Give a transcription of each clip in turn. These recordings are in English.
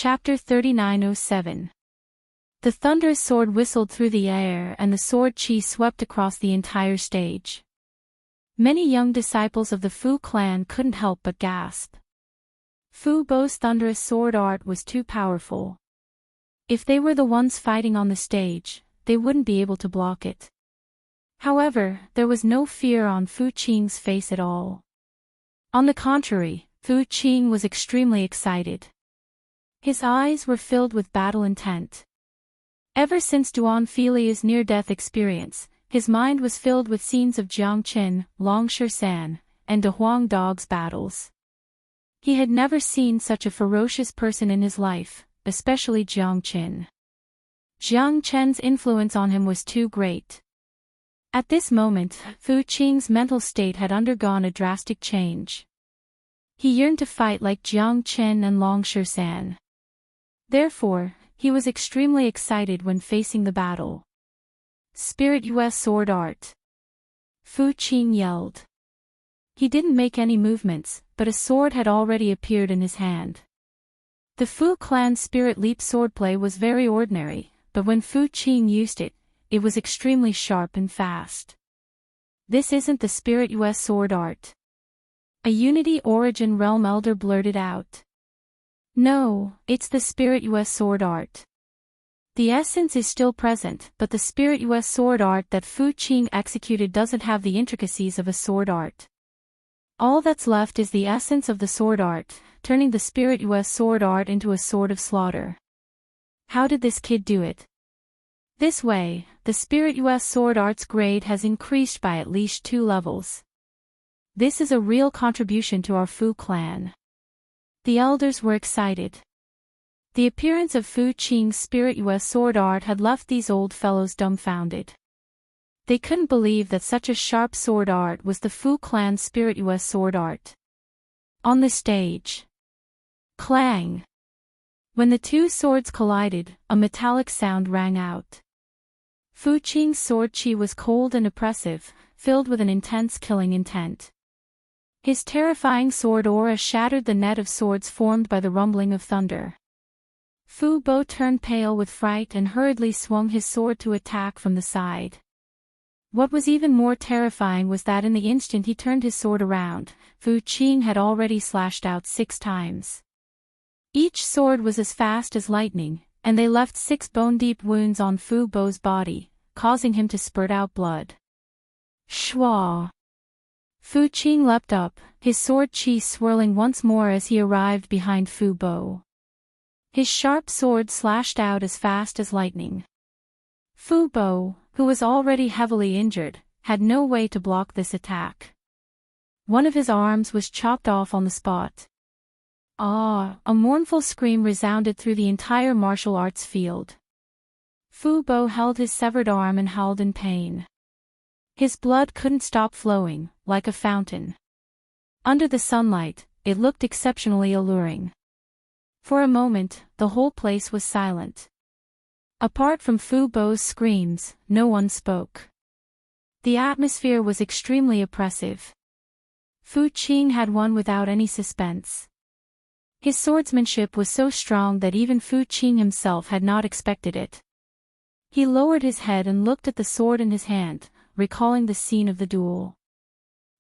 Chapter 3907. The thunderous sword whistled through the air and the sword chi swept across the entire stage. Many young disciples of the Fu clan couldn't help but gasp. Fu Bo's thunderous sword art was too powerful. If they were the ones fighting on the stage, they wouldn't be able to block it. However, there was no fear on Fu Qing's face at all. On the contrary, Fu Qing was extremely excited. His eyes were filled with battle intent. Ever since Duan Filia's near-death experience, his mind was filled with scenes of Jiang Qin, Long Shan, and De Huang Dog's battles. He had never seen such a ferocious person in his life, especially Jiang Qin. Jiang Qin's influence on him was too great. At this moment, Fu Qing's mental state had undergone a drastic change. He yearned to fight like Jiang Qin and Long Shan. Therefore, he was extremely excited when facing the battle. Spirit US Sword Art. Fu Qing yelled. He didn't make any movements, but a sword had already appeared in his hand. The Fu clan's Spirit Leap swordplay was very ordinary, but when Fu Qing used it, it was extremely sharp and fast. This isn't the Spirit US Sword Art. A Unity Origin Realm elder blurted out. No, it's the Spirit US Sword Art. The essence is still present, but the Spirit US Sword Art that Fu Qing executed doesn't have the intricacies of a sword art. All that's left is the essence of the sword art, turning the Spirit US Sword Art into a sword of slaughter. How did this kid do it? This way, the Spirit US Sword Art's grade has increased by at least 2 levels. This is a real contribution to our Fu clan. The elders were excited. The appearance of Fu Qing's Spirit US Sword Art had left these old fellows dumbfounded. They couldn't believe that such a sharp sword art was the Fu clan's Spirit US Sword Art. On the stage. Clang! When the two swords collided, a metallic sound rang out. Fu Qing's sword chi was cold and oppressive, filled with an intense killing intent. His terrifying sword aura shattered the net of swords formed by the rumbling of thunder. Fu Bo turned pale with fright and hurriedly swung his sword to attack from the side. What was even more terrifying was that in the instant he turned his sword around, Fu Qing had already slashed out 6 times. Each sword was as fast as lightning, and they left 6 bone-deep wounds on Fu Bo's body, causing him to spurt out blood. Shwa! Fu Qing leapt up, his sword chi swirling once more as he arrived behind Fu Bo. His sharp sword slashed out as fast as lightning. Fu Bo, who was already heavily injured, had no way to block this attack. One of his arms was chopped off on the spot. Ah! A mournful scream resounded through the entire martial arts field. Fu Bo held his severed arm and howled in pain. His blood couldn't stop flowing, like a fountain. Under the sunlight, it looked exceptionally alluring. For a moment, the whole place was silent. Apart from Fu Bo's screams, no one spoke. The atmosphere was extremely oppressive. Fu Qing had won without any suspense. His swordsmanship was so strong that even Fu Qing himself had not expected it. He lowered his head and looked at the sword in his hand, recalling the scene of the duel.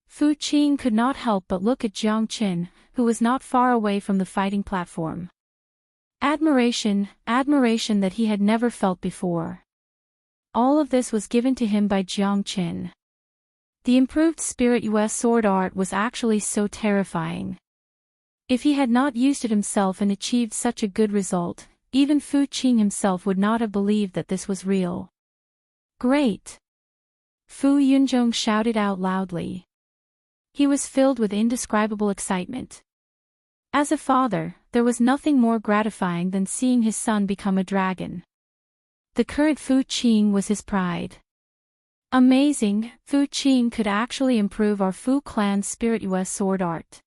Fu Qing could not help but look at Jiang Qin, who was not far away from the fighting platform. Admiration that he had never felt before. All of this was given to him by Jiang Qin. The improved Spirit US Sword Art was actually so terrifying. If he had not used it himself and achieved such a good result, even Fu Qing himself would not have believed that this was real. Great! Fu Yunzhong shouted out loudly. He was filled with indescribable excitement. As a father, there was nothing more gratifying than seeing his son become a dragon. The current Fu Qing was his pride. Amazing, Fu Qing could actually improve our Fu clan's Spirit US Sword Art.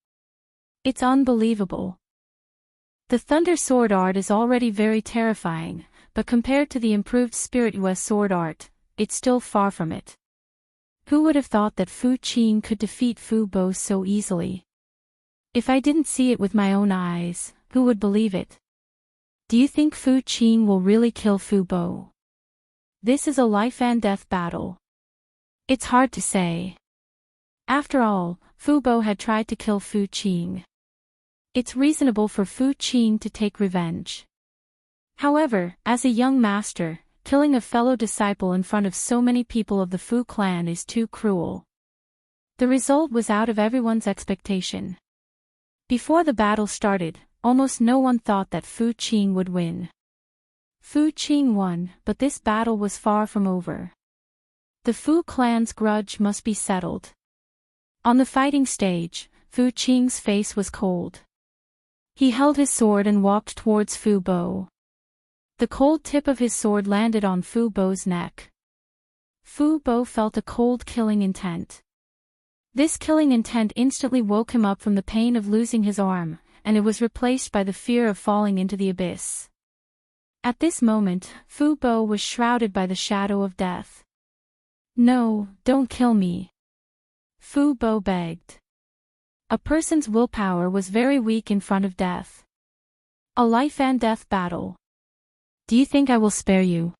It's unbelievable. The Thunder Sword Art is already very terrifying, but compared to the improved Spirit US Sword Art, it's still far from it. Who would have thought that Fu Qing could defeat Fu Bo so easily? If I didn't see it with my own eyes, who would believe it? Do you think Fu Qing will really kill Fu Bo? This is a life and death battle. It's hard to say. After all, Fu Bo had tried to kill Fu Qing. It's reasonable for Fu Qing to take revenge. However, as a young master, killing a fellow disciple in front of so many people of the Fu clan is too cruel. The result was out of everyone's expectation. Before the battle started, almost no one thought that Fu Qing would win. Fu Qing won, but this battle was far from over. The Fu clan's grudge must be settled. On the fighting stage, Fu Qing's face was cold. He held his sword and walked towards Fu Bo. The cold tip of his sword landed on Fu Bo's neck. Fu Bo felt a cold killing intent. This killing intent instantly woke him up from the pain of losing his arm, and it was replaced by the fear of falling into the abyss. At this moment, Fu Bo was shrouded by the shadow of death. "No, don't kill me," Fu Bo begged. A person's willpower was very weak in front of death. A life and death battle. Do you think I will spare you?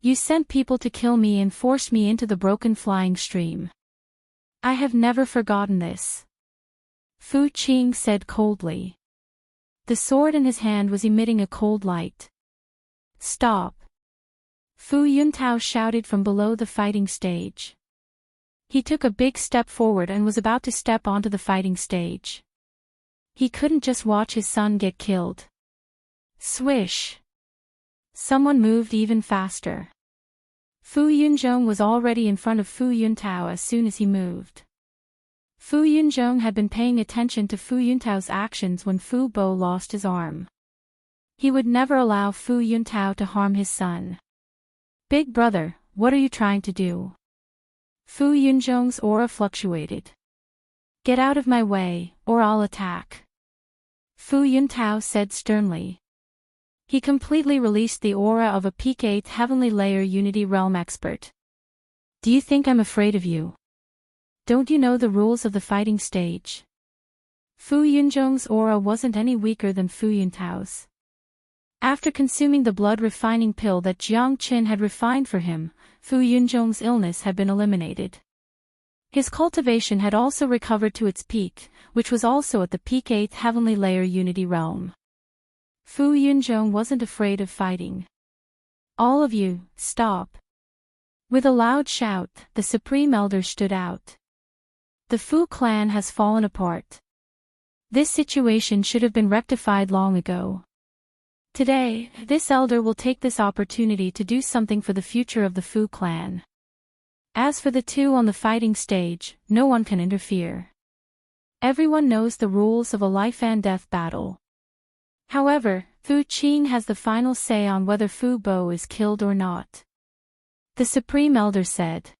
You sent people to kill me and forced me into the broken flying stream. I have never forgotten this, Fu Qing said coldly. The sword in his hand was emitting a cold light. Stop! Fu Yuntao shouted from below the fighting stage. He took a big step forward and was about to step onto the fighting stage. He couldn't just watch his son get killed. Swish! Someone moved even faster. Fu Yunzhong was already in front of Fu Yuntao as soon as he moved. Fu Yunzhong had been paying attention to Fu Yuntao's actions when Fu Bo lost his arm. He would never allow Fu Yuntao to harm his son. Big brother, what are you trying to do? Fu Yunzhong's aura fluctuated. Get out of my way, or I'll attack, Fu Yuntao said sternly. He completely released the aura of a peak 8th heavenly layer unity realm expert. Do you think I'm afraid of you? Don't you know the rules of the fighting stage? Fu Yunzhong's aura wasn't any weaker than Fu Yuntao's. After consuming the blood refining pill that Jiang Qin had refined for him, Fu Yunzhong's illness had been eliminated. His cultivation had also recovered to its peak, which was also at the peak 8th heavenly layer unity realm. Fu Yunzhong wasn't afraid of fighting. All of you, stop! With a loud shout, the Supreme Elder stood out. The Fu clan has fallen apart. This situation should have been rectified long ago. Today, this elder will take this opportunity to do something for the future of the Fu clan. As for the two on the fighting stage, no one can interfere. Everyone knows the rules of a life and death battle. However, Fu Qing has the final say on whether Fu Bo is killed or not. The Supreme Elder said.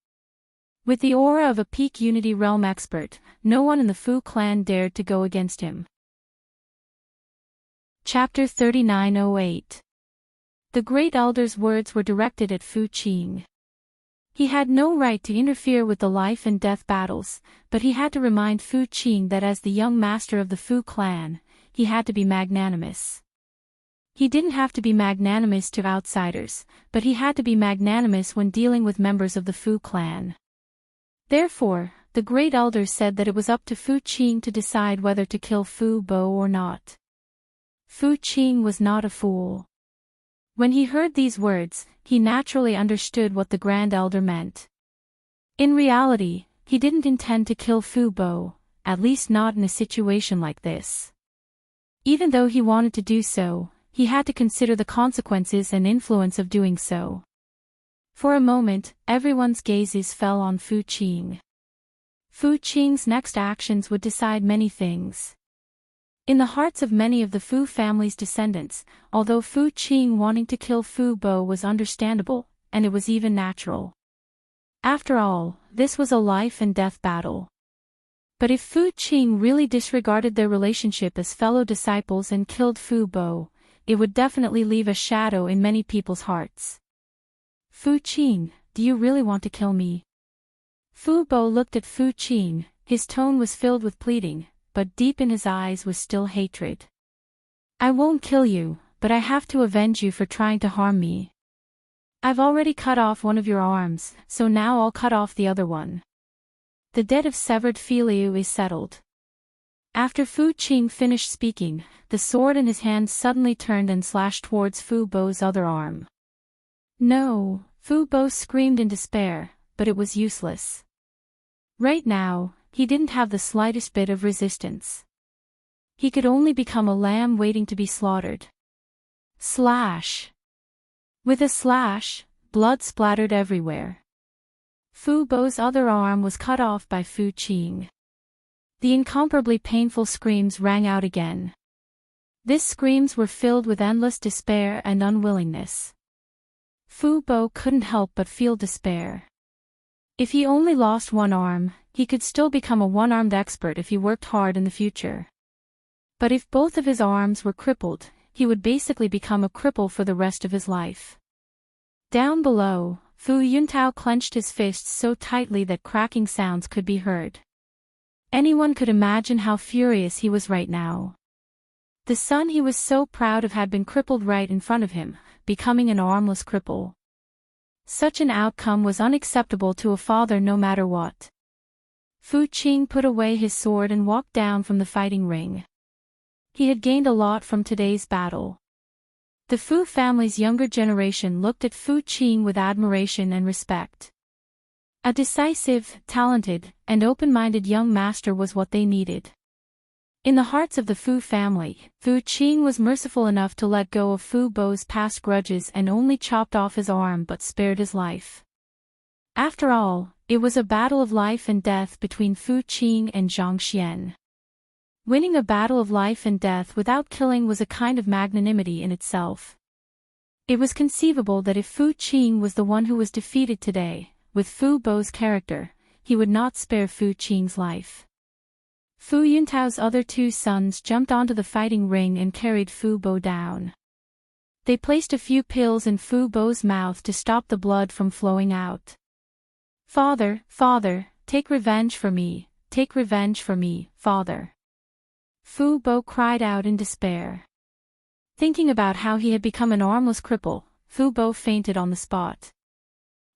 With the aura of a peak unity realm expert, no one in the Fu clan dared to go against him. Chapter 3908. The Great Elder's words were directed at Fu Qing. He had no right to interfere with the life and death battles, but he had to remind Fu Qing that as the young master of the Fu clan, he had to be magnanimous. He didn't have to be magnanimous to outsiders, but he had to be magnanimous when dealing with members of the Fu clan. Therefore, the Great Elder said that it was up to Fu Qing to decide whether to kill Fu Bo or not. Fu Qing was not a fool. When he heard these words, he naturally understood what the Grand Elder meant. In reality, he didn't intend to kill Fu Bo, at least not in a situation like this. Even though he wanted to do so, he had to consider the consequences and influence of doing so. For a moment, everyone's gazes fell on Fu Qing. Fu Qing's next actions would decide many things. In the hearts of many of the Fu family's descendants, although Fu Qing wanting to kill Fu Bo was understandable, and it was even natural. After all, this was a life and death battle. But if Fu Qing really disregarded their relationship as fellow disciples and killed Fu Bo, it would definitely leave a shadow in many people's hearts. Fu Qing, do you really want to kill me? Fu Bo looked at Fu Qing, his tone was filled with pleading, but deep in his eyes was still hatred. I won't kill you, but I have to avenge you for trying to harm me. I've already cut off one of your arms, so now I'll cut off the other one. The debt of severed filiu is settled. After Fu Qing finished speaking, the sword in his hand suddenly turned and slashed towards Fu Bo's other arm. No, Fu Bo screamed in despair, but it was useless. Right now, he didn't have the slightest bit of resistance. He could only become a lamb waiting to be slaughtered. Slash! With a slash, blood splattered everywhere. Fu Bo's other arm was cut off by Fu Qing. The incomparably painful screams rang out again. These screams were filled with endless despair and unwillingness. Fu Bo couldn't help but feel despair. If he only lost one arm, he could still become a one-armed expert if he worked hard in the future. But if both of his arms were crippled, he would basically become a cripple for the rest of his life. Down below, Fu Yuntao clenched his fists so tightly that cracking sounds could be heard. Anyone could imagine how furious he was right now. The son he was so proud of had been crippled right in front of him, becoming an armless cripple. Such an outcome was unacceptable to a father no matter what. Fu Qing put away his sword and walked down from the fighting ring. He had gained a lot from today's battle. The Fu family's younger generation looked at Fu Qing with admiration and respect. A decisive, talented, and open-minded young master was what they needed. In the hearts of the Fu family, Fu Qing was merciful enough to let go of Fu Bo's past grudges and only chopped off his arm but spared his life. After all, it was a battle of life and death between Fu Qing and Zhang Xian. Winning a battle of life and death without killing was a kind of magnanimity in itself. It was conceivable that if Fu Qing was the one who was defeated today, with Fu Bo's character, he would not spare Fu Qing's life. Fu Yuntao's other two sons jumped onto the fighting ring and carried Fu Bo down. They placed a few pills in Fu Bo's mouth to stop the blood from flowing out. "Father, father, take revenge for me, father." Fu Bo cried out in despair. Thinking about how he had become an armless cripple, Fu Bo fainted on the spot.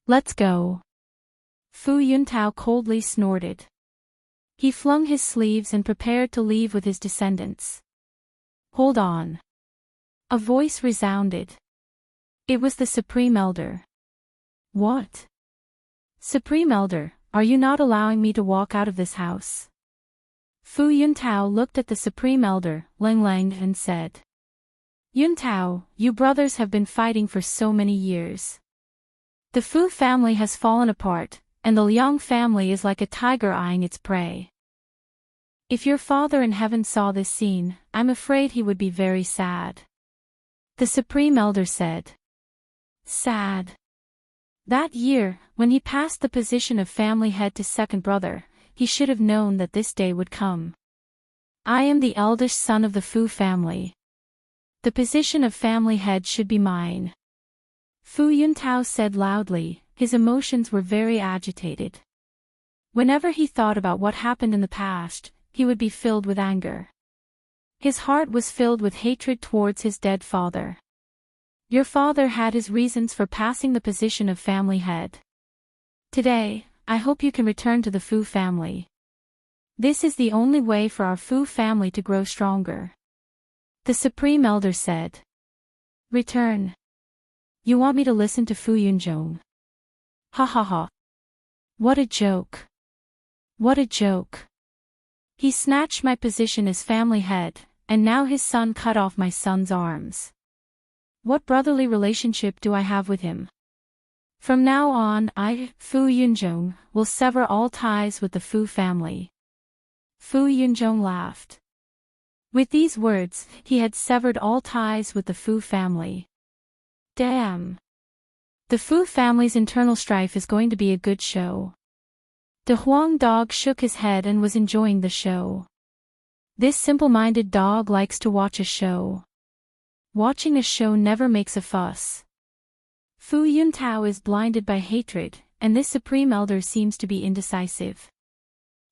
"Let's go." Fu Yuntao coldly snorted. He flung his sleeves and prepared to leave with his descendants. "Hold on." A voice resounded. It was the Supreme Elder. "What? Supreme Elder, are you not allowing me to walk out of this house?" Fu Yuntao looked at the Supreme Elder, Lang Lang, and said, "Yuntao, you brothers have been fighting for so many years. The Fu family has fallen apart, and the Liang family is like a tiger eyeing its prey. If your father in heaven saw this scene, I'm afraid he would be very sad." The Supreme Elder said. "Sad?" That year, when he passed the position of family head to second brother, he should have known that this day would come. "I am the eldest son of the Fu family. The position of family head should be mine." Fu Yuntao said loudly. His emotions were very agitated. Whenever he thought about what happened in the past, he would be filled with anger. His heart was filled with hatred towards his dead father. Your father had his reasons for passing the position of family head. Today, I hope you can return to the Fu family. This is the only way for our Fu family to grow stronger. The Supreme Elder said. "Return. You want me to listen to Fu Yunzhong? Ha ha ha. What a joke. What a joke. He snatched my position as family head, and now his son cut off my son's arms. What brotherly relationship do I have with him? From now on I, Fu Yunzhong, will sever all ties with the Fu family." Fu Yunzhong laughed. With these words, he had severed all ties with the Fu family. Damn. The Fu family's internal strife is going to be a good show. The Huang dog shook his head and was enjoying the show. This simple-minded dog likes to watch a show. Watching a show never makes a fuss. Fu Yuntao is blinded by hatred, and this Supreme Elder seems to be indecisive.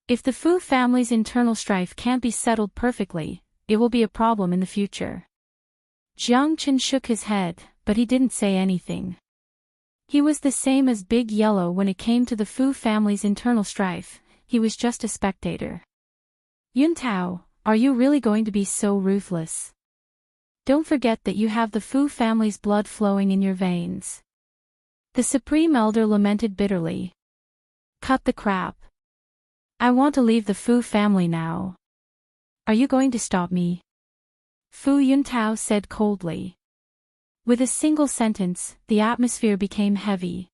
If the Fu family's internal strife can't be settled perfectly, it will be a problem in the future. Jiang Chen shook his head, but he didn't say anything. He was the same as Big Yellow when it came to the Fu family's internal strife. He was just a spectator. Yuntao, are you really going to be so ruthless? Don't forget that you have the Fu family's blood flowing in your veins. The Supreme Elder lamented bitterly. Cut the crap. I want to leave the Fu family now. Are you going to stop me? Fu Yuntao said coldly. With a single sentence, the atmosphere became heavy.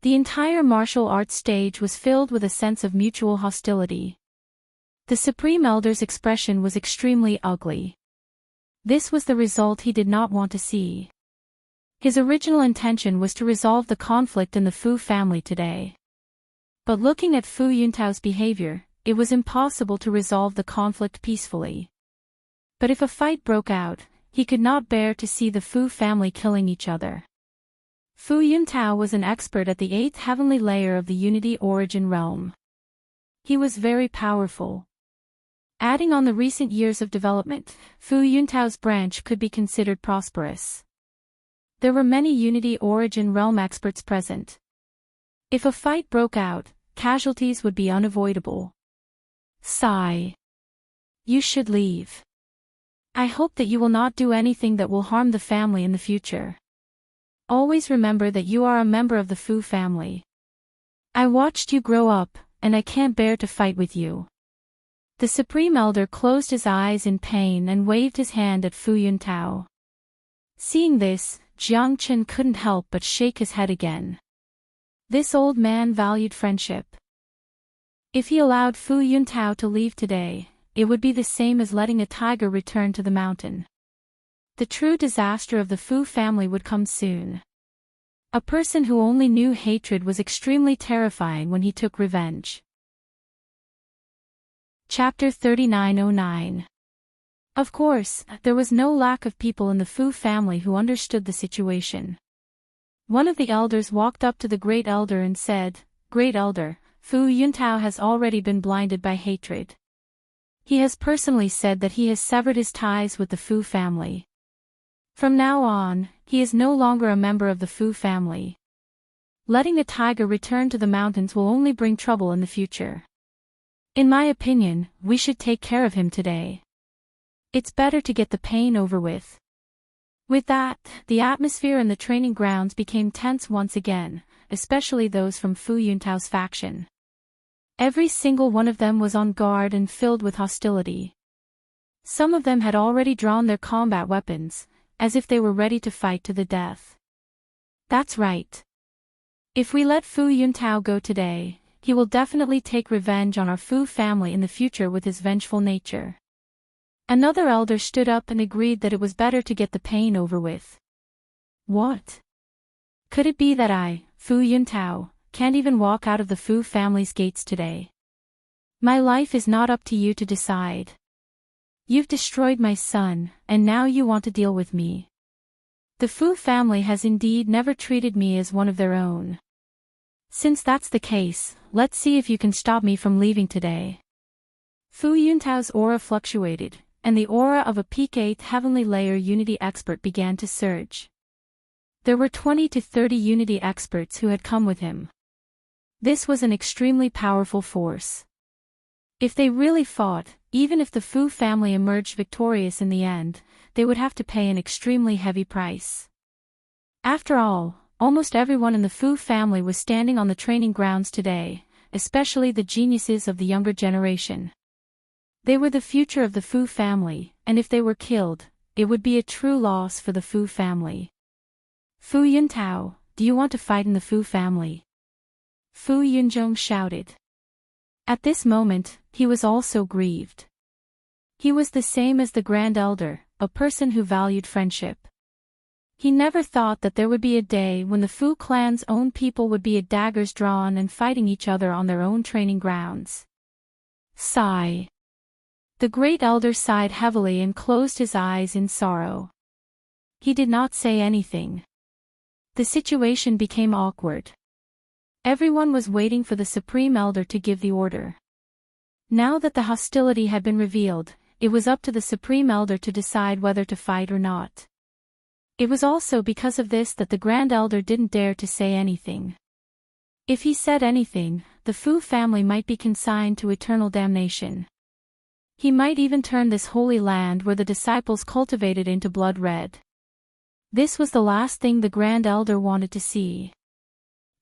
The entire martial arts stage was filled with a sense of mutual hostility. The Supreme Elder's expression was extremely ugly. This was the result he did not want to see. His original intention was to resolve the conflict in the Fu family today. But looking at Fu Yuntao's behavior, it was impossible to resolve the conflict peacefully. But if a fight broke out, he could not bear to see the Fu family killing each other. Fu Yuntao was an expert at the 8th heavenly layer of the Unity Origin realm. He was very powerful. Adding on the recent years of development, Fu Yuntao's branch could be considered prosperous. There were many Unity Origin realm experts present. If a fight broke out, casualties would be unavoidable. Sigh. You should leave. I hope that you will not do anything that will harm the family in the future. Always remember that you are a member of the Fu family. I watched you grow up, and I can't bear to fight with you. The Supreme Elder closed his eyes in pain and waved his hand at Fu Yuntao. Seeing this, Jiang Chen couldn't help but shake his head again. This old man valued friendship. If he allowed Fu Yuntao to leave today, it would be the same as letting a tiger return to the mountain. The true disaster of the Fu family would come soon. A person who only knew hatred was extremely terrifying when he took revenge. Chapter 3909. Of course, there was no lack of people in the Fu family who understood the situation. One of the elders walked up to the Great Elder and said, "Great Elder, Fu Yuntao has already been blinded by hatred. He has personally said that he has severed his ties with the Fu family. From now on, he is no longer a member of the Fu family. Letting the tiger return to the mountains will only bring trouble in the future. In my opinion, we should take care of him today. It's better to get the pain over with." With that, the atmosphere in the training grounds became tense once again, especially those from Fu Yuntao's faction. Every single one of them was on guard and filled with hostility. Some of them had already drawn their combat weapons, as if they were ready to fight to the death. That's right. If we let Fu Yuntao go today, he will definitely take revenge on our Fu family in the future with his vengeful nature. Another elder stood up and agreed that it was better to get the pain over with. What? Could it be that I, Fu Yuntao, can't even walk out of the Fu family's gates today? My life is not up to you to decide. You've destroyed my son, and now you want to deal with me. The Fu family has indeed never treated me as one of their own. Since that's the case, let's see if you can stop me from leaving today. Fu Yuntao's aura fluctuated, and the aura of a peak 8th heavenly layer Unity expert began to surge. There were 20 to 30 Unity experts who had come with him. This was an extremely powerful force. If they really fought, even if the Fu family emerged victorious in the end, they would have to pay an extremely heavy price. After all, almost everyone in the Fu family was standing on the training grounds today, especially the geniuses of the younger generation. They were the future of the Fu family, and if they were killed, it would be a true loss for the Fu family. Fu Yuntao, do you want to fight in the Fu family? Fu Yunzhong shouted. At this moment, he was also grieved. He was the same as the Grand Elder, a person who valued friendship. He never thought that there would be a day when the Fu clan's own people would be at daggers drawn and fighting each other on their own training grounds. Sigh. The Great Elder sighed heavily and closed his eyes in sorrow. He did not say anything. The situation became awkward. Everyone was waiting for the Supreme Elder to give the order. Now that the hostility had been revealed, it was up to the Supreme Elder to decide whether to fight or not. It was also because of this that the Grand Elder didn't dare to say anything. If he said anything, the Fu family might be consigned to eternal damnation. He might even turn this holy land where the disciples cultivated into blood red. This was the last thing the Grand Elder wanted to see.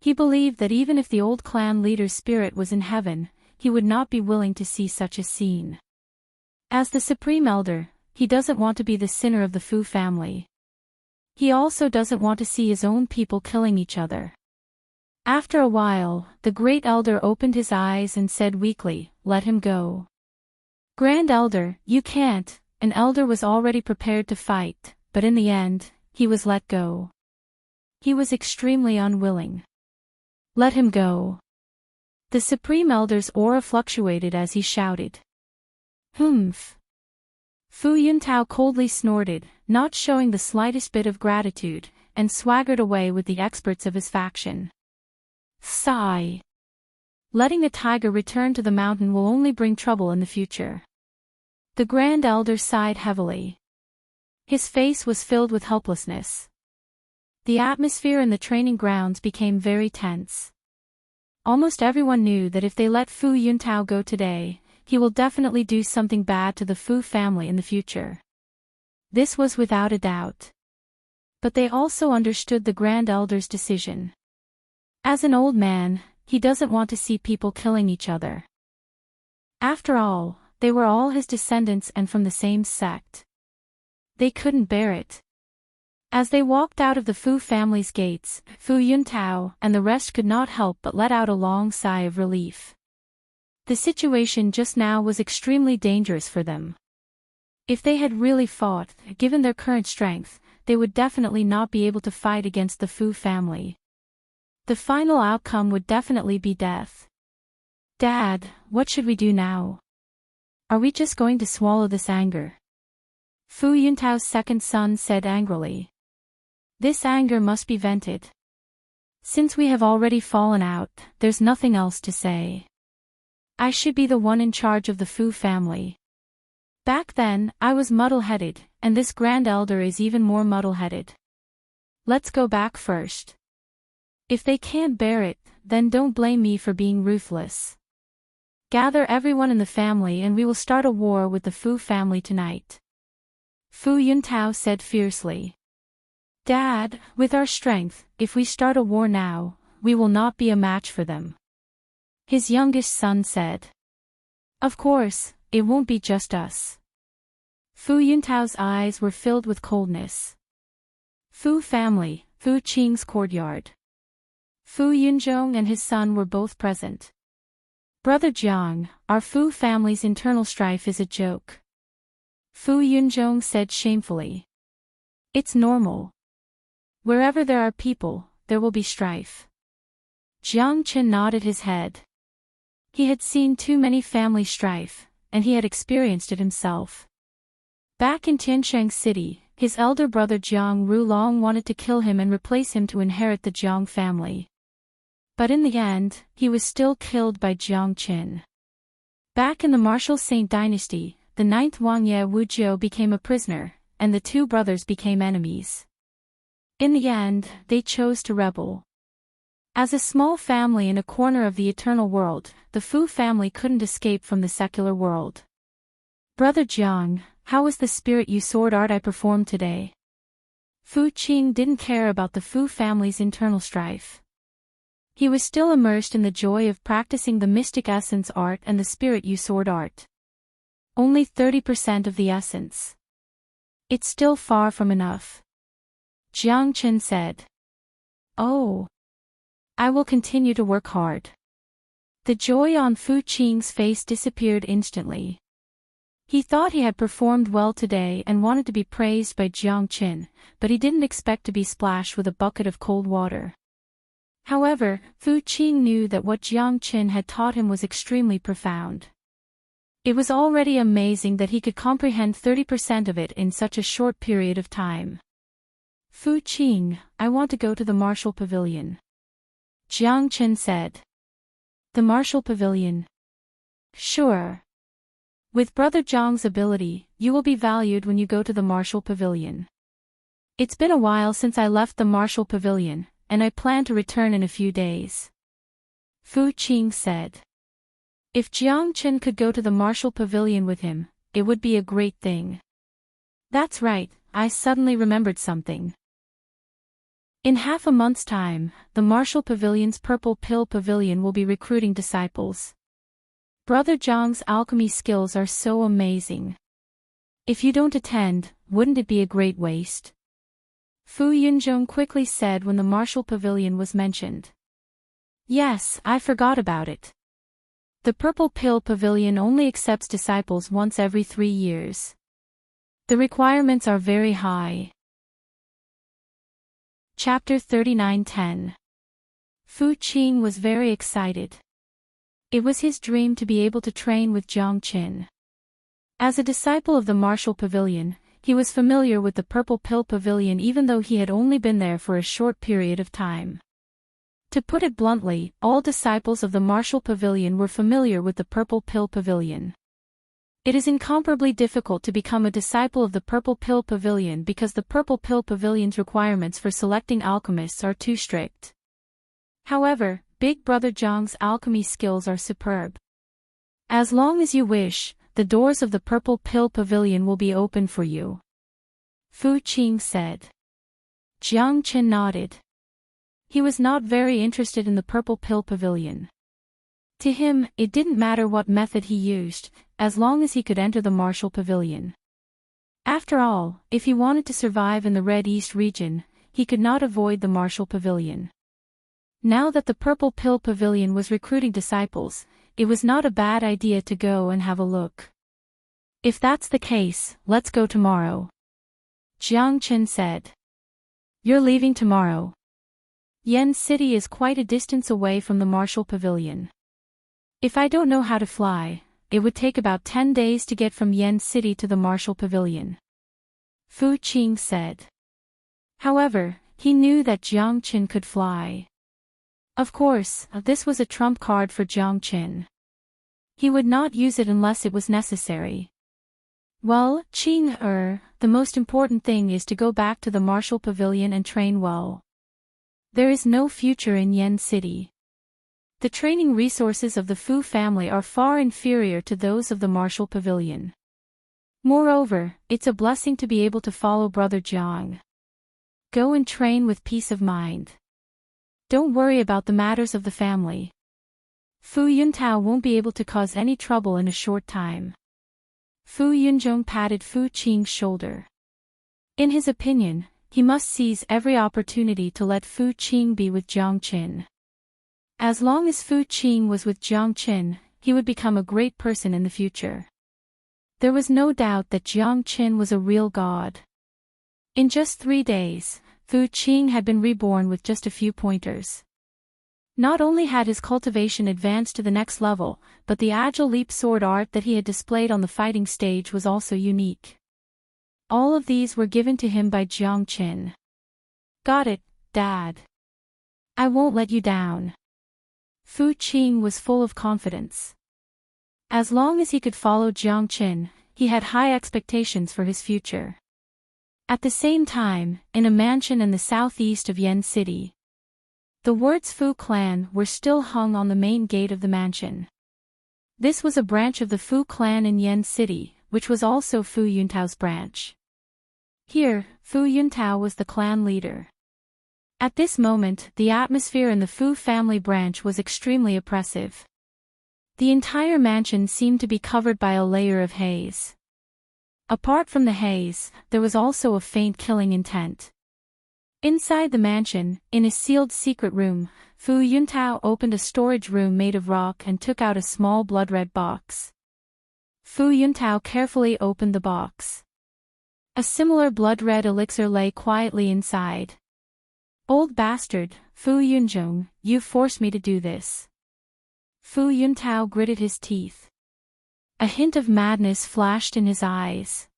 He believed that even if the old clan leader's spirit was in heaven, he would not be willing to see such a scene. As the Supreme Elder, he doesn't want to be the sinner of the Fu family. He also doesn't want to see his own people killing each other. After a while, the Great Elder opened his eyes and said weakly, "Let him go." "Grand Elder, you can't." An elder was already prepared to fight, but in the end, he was let go. He was extremely unwilling. "Let him go." The Supreme Elder's aura fluctuated as he shouted. "Humph." Fu Yuntao coldly snorted, not showing the slightest bit of gratitude, and swaggered away with the experts of his faction. Sigh. Letting the tiger return to the mountain will only bring trouble in the future. The Grand Elder sighed heavily. His face was filled with helplessness. The atmosphere in the training grounds became very tense. Almost everyone knew that if they let Fu Yuntao go today, he will definitely do something bad to the Fu family in the future. This was without a doubt. But they also understood the Grand Elder's decision. As an old man, he doesn't want to see people killing each other. After all, they were all his descendants and from the same sect. They couldn't bear it. As they walked out of the Fu family's gates, Fu Yuntao and the rest could not help but let out a long sigh of relief. The situation just now was extremely dangerous for them. If they had really fought, given their current strength, they would definitely not be able to fight against the Fu family. The final outcome would definitely be death. "Dad, what should we do now? Are we just going to swallow this anger?" Fu Yuntao's second son said angrily. "This anger must be vented. Since we have already fallen out, there's nothing else to say. I should be the one in charge of the Fu family. Back then, I was muddle-headed, and this Grand Elder is even more muddle-headed. Let's go back first. If they can't bear it, then don't blame me for being ruthless. Gather everyone in the family and we will start a war with the Fu family tonight." Fu Yuntao said fiercely. "Dad, with our strength, if we start a war now, we will not be a match for them," his youngest son said. "Of course, it won't be just us." Fu Yuntao's eyes were filled with coldness. Fu family, Fu Qing's courtyard. Fu Yunzhong and his son were both present. "Brother Jiang, our Fu family's internal strife is a joke," Fu Yunzhong said shamefully. "It's normal. Wherever there are people, there will be strife." Jiang Qin nodded his head. He had seen too many family strife, and he had experienced it himself. Back in Tianshang City, his elder brother Jiang Rulong wanted to kill him and replace him to inherit the Jiang family. But in the end, he was still killed by Jiang Qin. Back in the martial Saint dynasty, the 9th Wangye Wujiu became a prisoner, and the two brothers became enemies. In the end, they chose to rebel. As a small family in a corner of the eternal world, the Fu family couldn't escape from the secular world. "Brother Jiang, how was the spirit you sword art I performed today?" Fu Qing didn't care about the Fu family's internal strife. He was still immersed in the joy of practicing the mystic essence art and the spirit you sword art. Only 30% of the essence. It's still far from enough. Jiang Qin said. "Oh. I will continue to work hard." The joy on Fu Qing's face disappeared instantly. He thought he had performed well today and wanted to be praised by Jiang Qin, but he didn't expect to be splashed with a bucket of cold water. However, Fu Qing knew that what Jiang Qin had taught him was extremely profound. It was already amazing that he could comprehend 30% of it in such a short period of time. "Fu Qing, I want to go to the martial pavilion," Jiang Qin said. "The martial pavilion?" "Sure." With Brother Zhang's ability, you will be valued when you go to the Martial Pavilion. It's been a while since I left the Martial Pavilion, and I plan to return in a few days. Fu Qing said. If Jiang Chen could go to the Martial Pavilion with him, it would be a great thing. That's right, I suddenly remembered something. In half a month's time, the Martial Pavilion's Purple Pill Pavilion will be recruiting disciples. Brother Zhang's alchemy skills are so amazing. If you don't attend, wouldn't it be a great waste? Fu Yunzhong quickly said when the Martial Pavilion was mentioned. Yes, I forgot about it. The Purple Pill Pavilion only accepts disciples once every 3 years. The requirements are very high. Chapter 39:10. Fu Qing was very excited. It was his dream to be able to train with Jiang Qin. As a disciple of the Martial Pavilion, he was familiar with the Purple Pill Pavilion even though he had only been there for a short period of time. To put it bluntly, all disciples of the Martial Pavilion were familiar with the Purple Pill Pavilion. It is incomparably difficult to become a disciple of the Purple Pill Pavilion because the Purple Pill Pavilion's requirements for selecting alchemists are too strict. However, Big Brother Zhang's alchemy skills are superb. As long as you wish, the doors of the Purple Pill Pavilion will be open for you. Fu Qing said. Jiang Chen nodded. He was not very interested in the Purple Pill Pavilion. To him, it didn't matter what method he used, as long as he could enter the Martial Pavilion. After all, if he wanted to survive in the Red East region, he could not avoid the Martial Pavilion. Now that the Purple Pill Pavilion was recruiting disciples, it was not a bad idea to go and have a look. If that's the case, let's go tomorrow. Jiang Chen said. You're leaving tomorrow. Yen City is quite a distance away from the Martial Pavilion. If I don't know how to fly, it would take about 10 days to get from Yen City to the Martial Pavilion. Fu Qing said. However, he knew that Jiang Chen could fly. Of course, this was a trump card for Jiang Chen. He would not use it unless it was necessary. Well, Qing, the most important thing is to go back to the Martial Pavilion and train well. There is no future in Yen City. The training resources of the Fu family are far inferior to those of the Martial Pavilion. Moreover, it's a blessing to be able to follow Brother Jiang. Go and train with peace of mind. Don't worry about the matters of the family. Fu Yuntao won't be able to cause any trouble in a short time. Fu Yunzhong patted Fu Qing's shoulder. In his opinion, he must seize every opportunity to let Fu Qing be with Jiang Qin. As long as Fu Qing was with Jiang Qin, he would become a great person in the future. There was no doubt that Jiang Qin was a real god. In just 3 days, Fu Qing had been reborn with just a few pointers. Not only had his cultivation advanced to the next level, but the agile leap sword art that he had displayed on the fighting stage was also unique. All of these were given to him by Jiang Qin. Got it, Dad. I won't let you down. Fu Qing was full of confidence. As long as he could follow Jiang Qin, he had high expectations for his future. At the same time, in a mansion in the southeast of Yen City, the words Fu clan were still hung on the main gate of the mansion. This was a branch of the Fu clan in Yen City, which was also Fu Yuntao's branch. Here, Fu Yuntao was the clan leader. At this moment, the atmosphere in the Fu family branch was extremely oppressive. The entire mansion seemed to be covered by a layer of haze. Apart from the haze, there was also a faint killing intent. Inside the mansion, in a sealed secret room, Fu Yuntao opened a storage room made of rock and took out a small blood-red box. Fu Yuntao carefully opened the box. A similar blood-red elixir lay quietly inside. Old bastard, Fu Yunzhong, you forced me to do this. Fu Yuntao gritted his teeth. A hint of madness flashed in his eyes.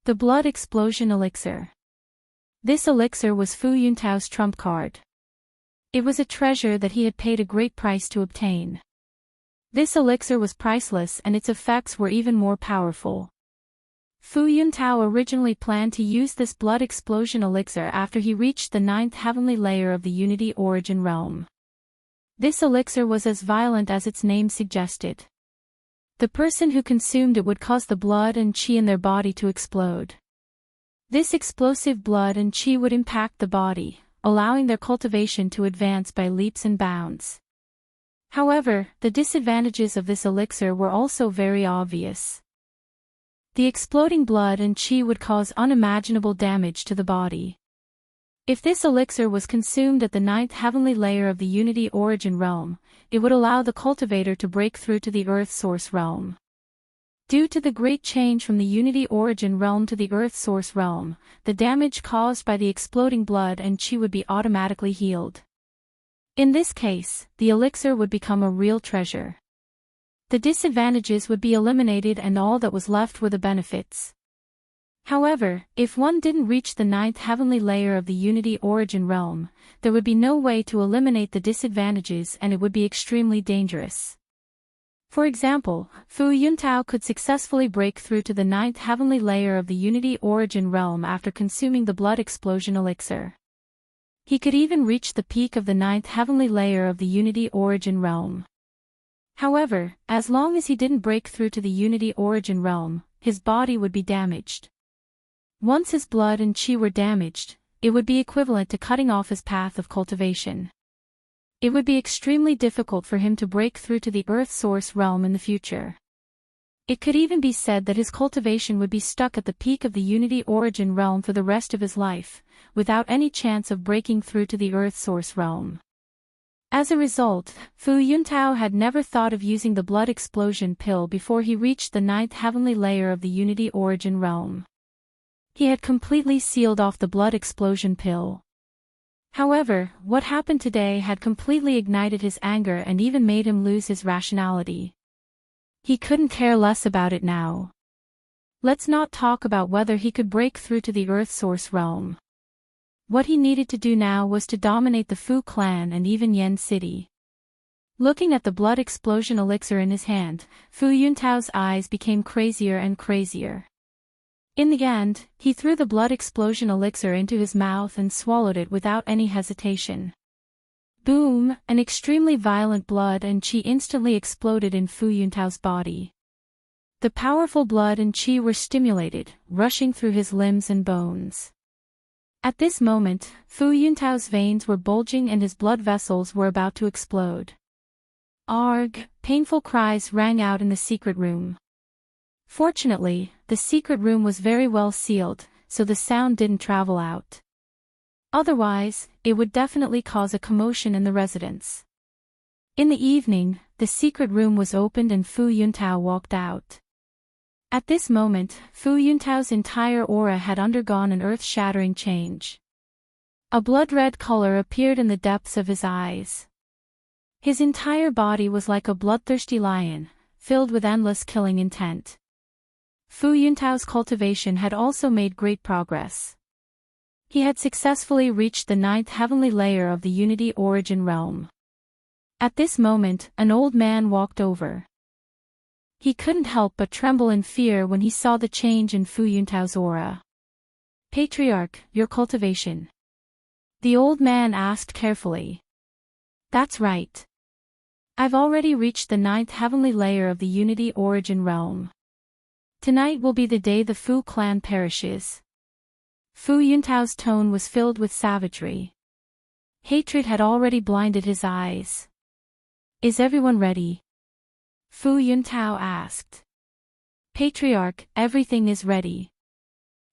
The blood explosion elixir. This elixir was Fu Yuntao's trump card. It was a treasure that he had paid a great price to obtain. This elixir was priceless and its effects were even more powerful. Fu Yuntao originally planned to use this blood explosion elixir after he reached the 9th heavenly layer of the Unity Origin realm. This elixir was as violent as its name suggested. The person who consumed it would cause the blood and qi in their body to explode. This explosive blood and qi would impact the body, allowing their cultivation to advance by leaps and bounds. However, the disadvantages of this elixir were also very obvious. The exploding blood and qi would cause unimaginable damage to the body. If this elixir was consumed at the 9th heavenly layer of the Unity Origin realm, it would allow the cultivator to break through to the Earth Source realm. Due to the great change from the Unity Origin realm to the Earth Source realm, the damage caused by the exploding blood and qi would be automatically healed. In this case, the elixir would become a real treasure. The disadvantages would be eliminated and all that was left were the benefits. However, if one didn't reach the 9th heavenly layer of the Unity Origin realm, there would be no way to eliminate the disadvantages and it would be extremely dangerous. For example, Fu Yuntao could successfully break through to the 9th heavenly layer of the Unity Origin realm after consuming the blood explosion elixir. He could even reach the peak of the 9th heavenly layer of the Unity Origin realm. However, as long as he didn't break through to the Unity Origin realm, his body would be damaged. Once his blood and qi were damaged, it would be equivalent to cutting off his path of cultivation. It would be extremely difficult for him to break through to the Earth Source realm in the future. It could even be said that his cultivation would be stuck at the peak of the Unity Origin realm for the rest of his life, without any chance of breaking through to the Earth Source realm. As a result, Fu Yuntao had never thought of using the blood explosion pill before he reached the 9th heavenly layer of the Unity Origin realm. He had completely sealed off the blood explosion pill. However, what happened today had completely ignited his anger and even made him lose his rationality. He couldn't care less about it now. Let's not talk about whether he could break through to the Earth Source realm. What he needed to do now was to dominate the Fu clan and even Yen City. Looking at the blood explosion elixir in his hand, Fu Yuntao's eyes became crazier and crazier. In the end, he threw the blood explosion elixir into his mouth and swallowed it without any hesitation. Boom! An extremely violent blood and qi instantly exploded in Fu Yuntao's body. The powerful blood and qi were stimulated, rushing through his limbs and bones. At this moment, Fu Yuntao's veins were bulging and his blood vessels were about to explode. Arg! Painful cries rang out in the secret room. Fortunately, the secret room was very well sealed, so the sound didn't travel out. Otherwise, it would definitely cause a commotion in the residence. In the evening, the secret room was opened and Fu Yuntao walked out. At this moment, Fu Yuntao's entire aura had undergone an earth-shattering change. A blood-red color appeared in the depths of his eyes. His entire body was like a bloodthirsty lion, filled with endless killing intent. Fu Yuntao's cultivation had also made great progress. He had successfully reached the 9th heavenly layer of the Unity Origin realm. At this moment, an old man walked over. He couldn't help but tremble in fear when he saw the change in Fu Yuntao's aura. "Patriarch, your cultivation?" the old man asked carefully. "That's right. I've already reached the 9th heavenly layer of the Unity Origin realm. Tonight will be the day the Fu clan perishes." Fu Yuntao's tone was filled with savagery. Hatred had already blinded his eyes. "Is everyone ready?" Fu Yuntao asked. "Patriarch, everything is ready.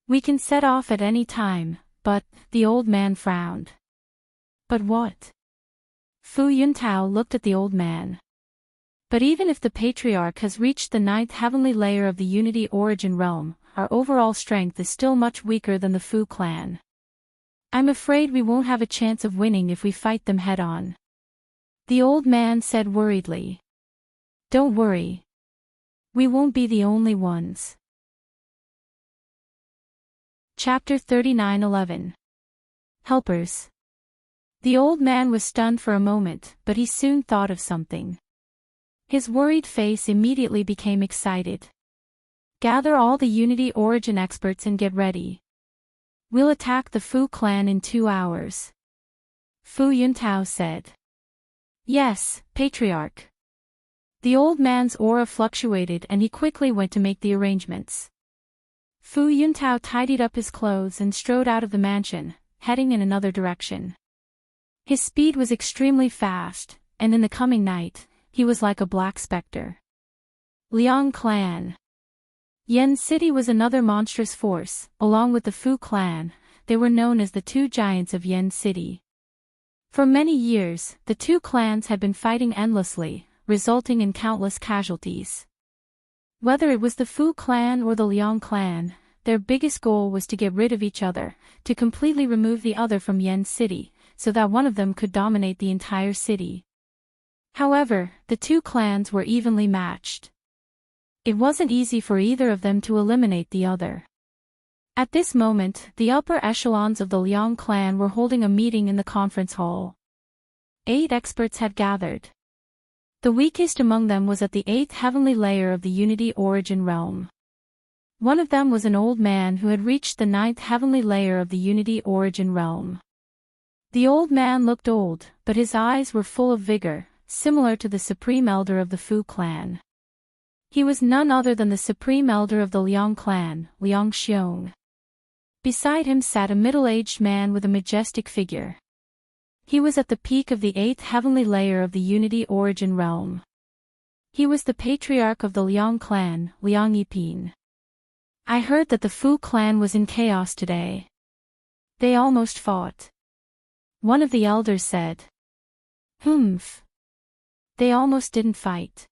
We can set off at any time, but," the old man frowned. "But what?" Fu Yuntao looked at the old man. "But even if the Patriarch has reached the 9th heavenly layer of the Unity Origin realm, our overall strength is still much weaker than the Fu clan. I'm afraid we won't have a chance of winning if we fight them head-on," the old man said worriedly. "Don't worry. We won't be the only ones." Chapter 39:11. Helpers. The old man was stunned for a moment, but he soon thought of something. His worried face immediately became excited. Gather all the Unity Origin experts and get ready. We'll attack the Fu clan in 2 hours. Fu Yuntao said. Yes, Patriarch. The old man's aura fluctuated and he quickly went to make the arrangements. Fu Yuntao tidied up his clothes and strode out of the mansion, heading in another direction. His speed was extremely fast, and in the coming night, he was like a black specter. Liang clan. Yen City was another monstrous force, along with the Fu clan. They were known as the two giants of Yen City. For many years, the two clans had been fighting endlessly, resulting in countless casualties. Whether it was the Fu clan or the Liang clan, their biggest goal was to get rid of each other, to completely remove the other from Yen City, so that one of them could dominate the entire city. However, the two clans were evenly matched. It wasn't easy for either of them to eliminate the other. At this moment, the upper echelons of the Liang clan were holding a meeting in the conference hall. 8 experts had gathered. The weakest among them was at the 8th heavenly layer of the Unity Origin realm. One of them was an old man who had reached the 9th heavenly layer of the Unity Origin realm. The old man looked old, but his eyes were full of vigor, similar to the supreme elder of the Fu clan. He was none other than the supreme elder of the Liang clan, Liang Xiong. Beside him sat a middle-aged man with a majestic figure. He was at the peak of the 8th heavenly layer of the Unity Origin realm. He was the patriarch of the Liang clan, Liang Yipin. I heard that the Fu clan was in chaos today. They almost fought. One of the elders said. Humph. They almost didn't fight.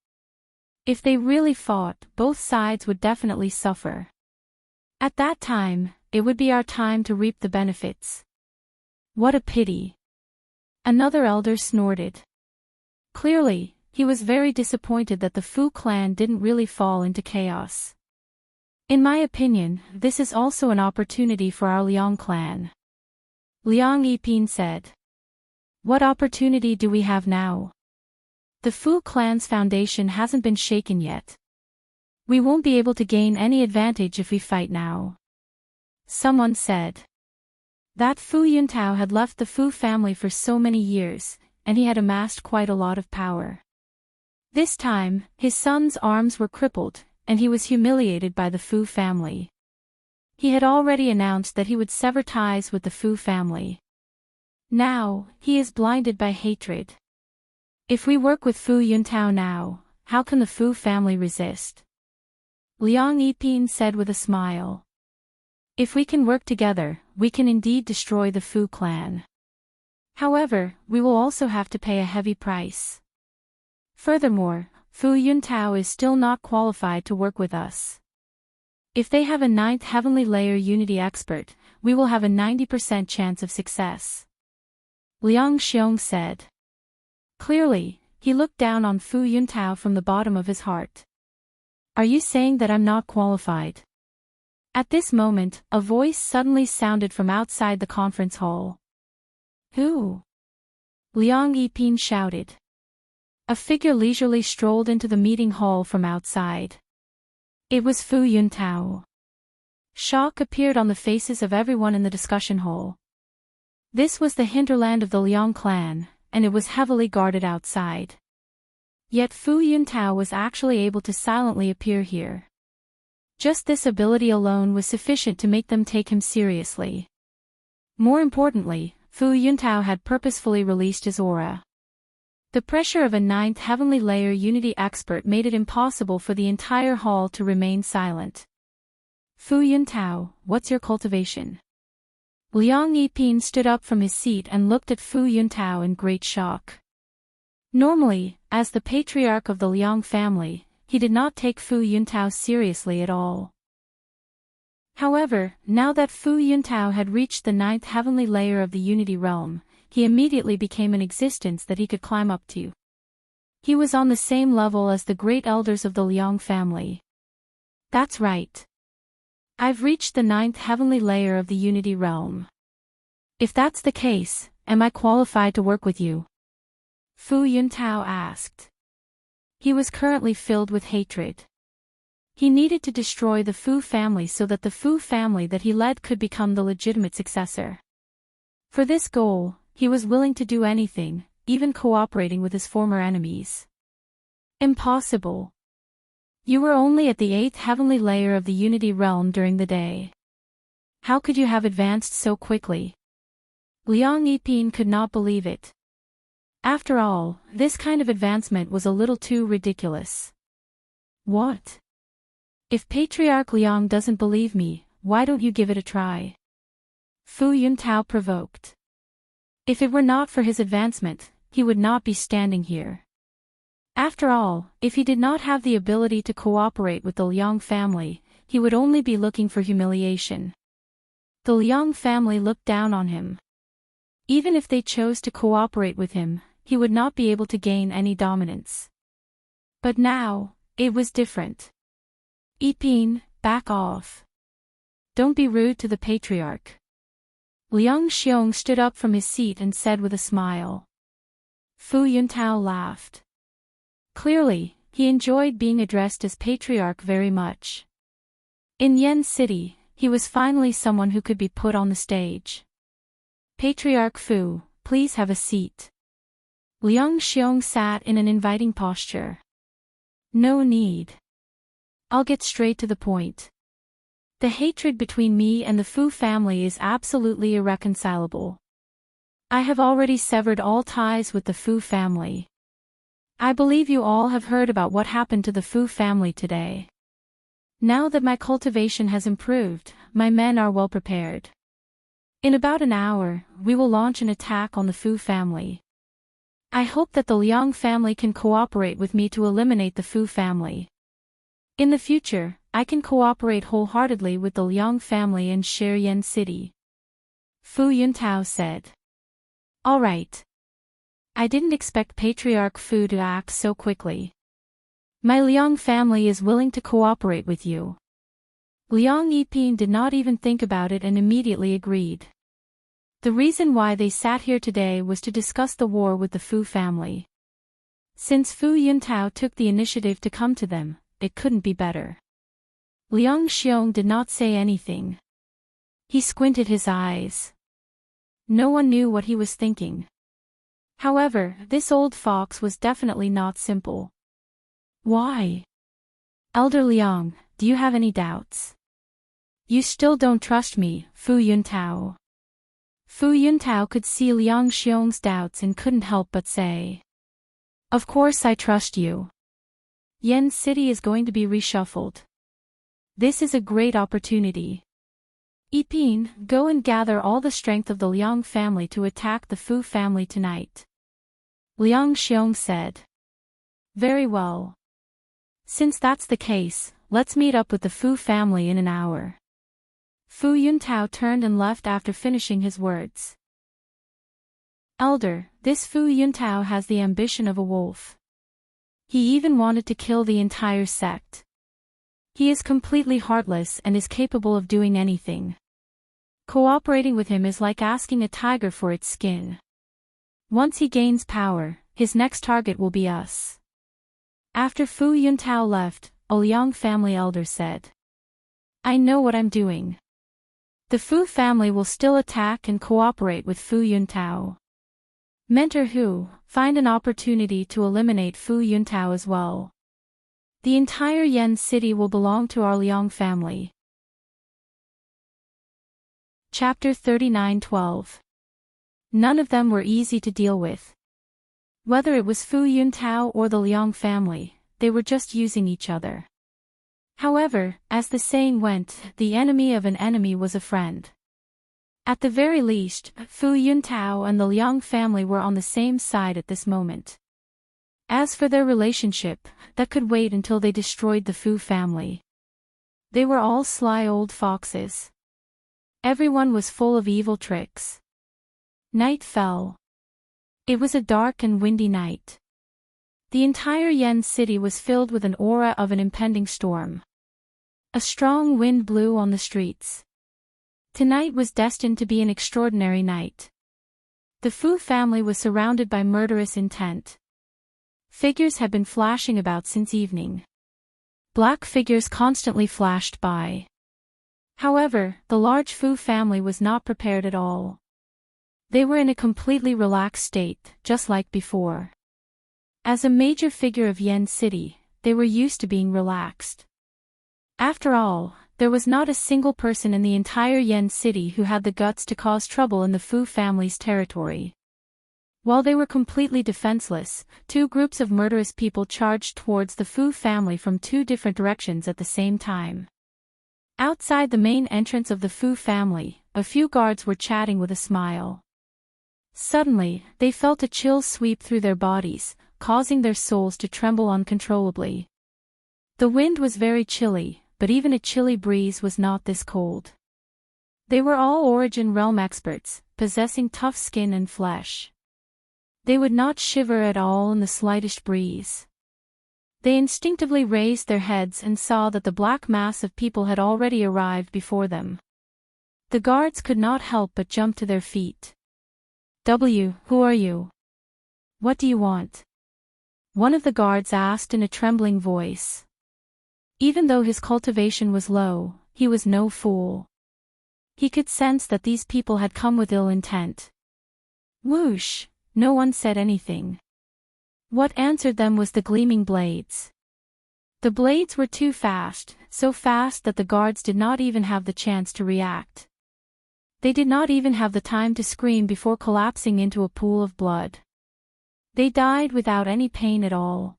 If they really fought, both sides would definitely suffer. At that time, it would be our time to reap the benefits. What a pity. Another elder snorted. Clearly, he was very disappointed that the Fu clan didn't really fall into chaos. In my opinion, this is also an opportunity for our Liang clan. Liang Yipin said. What opportunity do we have now? The Fu clan's foundation hasn't been shaken yet. We won't be able to gain any advantage if we fight now. Someone said. That Fu Yuntao had left the Fu family for so many years, and he had amassed quite a lot of power. This time, his son's arms were crippled, and he was humiliated by the Fu family. He had already announced that he would sever ties with the Fu family. Now, he is blinded by hatred. If we work with Fu Yuntao now, how can the Fu family resist? Liang Yipin said with a smile. If we can work together, we can indeed destroy the Fu clan. However, we will also have to pay a heavy price. Furthermore, Fu Yuntao is still not qualified to work with us. If they have a 9th heavenly layer Unity expert, we will have a 90% chance of success. Liang Xiong said. Clearly, he looked down on Fu Yuntao from the bottom of his heart. Are you saying that I'm not qualified? At this moment, a voice suddenly sounded from outside the conference hall. Who? Liang Yipin shouted. A figure leisurely strolled into the meeting hall from outside. It was Fu Yuntao. Shock appeared on the faces of everyone in the discussion hall. This was the hinterland of the Liang clan, and it was heavily guarded outside. Yet Fu Yuntao was actually able to silently appear here. Just this ability alone was sufficient to make them take him seriously. More importantly, Fu Yuntao had purposefully released his aura. The pressure of a 9th heavenly layer Unity expert made it impossible for the entire hall to remain silent. Fu Yuntao, what's your cultivation? Liang Yipin stood up from his seat and looked at Fu Yuntao in great shock. Normally, as the patriarch of the Liang family, he did not take Fu Yuntao seriously at all. However, now that Fu Yuntao had reached the 9th heavenly layer of the Unity realm, he immediately became an existence that he could climb up to. He was on the same level as the great elders of the Liang family. That's right. I've reached the 9th heavenly layer of the Unity realm. If that's the case, am I qualified to work with you? Fu Yuntao asked. He was currently filled with hatred. He needed to destroy the Fu family so that the Fu family that he led could become the legitimate successor. For this goal, he was willing to do anything, even cooperating with his former enemies. Impossible. You were only at the 8th heavenly layer of the Unity realm during the day. How could you have advanced so quickly? Liang Yiping could not believe it. After all, this kind of advancement was a little too ridiculous. What? If Patriarch Liang doesn't believe me, why don't you give it a try? Fu Yuntao provoked. If it were not for his advancement, he would not be standing here. After all, if he did not have the ability to cooperate with the Liang family, he would only be looking for humiliation. The Liang family looked down on him. Even if they chose to cooperate with him, he would not be able to gain any dominance. But now, it was different. Yiping, back off. Don't be rude to the patriarch. Liang Xiong stood up from his seat and said with a smile. Fu Yuntao laughed. Clearly, he enjoyed being addressed as patriarch very much. In Yen City, he was finally someone who could be put on the stage. Patriarch Fu, please have a seat. Liang Xiong sat in an inviting posture. No need. I'll get straight to the point. The hatred between me and the Fu family is absolutely irreconcilable. I have already severed all ties with the Fu family. I believe you all have heard about what happened to the Fu family today. Now that my cultivation has improved, my men are well prepared. In about an hour, we will launch an attack on the Fu family. I hope that the Liang family can cooperate with me to eliminate the Fu family. In the future, I can cooperate wholeheartedly with the Liang family and share Yen City. Fu Yuntao said. All right. I didn't expect Patriarch Fu to act so quickly. My Liang family is willing to cooperate with you. Liang Yiping did not even think about it and immediately agreed. The reason why they sat here today was to discuss the war with the Fu family. Since Fu Yuntao took the initiative to come to them, it couldn't be better. Liang Xiong did not say anything. He squinted his eyes. No one knew what he was thinking. However, this old fox was definitely not simple. Why? Elder Liang, do you have any doubts? You still don't trust me, Fu Yuntao. Fu Yuntao could see Liang Xiong's doubts and couldn't help but say. Of course I trust you. Yen City is going to be reshuffled. This is a great opportunity. Yiping, go and gather all the strength of the Liang family to attack the Fu family tonight. Liang Xiong said. Very well. Since that's the case, let's meet up with the Fu family in an hour. Fu Yuntao turned and left after finishing his words. Elder, this Fu Yuntao has the ambition of a wolf. He even wanted to kill the entire sect. He is completely heartless and is capable of doing anything. Cooperating with him is like asking a tiger for its skin. Once he gains power, his next target will be us. After Fu Yuntao left, a Liang family elder said. I know what I'm doing. The Fu family will still attack and cooperate with Fu Yuntao. Mentor Hu, find an opportunity to eliminate Fu Yuntao as well. The entire Yen City will belong to our Liang family. Chapter 39:12. None of them were easy to deal with. Whether it was Fu Yuntao or the Liang family, they were just using each other. However, as the saying went, the enemy of an enemy was a friend. At the very least, Fu Yuntao and the Liang family were on the same side at this moment. As for their relationship, that could wait until they destroyed the Fu family. They were all sly old foxes. Everyone was full of evil tricks. Night fell. It was a dark and windy night. The entire Yen City was filled with an aura of an impending storm. A strong wind blew on the streets. Tonight was destined to be an extraordinary night. The Fu family was surrounded by murderous intent. Figures had been flashing about since evening. Black figures constantly flashed by. However, the large Fu family was not prepared at all. They were in a completely relaxed state, just like before. As a major figure of Yen City, they were used to being relaxed. After all, there was not a single person in the entire Yen City who had the guts to cause trouble in the Fu family's territory. While they were completely defenseless, two groups of murderous people charged towards the Fu family from two different directions at the same time. Outside the main entrance of the Fu family, a few guards were chatting with a smile. Suddenly, they felt a chill sweep through their bodies, causing their souls to tremble uncontrollably. The wind was very chilly, but even a chilly breeze was not this cold. They were all Origin Realm experts, possessing tough skin and flesh. They would not shiver at all in the slightest breeze. They instinctively raised their heads and saw that the black mass of people had already arrived before them. The guards could not help but jump to their feet. Who are you? What do you want? One of the guards asked in a trembling voice. Even though his cultivation was low, he was no fool. He could sense that these people had come with ill intent. Whoosh! No one said anything. What answered them was the gleaming blades. The blades were too fast, so fast that the guards did not even have the chance to react. They did not even have the time to scream before collapsing into a pool of blood. They died without any pain at all.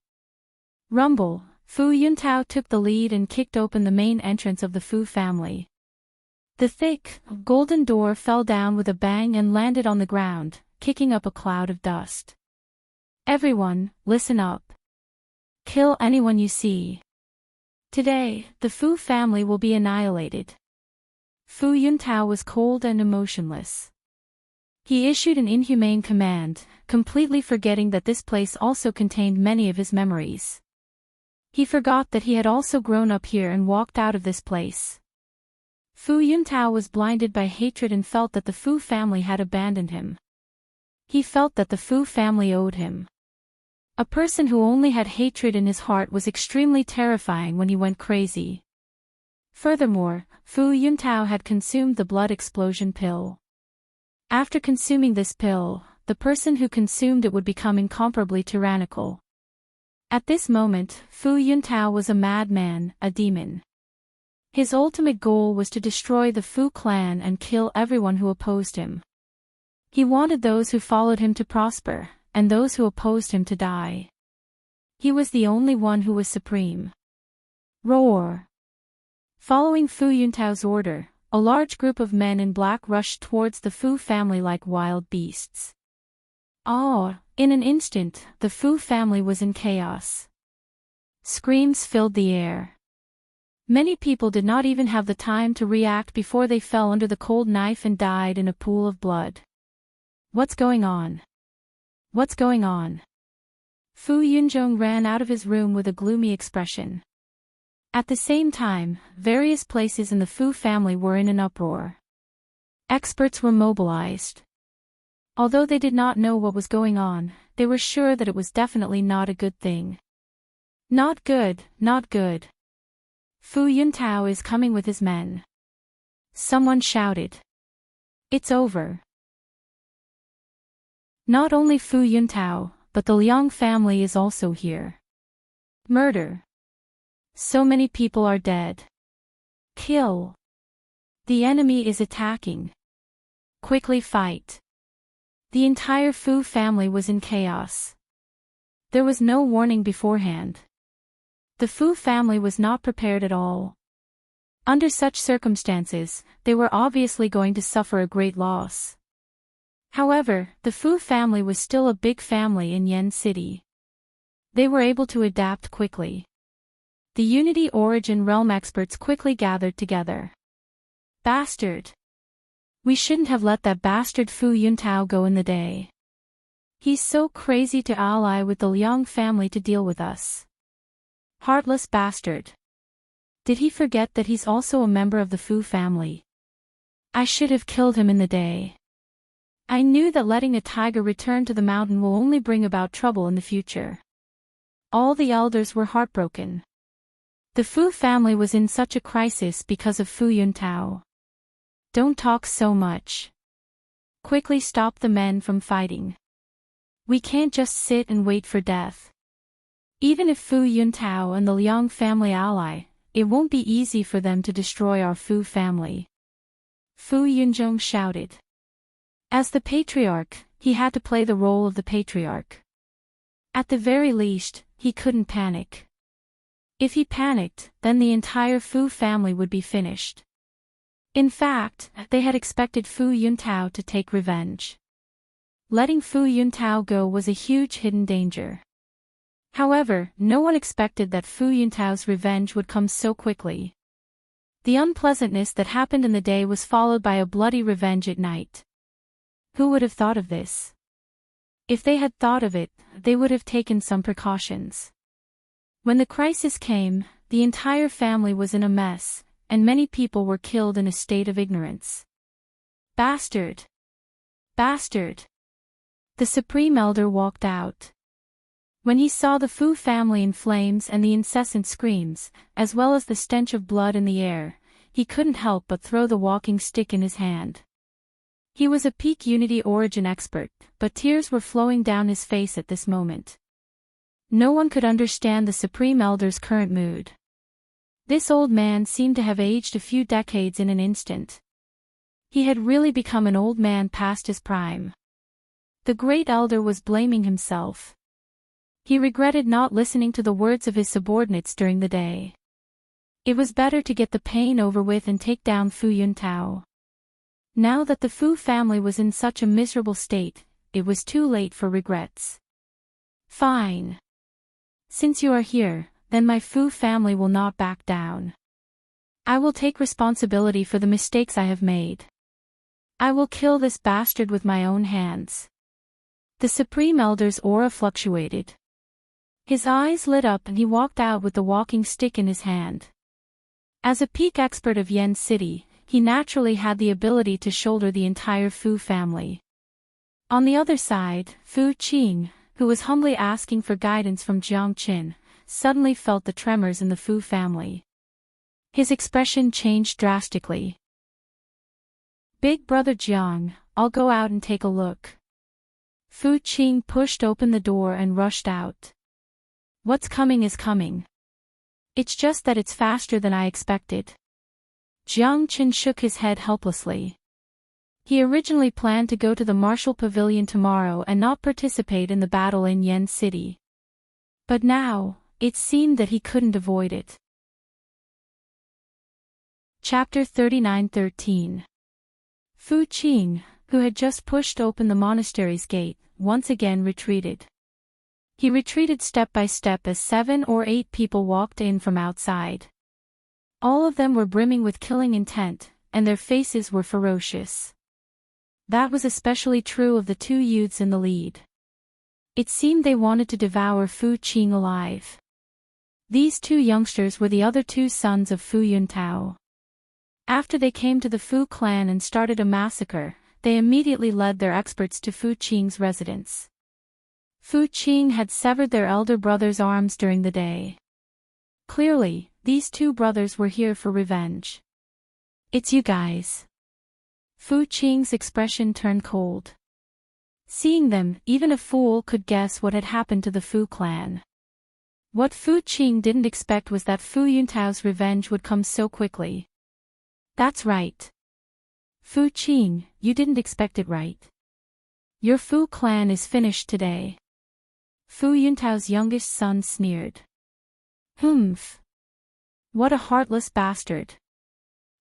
Rumble, Fu Yuntao took the lead and kicked open the main entrance of the Fu family. The thick, golden door fell down with a bang and landed on the ground, kicking up a cloud of dust. Everyone, listen up. Kill anyone you see. Today, the Fu family will be annihilated. Fu Yuntao was cold and emotionless. He issued an inhumane command, completely forgetting that this place also contained many of his memories. He forgot that he had also grown up here and walked out of this place. Fu Yuntao was blinded by hatred and felt that the Fu family had abandoned him. He felt that the Fu family owed him. A person who only had hatred in his heart was extremely terrifying when he went crazy. Furthermore, Fu Yuntao had consumed the blood explosion pill. After consuming this pill, the person who consumed it would become incomparably tyrannical. At this moment, Fu Yuntao was a madman, a demon. His ultimate goal was to destroy the Fu clan and kill everyone who opposed him. He wanted those who followed him to prosper, and those who opposed him to die. He was the only one who was supreme. Roar! Following Fu Yuntao's order, a large group of men in black rushed towards the Fu family like wild beasts. In an instant, the Fu family was in chaos. Screams filled the air. Many people did not even have the time to react before they fell under the cold knife and died in a pool of blood. What's going on? What's going on? Fu Yunzhong ran out of his room with a gloomy expression. At the same time, various places in the Fu family were in an uproar. Experts were mobilized. Although they did not know what was going on, they were sure that it was definitely not a good thing. Not good, not good. Fu Yuntao is coming with his men. Someone shouted. It's over. Not only Fu Yuntao, but the Liang family is also here. Murder. So many people are dead. Kill. The enemy is attacking. Quickly fight. The entire Fu family was in chaos. There was no warning beforehand. The Fu family was not prepared at all. Under such circumstances, they were obviously going to suffer a great loss. However, the Fu family was still a big family in Yen City. They were able to adapt quickly. The Unity Origin Realm experts quickly gathered together. Bastard! We shouldn't have let that bastard Fu Yuntao go in the day. He's so crazy to ally with the Liang family to deal with us. Heartless bastard. Did he forget that he's also a member of the Fu family? I should have killed him in the day. I knew that letting a tiger return to the mountain will only bring about trouble in the future. All the elders were heartbroken. The Fu family was in such a crisis because of Fu Yuntao. Don't talk so much. Quickly stop the men from fighting. We can't just sit and wait for death. Even if Fu Yuntao and the Liang family ally, it won't be easy for them to destroy our Fu family. Fu Yunzhong shouted. As the patriarch, he had to play the role of the patriarch. At the very least, he couldn't panic. If he panicked, then the entire Fu family would be finished. In fact, they had expected Fu Yuntao to take revenge. Letting Fu Yuntao go was a huge hidden danger. However, no one expected that Fu Yuntao's revenge would come so quickly. The unpleasantness that happened in the day was followed by a bloody revenge at night. Who would have thought of this? If they had thought of it, they would have taken some precautions. When the crisis came, the entire family was in a mess, and many people were killed in a state of ignorance. Bastard! Bastard! The Supreme Elder walked out. When he saw the Fu family in flames and the incessant screams, as well as the stench of blood in the air, he couldn't help but throw the walking stick in his hand. He was a peak Unity Origin expert, but tears were flowing down his face at this moment. No one could understand the Supreme Elder's current mood. This old man seemed to have aged a few decades in an instant. He had really become an old man past his prime. The Great Elder was blaming himself. He regretted not listening to the words of his subordinates during the day. It was better to get the pain over with and take down Fu Yuntao. Now that the Fu family was in such a miserable state, it was too late for regrets. Fine. Since you are here, then my Fu family will not back down. I will take responsibility for the mistakes I have made. I will kill this bastard with my own hands. The Supreme Elder's aura fluctuated. His eyes lit up and he walked out with the walking stick in his hand. As a peak expert of Yen City, he naturally had the ability to shoulder the entire Fu family. On the other side, Fu Qing, who was humbly asking for guidance from Jiang Qin, suddenly felt the tremors in the Fu family. His expression changed drastically. Big brother Jiang, I'll go out and take a look. Fu Qing pushed open the door and rushed out. What's coming is coming. It's just that it's faster than I expected. Jiang Qin shook his head helplessly. He originally planned to go to the Martial Pavilion tomorrow and not participate in the battle in Yen City. But now, it seemed that he couldn't avoid it. Chapter 39:13. Fu Qing, who had just pushed open the monastery's gate, once again retreated. He retreated step by step as 7 or 8 people walked in from outside. All of them were brimming with killing intent, and their faces were ferocious. That was especially true of the 2 youths in the lead. It seemed they wanted to devour Fu Qing alive. These 2 youngsters were the other 2 sons of Fu Yuntao. After they came to the Fu clan and started a massacre, they immediately led their experts to Fu Qing's residence. Fu Qing had severed their elder brother's arms during the day. Clearly, these 2 brothers were here for revenge. It's you guys. Fu Qing's expression turned cold. Seeing them, even a fool could guess what had happened to the Fu clan. What Fu Qing didn't expect was that Fu Yuntao's revenge would come so quickly. That's right. Fu Qing, you didn't expect it right. Your Fu clan is finished today. Fu Yuntao's youngest son sneered. Humph. What a heartless bastard.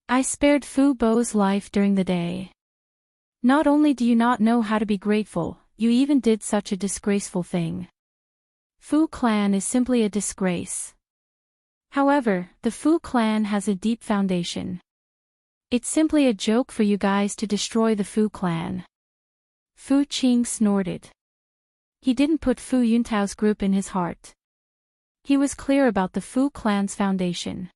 I spared Fu Bo's life during the day. Not only do you not know how to be grateful, you even did such a disgraceful thing. Fu clan is simply a disgrace. However, the Fu clan has a deep foundation. It's simply a joke for you guys to destroy the Fu clan. Fu Qing snorted. He didn't put Fu Yuntao's group in his heart. He was clear about the Fu clan's foundation.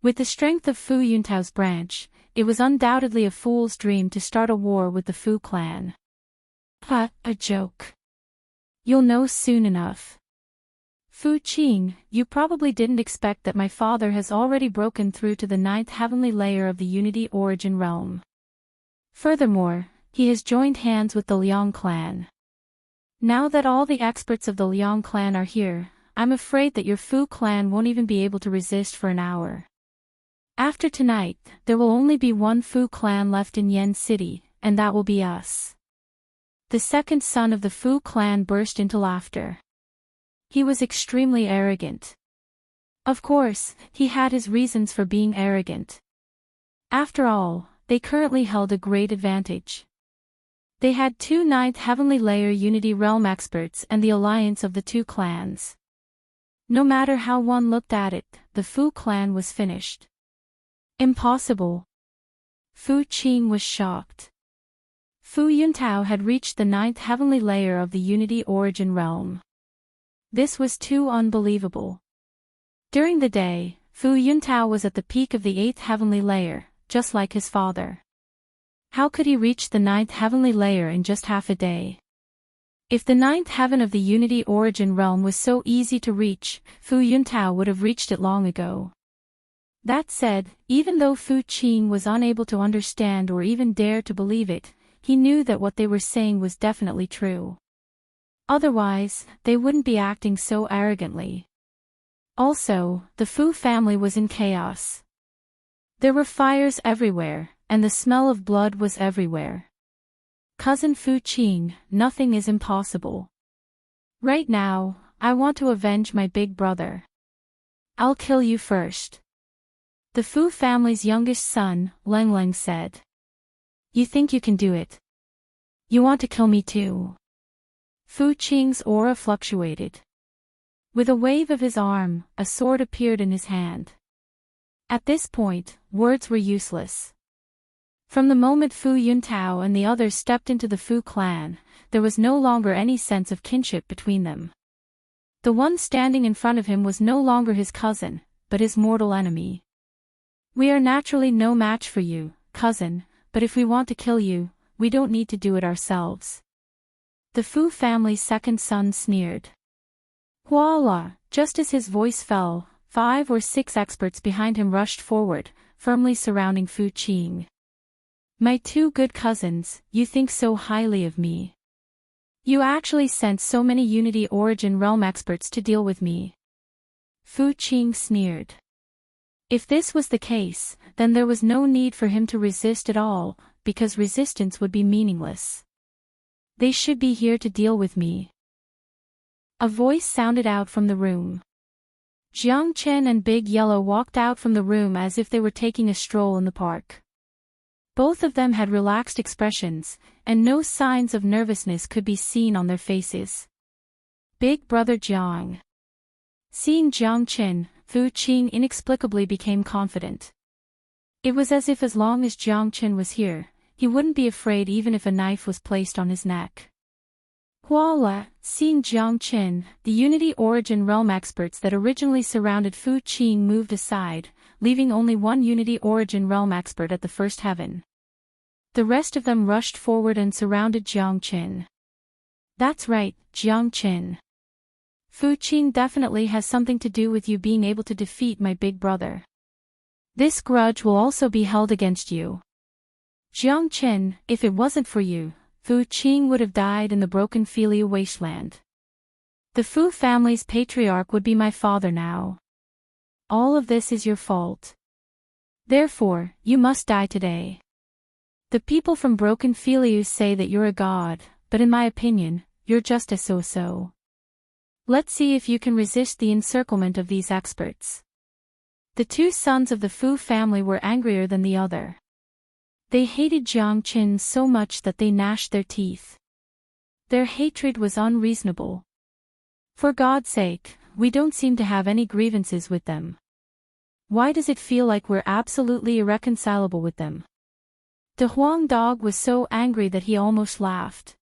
With the strength of Fu Yuntao's branch, it was undoubtedly a fool's dream to start a war with the Fu clan. A joke. You'll know soon enough. Fu Qing, you probably didn't expect that my father has already broken through to the 9th heavenly layer of the Unity Origin realm. Furthermore, he has joined hands with the Liang clan. Now that all the experts of the Liang clan are here, I'm afraid that your Fu clan won't even be able to resist for an hour. After tonight, there will only be one Fu clan left in Yen City, and that will be us. The second son of the Fu clan burst into laughter. He was extremely arrogant. Of course, he had his reasons for being arrogant. After all, they currently held a great advantage. They had 2 9th heavenly layer Unity realm experts and the alliance of the 2 clans. No matter how one looked at it, the Fu clan was finished. Impossible. Fu Qing was shocked. Fu Yuntao had reached the 9th heavenly layer of the Unity Origin realm. This was too unbelievable. During the day, Fu Yuntao was at the peak of the 8th heavenly layer, just like his father. How could he reach the 9th heavenly layer in just half a day? If the 9th heaven of the Unity Origin realm was so easy to reach, Fu Yuntao would have reached it long ago. That said, even though Fu Qing was unable to understand or even dare to believe it, he knew that what they were saying was definitely true. Otherwise, they wouldn't be acting so arrogantly. Also, the Fu family was in chaos. There were fires everywhere, and the smell of blood was everywhere. Cousin Fu Qing, nothing is impossible. Right now, I want to avenge my big brother. I'll kill you first. The Fu family's youngest son, Leng Leng, said. You think you can do it? You want to kill me too? Fu Qing's aura fluctuated. With a wave of his arm, a sword appeared in his hand. At this point, words were useless. From the moment Fu Yuntao and the others stepped into the Fu clan, there was no longer any sense of kinship between them. The one standing in front of him was no longer his cousin, but his mortal enemy. We are naturally no match for you, cousin, but if we want to kill you, we don't need to do it ourselves. The Fu family's second son sneered. Voila! Just as his voice fell, 5 or 6 experts behind him rushed forward, firmly surrounding Fu Qing. My 2 good cousins, you think so highly of me. You actually sent so many Unity Origin realm experts to deal with me. Fu Qing sneered. If this was the case, then there was no need for him to resist at all, because resistance would be meaningless. They should be here to deal with me. A voice sounded out from the room. Jiang Chen and Big Yellow walked out from the room as if they were taking a stroll in the park. Both of them had relaxed expressions, and no signs of nervousness could be seen on their faces. Big Brother Jiang. Seeing Jiang Chen, Fu Qing inexplicably became confident. It was as if as long as Jiang Chen was here, he wouldn't be afraid even if a knife was placed on his neck. Voila! Seeing Jiang Chen, the Unity Origin realm experts that originally surrounded Fu Qing moved aside, leaving only one Unity Origin realm expert at the first heaven. The rest of them rushed forward and surrounded Jiang Chen. That's right, Jiang Chen. Fu Qing definitely has something to do with you being able to defeat my big brother. This grudge will also be held against you. Jiang Chen, if it wasn't for you, Fu Qing would have died in the broken Philia wasteland. The Fu family's patriarch would be my father now. All of this is your fault. Therefore, you must die today. The people from broken Philia say that you're a god, but in my opinion, you're just a so-so. Let's see if you can resist the encirclement of these experts. The 2 sons of the Fu family were angrier than the other. They hated Jiang Chen so much that they gnashed their teeth. Their hatred was unreasonable. For God's sake, we don't seem to have any grievances with them. Why does it feel like we're absolutely irreconcilable with them? The Huang dog was so angry that he almost laughed.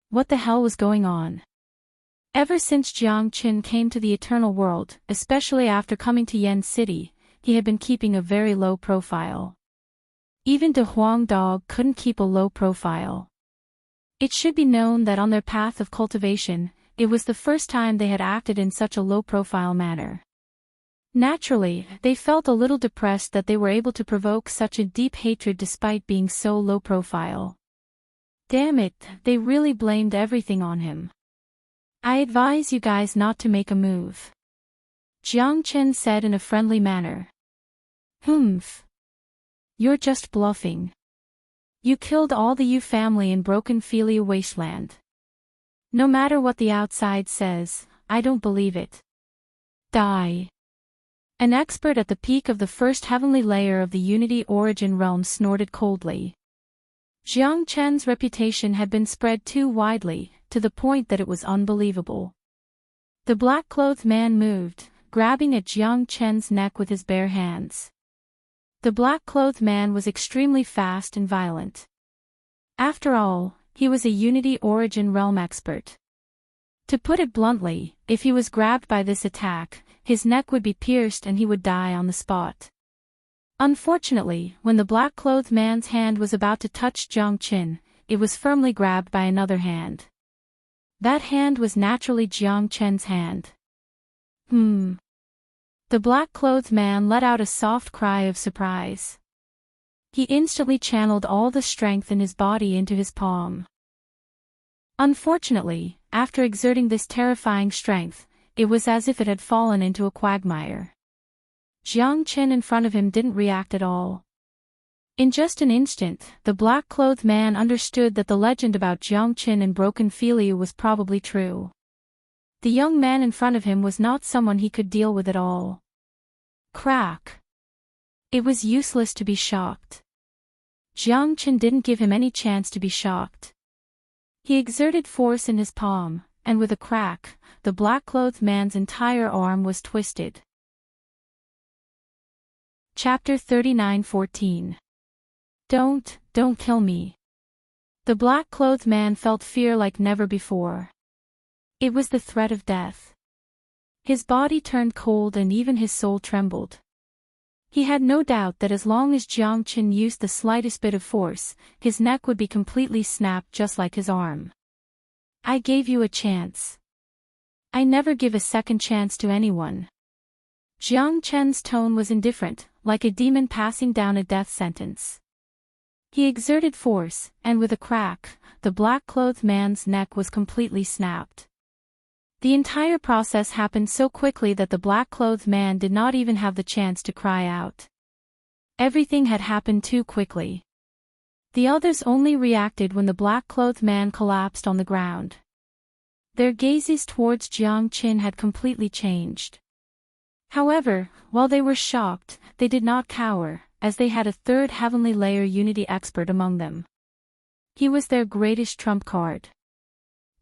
What the hell was going on? Ever since Jiang Chen came to the Eternal World, especially after coming to Yen City, he had been keeping a very low profile. Even the Huang dog couldn't keep a low profile. It should be known that on their path of cultivation, it was the first time they had acted in such a low-profile manner. Naturally, they felt a little depressed that they were able to provoke such a deep hatred despite being so low-profile. Damn it, they really blamed everything on him. I advise you guys not to make a move, Jiang Chen said in a friendly manner. Humph. You're just bluffing. You killed all the Yu family in Broken Philia Wasteland. No matter what the outside says, I don't believe it. Die. An expert at the peak of the first heavenly layer of the Unity Origin realm snorted coldly. Jiang Chen's reputation had been spread too widely, to the point that it was unbelievable. The black-clothed man moved, grabbing at Jiang Chen's neck with his bare hands. The black-clothed man was extremely fast and violent. After all, he was a Unity Origin realm expert. To put it bluntly, if he was grabbed by this attack, his neck would be pierced and he would die on the spot. Unfortunately, when the black-clothed man's hand was about to touch Jiang Chen, it was firmly grabbed by another hand. That hand was naturally Jiang Chen's hand. The black-clothed man let out a soft cry of surprise. He instantly channeled all the strength in his body into his palm. Unfortunately, after exerting this terrifying strength, it was as if it had fallen into a quagmire. Jiang Chen in front of him didn't react at all. In just an instant, the black-clothed man understood that the legend about Jiang Chen and Broken Philia was probably true. The young man in front of him was not someone he could deal with at all. Crack. It was useless to be shocked. Jiang Chen didn't give him any chance to be shocked. He exerted force in his palm, and with a crack, the black-clothed man's entire arm was twisted. Chapter 39:14. Don't kill me. The black-clothed man felt fear like never before. It was the threat of death. His body turned cold and even his soul trembled. He had no doubt that as long as Jiang Chen used the slightest bit of force, his neck would be completely snapped just like his arm. I gave you a chance. I never give a second chance to anyone. Jiang Chen's tone was indifferent, like a demon passing down a death sentence. He exerted force, and with a crack, the black-clothed man's neck was completely snapped. The entire process happened so quickly that the black-clothed man did not even have the chance to cry out. Everything had happened too quickly. The others only reacted when the black-clothed man collapsed on the ground. Their gazes towards Jiang Chen had completely changed. However, while they were shocked, they did not cower, as they had a third heavenly layer Unity expert among them. He was their greatest trump card.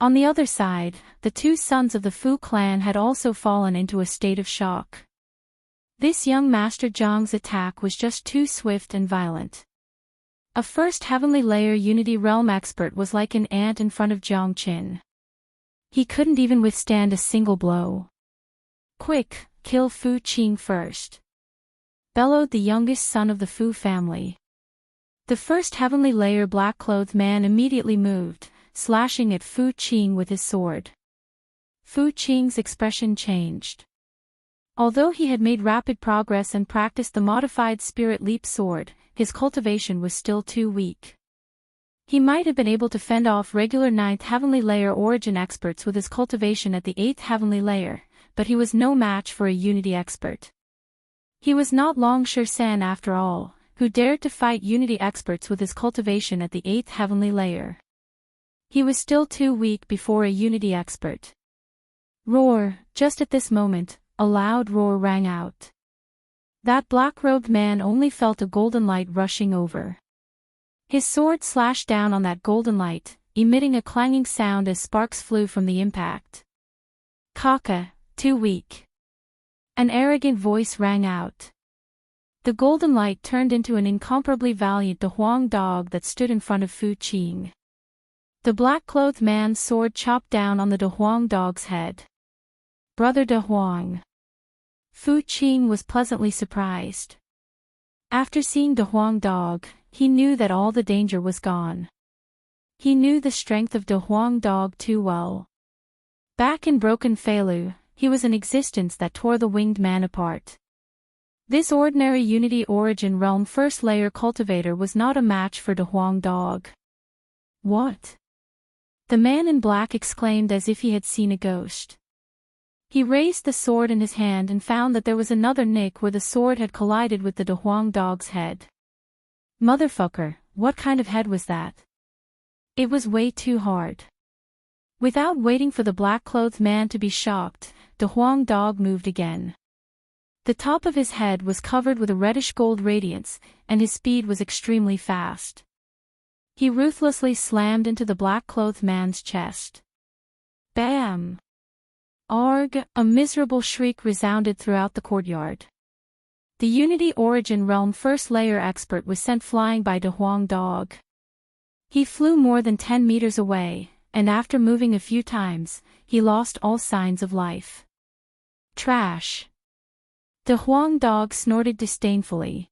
On the other side, the two sons of the Fu clan had also fallen into a state of shock. This young Master Zhang's attack was just too swift and violent. A first heavenly layer Unity realm expert was like an ant in front of Jiang Chen. He couldn't even withstand a single blow. Quick, kill Fu Qing first, bellowed the youngest son of the Fu family. The first heavenly layer black-clothed man immediately moved, slashing at Fu Qing with his sword. Fu Qing's expression changed. Although he had made rapid progress and practiced the modified spirit leap sword, his cultivation was still too weak. He might have been able to fend off regular 9th heavenly layer origin experts with his cultivation at the 8th heavenly layer, but he was no match for a Unity expert. He was not Long San after all, who dared to fight Unity experts with his cultivation at the 8th heavenly layer. He was still too weak before a Unity expert. Roar! Just at this moment, a loud roar rang out. That black-robed man only felt a golden light rushing over. His sword slashed down on that golden light, emitting a clanging sound as sparks flew from the impact. Kaka, too weak. An arrogant voice rang out. The golden light turned into an incomparably valiant De Huang dog that stood in front of Fu Qing. The black-clothed man's sword chopped down on the De Huang dog's head. Brother De Huang. Fu Qing was pleasantly surprised. After seeing De Huang dog, he knew that all the danger was gone. He knew the strength of De Huang dog too well. Back in broken Feilu, he was an existence that tore the winged man apart. This ordinary Unity Origin Realm First Layer cultivator was not a match for De Huang Dog. What? The man in black exclaimed as if he had seen a ghost. He raised the sword in his hand and found that there was another nick where the sword had collided with the De Huang Dog's head. Motherfucker, what kind of head was that? It was way too hard. Without waiting for the black-clothed man to be shocked, De Huang Dog moved again. The top of his head was covered with a reddish-gold radiance, and his speed was extremely fast. He ruthlessly slammed into the black-clothed man's chest. Bam! Arg! A miserable shriek resounded throughout the courtyard. The Unity Origin Realm First Layer expert was sent flying by De Huang Dog. He flew more than 10 meters away, and after moving a few times, he lost all signs of life. Trash! De Huang Dog snorted disdainfully.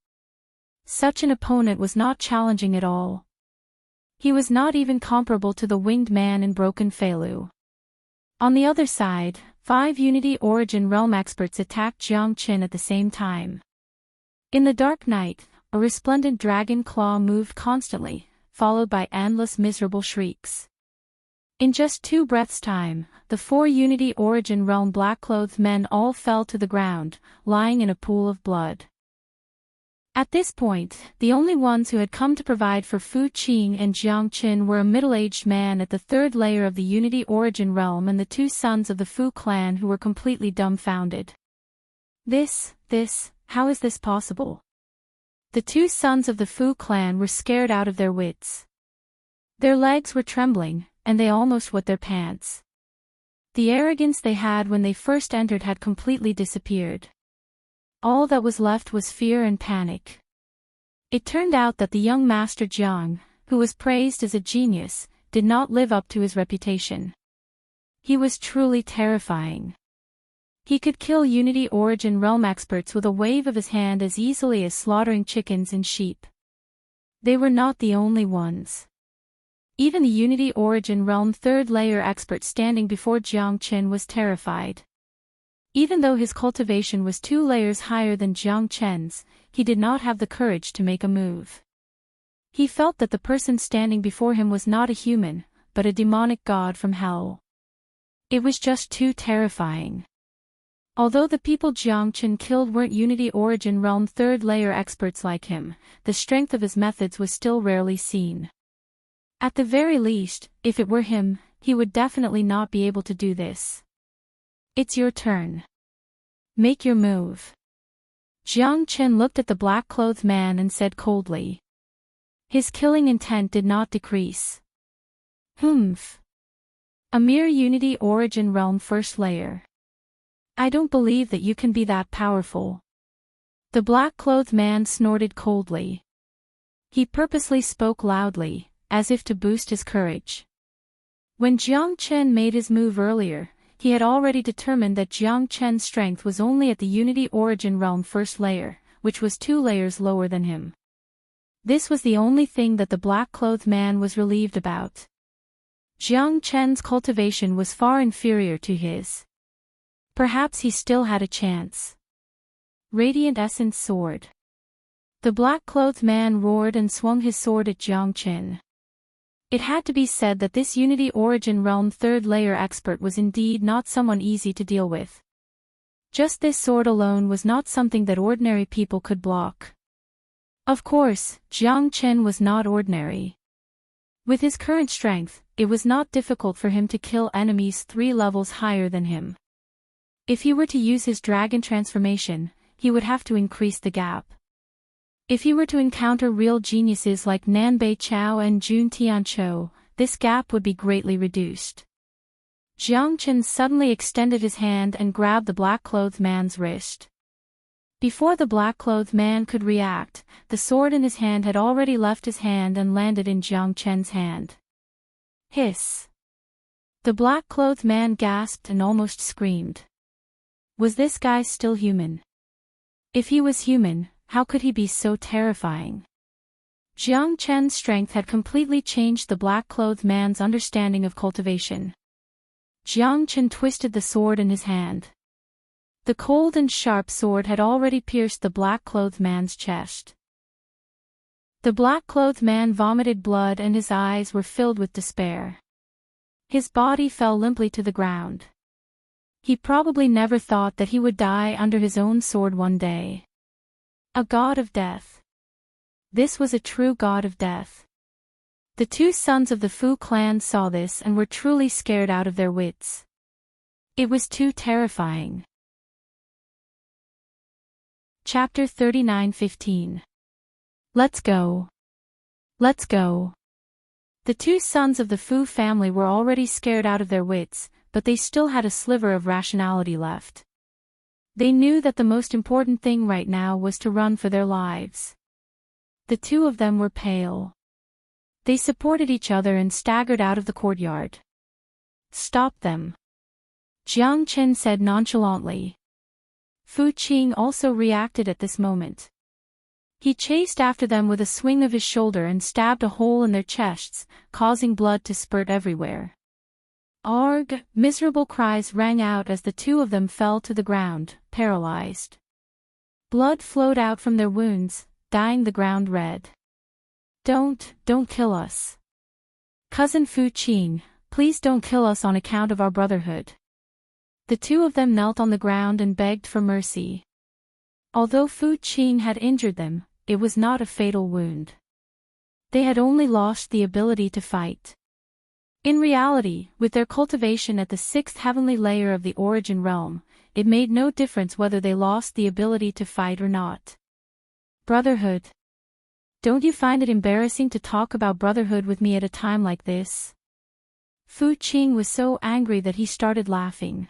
Such an opponent was not challenging at all. He was not even comparable to the winged man in broken Feilu. On the other side, 5 Unity Origin Realm experts attacked Jiang Qin at the same time. In the dark night, a resplendent dragon claw moved constantly, followed by endless miserable shrieks. In just 2 breaths' time, the 4 Unity Origin Realm black-clothed men all fell to the ground, lying in a pool of blood. At this point, the only ones who had come to provide for Fu Qing and Jiang Qin were a middle-aged man at the 3rd layer of the Unity Origin Realm and the 2 sons of the Fu clan who were completely dumbfounded. How is this possible? The 2 sons of the Fu clan were scared out of their wits. Their legs were trembling, and they almost wet their pants. The arrogance they had when they first entered had completely disappeared. All that was left was fear and panic. It turned out that the young Master Jiang, who was praised as a genius, did not live up to his reputation. He was truly terrifying. He could kill Unity Origin Realm experts with a wave of his hand as easily as slaughtering chickens and sheep. They were not the only ones. Even the Unity Origin Realm 3rd layer expert standing before Jiang Qin was terrified. Even though his cultivation was 2 layers higher than Jiang Qin's, he did not have the courage to make a move. He felt that the person standing before him was not a human, but a demonic god from hell. It was just too terrifying. Although the people Jiang Qin killed weren't Unity Origin Realm 3rd layer experts like him, the strength of his methods was still rarely seen. At the very least, if it were him, he would definitely not be able to do this. It's your turn. Make your move. Jiang Qin looked at the black-clothed man and said coldly. His killing intent did not decrease. Humph. A mere Unity Origin Realm First Layer. I don't believe that you can be that powerful. The black-clothed man snorted coldly. He purposely spoke loudly, as if to boost his courage. When Jiang Qin made his move earlier, he had already determined that Jiang Qin's strength was only at the Unity Origin Realm First Layer, which was 2 layers lower than him. This was the only thing that the black-clothed man was relieved about. Jiang Qin's cultivation was far inferior to his. Perhaps he still had a chance. Radiant Essence Sword. The black-clothed man roared and swung his sword at Jiang Qin. It had to be said that this Unity Origin Realm 3rd layer expert was indeed not someone easy to deal with. Just this sword alone was not something that ordinary people could block. Of course, Jiang Qin was not ordinary. With his current strength, it was not difficult for him to kill enemies 3 levels higher than him. If he were to use his dragon transformation, he would have to increase the gap. If he were to encounter real geniuses like Nanbei Chao and Jun Tianqiu, this gap would be greatly reduced. Jiang Qin suddenly extended his hand and grabbed the black-clothed man's wrist. Before the black-clothed man could react, the sword in his hand had already left his hand and landed in Jiang Qin's hand. Hiss! The black-clothed man gasped and almost screamed. Was this guy still human? If he was human, how could he be so terrifying? Jiang Qin's strength had completely changed the black-clothed man's understanding of cultivation. Jiang Chen twisted the sword in his hand. The cold and sharp sword had already pierced the black-clothed man's chest. The black-clothed man vomited blood and his eyes were filled with despair. His body fell limply to the ground. He probably never thought that he would die under his own sword one day. A god of death. This was a true god of death. The two sons of the Fu clan saw this and were truly scared out of their wits. It was too terrifying. Chapter 39:15. Let's go. Let's go. The two sons of the Fu family were already scared out of their wits, but they still had a sliver of rationality left. They knew that the most important thing right now was to run for their lives. The two of them were pale. They supported each other and staggered out of the courtyard. Stop them. Jiang Chen said nonchalantly. Fu Qing also reacted at this moment. He chased after them with a swing of his shoulder and stabbed a hole in their chests, causing blood to spurt everywhere. Arg! Miserable cries rang out as the two of them fell to the ground, paralyzed. Blood flowed out from their wounds, dyeing the ground red. Don't kill us. Cousin Fu Qing, please don't kill us on account of our brotherhood. The two of them knelt on the ground and begged for mercy. Although Fu Qing had injured them, it was not a fatal wound. They had only lost the ability to fight. In reality, with their cultivation at the sixth heavenly layer of the origin realm, it made no difference whether they lost the ability to fight or not. Brotherhood. Don't you find it embarrassing to talk about brotherhood with me at a time like this? Fu Qing was so angry that he started laughing.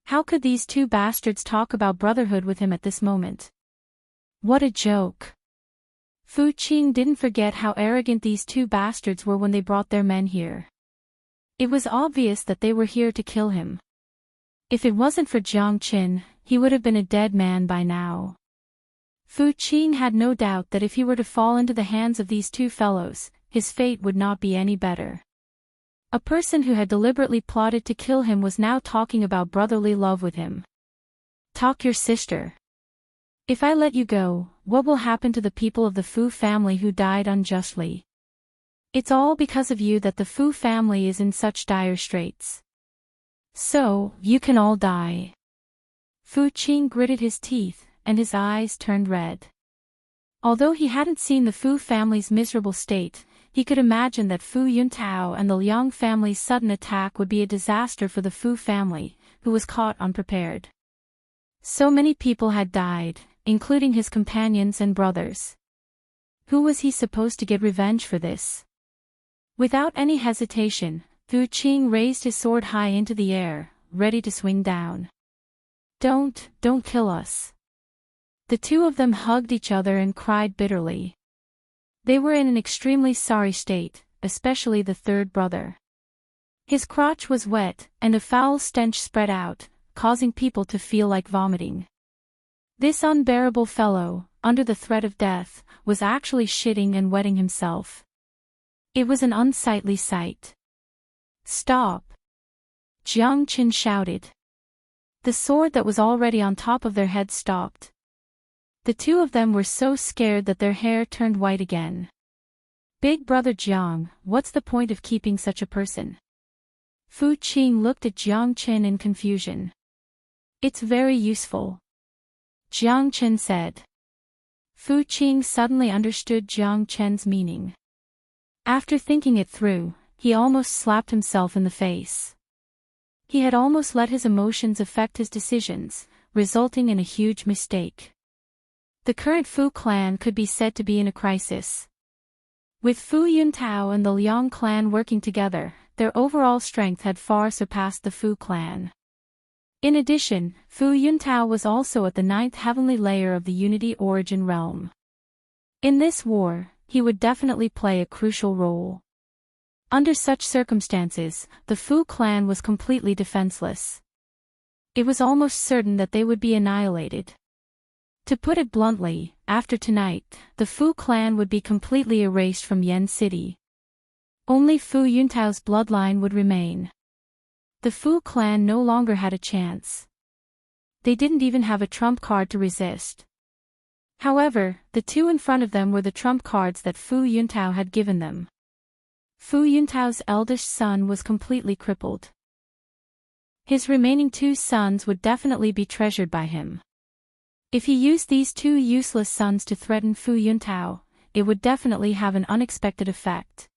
How could these two bastards talk about brotherhood with him at this moment? What a joke. Fu Qing didn't forget how arrogant these two bastards were when they brought their men here. It was obvious that they were here to kill him. If it wasn't for Jiang Chen, he would have been a dead man by now. Fu Qing had no doubt that if he were to fall into the hands of these two fellows, his fate would not be any better. A person who had deliberately plotted to kill him was now talking about brotherly love with him. Talk your sister. If I let you go, what will happen to the people of the Fu family who died unjustly? It's all because of you that the Fu family is in such dire straits. So, you can all die. Fu Qing gritted his teeth, and his eyes turned red. Although he hadn't seen the Fu family's miserable state, he could imagine that Fu Yuntao and the Liang family's sudden attack would be a disaster for the Fu family, who was caught unprepared. So many people had died, including his companions and brothers. Who was he supposed to get revenge for this? Without any hesitation, Fu Qing raised his sword high into the air, ready to swing down. Don't kill us. The two of them hugged each other and cried bitterly. They were in an extremely sorry state, especially the third brother. His crotch was wet, and a foul stench spread out, causing people to feel like vomiting. This unbearable fellow, under the threat of death, was actually shitting and wetting himself. It was an unsightly sight. Stop! Jiang Chen shouted. The sword that was already on top of their heads stopped. The two of them were so scared that their hair turned white again. Big brother Jiang, what's the point of keeping such a person? Fu Qing looked at Jiang Chen in confusion. It's very useful. Jiang Chen said. Fu Qing suddenly understood Jiang Chen's meaning. After thinking it through, he almost slapped himself in the face. He had almost let his emotions affect his decisions, resulting in a huge mistake. The current Fu clan could be said to be in a crisis. With Fu Yuntao and the Liang clan working together, their overall strength had far surpassed the Fu clan. In addition, Fu Yuntao was also at the ninth heavenly layer of the Unity Origin realm. In this war, he would definitely play a crucial role. Under such circumstances, the Fu clan was completely defenseless. It was almost certain that they would be annihilated. To put it bluntly, after tonight, the Fu clan would be completely erased from Yen City. Only Fu Yuntao's bloodline would remain. The Fu clan no longer had a chance. They didn't even have a trump card to resist. However, the two in front of them were the trump cards that Fu Yuntao had given them. Fu Yuntao's eldest son was completely crippled. His remaining two sons would definitely be treasured by him. If he used these two useless sons to threaten Fu Yuntao, it would definitely have an unexpected effect.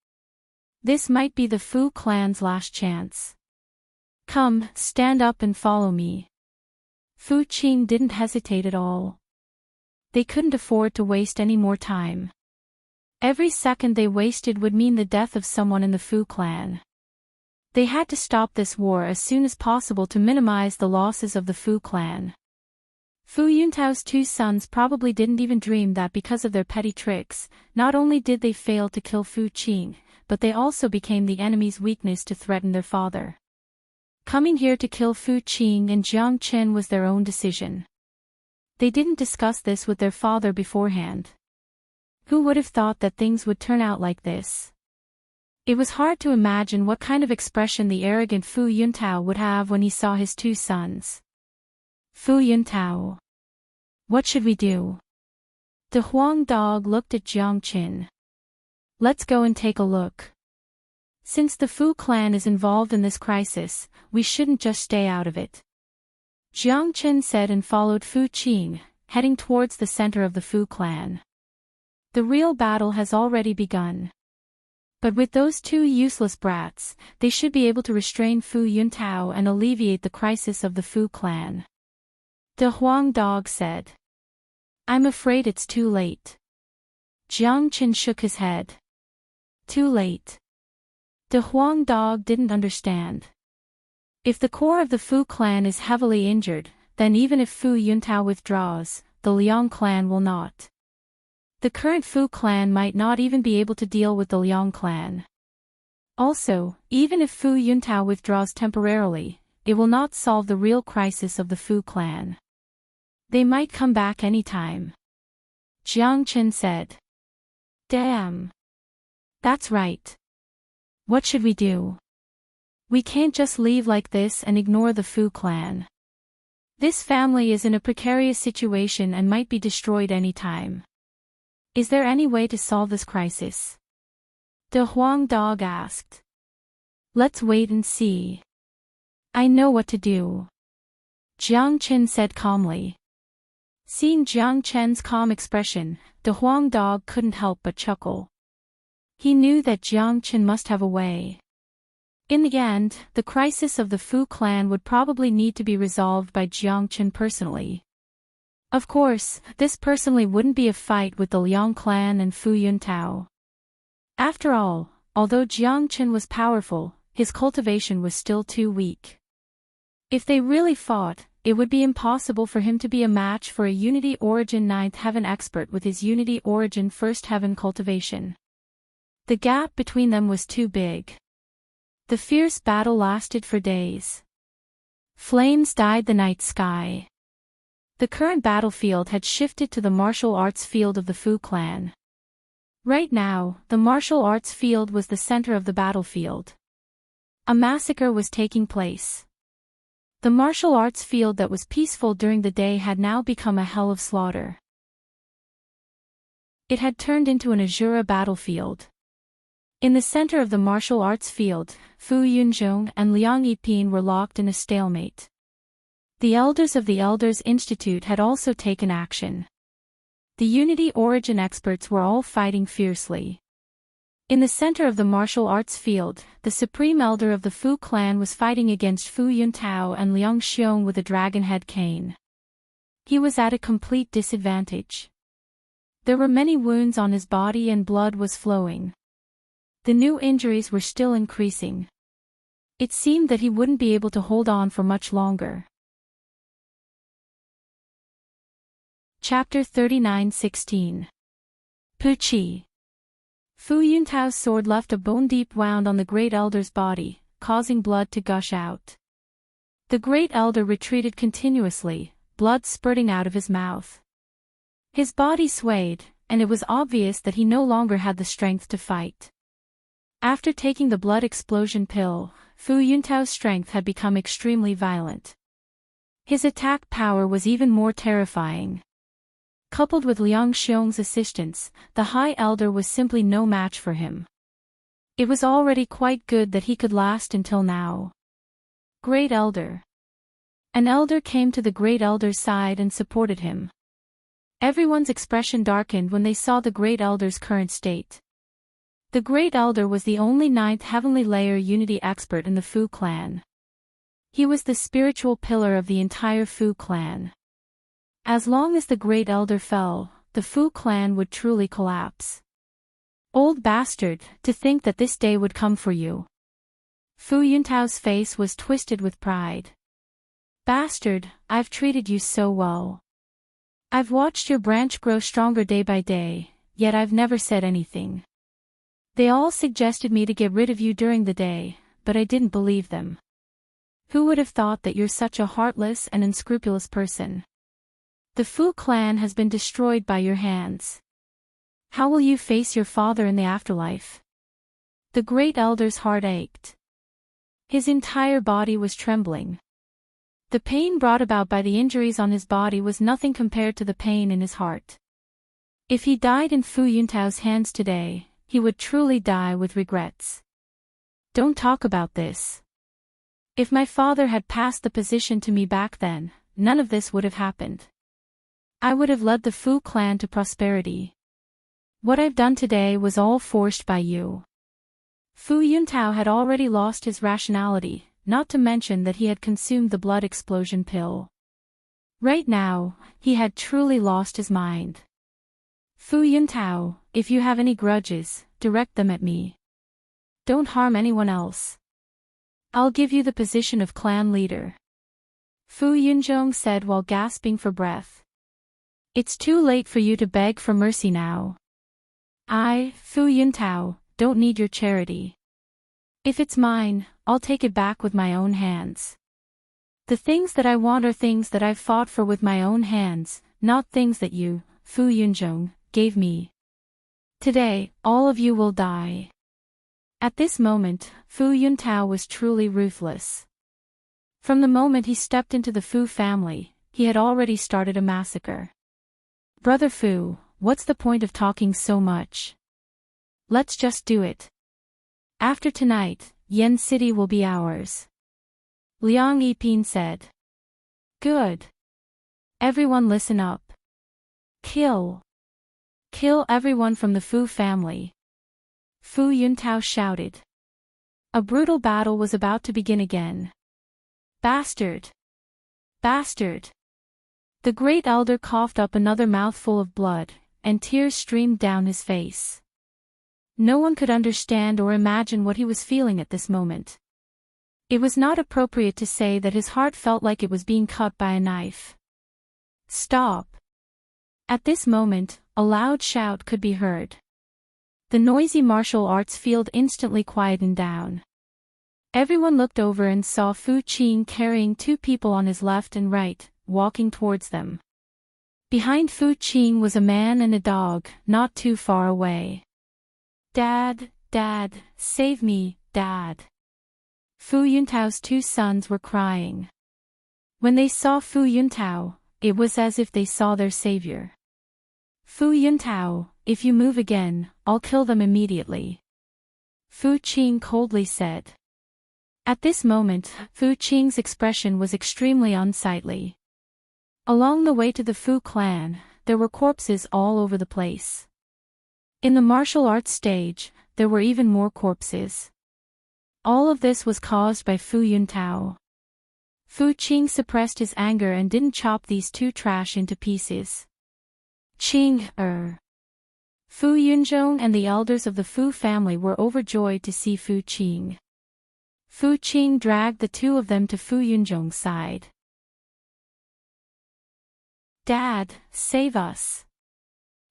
This might be the Fu clan's last chance. Come, stand up and follow me. Fu Qing didn't hesitate at all. They couldn't afford to waste any more time. Every second they wasted would mean the death of someone in the Fu clan. They had to stop this war as soon as possible to minimize the losses of the Fu clan. Fu Yuntao's two sons probably didn't even dream that because of their petty tricks, not only did they fail to kill Fu Qing, but they also became the enemy's weakness to threaten their father. Coming here to kill Fu Qing and Jiang Chen was their own decision. They didn't discuss this with their father beforehand. Who would have thought that things would turn out like this? It was hard to imagine what kind of expression the arrogant Fu Yuntao would have when he saw his two sons. Fu Yuntao. What should we do? The Huang dog looked at Jiang Chen. Let's go and take a look. Since the Fu clan is involved in this crisis, we shouldn't just stay out of it. Jiang Chen said and followed Fu Qing, heading towards the center of the Fu clan. The real battle has already begun. But with those two useless brats, they should be able to restrain Fu Yuntao and alleviate the crisis of the Fu clan. The Huang dog said. I'm afraid it's too late. Jiang Chen shook his head. Too late. The Huang dog didn't understand. If the core of the Fu clan is heavily injured, then even if Fu Yuntao withdraws, the Liang clan will not. The current Fu clan might not even be able to deal with the Liang clan. Also, even if Fu Yuntao withdraws temporarily, it will not solve the real crisis of the Fu clan. They might come back anytime. Jiang Chen said. Damn. That's right. What should we do? We can't just leave like this and ignore the Fu clan. This family is in a precarious situation and might be destroyed anytime. Is there any way to solve this crisis? The Huang dog asked. Let's wait and see. I know what to do. Jiang Chen said calmly. Seeing Jiang Chen's calm expression, the Huang dog couldn't help but chuckle. He knew that Jiang Chen must have a way. In the end, the crisis of the Fu clan would probably need to be resolved by Jiang Chen personally. Of course, this personally wouldn't be a fight with the Liang clan and Fu Yuntao. After all, although Jiang Chen was powerful, his cultivation was still too weak. If they really fought, it would be impossible for him to be a match for a Unity Origin 9th Heaven expert with his Unity Origin 1st Heaven cultivation. The gap between them was too big. The fierce battle lasted for days. Flames dyed the night sky. The current battlefield had shifted to the martial arts field of the Fu clan. Right now, the martial arts field was the center of the battlefield. A massacre was taking place. The martial arts field that was peaceful during the day had now become a hell of slaughter. It had turned into an Azura battlefield. In the center of the martial arts field, Fu Yunzhong and Liang Yiping were locked in a stalemate. The elders of the Elders Institute had also taken action. The Unity Origin experts were all fighting fiercely. In the center of the martial arts field, the supreme elder of the Fu clan was fighting against Fu Yuntao and Liang Xiong with a dragon head cane. He was at a complete disadvantage. There were many wounds on his body and blood was flowing. The new injuries were still increasing. It seemed that he wouldn't be able to hold on for much longer. Chapter 39:16. Puqi. Fu Yuntao's sword left a bone-deep wound on the Great Elder's body, causing blood to gush out. The Great Elder retreated continuously, blood spurting out of his mouth. His body swayed, and it was obvious that he no longer had the strength to fight. After taking the blood explosion pill, Fu Yuntao's strength had become extremely violent. His attack power was even more terrifying. Coupled with Liang Xiong's assistance, the High Elder was simply no match for him. It was already quite good that he could last until now. Great Elder. An elder came to the Great Elder's side and supported him. Everyone's expression darkened when they saw the Great Elder's current state. The Great Elder was the only 9th heavenly layer unity expert in the Fu clan. He was the spiritual pillar of the entire Fu clan. As long as the Great Elder fell, the Fu clan would truly collapse. Old bastard, to think that this day would come for you. Fu Yuntao's face was twisted with pride. Bastard, I've treated you so well. I've watched your branch grow stronger day by day, yet I've never said anything. They all suggested me to get rid of you during the day, but I didn't believe them. Who would have thought that you're such a heartless and unscrupulous person? The Fu clan has been destroyed by your hands. How will you face your father in the afterlife? The Great Elder's heart ached. His entire body was trembling. The pain brought about by the injuries on his body was nothing compared to the pain in his heart. If he died in Fu Yuntao's hands today, he would truly die with regrets. Don't talk about this. If my father had passed the position to me back then, none of this would have happened. I would have led the Fu clan to prosperity. What I've done today was all forced by you. Fu Yuntao had already lost his rationality, not to mention that he had consumed the blood explosion pill. Right now, he had truly lost his mind. Fu Yuntao, if you have any grudges, direct them at me. Don't harm anyone else. I'll give you the position of clan leader. Fu Yunzhong said while gasping for breath. It's too late for you to beg for mercy now. I, Fu Yuntao, don't need your charity. If it's mine, I'll take it back with my own hands. The things that I want are things that I've fought for with my own hands, not things that you, Fu Yunzhong, gave me. Today, all of you will die. At this moment, Fu Yuntao was truly ruthless. From the moment he stepped into the Fu family, he had already started a massacre. Brother Fu, what's the point of talking so much? Let's just do it. After tonight, Yen City will be ours. Liang Yiping said. Good. Everyone listen up. Kill. Kill everyone from the Fu family. Fu Yuntao shouted. A brutal battle was about to begin again. Bastard! Bastard! The Great Elder coughed up another mouthful of blood, and tears streamed down his face. No one could understand or imagine what he was feeling at this moment. It was not appropriate to say that his heart felt like it was being cut by a knife. Stop! At this moment, a loud shout could be heard. The noisy martial arts field instantly quietened down. Everyone looked over and saw Fu Qing carrying 2 people on his left and right, walking towards them. Behind Fu Qing was a man and a dog, not too far away. Dad, Dad, save me, Dad. Fu Yuntao's 2 sons were crying. When they saw Fu Yuntao, it was as if they saw their savior. Fu Yuntao, if you move again, I'll kill them immediately. Fu Qing coldly said. At this moment, Fu Qing's expression was extremely unsightly. Along the way to the Fu clan, there were corpses all over the place. In the martial arts stage, there were even more corpses. All of this was caused by Fu Yuntao. Fu Qing suppressed his anger and didn't chop these 2 trash into pieces. Fu Yunzhong and the elders of the Fu family were overjoyed to see Fu Qing. Fu Qing dragged the 2 of them to Fu Yunzhong's side. Dad, save us.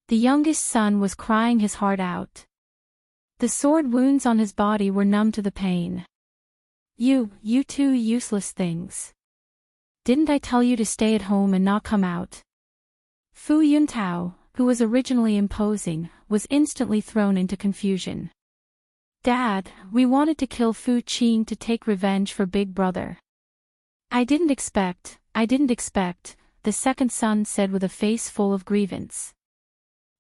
The youngest son was crying his heart out. The sword wounds on his body were numb to the pain. You 2 useless things. Didn't I tell you to stay at home and not come out? Fu Yuntao, who was originally imposing, was instantly thrown into confusion. Dad, we wanted to kill Fu Qing to take revenge for Big Brother. I didn't expect, the second son said with a face full of grievance.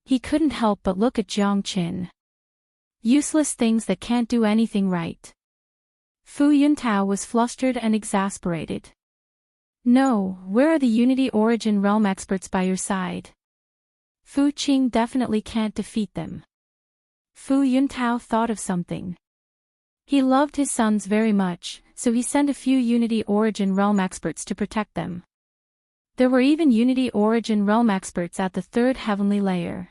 He couldn't help but look at Jiang Qin. Useless things that can't do anything right. Fu Yuntao was flustered and exasperated. No, where are the Unity Origin Realm experts by your side? Fu Qing definitely can't defeat them. Fu Yuntao thought of something. He loved his sons very much, so he sent a few Unity Origin Realm experts to protect them. There were even Unity Origin Realm experts at the third heavenly layer.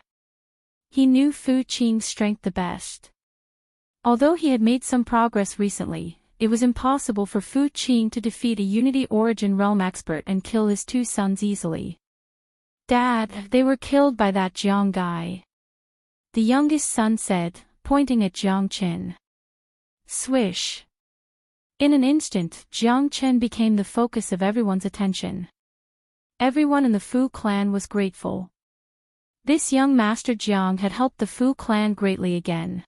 He knew Fu Qing's strength the best. Although he had made some progress recently, it was impossible for Fu Qing to defeat a Unity Origin Realm expert and kill his two sons easily. Dad, they were killed by that Jiang guy. The youngest son said, pointing at Jiang Qin. Swish. In an instant, Jiang Qin became the focus of everyone's attention. Everyone in the Fu clan was grateful. This young Master Jiang had helped the Fu clan greatly again.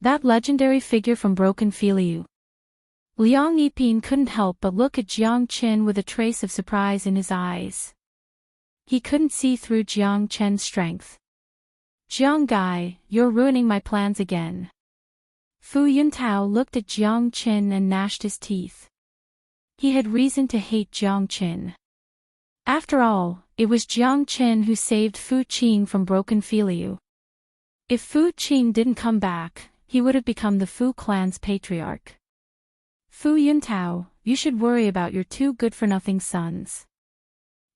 That legendary figure from Broken Filiu. Liang Yiping couldn't help but look at Jiang Qin with a trace of surprise in his eyes. He couldn't see through Jiang Qin's strength. Jiang Gai, you're ruining my plans again. Fu Yuntao looked at Jiang Qin and gnashed his teeth. He had reason to hate Jiang Qin. After all, it was Jiang Qin who saved Fu Qing from Broken Filiu. If Fu Qing didn't come back, he would have become the Fu clan's patriarch. Fu Yuntao, you should worry about your two good-for-nothing sons.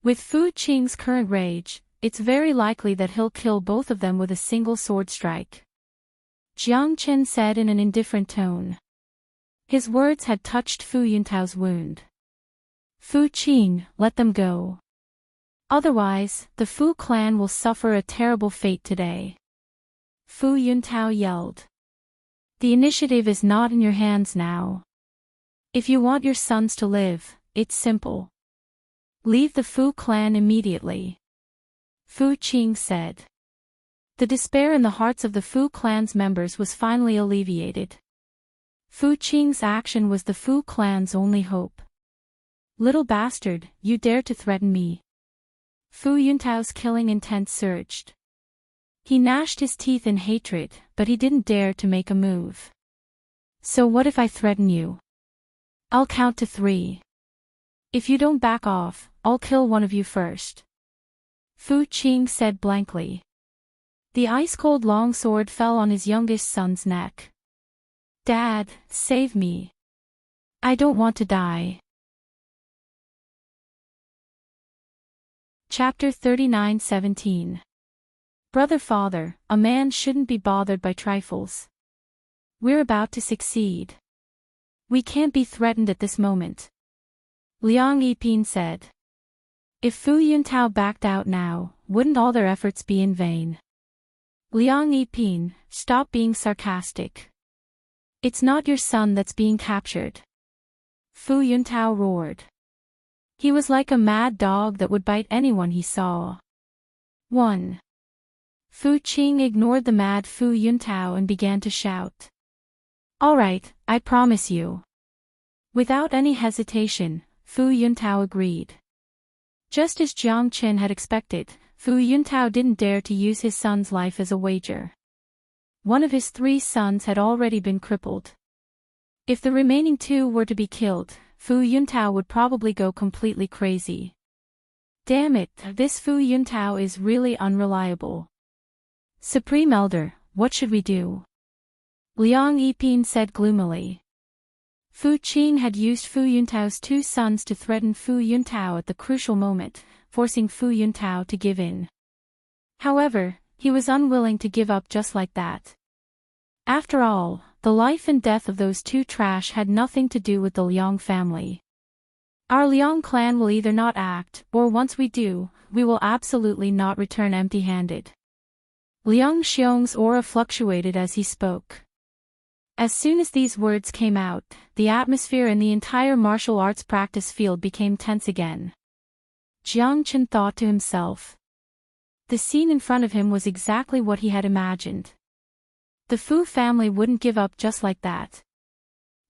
With Fu Qing's current rage, it's very likely that he'll kill both of them with a single sword strike. Jiang Qin said in an indifferent tone. His words had touched Fu Yuntao's wound. Fu Qing, let them go. Otherwise, the Fu clan will suffer a terrible fate today. Fu Yuntao yelled. The initiative is not in your hands now. If you want your sons to live, it's simple. Leave the Fu clan immediately. Fu Qing said. The despair in the hearts of the Fu clan's members was finally alleviated. Fu Qing's action was the Fu clan's only hope. Little bastard, you dare to threaten me. Fu Yuntao's killing intent surged. He gnashed his teeth in hatred, but he didn't dare to make a move. So what if I threaten you? I'll count to 3. If you don't back off, I'll kill one of you first. Fu Qing said blankly. The ice-cold longsword fell on his youngest son's neck. Dad, save me. I don't want to die. Chapter 39:17. Brother Father, a man shouldn't be bothered by trifles. We're about to succeed. We can't be threatened at this moment. Liang Yiping said. If Fu Yuntao backed out now, wouldn't all their efforts be in vain? Liang Yiping, stop being sarcastic. It's not your son that's being captured. Fu Yuntao roared. He was like a mad dog that would bite anyone he saw. 1. Fu Qing ignored the mad Fu Yuntao and began to shout. All right, I promise you. Without any hesitation, Fu Yuntao agreed. Just as Jiang Qin had expected, Fu Yuntao didn't dare to use his son's life as a wager. One of his 3 sons had already been crippled. If the remaining 2 were to be killed, Fu Yuntao would probably go completely crazy. Damn it, this Fu Yuntao is really unreliable. Supreme Elder, what should we do? Liang Yiping said gloomily. Fu Qing had used Fu Yuntao's 2 sons to threaten Fu Yuntao at the crucial moment, forcing Fu Yuntao to give in. However, he was unwilling to give up just like that. After all, the life and death of those 2 trash had nothing to do with the Liang family. Our Liang clan will either not act, or once we do, we will absolutely not return empty-handed. Liang Xiong's aura fluctuated as he spoke. As soon as these words came out, the atmosphere in the entire martial arts practice field became tense again. Jiang Qin thought to himself. The scene in front of him was exactly what he had imagined. The Fu family wouldn't give up just like that.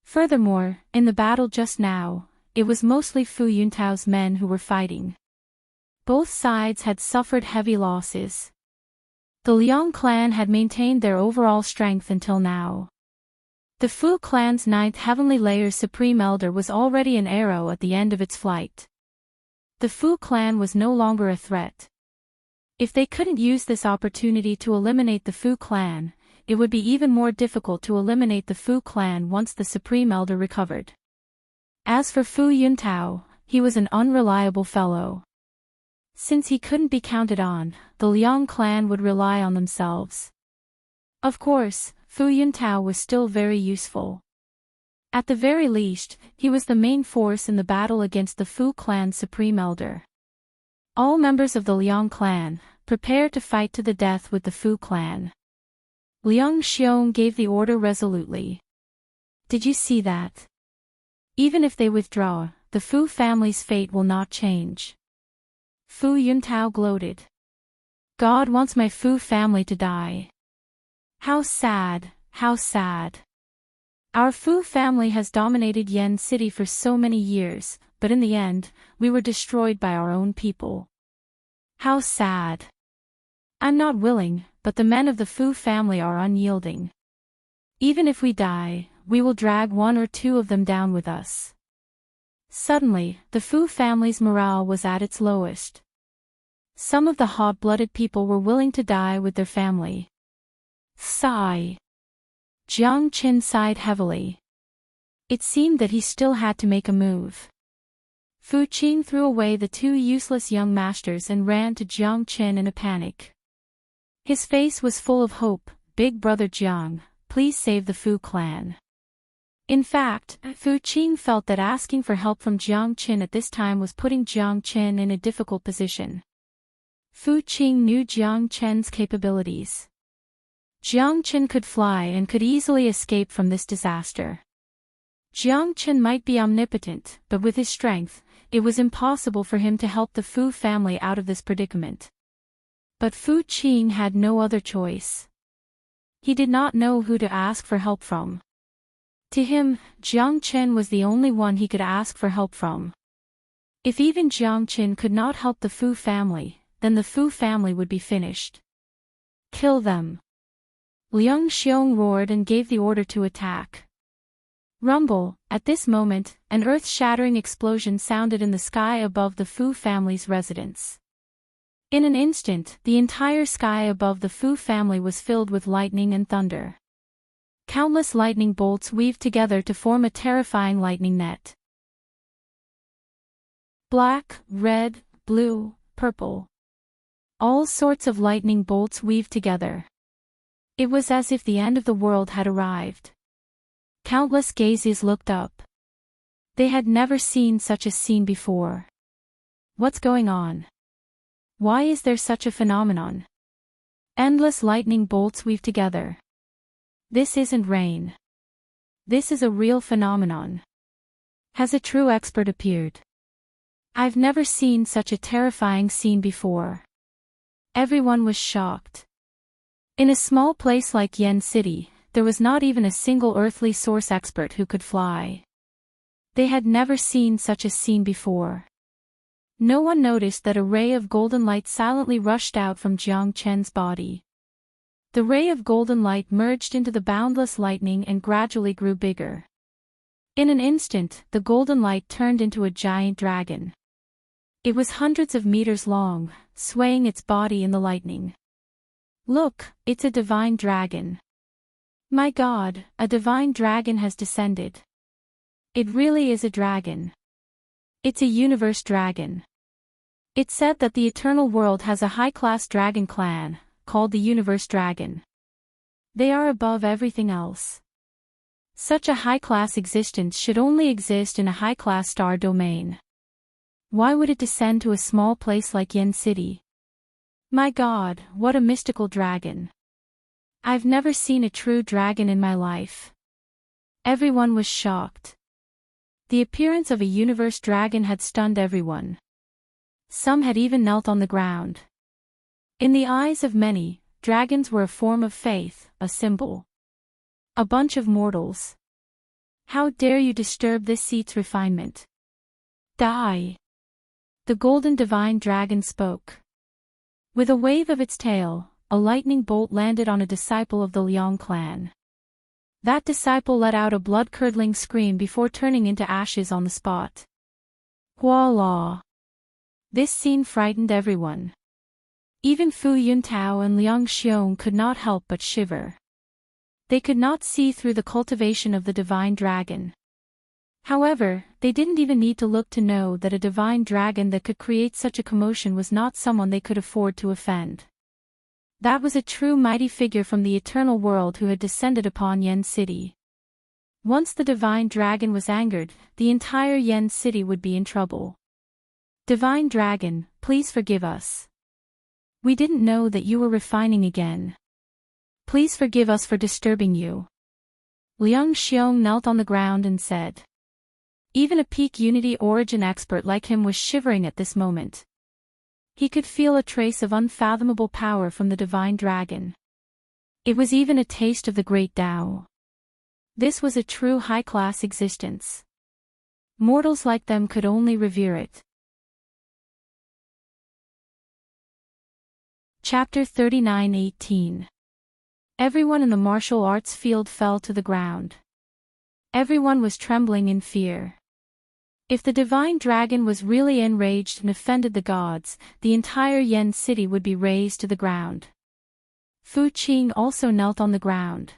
Furthermore, in the battle just now, it was mostly Fu Yuntao's men who were fighting. Both sides had suffered heavy losses. The Liang clan had maintained their overall strength until now. The Fu clan's 9th heavenly layer's supreme elder was already an arrow at the end of its flight. The Fu clan was no longer a threat. If they couldn't use this opportunity to eliminate the Fu clan, it would be even more difficult to eliminate the Fu clan once the supreme elder recovered. As for Fu Yuntao, he was an unreliable fellow. Since he couldn't be counted on, the Liang clan would rely on themselves. Of course, Fu Yuntao was still very useful. At the very least, he was the main force in the battle against the Fu clan's supreme elder. All members of the Liang clan, prepare to fight to the death with the Fu clan. Liang Xiong gave the order resolutely. Did you see that? Even if they withdraw, the Fu family's fate will not change. Fu Yuntao gloated. God wants my Fu family to die. How sad, how sad. Our Fu family has dominated Yen City for so many years, but in the end, we were destroyed by our own people. How sad. I'm not willing, but the men of the Fu family are unyielding. Even if we die, we will drag 1 or 2 of them down with us. Suddenly, the Fu family's morale was at its lowest. Some of the hot-blooded people were willing to die with their family. Sigh. Jiang Qin sighed heavily. It seemed that he still had to make a move. Fu Qing threw away the 2 useless young masters and ran to Jiang Qin in a panic. His face was full of hope. Big brother Jiang, please save the Fu clan. In fact, Fu Qing felt that asking for help from Jiang Qin at this time was putting Jiang Qin in a difficult position. Fu Qing knew Jiang Qin's capabilities. Jiang Qin could fly and could easily escape from this disaster. Jiang Qin might be omnipotent, but with his strength, it was impossible for him to help the Fu family out of this predicament. But Fu Qing had no other choice. He did not know who to ask for help from. To him, Jiang Qin was the only one he could ask for help from. If even Jiang Qin could not help the Fu family, then the Fu family would be finished. Kill them. Liang Xiong roared and gave the order to attack. Rumble. At this moment, an earth-shattering explosion sounded in the sky above the Fu family's residence. In an instant, the entire sky above the Fu family was filled with lightning and thunder. Countless lightning bolts weaved together to form a terrifying lightning net. Black, red, blue, purple. All sorts of lightning bolts weaved together. It was as if the end of the world had arrived. Countless gazes looked up. They had never seen such a scene before. What's going on? Why is there such a phenomenon? Endless lightning bolts weave together. This isn't rain. This is a real phenomenon. Has a true expert appeared? I've never seen such a terrifying scene before. Everyone was shocked. In a small place like Yen City, there was not even a single earthly source expert who could fly. They had never seen such a scene before. No one noticed that a ray of golden light silently rushed out from Jiang Chen's body. The ray of golden light merged into the boundless lightning and gradually grew bigger. In an instant, the golden light turned into a giant dragon. It was hundreds of meters long, swaying its body in the lightning. Look, it's a divine dragon. My God, a divine dragon has descended. It really is a dragon. It's a universe dragon. It's said that the eternal world has a high-class dragon clan, called the Universe Dragon. They are above everything else. Such a high-class existence should only exist in a high-class star domain. Why would it descend to a small place like Yen City? My God, what a mystical dragon. I've never seen a true dragon in my life. Everyone was shocked. The appearance of a universe dragon had stunned everyone. Some had even knelt on the ground. In the eyes of many, dragons were a form of faith, a symbol. A bunch of mortals. How dare you disturb this seat's refinement? Die! The golden divine dragon spoke. With a wave of its tail, a lightning bolt landed on a disciple of the Liang clan. That disciple let out a blood-curdling scream before turning into ashes on the spot. Voila! This scene frightened everyone. Even Fu Yuntao and Liang Xiong could not help but shiver. They could not see through the cultivation of the divine dragon. However, they didn't even need to look to know that a divine dragon that could create such a commotion was not someone they could afford to offend. That was a true mighty figure from the eternal world who had descended upon Yen City. Once the divine dragon was angered, the entire Yen City would be in trouble. Divine dragon, please forgive us. We didn't know that you were refining again. Please forgive us for disturbing you. Liang Xiong knelt on the ground and said. Even a peak unity origin expert like him was shivering at this moment. He could feel a trace of unfathomable power from the divine dragon. It was even a taste of the great Tao. This was a true high-class existence. Mortals like them could only revere it. Chapter 39:18. Everyone in the martial arts field fell to the ground. Everyone was trembling in fear. If the divine dragon was really enraged and offended the gods, the entire Yen City would be razed to the ground. Fu Qing also knelt on the ground.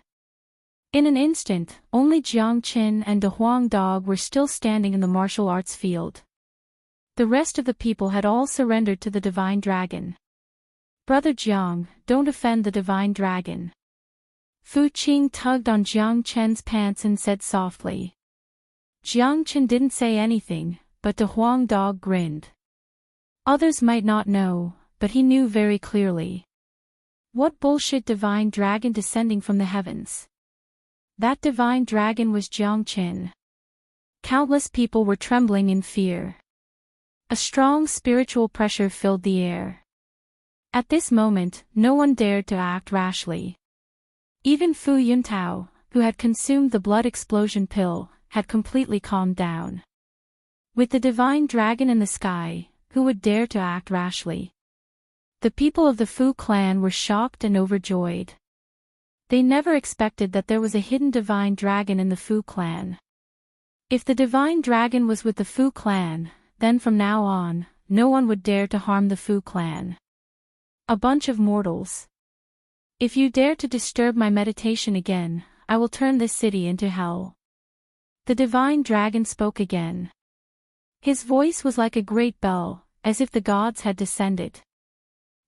In an instant, only Jiang Qin and De Huang Dog were still standing in the martial arts field. The rest of the people had all surrendered to the divine dragon. Brother Jiang, don't offend the divine dragon. Fu Qing tugged on Jiang Chen's pants and said softly. Jiang Chen didn't say anything, but De Huang Dog grinned. Others might not know, but he knew very clearly. What bullshit divine dragon descending from the heavens? That divine dragon was Jiang Chen. Countless people were trembling in fear. A strong spiritual pressure filled the air. At this moment, no one dared to act rashly. Even Fu Yuntao, who had consumed the blood explosion pill, had completely calmed down. With the divine dragon in the sky, who would dare to act rashly? The people of the Fu clan were shocked and overjoyed. They never expected that there was a hidden divine dragon in the Fu clan. If the divine dragon was with the Fu clan, then from now on, no one would dare to harm the Fu clan. A bunch of mortals. If you dare to disturb my meditation again, I will turn this city into hell. The divine dragon spoke again. His voice was like a great bell, as if the gods had descended.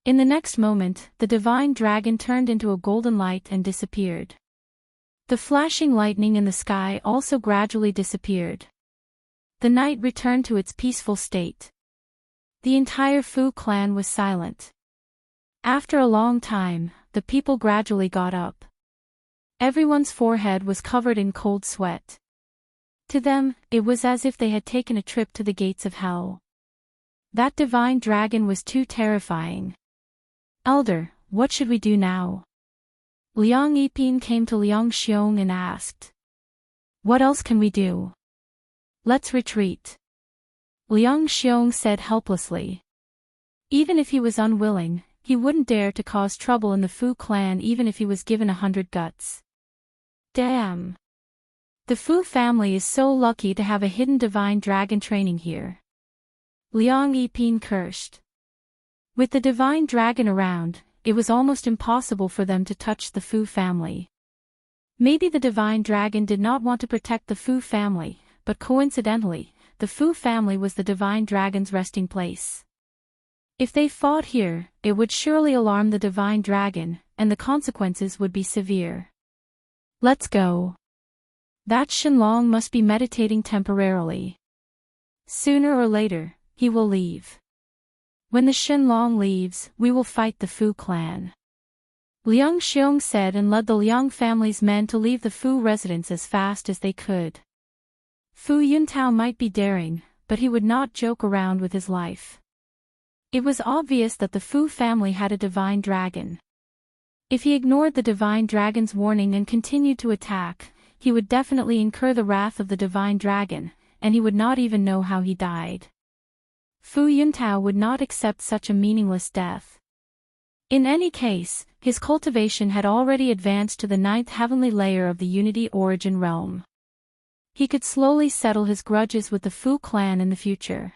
In the next moment, the divine dragon turned into a golden light and disappeared. The flashing lightning in the sky also gradually disappeared. The night returned to its peaceful state. The entire Fu clan was silent. After a long time, the people gradually got up. Everyone's forehead was covered in cold sweat. To them, it was as if they had taken a trip to the gates of hell. That divine dragon was too terrifying. Elder, what should we do now? Liang Yiping came to Liang Xiong and asked. What else can we do? Let's retreat. Liang Xiong said helplessly. Even if he was unwilling, he wouldn't dare to cause trouble in the Fu clan even if he was given 100 guts. Damn. The Fu family is so lucky to have a hidden divine dragon training here. Liang Yiping cursed. With the divine dragon around, it was almost impossible for them to touch the Fu family. Maybe the divine dragon did not want to protect the Fu family, but coincidentally, the Fu family was the divine dragon's resting place. If they fought here, it would surely alarm the divine dragon, and the consequences would be severe. Let's go. That Shenlong must be meditating temporarily. Sooner or later, he will leave. When the Shenlong leaves, we will fight the Fu clan. Liang Xiong said and led the Liang family's men to leave the Fu residence as fast as they could. Fu Yuntao might be daring, but he would not joke around with his life. It was obvious that the Fu family had a divine dragon. If he ignored the divine dragon's warning and continued to attack, he would definitely incur the wrath of the divine dragon, and he would not even know how he died. Fu Yuntao would not accept such a meaningless death. In any case, his cultivation had already advanced to the 9th heavenly layer of the Unity Origin realm. He could slowly settle his grudges with the Fu clan in the future.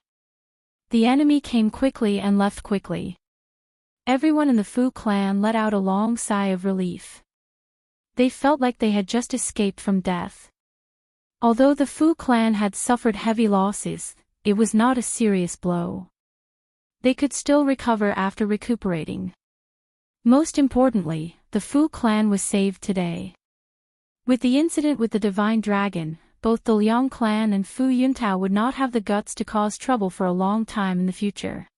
The enemy came quickly and left quickly. Everyone in the Fu clan let out a long sigh of relief. They felt like they had just escaped from death. Although the Fu clan had suffered heavy losses, it was not a serious blow. They could still recover after recuperating. Most importantly, the Fu clan was saved today. With the incident with the divine dragon, both the Liang clan and Fu Yuntao would not have the guts to cause trouble for a long time in the future.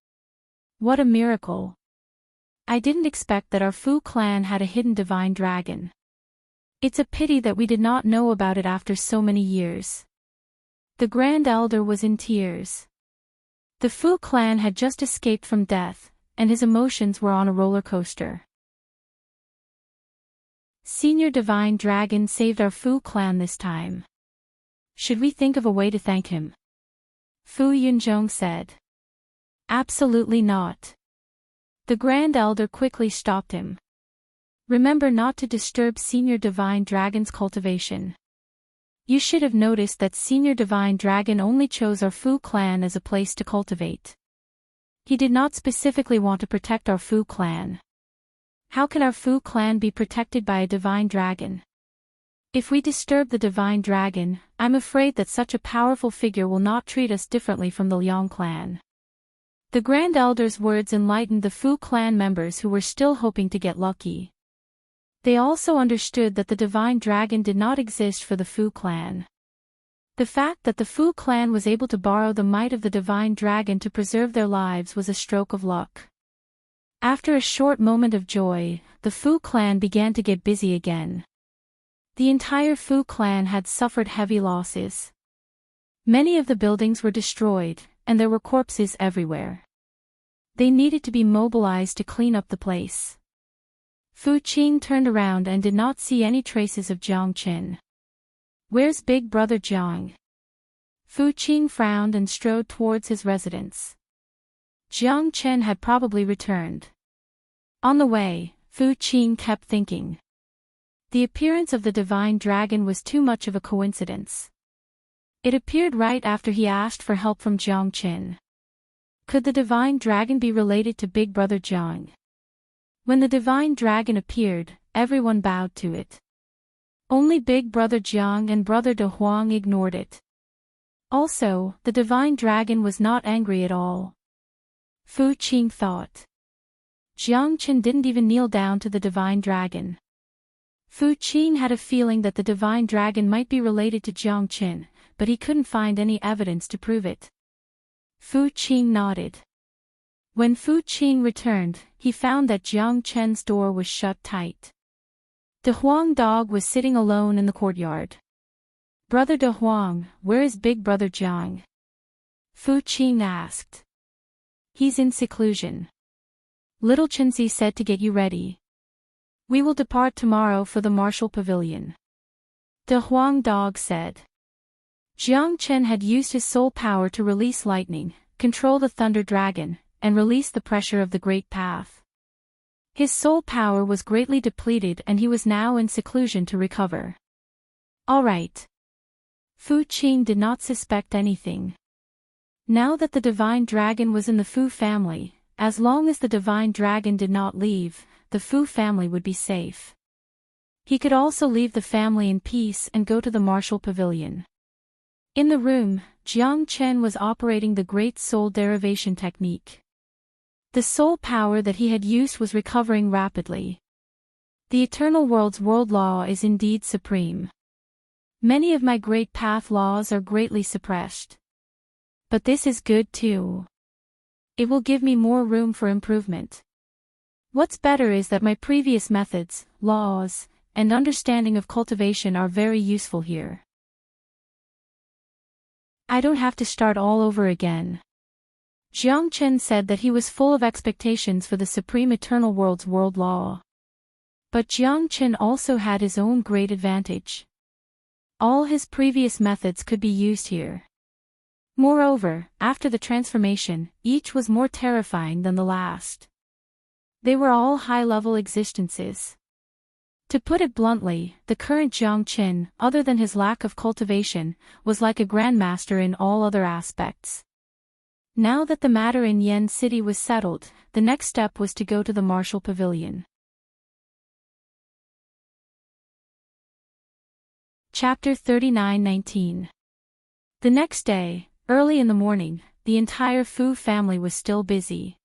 What a miracle! I didn't expect that our Fu clan had a hidden divine dragon. It's a pity that we did not know about it after so many years. The Grand Elder was in tears. The Fu clan had just escaped from death, and his emotions were on a roller coaster. Senior Divine Dragon saved our Fu clan this time. Should we think of a way to thank him? Fu Yunzhong said. Absolutely not. The Grand Elder quickly stopped him. Remember not to disturb Senior Divine Dragon's cultivation. You should have noticed that Senior Divine Dragon only chose our Fu clan as a place to cultivate. He did not specifically want to protect our Fu clan. How can our Fu clan be protected by a divine dragon? If we disturb the divine dragon, I'm afraid that such a powerful figure will not treat us differently from the Liang clan. The Grand Elder's words enlightened the Fu clan members who were still hoping to get lucky. They also understood that the divine dragon did not exist for the Fu clan. The fact that the Fu clan was able to borrow the might of the divine dragon to preserve their lives was a stroke of luck. After a short moment of joy, the Fu clan began to get busy again. The entire Fu clan had suffered heavy losses. Many of the buildings were destroyed, and there were corpses everywhere. They needed to be mobilized to clean up the place. Fu Qing turned around and did not see any traces of Jiang Qin. Where's Big Brother Jiang? Fu Qing frowned and strode towards his residence. Jiang Chen had probably returned. On the way, Fu Qing kept thinking. The appearance of the divine dragon was too much of a coincidence. It appeared right after he asked for help from Jiang Qin. Could the divine dragon be related to Big Brother Jiang? When the divine dragon appeared, everyone bowed to it. Only Big Brother Jiang and Brother De Huang ignored it. Also, the divine dragon was not angry at all. Fu Qing thought. Jiang Qin didn't even kneel down to the divine dragon. Fu Qing had a feeling that the divine dragon might be related to Jiang Qin, but he couldn't find any evidence to prove it. Fu Qing nodded. When Fu Qing returned, he found that Jiang Chen's door was shut tight. De Huang dog was sitting alone in the courtyard. Brother De Huang, where is Big Brother Jiang? Fu Qing asked. He's in seclusion. Little Chenzi said to get you ready. We will depart tomorrow for the martial pavilion. De Huang dog said. Jiang Chen had used his soul power to release lightning, control the thunder dragon, and release the pressure of the great path. His soul power was greatly depleted and he was now in seclusion to recover. All right. Fu Qing did not suspect anything. Now that the divine dragon was in the Fu family, as long as the divine dragon did not leave, the Fu family would be safe. He could also leave the family in peace and go to the martial pavilion. In the room, Jiang Chen was operating the great soul derivation technique. The soul power that he had used was recovering rapidly. The eternal world's world law is indeed supreme. Many of my great path laws are greatly suppressed. But this is good too. It will give me more room for improvement. What's better is that my previous methods, laws, and understanding of cultivation are very useful here. I don't have to start all over again. Jiang Chen said that he was full of expectations for the supreme eternal world's world law. But Jiang Qin also had his own great advantage. All his previous methods could be used here. Moreover, after the transformation, each was more terrifying than the last. They were all high-level existences. To put it bluntly, the current Jiang Qin, other than his lack of cultivation, was like a grandmaster in all other aspects. Now that the matter in Yen City was settled, the next step was to go to the Martial Pavilion. Chapter 39:19. The next day, early in the morning, the entire Fu family was still busy.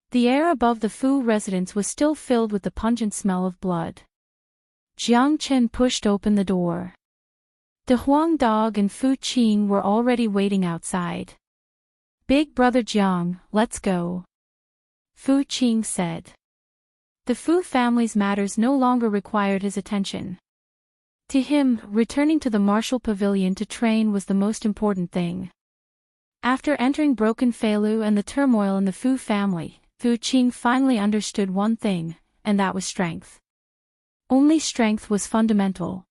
The air above the Fu residence was still filled with the pungent smell of blood. Jiang Qin pushed open the door. De Huang Dog and Fu Qing were already waiting outside. "Big brother Jiang, let's go," Fu Qing said. The Fu family's matters no longer required his attention. To him, returning to the Martial Pavilion to train was the most important thing. After entering Broken Feilu and the turmoil in the Fu family, Fu Qing finally understood one thing, and that was strength. Only strength was fundamental.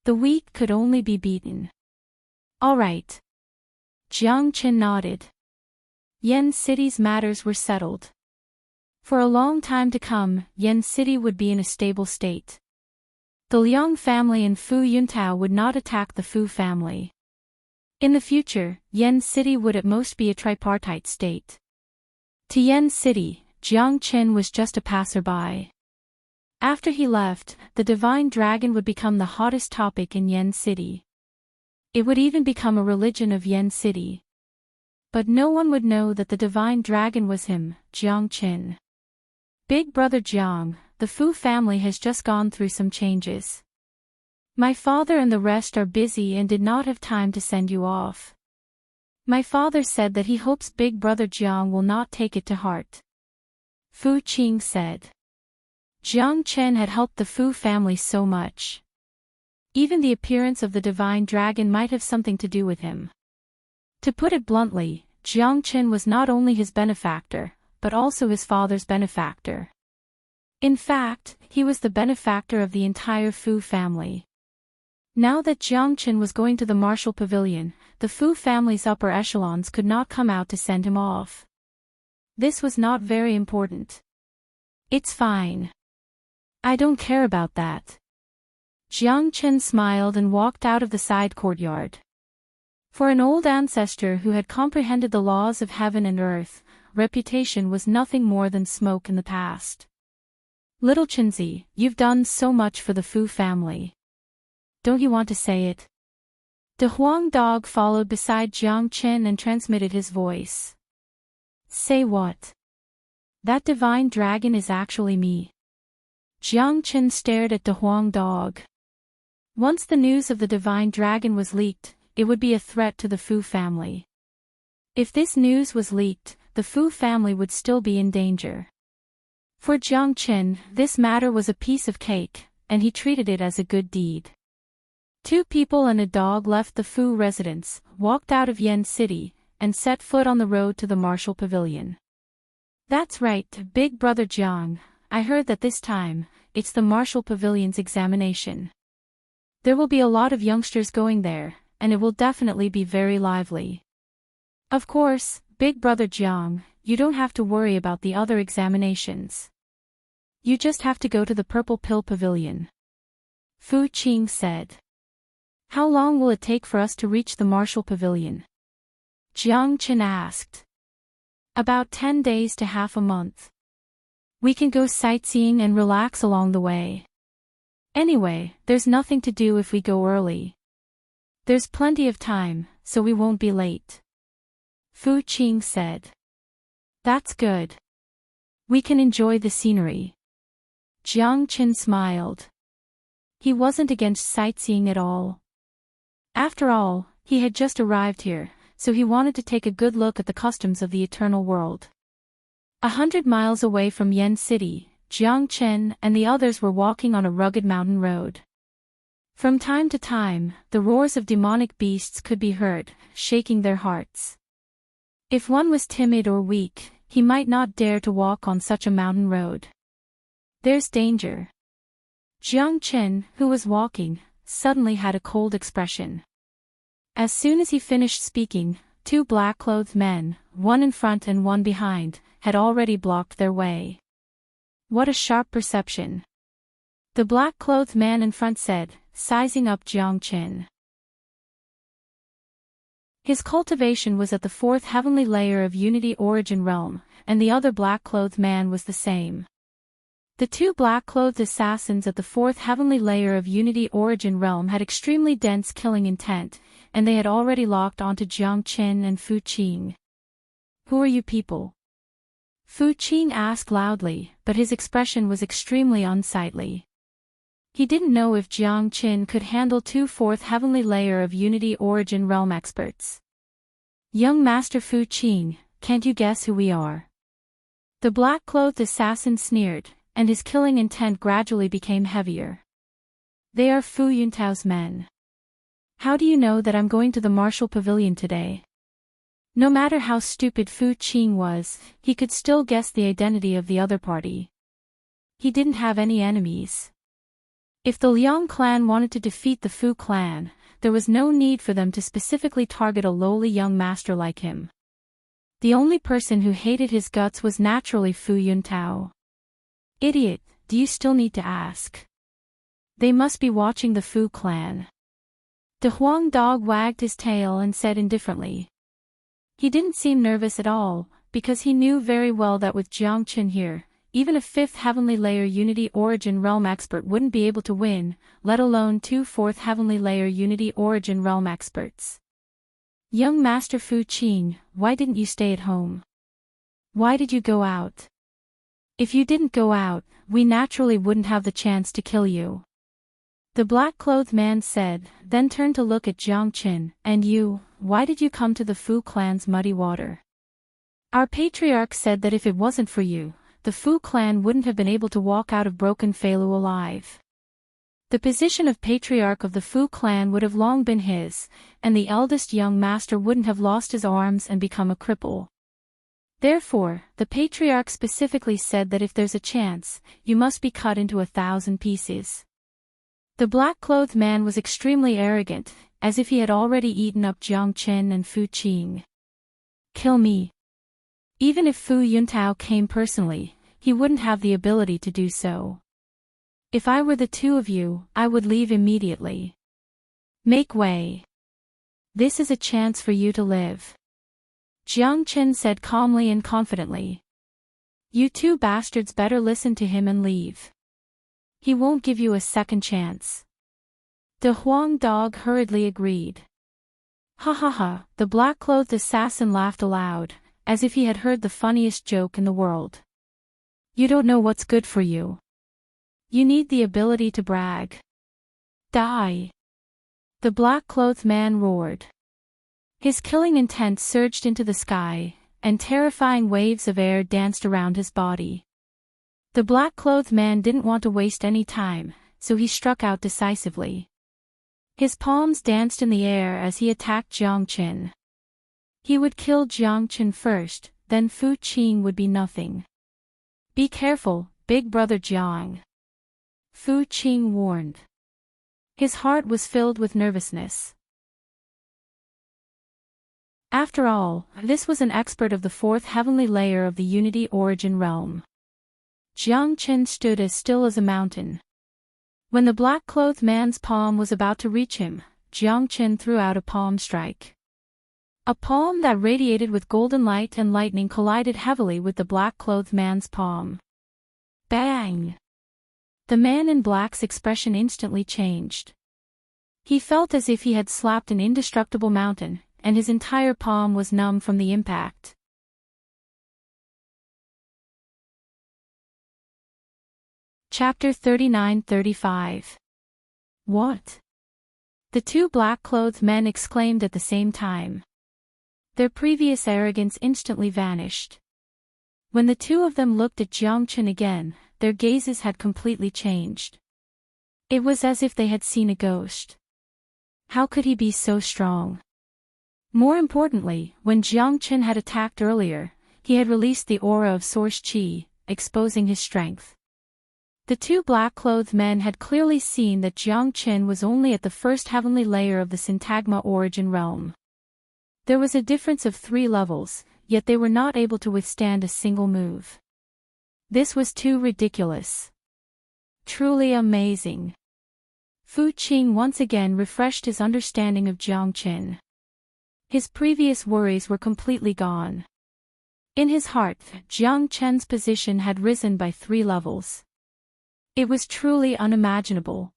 The weak could only be beaten. All right. Jiang Qin nodded. Yen City's matters were settled. For a long time to come, Yen City would be in a stable state. The Liang family and Fu Yuntao would not attack the Fu family. In the future, Yen City would at most be a tripartite state. To Yen City, Jiang Qin was just a passerby. After he left, the divine dragon would become the hottest topic in Yen City. It would even become a religion of Yen City. But no one would know that the divine dragon was him, Jiang Qin. "Big brother Jiang, the Fu family has just gone through some changes. My father and the rest are busy and did not have time to send you off. My father said that he hopes big brother Jiang will not take it to heart," Fu Qing said. Jiang Qin had helped the Fu family so much. Even the appearance of the divine dragon might have something to do with him. To put it bluntly, Jiang Qin was not only his benefactor, but also his father's benefactor. In fact, he was the benefactor of the entire Fu family. Now that Jiang Qin was going to the Martial Pavilion, the Fu family's upper echelons could not come out to send him off. This was not very important. "It's fine. I don't care about that." Jiang Qin smiled and walked out of the side courtyard. For an old ancestor who had comprehended the laws of heaven and earth, reputation was nothing more than smoke in the past. "Little Qinzi, you've done so much for the Fu family. Don't you want to say it?" De Huang Dog followed beside Jiang Qin and transmitted his voice. "Say what? That divine dragon is actually me." Jiang Qin stared at De Huang Dog. Once the news of the divine dragon was leaked, it would be a threat to the Fu family. If this news was leaked, the Fu family would still be in danger. For Jiang Qin, this matter was a piece of cake, and he treated it as a good deed. 2 people and a dog left the Fu residence, walked out of Yen City, and set foot on the road to the Martial Pavilion. "That's right, big brother Jiang, I heard that this time, it's the Martial Pavilion's examination. There will be a lot of youngsters going there, and it will definitely be very lively. Of course, big brother Jiang, you don't have to worry about the other examinations. You just have to go to the Purple Pill Pavilion," Fu Qing said. "How long will it take for us to reach the Martial Pavilion?" Jiang Qin asked. "About 10 days to half a month. We can go sightseeing and relax along the way. Anyway, there's nothing to do if we go early. There's plenty of time, so we won't be late," Fu Qing said. "That's good. We can enjoy the scenery." Jiang Qin smiled. He wasn't against sightseeing at all. After all, he had just arrived here, so he wanted to take a good look at the customs of the eternal world. 100 miles away from Yen City, Jiang Qin and the others were walking on a rugged mountain road. From time to time, the roars of demonic beasts could be heard, shaking their hearts. If one was timid or weak, he might not dare to walk on such a mountain road. There's danger. Jiang Chen, who was walking, suddenly had a cold expression. As soon as he finished speaking, two black-clothed men, one in front and one behind, had already blocked their way. What a sharp perception. The black-clothed man in front said, sizing up Jiang Chen. His cultivation was at the fourth heavenly layer of unity origin realm, and the other black-clothed man was the same. The two black-clothed assassins at the fourth heavenly layer of unity origin realm had extremely dense killing intent, and they had already locked onto Jiang Chen and Fu Qing. Who are you people? Fu Qing asked loudly, but his expression was extremely unsightly. He didn't know if Jiang Chen could handle two fourth heavenly layer of unity origin realm experts. Young Master Fu Qing, can't you guess who we are? The black-clothed assassin sneered, and his killing intent gradually became heavier. They are Fu Yuntao's men. How do you know that I'm going to the martial pavilion today? No matter how stupid Fu Qing was, he could still guess the identity of the other party. He didn't have any enemies. If the Liang clan wanted to defeat the Fu clan, there was no need for them to specifically target a lowly young master like him. The only person who hated his guts was naturally Fu Yuntao. Idiot, do you still need to ask? They must be watching the Fu clan. The Huang dog wagged his tail and said indifferently. He didn't seem nervous at all, because he knew very well that with Jiang Chen here, even a fifth heavenly layer unity origin realm expert wouldn't be able to win, let alone two fourth heavenly layer unity origin realm experts. Young Master Fu Qing, why didn't you stay at home? Why did you go out? If you didn't go out, we naturally wouldn't have the chance to kill you. The black-clothed man said, then turned to look at Jiang Chen, and you, why did you come to the Fu clan's muddy water? Our patriarch said that if it wasn't for you, the Fu clan wouldn't have been able to walk out of Broken Feilu alive. The position of patriarch of the Fu clan would have long been his, and the eldest young master wouldn't have lost his arms and become a cripple. Therefore, the patriarch specifically said that if there's a chance, you must be cut into 1,000 pieces. The black-clothed man was extremely arrogant, as if he had already eaten up Jiang Chen and Fu Qing. Kill me. Even if Fu Yuntao came personally, he wouldn't have the ability to do so. If I were the two of you, I would leave immediately. Make way. This is a chance for you to live. Jiang Chen said calmly and confidently. You two bastards better listen to him and leave. He won't give you a second chance. The Huang dog hurriedly agreed. Ha ha ha, the black-clothed assassin laughed aloud, as if he had heard the funniest joke in the world. You don't know what's good for you. You need the ability to brag. Die. The black-clothed man roared. His killing intent surged into the sky, and terrifying waves of air danced around his body. The black-clothed man didn't want to waste any time, so he struck out decisively. His palms danced in the air as he attacked Jiang Chen. He would kill Jiang Chen first, then Fu Qing would be nothing. Be careful, big brother Jiang. Fu Qing warned. His heart was filled with nervousness. After all, this was an expert of the fourth heavenly layer of the unity origin realm. Jiang Chen stood as still as a mountain. When the black-clothed man's palm was about to reach him, Jiang Chen threw out a palm strike. A palm that radiated with golden light and lightning collided heavily with the black-clothed man's palm. Bang! The man in black's expression instantly changed. He felt as if he had slapped an indestructible mountain, and his entire palm was numb from the impact. Chapter 39-35. What? The two black-clothed men exclaimed at the same time. Their previous arrogance instantly vanished. When the two of them looked at Jiang Chen again, their gazes had completely changed. It was as if they had seen a ghost. How could he be so strong? More importantly, when Jiang Chen had attacked earlier, he had released the aura of source qi, exposing his strength. The two black-clothed men had clearly seen that Jiang Qin was only at the first heavenly layer of the syntagma origin realm. There was a difference of 3 levels, yet they were not able to withstand a single move. This was too ridiculous. Truly amazing. Fu Qing once again refreshed his understanding of Jiang Qin. His previous worries were completely gone. In his heart, Jiang Qin's position had risen by 3 levels. It was truly unimaginable.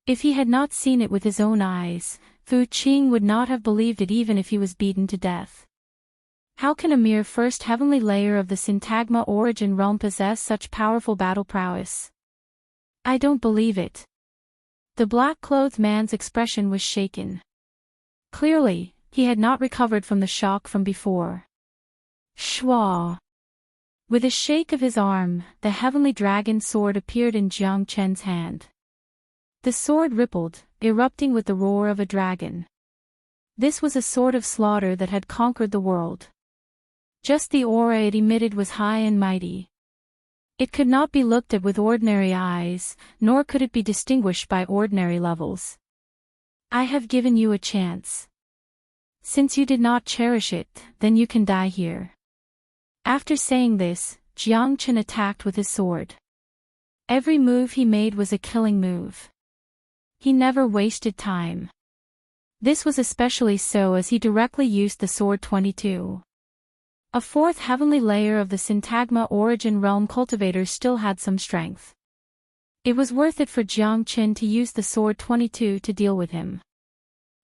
If he had not seen it with his own eyes, Fu Qing would not have believed it even if he was beaten to death. How can a mere first heavenly layer of the syntagma origin realm possess such powerful battle prowess? I don't believe it. The black-clothed man's expression was shaken. Clearly, he had not recovered from the shock from before. Shwa! With a shake of his arm, the heavenly dragon sword appeared in Jiang Qin's hand. The sword rippled, erupting with the roar of a dragon. This was a sword of slaughter that had conquered the world. Just the aura it emitted was high and mighty. It could not be looked at with ordinary eyes, nor could it be distinguished by ordinary levels. I have given you a chance. Since you did not cherish it, then you can die here. After saying this, Jiang Qin attacked with his sword. Every move he made was a killing move. He never wasted time. This was especially so as he directly used the sword 22. A 4th heavenly layer of the syntagma origin realm cultivator still had some strength. It was worth it for Jiang Qin to use the sword 22 to deal with him.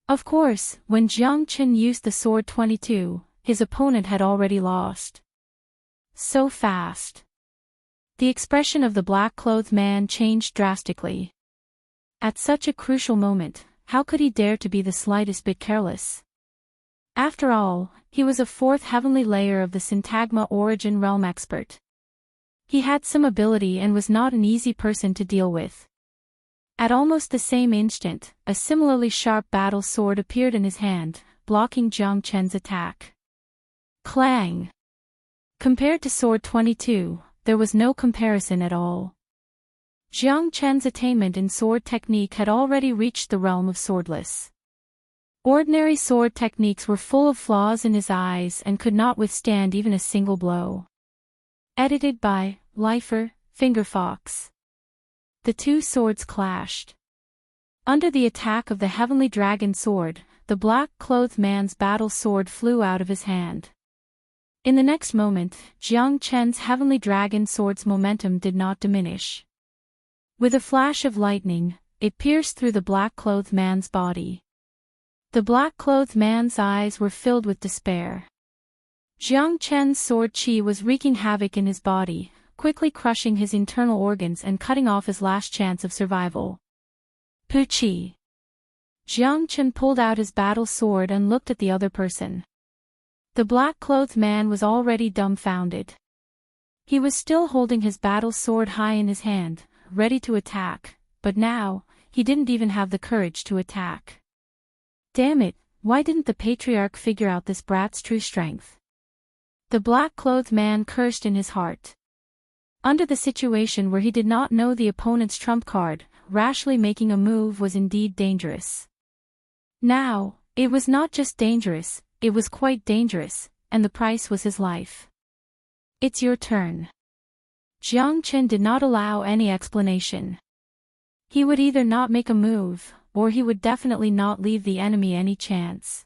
Of course, when Jiang Qin used the sword 22, his opponent had already lost. So fast. The expression of the black-clothed man changed drastically. At such a crucial moment, how could he dare to be the slightest bit careless? After all, he was a 4th heavenly layer of the syntagma origin realm expert. He had some ability and was not an easy person to deal with. At almost the same instant, a similarly sharp battle sword appeared in his hand, blocking Jiang Qin's attack. Clang! Compared to sword 22, there was no comparison at all. Jiang Qin's attainment in sword technique had already reached the realm of swordless. Ordinary sword techniques were full of flaws in his eyes and could not withstand even a single blow. Edited by Lifer, Fingerfox. The two swords clashed. Under the attack of the heavenly dragon sword, the black-clothed man's battle sword flew out of his hand. In the next moment, Jiang Qin's heavenly dragon sword's momentum did not diminish. With a flash of lightning, it pierced through the black-clothed man's body. The black-clothed man's eyes were filled with despair. Jiang Qin's sword qi was wreaking havoc in his body, quickly crushing his internal organs and cutting off his last chance of survival. Puqi. Jiang Qin pulled out his battle sword and looked at the other person. The black-clothed man was already dumbfounded. He was still holding his battle sword high in his hand, ready to attack, but now, he didn't even have the courage to attack. Damn it, why didn't the patriarch figure out this brat's true strength? The black-clothed man cursed in his heart. Under the situation where he did not know the opponent's trump card, rashly making a move was indeed dangerous. Now, it was not just dangerous, it was quite dangerous, and the price was his life. It's your turn. Jiang Qin did not allow any explanation. He would either not make a move, or he would definitely not leave the enemy any chance.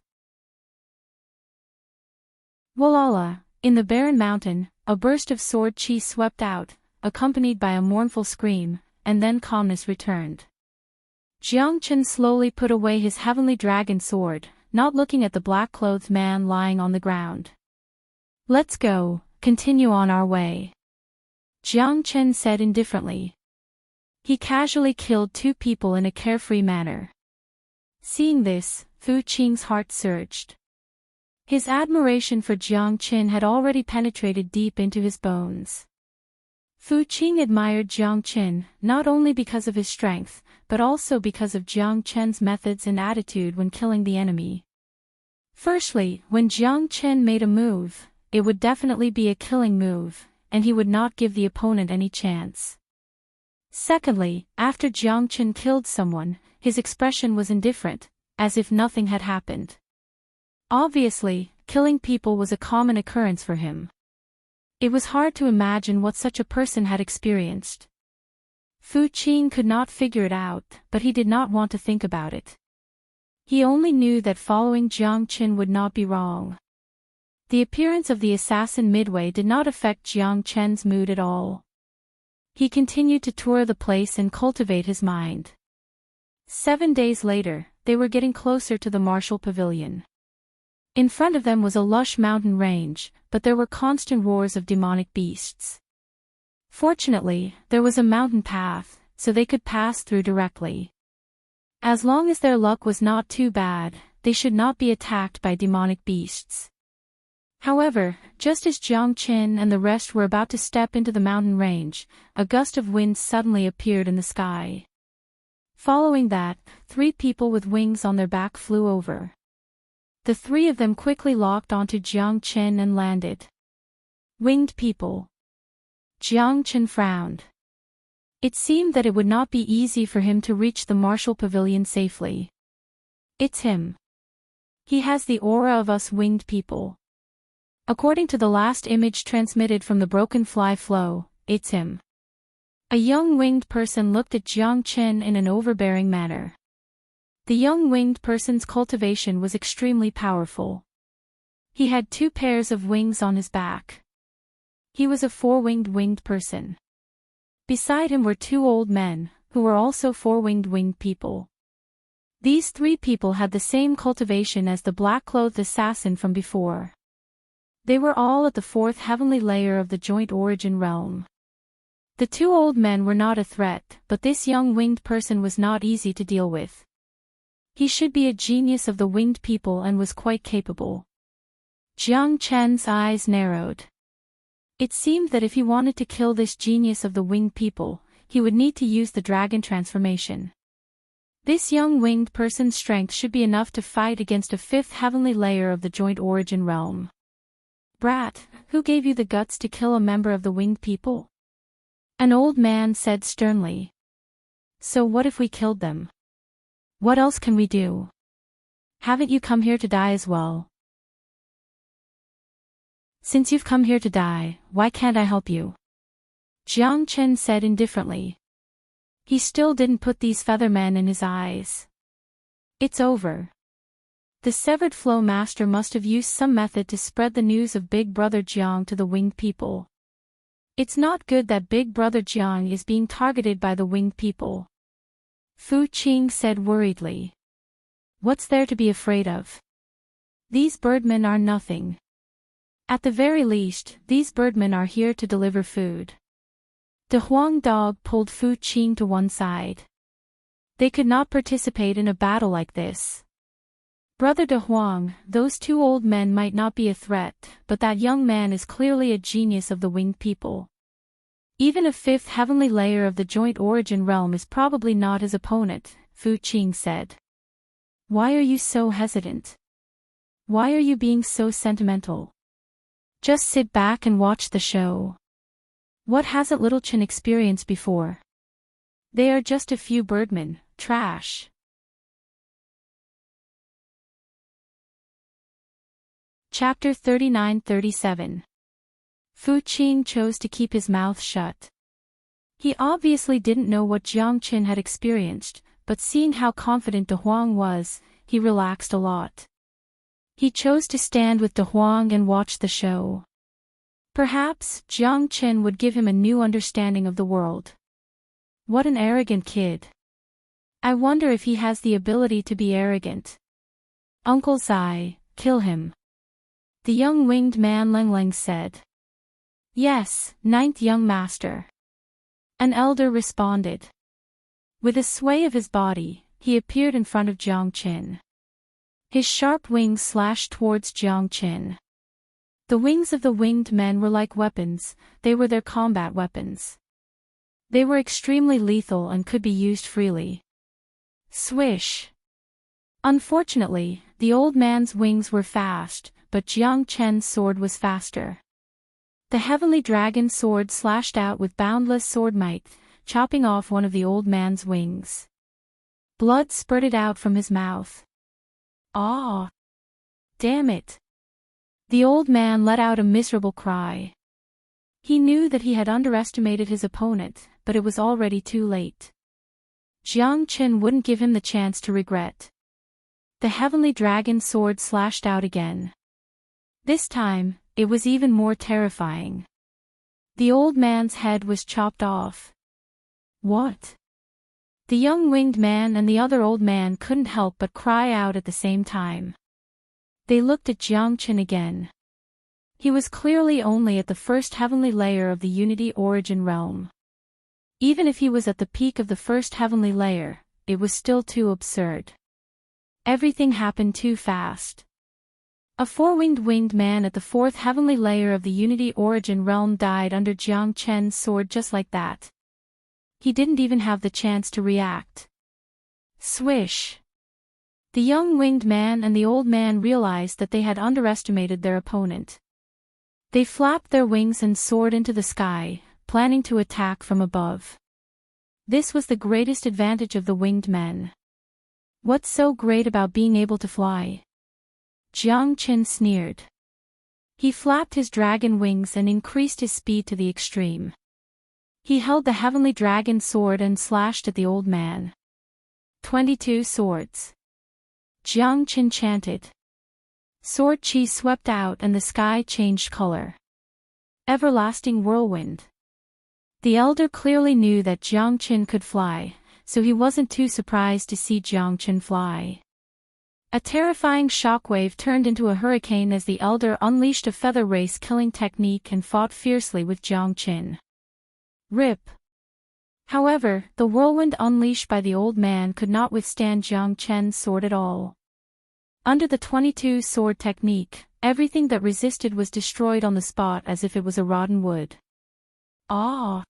Walala, in the barren mountain, a burst of sword chi swept out, accompanied by a mournful scream, and then calmness returned. Jiang Qin slowly put away his heavenly dragon sword, not looking at the black-clothed man lying on the ground. Let's go, continue on our way. Jiang Qin said indifferently. He casually killed 2 people in a carefree manner. Seeing this, Fu Qing's heart surged. His admiration for Jiang Qin had already penetrated deep into his bones. Fu Qing admired Jiang Qin, not only because of his strength, but also because of Jiang Qin's methods and attitude when killing the enemy. Firstly, when Jiang Qin made a move, it would definitely be a killing move, and he would not give the opponent any chance. Secondly, after Jiang Chen killed someone, his expression was indifferent, as if nothing had happened. Obviously, killing people was a common occurrence for him. It was hard to imagine what such a person had experienced. Fu Qing could not figure it out, but he did not want to think about it. He only knew that following Jiang Chen would not be wrong. The appearance of the assassin midway did not affect Jiang Chen's mood at all. He continued to tour the place and cultivate his mind. 7 days later, they were getting closer to the martial pavilion. In front of them was a lush mountain range, but there were constant roars of demonic beasts. Fortunately, there was a mountain path, so they could pass through directly. As long as their luck was not too bad, they should not be attacked by demonic beasts. However, just as Jiang Chen and the rest were about to step into the mountain range, a gust of wind suddenly appeared in the sky. Following that, 3 people with wings on their back flew over. The 3 of them quickly locked onto Jiang Chen and landed. Winged people. Jiang Chen frowned. It seemed that it would not be easy for him to reach the martial pavilion safely. It's him. He has the aura of us winged people. According to the last image transmitted from the broken fly flow, it's him. A young winged person looked at Jiang Chen in an overbearing manner. The young winged person's cultivation was extremely powerful. He had 2 pairs of wings on his back. He was a 4-winged winged person. Beside him were 2 old men, who were also 4-winged winged people. These 3 people had the same cultivation as the black-clothed assassin from before. They were all at the 4th heavenly layer of the joint origin realm. The 2 old men were not a threat, but this young winged person was not easy to deal with. He should be a genius of the winged people and was quite capable. Jiang Chen's eyes narrowed. It seemed that if he wanted to kill this genius of the winged people, he would need to use the dragon transformation. This young winged person's strength should be enough to fight against a 5th heavenly layer of the joint origin realm. Brat, who gave you the guts to kill a member of the winged people? An old man said sternly. So what if we killed them? What else can we do? Haven't you come here to die as well? Since you've come here to die, why can't I help you? Jiang Chen said indifferently. He still didn't put these feathermen in his eyes. It's over. The severed flow master must have used some method to spread the news of Big Brother Jiang to the winged people. It's not good that Big Brother Jiang is being targeted by the winged people. Fu Qing said worriedly. What's there to be afraid of? These birdmen are nothing. At the very least, these birdmen are here to deliver food. The Huang dog pulled Fu Qing to one side. They could not participate in a battle like this. Brother De Huang, those 2 old men might not be a threat, but that young man is clearly a genius of the winged people. Even a 5th heavenly layer of the joint origin realm is probably not his opponent, Fu Qing said. Why are you so hesitant? Why are you being so sentimental? Just sit back and watch the show. What hasn't Little Chen experienced before? They are just a few birdmen, trash. Chapter 39-37. Fu Qing chose to keep his mouth shut. He obviously didn't know what Jiang Chen had experienced, but seeing how confident De Huang was, he relaxed a lot. He chose to stand with De Huang and watch the show. Perhaps Jiang Chen would give him a new understanding of the world. What an arrogant kid. I wonder if he has the ability to be arrogant. Uncle Zai, kill him. The young winged man Leng Leng said. Yes, 9th young master. An elder responded. With a sway of his body, he appeared in front of Jiang Chen. His sharp wings slashed towards Jiang Chen. The wings of the winged men were like weapons, they were their combat weapons. They were extremely lethal and could be used freely. Swish! Unfortunately, the old man's wings were fast, but Jiang Chen's sword was faster. The heavenly dragon sword slashed out with boundless sword might, chopping off one of the old man's wings. Blood spurted out from his mouth. "Ah! Damn it!" The old man let out a miserable cry. He knew that he had underestimated his opponent, but it was already too late. Jiang Qin wouldn't give him the chance to regret. The heavenly dragon sword slashed out again. This time, it was even more terrifying. The old man's head was chopped off. What? The young winged man and the other old man couldn't help but cry out at the same time. They looked at Jiang Qin again. He was clearly only at the first heavenly layer of the Unity Origin realm. Even if he was at the peak of the first heavenly layer, it was still too absurd. Everything happened too fast. A four-winged man at the fourth heavenly layer of the Unity Origin realm died under Jiang Qin's sword just like that. He didn't even have the chance to react. Swish! The young winged man and the old man realized that they had underestimated their opponent. They flapped their wings and soared into the sky, planning to attack from above. This was the greatest advantage of the winged men. What's so great about being able to fly? Jiang Qin sneered. He flapped his dragon wings and increased his speed to the extreme. He held the heavenly dragon sword and slashed at the old man. 22 swords. Jiang Qin chanted. Sword chi swept out and the sky changed color. Everlasting whirlwind. The elder clearly knew that Jiang Qin could fly, so he wasn't too surprised to see Jiang Qin fly. A terrifying shockwave turned into a hurricane as the elder unleashed a feather race killing technique and fought fiercely with Jiang Qin. Rip! However, the whirlwind unleashed by the old man could not withstand Jiang Qin's sword at all. Under the 22 sword technique, everything that resisted was destroyed on the spot as if it was a rotten wood. Ah!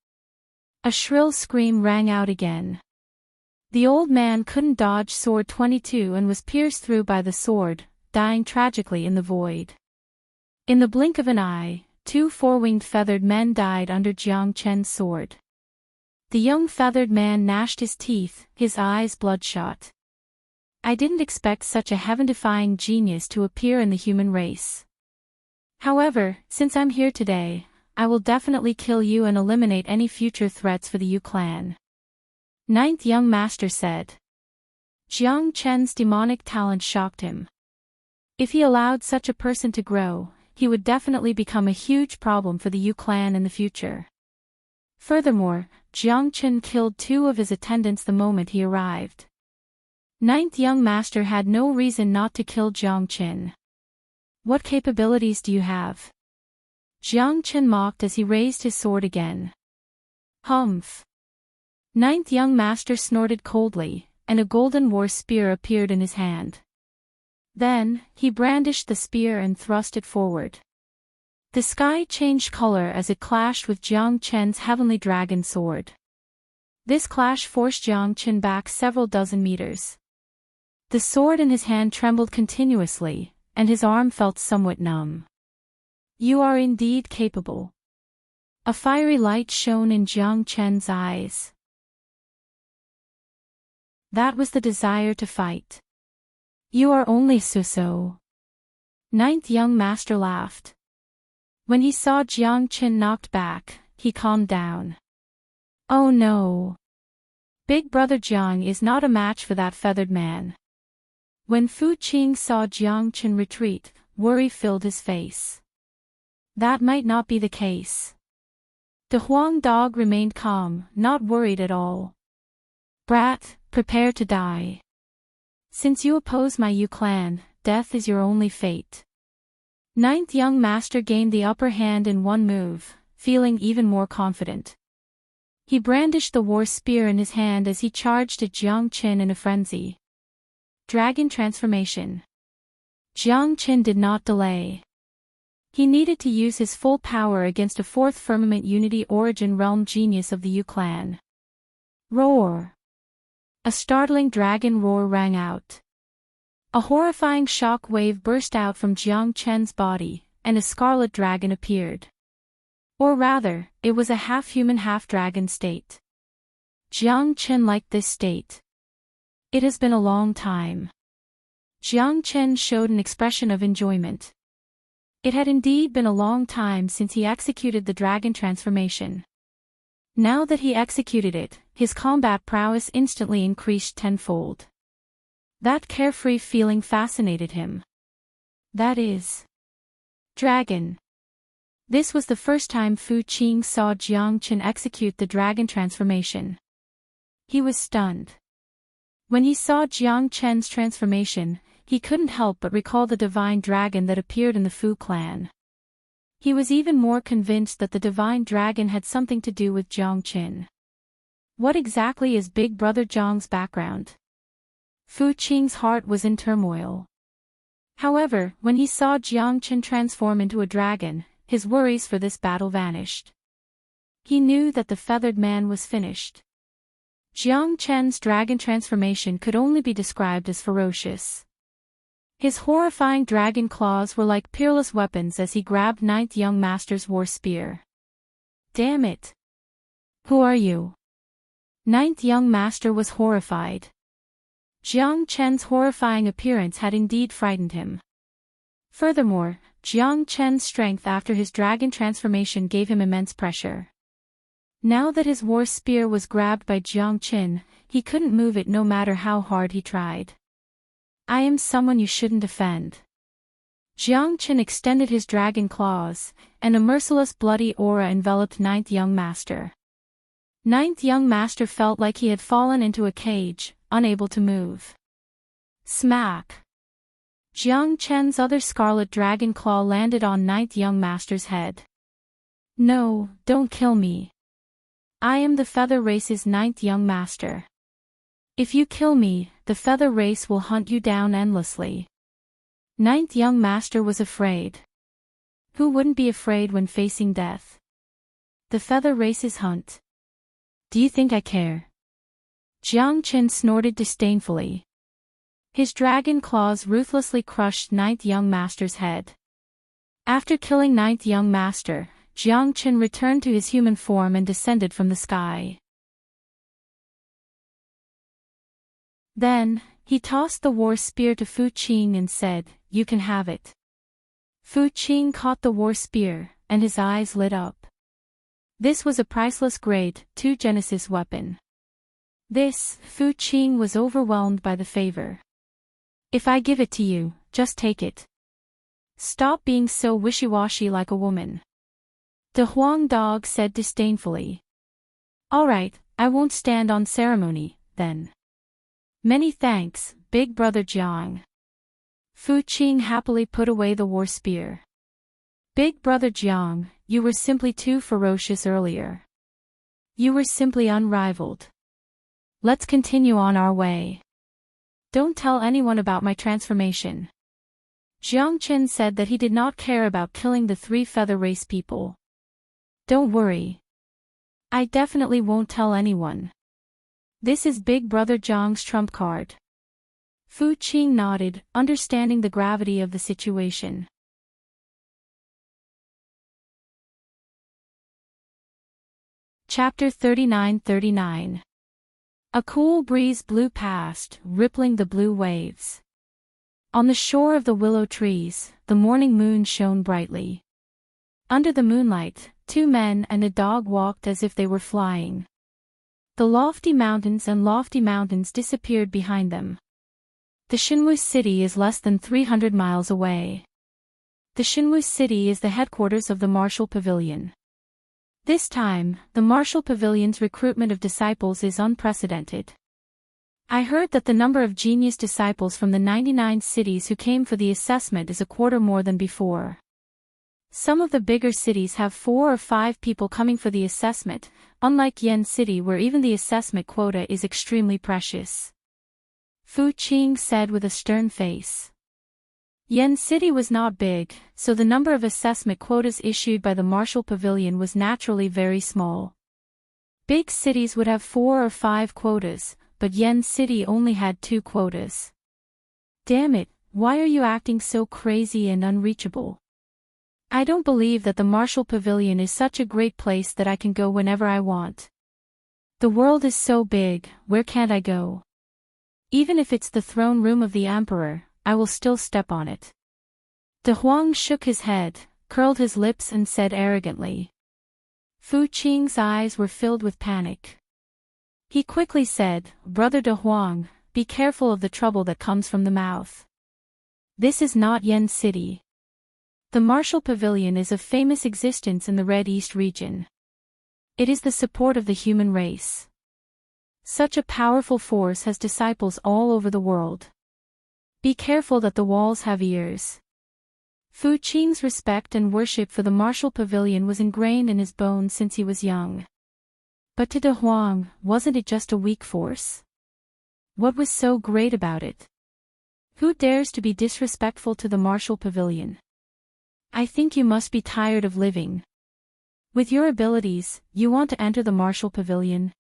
A shrill scream rang out again. The old man couldn't dodge sword 22 and was pierced through by the sword, dying tragically in the void. In the blink of an eye, 2 four-winged feathered men died under Jiang Qin's sword. The young feathered man gnashed his teeth, his eyes bloodshot. I didn't expect such a heaven-defying genius to appear in the human race. However, since I'm here today, I will definitely kill you and eliminate any future threats for the Yu clan. Ninth young master said. Jiang Qin's demonic talent shocked him. If he allowed such a person to grow, he would definitely become a huge problem for the Yu clan in the future. Furthermore, Jiang Qin killed 2 of his attendants the moment he arrived. Ninth young master had no reason not to kill Jiang Qin. What capabilities do you have? Jiang Qin mocked as he raised his sword again. Humph! Ninth young master snorted coldly, and a golden war spear appeared in his hand. Then, he brandished the spear and thrust it forward. The sky changed color as it clashed with Jiang Qin's heavenly dragon sword. This clash forced Jiang Qin back several dozen meters. The sword in his hand trembled continuously, and his arm felt somewhat numb. You are indeed capable. A fiery light shone in Jiang Qin's eyes. That was the desire to fight. You are only so. Ninth young master laughed. When he saw Jiang Qin knocked back, he calmed down. Oh no! Big brother Jiang is not a match for that feathered man. When Fu Qing saw Jiang Qin retreat, worry filled his face. That might not be the case. The Huang dog remained calm, not worried at all. Brat, prepare to die. Since you oppose my Yu clan, death is your only fate. Ninth young master gained the upper hand in one move, feeling even more confident. He brandished the war spear in his hand as he charged at Jiang Qin in a frenzy. Dragon transformation. Jiang Qin did not delay. He needed to use his full power against a 4th firmament unity origin realm genius of the Yu clan. Roar! A startling dragon roar rang out. A horrifying shock wave burst out from Jiang Qin's body, and a scarlet dragon appeared. Or rather, it was a half-human half-dragon state. Jiang Chen liked this state. It has been a long time. Jiang Chen showed an expression of enjoyment. It had indeed been a long time since he executed the dragon transformation. Now that he executed it, his combat prowess instantly increased tenfold. That carefree feeling fascinated him. That is dragon. This was the first time Fu Qing saw Jiang Chen execute the dragon transformation. He was stunned. When he saw Jiang Chen's transformation, he couldn't help but recall the divine dragon that appeared in the Fu clan. He was even more convinced that the divine dragon had something to do with Jiang Chen. What exactly is Big Brother Jiang's background? Fu Qing's heart was in turmoil. However, when he saw Jiang Chen transform into a dragon, his worries for this battle vanished. He knew that the feathered man was finished. Jiang Chen's dragon transformation could only be described as ferocious. His horrifying dragon claws were like peerless weapons as he grabbed Ninth Young Master's war spear. Damn it! Who are you? Ninth Young Master was horrified. Jiang Chen's horrifying appearance had indeed frightened him. Furthermore, Jiang Chen's strength after his dragon transformation gave him immense pressure. Now that his war spear was grabbed by Jiang Chen, he couldn't move it no matter how hard he tried. I am someone you shouldn't offend. Jiang Chen extended his dragon claws, and a merciless bloody aura enveloped Ninth Young Master. Ninth Young Master felt like he had fallen into a cage, unable to move. Smack! Jiang Chen's other scarlet dragon claw landed on Ninth Young Master's head. No, don't kill me. I am the Feather Race's Ninth Young Master. If you kill me, the Feather Race will hunt you down endlessly. Ninth Young Master was afraid. Who wouldn't be afraid when facing death? The Feather Race's hunt. Do you think I care? Jiang Chen snorted disdainfully. His dragon claws ruthlessly crushed Ninth Young Master's head. After killing Ninth Young Master, Jiang Chen returned to his human form and descended from the sky. Then, he tossed the war spear to Fu Qing and said, "You can have it." Fu Qing caught the war spear, and his eyes lit up. This was a priceless grade 2 Genesis weapon. Fu Qing was overwhelmed by the favor. If I give it to you, just take it. Stop being so wishy-washy like a woman. The Huang dog said disdainfully. All right, I won't stand on ceremony, then. Many thanks, Big Brother Jiang. Fu Qing happily put away the war spear. Big Brother Jiang, you were simply too ferocious earlier. You were simply unrivaled. Let's continue on our way. Don't tell anyone about my transformation. Jiang Chen said that he did not care about killing the 3 Feather Race people. Don't worry. I definitely won't tell anyone. This is Big Brother Jiang's trump card. Fu Qing nodded, understanding the gravity of the situation. Chapter 39:39. A cool breeze blew past, rippling the blue waves. On the shore of the willow trees, the morning moon shone brightly. Under the moonlight, 2 men and a dog walked as if they were flying. The lofty mountains disappeared behind them. The Shinwu city is less than 300 miles away. The Shinwu city is the headquarters of the Martial Pavilion. This time, the Martial Pavilion's recruitment of disciples is unprecedented. I heard that the number of genius disciples from the 99 cities who came for the assessment is a quarter more than before. Some of the bigger cities have 4 or 5 people coming for the assessment, unlike Yen City where even the assessment quota is extremely precious. Fu Qing said with a stern face. Yen City was not big, so the number of assessment quotas issued by the Martial Pavilion was naturally very small. Big cities would have 4 or 5 quotas, but Yen City only had 2 quotas. Damn it, why are you acting so crazy and unreachable? I don't believe that the Martial Pavilion is such a great place that I can go whenever I want. The world is so big, where can't I go? Even if it's the throne room of the emperor, I will still step on it. De Huang shook his head, curled his lips and said arrogantly. Fu Qing's eyes were filled with panic. He quickly said, Brother De Huang, be careful of the trouble that comes from the mouth. This is not Yen City. The Martial Pavilion is of famous existence in the Red East region. It is the support of the human race. Such a powerful force has disciples all over the world. Be careful that the walls have ears. Fu Qing's respect and worship for the Martial Pavilion was ingrained in his bones since he was young. But to De Huang, wasn't it just a weak force? What was so great about it? Who dares to be disrespectful to the Martial Pavilion? I think you must be tired of living. With your abilities, you want to enter the Martial Pavilion?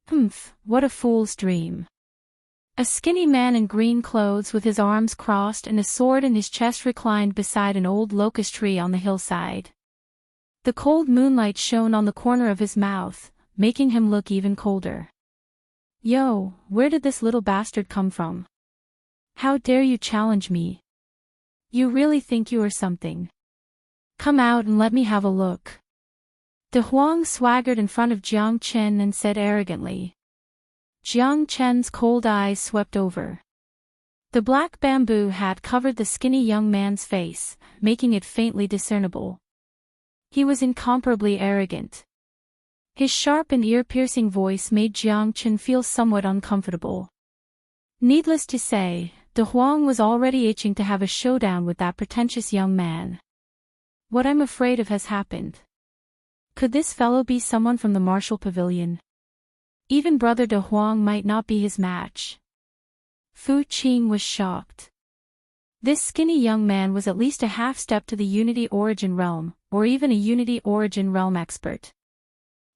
Humph, what a fool's dream. A skinny man in green clothes with his arms crossed and a sword in his chest reclined beside an old locust tree on the hillside. The cold moonlight shone on the corner of his mouth, making him look even colder. Yo, where did this little bastard come from? How dare you challenge me? You really think you are something? Come out and let me have a look. De Huang swaggered in front of Jiang Chen and said arrogantly. Jiang Chen's cold eyes swept over. The black bamboo hat covered the skinny young man's face, making it faintly discernible. He was incomparably arrogant. His sharp and ear-piercing voice made Jiang Chen feel somewhat uncomfortable. Needless to say, De Huang was already itching to have a showdown with that pretentious young man. What I'm afraid of has happened. Could this fellow be someone from the Martial Pavilion? Even Brother De Huang might not be his match. Fu Qing was shocked. This skinny young man was at least a half-step to the Unity Origin realm, or even a Unity Origin realm expert.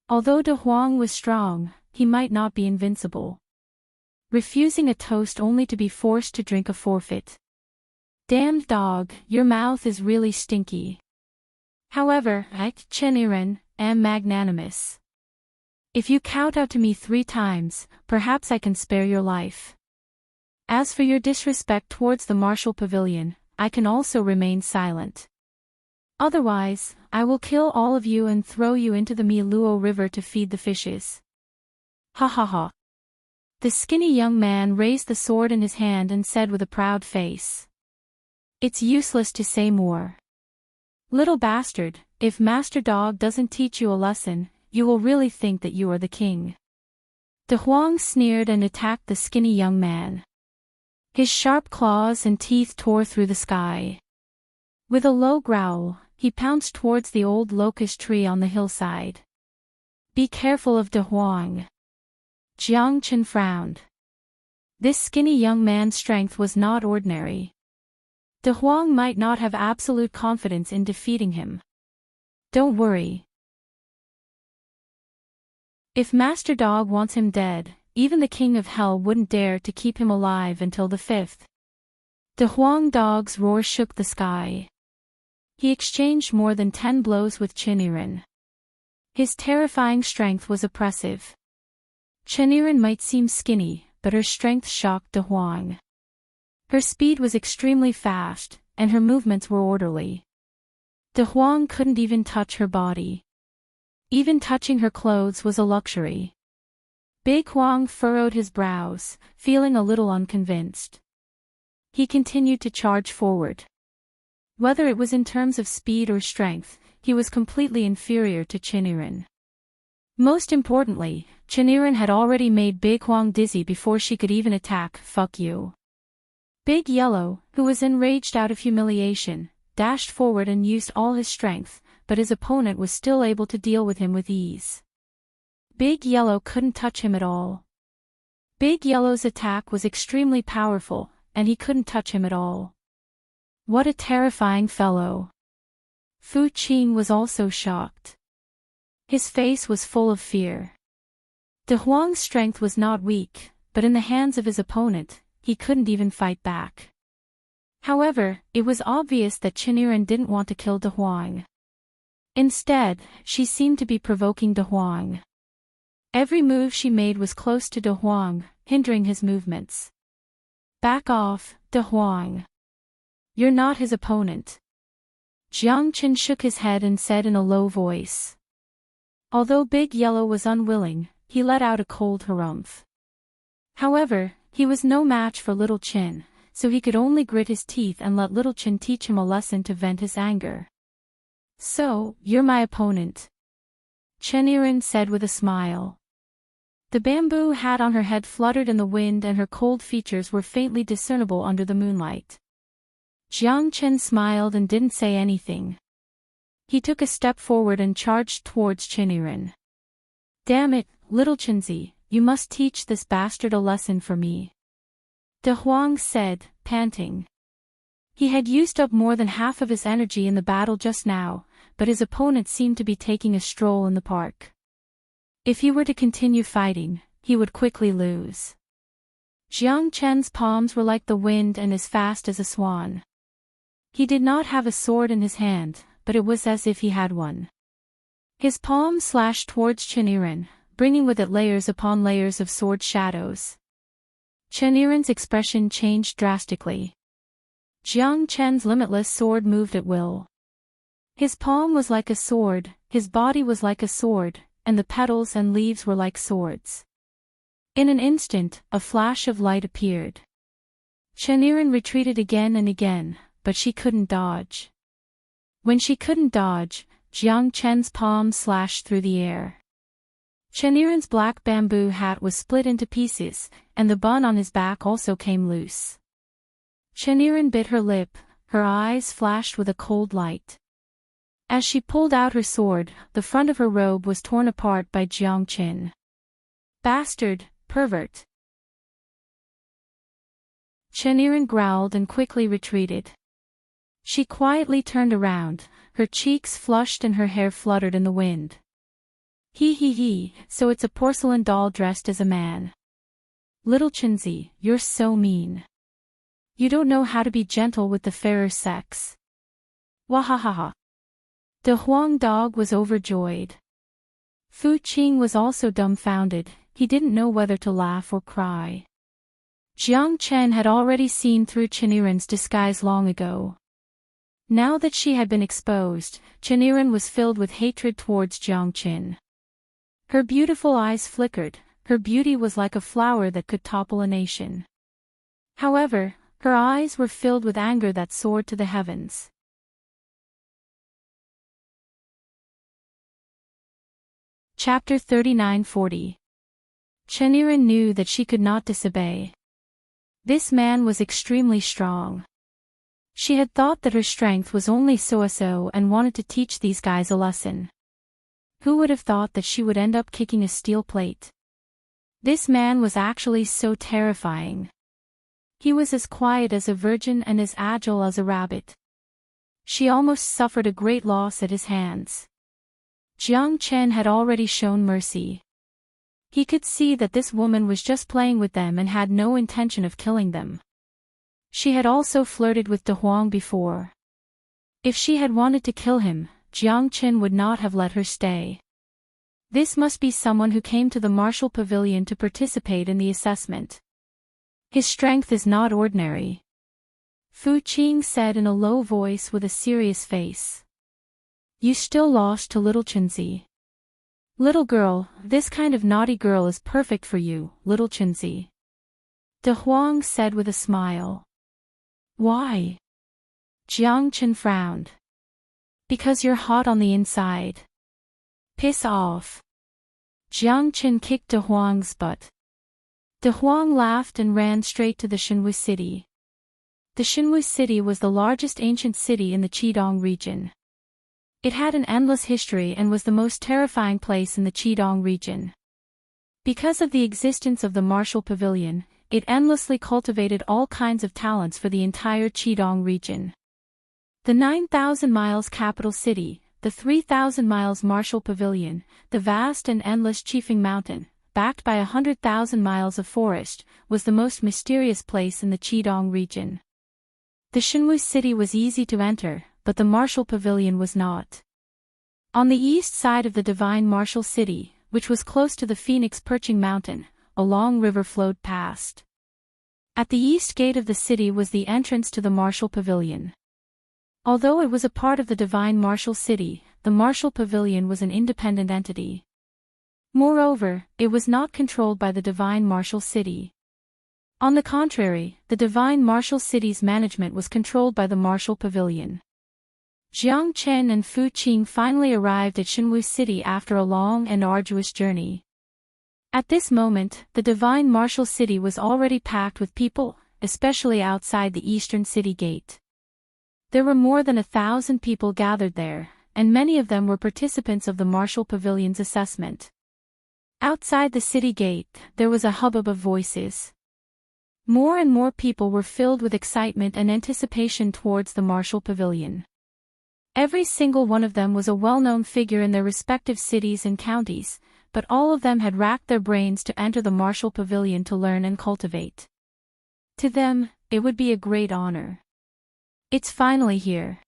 Although De Huang was strong, he might not be invincible. Refusing a toast only to be forced to drink a forfeit. Damned dog, your mouth is really stinky. However, I, Chen Yiren, am magnanimous. If you kowtow to me 3 times, perhaps I can spare your life. As for your disrespect towards the Martial Pavilion, I can also remain silent. Otherwise, I will kill all of you and throw you into the Miluo River to feed the fishes. Ha ha ha. The skinny young man raised the sword in his hand and said with a proud face. It's useless to say more. Little bastard, if Master Dog doesn't teach you a lesson, you will really think that you are the king. De Huang sneered and attacked the skinny young man. His sharp claws and teeth tore through the sky. With a low growl, he pounced towards the old locust tree on the hillside. Be careful of De Huang. Jiang Chen frowned. This skinny young man's strength was not ordinary. De Huang might not have absolute confidence in defeating him. Don't worry. If Master Dog wants him dead, even the King of Hell wouldn't dare to keep him alive until the 5th. De Huang Dog's roar shook the sky. He exchanged more than 10 blows with Chen Yiren. His terrifying strength was oppressive. Chen Yiren might seem skinny, but her strength shocked De Huang. Her speed was extremely fast, and her movements were orderly. De Huang couldn't even touch her body. Even touching her clothes was a luxury. Big Huang furrowed his brows, feeling a little unconvinced. He continued to charge forward. Whether it was in terms of speed or strength, he was completely inferior to Chen Yiren. Most importantly, Chen Yiren had already made Big Huang dizzy before she could even attack. Fuck you. Big Yellow, who was enraged out of humiliation, dashed forward and used all his strength, but his opponent was still able to deal with him with ease. Big Yellow couldn't touch him at all. Big Yellow's attack was extremely powerful, and he couldn't touch him at all. What a terrifying fellow. Fu Qing was also shocked. His face was full of fear. De Huang's strength was not weak, but in the hands of his opponent, he couldn't even fight back. However, it was obvious that Chen Yiren didn't want to kill De Huang. Instead, she seemed to be provoking De Huang. Every move she made was close to De Huang, hindering his movements. Back off, De Huang. You're not his opponent. Jiang Qin shook his head and said in a low voice. Although Big Yellow was unwilling, he let out a cold harumph. However, he was no match for Little Qin, so he could only grit his teeth and let Little Qin teach him a lesson to vent his anger. So, you're my opponent, Chen Yiren said with a smile. The bamboo hat on her head fluttered in the wind and her cold features were faintly discernible under the moonlight. Jiang Chen smiled and didn't say anything. He took a step forward and charged towards Chen Yiren. Damn it, Little Chenzi, you must teach this bastard a lesson for me, De Huang said, panting. He had used up more than half of his energy in the battle just now, but his opponent seemed to be taking a stroll in the park. If he were to continue fighting, he would quickly lose. Jiang Chen's palms were like the wind and as fast as a swan. He did not have a sword in his hand, but it was as if he had one. His palm slashed towards Chen Yiren, bringing with it layers upon layers of sword shadows. Chen Yiren's expression changed drastically. Jiang Chen's limitless sword moved at will. His palm was like a sword, his body was like a sword, and the petals and leaves were like swords. In an instant, a flash of light appeared. Chen Yiren retreated again and again, but she couldn't dodge. When she couldn't dodge, Jiang Chen's palm slashed through the air. Chen Yiren's black bamboo hat was split into pieces, and the bun on his back also came loose. Chen Yiren bit her lip, her eyes flashed with a cold light. As she pulled out her sword, the front of her robe was torn apart by Jiang Qin. Bastard, pervert! Chen Yiren growled and quickly retreated. She quietly turned around, her cheeks flushed and her hair fluttered in the wind. He, so it's a porcelain doll dressed as a man. Little Chenzi, you're so mean. You don't know how to be gentle with the fairer sex. Wahahaha. The Huang dog was overjoyed. Fu Qing was also dumbfounded, he didn't know whether to laugh or cry. Jiang Chen had already seen through Chen Yiren's disguise long ago. Now that she had been exposed, Chen Yiren was filled with hatred towards Jiang Qin. Her beautiful eyes flickered, her beauty was like a flower that could topple a nation. However, her eyes were filled with anger that soared to the heavens. Chapter 39-40. Chen Yiren knew that she could not disobey. This man was extremely strong. She had thought that her strength was only so-so and wanted to teach these guys a lesson. Who would have thought that she would end up kicking a steel plate? This man was actually so terrifying. He was as quiet as a virgin and as agile as a rabbit. She almost suffered a great loss at his hands. Jiang Chen had already shown mercy. He could see that this woman was just playing with them and had no intention of killing them. She had also flirted with De Huang before. If she had wanted to kill him, Jiang Chen would not have let her stay. This must be someone who came to the martial pavilion to participate in the assessment. His strength is not ordinary, Fu Qing said in a low voice with a serious face. You still lost to Little Chenzi. Little girl, this kind of naughty girl is perfect for you, Little Chenzi. De Huang said with a smile. Why? Jiang Chen frowned. Because you're hot on the inside. Piss off. Jiang Chen kicked De Huang's butt. De Huang laughed and ran straight to the Shenwu city. The Shenwu city was the largest ancient city in the Qidong region. It had an endless history and was the most terrifying place in the Qidong region. Because of the existence of the martial pavilion, it endlessly cultivated all kinds of talents for the entire Qidong region. The 9,000 miles capital city, the 3,000 miles martial pavilion, the vast and endless Qifeng mountain, backed by 100,000 miles of forest, was the most mysterious place in the Qidong region. The Shenwu city was easy to enter, but the martial pavilion was not. On the east side of the divine martial city, which was close to the phoenix perching mountain, a long river flowed past. At the east gate of the city was the entrance to the martial pavilion. Although it was a part of the divine martial city, the martial pavilion was an independent entity. Moreover, it was not controlled by the divine martial city. On the contrary, the divine martial city's management was controlled by the martial pavilion. Jiang Chen and Fu Qing finally arrived at Shenwu City after a long and arduous journey. At this moment, the divine martial city was already packed with people, especially outside the eastern city gate. There were more than 1,000 people gathered there, and many of them were participants of the martial pavilion's assessment. Outside the city gate, there was a hubbub of voices. More and more people were filled with excitement and anticipation towards the martial pavilion. Every single one of them was a well-known figure in their respective cities and counties, but all of them had racked their brains to enter the martial pavilion to learn and cultivate. To them, it would be a great honor. It's finally here.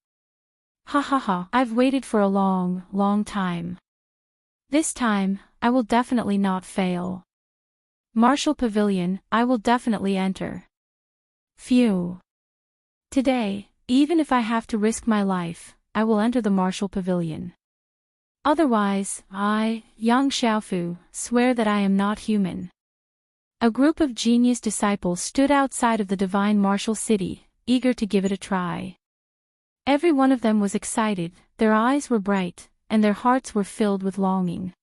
Ha ha ha, I've waited for a long, long time. This time, I will definitely not fail. Martial pavilion, I will definitely enter. Phew. Today, even if I have to risk my life, I will enter the martial pavilion. Otherwise, I, Yang Xiaofu, swear that I am not human. A group of genius disciples stood outside of the divine martial city, eager to give it a try. Every one of them was excited, their eyes were bright, and their hearts were filled with longing.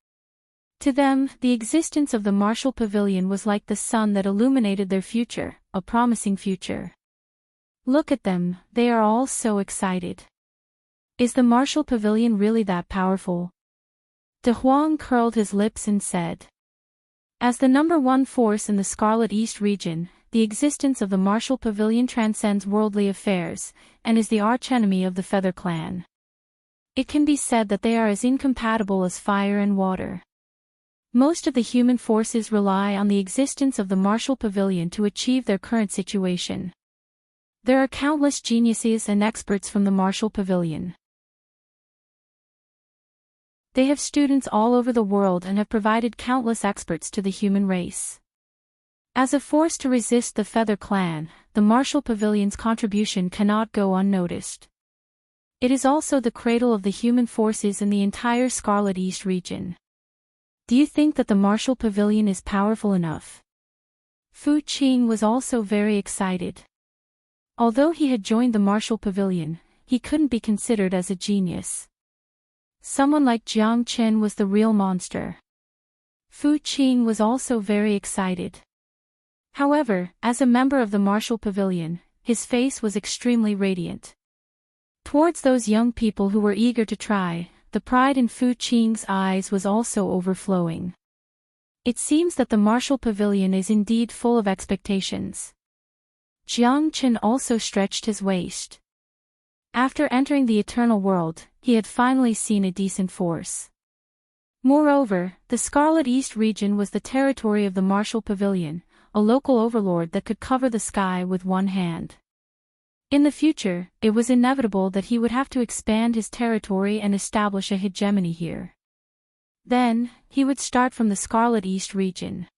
To them, the existence of the martial pavilion was like the sun that illuminated their future, a promising future. Look at them, they are all so excited. Is the martial pavilion really that powerful? De Huang curled his lips and said. As the number one force in the Scarlet East region, the existence of the martial pavilion transcends worldly affairs, and is the archenemy of the Feather Clan. It can be said that they are as incompatible as fire and water. Most of the human forces rely on the existence of the martial pavilion to achieve their current situation. There are countless geniuses and experts from the martial pavilion. They have students all over the world and have provided countless experts to the human race. As a force to resist the Feather Clan, the martial pavilion's contribution cannot go unnoticed. It is also the cradle of the human forces in the entire Scarlet East region. Do you think that the martial pavilion is powerful enough? Fu Qing was also very excited. Although he had joined the martial pavilion, he couldn't be considered as a genius. Someone like Jiang Chen was the real monster. Fu Qing was also very excited. However, as a member of the martial pavilion, his face was extremely radiant. Towards those young people who were eager to try, the pride in Fu Qing's eyes was also overflowing. It seems that the martial pavilion is indeed full of expectations. Jiang Chen also stretched his waist. After entering the eternal world, he had finally seen a decent force. Moreover, the Scarlet East region was the territory of the martial pavilion, a local overlord that could cover the sky with one hand. In the future, it was inevitable that he would have to expand his territory and establish a hegemony here. Then, he would start from the Scarlet East region.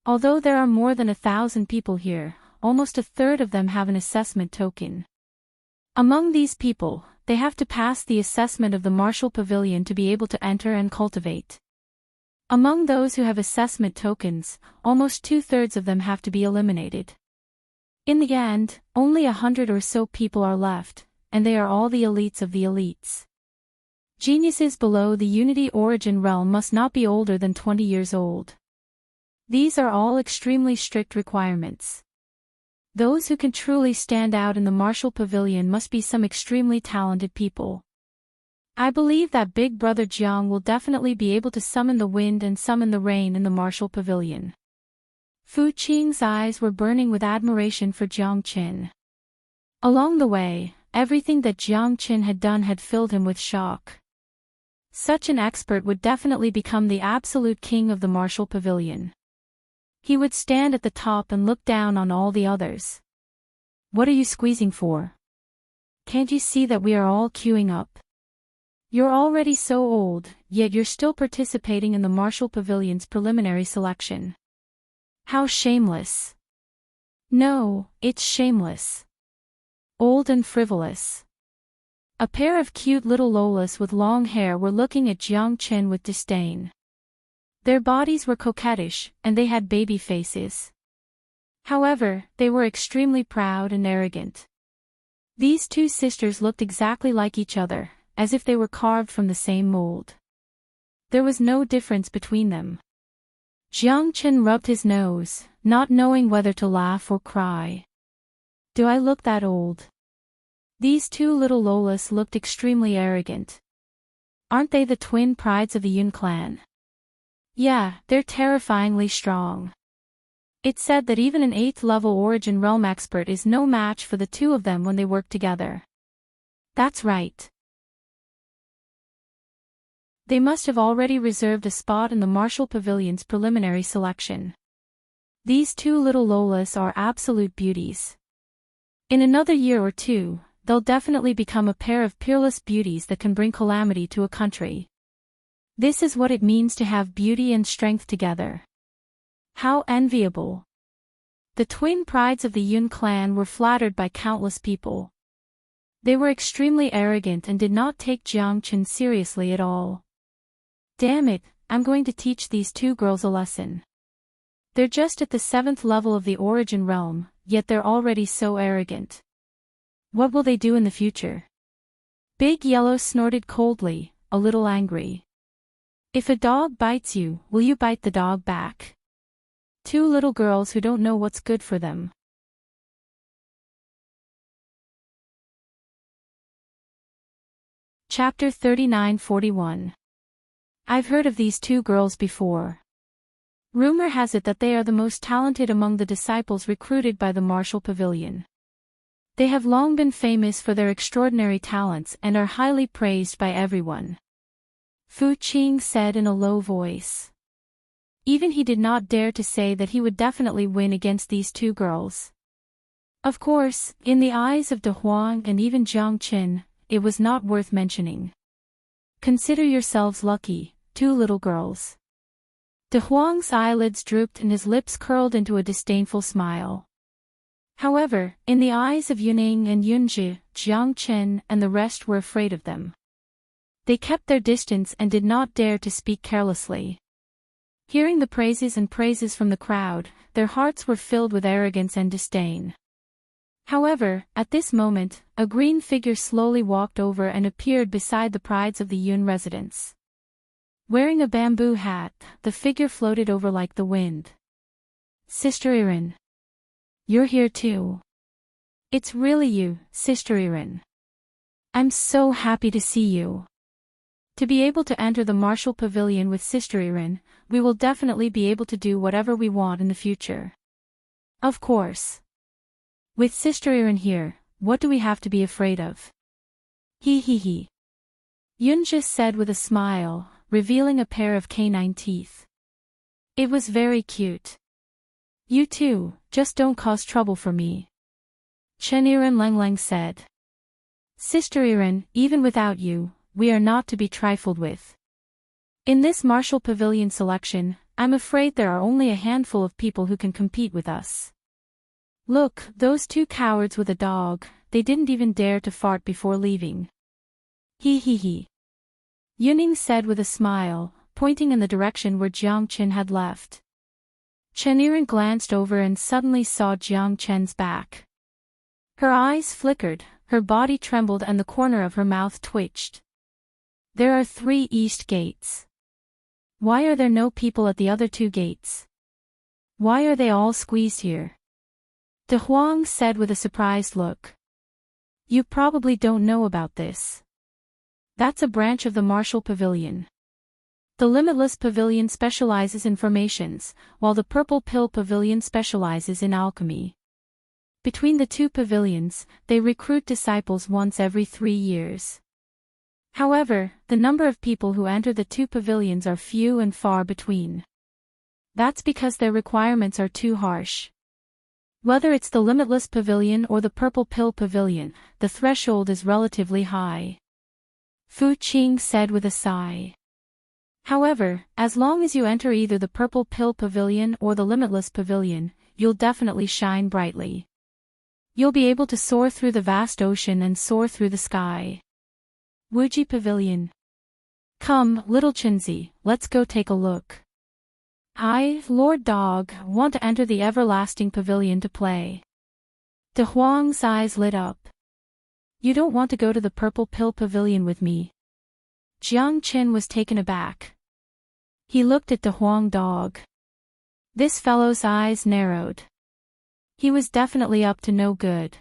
Although there are more than 1,000 people here, almost a third of them have an assessment token. Among these people, they have to pass the assessment of the martial pavilion to be able to enter and cultivate. Among those who have assessment tokens, almost 2/3 of them have to be eliminated. In the end, only 100 or so people are left, and they are all the elites of the elites. Geniuses below the Unity Origin realm must not be older than 20 years old. These are all extremely strict requirements. Those who can truly stand out in the martial pavilion must be some extremely talented people. I believe that Big Brother Jiang will definitely be able to summon the wind and summon the rain in the martial pavilion. Fu Qing's eyes were burning with admiration for Jiang Chen. Along the way, everything that Jiang Chen had done had filled him with shock. Such an expert would definitely become the absolute king of the martial pavilion. He would stand at the top and look down on all the others. What are you squeezing for? Can't you see that we are all queuing up? You're already so old, yet you're still participating in the Martial Pavilion's preliminary selection. How shameless. No, it's shameless. Old and frivolous. A pair of cute little Lolas with long hair were looking at Jiang Chen with disdain. Their bodies were coquettish, and they had baby faces. However, they were extremely proud and arrogant. These two sisters looked exactly like each other, as if they were carved from the same mold. There was no difference between them. Jiang Chen rubbed his nose, not knowing whether to laugh or cry. Do I look that old? These two little Lolas looked extremely arrogant. Aren't they the twin prides of the Yun clan? Yeah, they're terrifyingly strong. It's said that even an 8th level origin realm expert is no match for the two of them when they work together. That's right. They must have already reserved a spot in the Martial Pavilion's preliminary selection. These two little Lolas are absolute beauties. In another year or two, they'll definitely become a pair of peerless beauties that can bring calamity to a country. This is what it means to have beauty and strength together. How enviable. The twin prides of the Yun clan were flattered by countless people. They were extremely arrogant and did not take Jiang Chen seriously at all. Damn it, I'm going to teach these two girls a lesson. They're just at the 7th level of the origin realm, yet they're already so arrogant. What will they do in the future? Big Yellow snorted coldly, a little angry. If a dog bites you, will you bite the dog back? Two little girls who don't know what's good for them. Chapter 39-41. I've heard of these two girls before. Rumor has it that they are the most talented among the disciples recruited by the Martial Pavilion. They have long been famous for their extraordinary talents and are highly praised by everyone. Fu Qing said in a low voice. Even he did not dare to say that he would definitely win against these two girls. Of course, in the eyes of De Huang and even Jiang Chen, it was not worth mentioning. Consider yourselves lucky, two little girls. De Huang's eyelids drooped and his lips curled into a disdainful smile. However, in the eyes of Yuning and Yunji, Jiang Chen and the rest were afraid of them. They kept their distance and did not dare to speak carelessly. Hearing the praises from the crowd, their hearts were filled with arrogance and disdain. However, at this moment, a green figure slowly walked over and appeared beside the prides of the Yun residence. Wearing a bamboo hat, the figure floated over like the wind. Sister Irin. You're here too. It's really you, Sister Irin. I'm so happy to see you. To be able to enter the Martial Pavilion with Sister Irin, we will definitely be able to do whatever we want in the future. Of course. With Sister Irin here, what do we have to be afraid of? He. Yunji said with a smile, revealing a pair of canine teeth. It was very cute. You too, just don't cause trouble for me. Chen Irin Lengleng said. Sister Irin, even without you, we are not to be trifled with. In this Martial Pavilion selection, I'm afraid there are only a handful of people who can compete with us. Look, those two cowards with a dog, they didn't even dare to fart before leaving. He. Yuning said with a smile, pointing in the direction where Jiang Chen had left. Chen Irin glanced over and suddenly saw Jiang Chen's back. Her eyes flickered, her body trembled and the corner of her mouth twitched. There are 3 east gates. Why are there no people at the other 2 gates? Why are they all squeezed here? De Huang said with a surprised look. You probably don't know about this. That's a branch of the Martial Pavilion. The Limitless Pavilion specializes in formations, while the Purple Pill Pavilion specializes in alchemy. Between the 2 pavilions, they recruit disciples once every 3 years. However, the number of people who enter the 2 pavilions are few and far between. That's because their requirements are too harsh. Whether it's the Limitless Pavilion or the Purple Pill Pavilion, the threshold is relatively high. Fu Qing said with a sigh. However, as long as you enter either the Purple Pill Pavilion or the Limitless Pavilion, you'll definitely shine brightly. You'll be able to soar through the vast ocean and soar through the sky. Wuji Pavilion. Come, little Chinzi, let's go take a look. I, Lord Dog, want to enter the Everlasting Pavilion to play. De Huang's eyes lit up. You don't want to go to the Purple Pill Pavilion with me? Jiang Qin was taken aback. He looked at De Huang Dog. This fellow's eyes narrowed. He was definitely up to no good.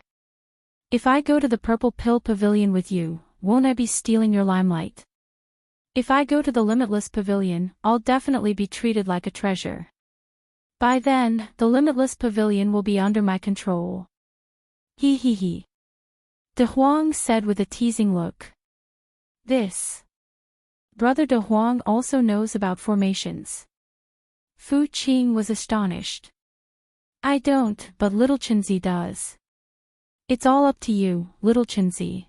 If I go to the Purple Pill Pavilion with you, won't I be stealing your limelight? If I go to the Limitless Pavilion, I'll definitely be treated like a treasure. By then, the Limitless Pavilion will be under my control. He. De Huang said with a teasing look. This. Brother De Huang also knows about formations. Fu Qing was astonished. I don't, but little Chinzi does. It's all up to you, little Chinzi.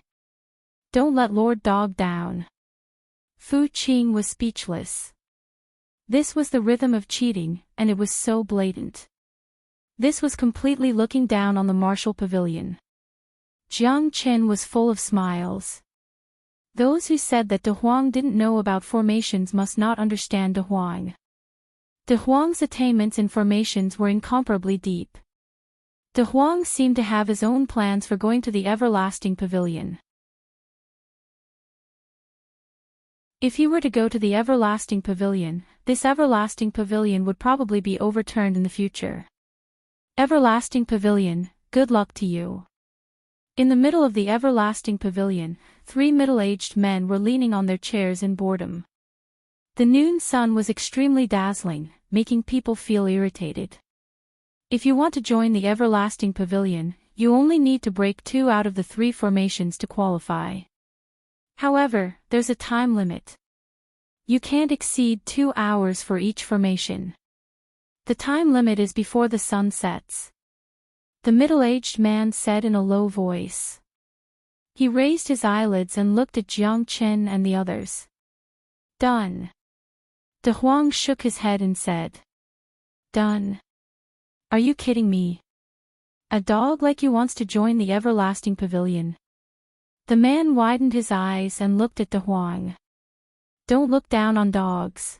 Don't let Lord Dog down. Fu Qing was speechless. This was the rhythm of cheating, and it was so blatant. This was completely looking down on the martial pavilion. Jiang Qin was full of smiles. Those who said that De Huang didn't know about formations must not understand De Huang. De Huang's attainments in formations were incomparably deep. De Huang seemed to have his own plans for going to the Everlasting Pavilion. If he were to go to the Everlasting Pavilion, this Everlasting Pavilion would probably be overturned in the future. Everlasting Pavilion, good luck to you. In the middle of the Everlasting Pavilion, 3 middle-aged men were leaning on their chairs in boredom. The noon sun was extremely dazzling, making people feel irritated. If you want to join the Everlasting Pavilion, you only need to break 2 out of the 3 formations to qualify. However, there's a time limit. You can't exceed 2 hours for each formation. The time limit is before the sun sets. The middle-aged man said in a low voice. He raised his eyelids and looked at Jiang Qin and the others. Done. De Huang shook his head and said. Done. Are you kidding me? A dog like you wants to join the Everlasting Pavilion? The man widened his eyes and looked at De Huang. Don't look down on dogs.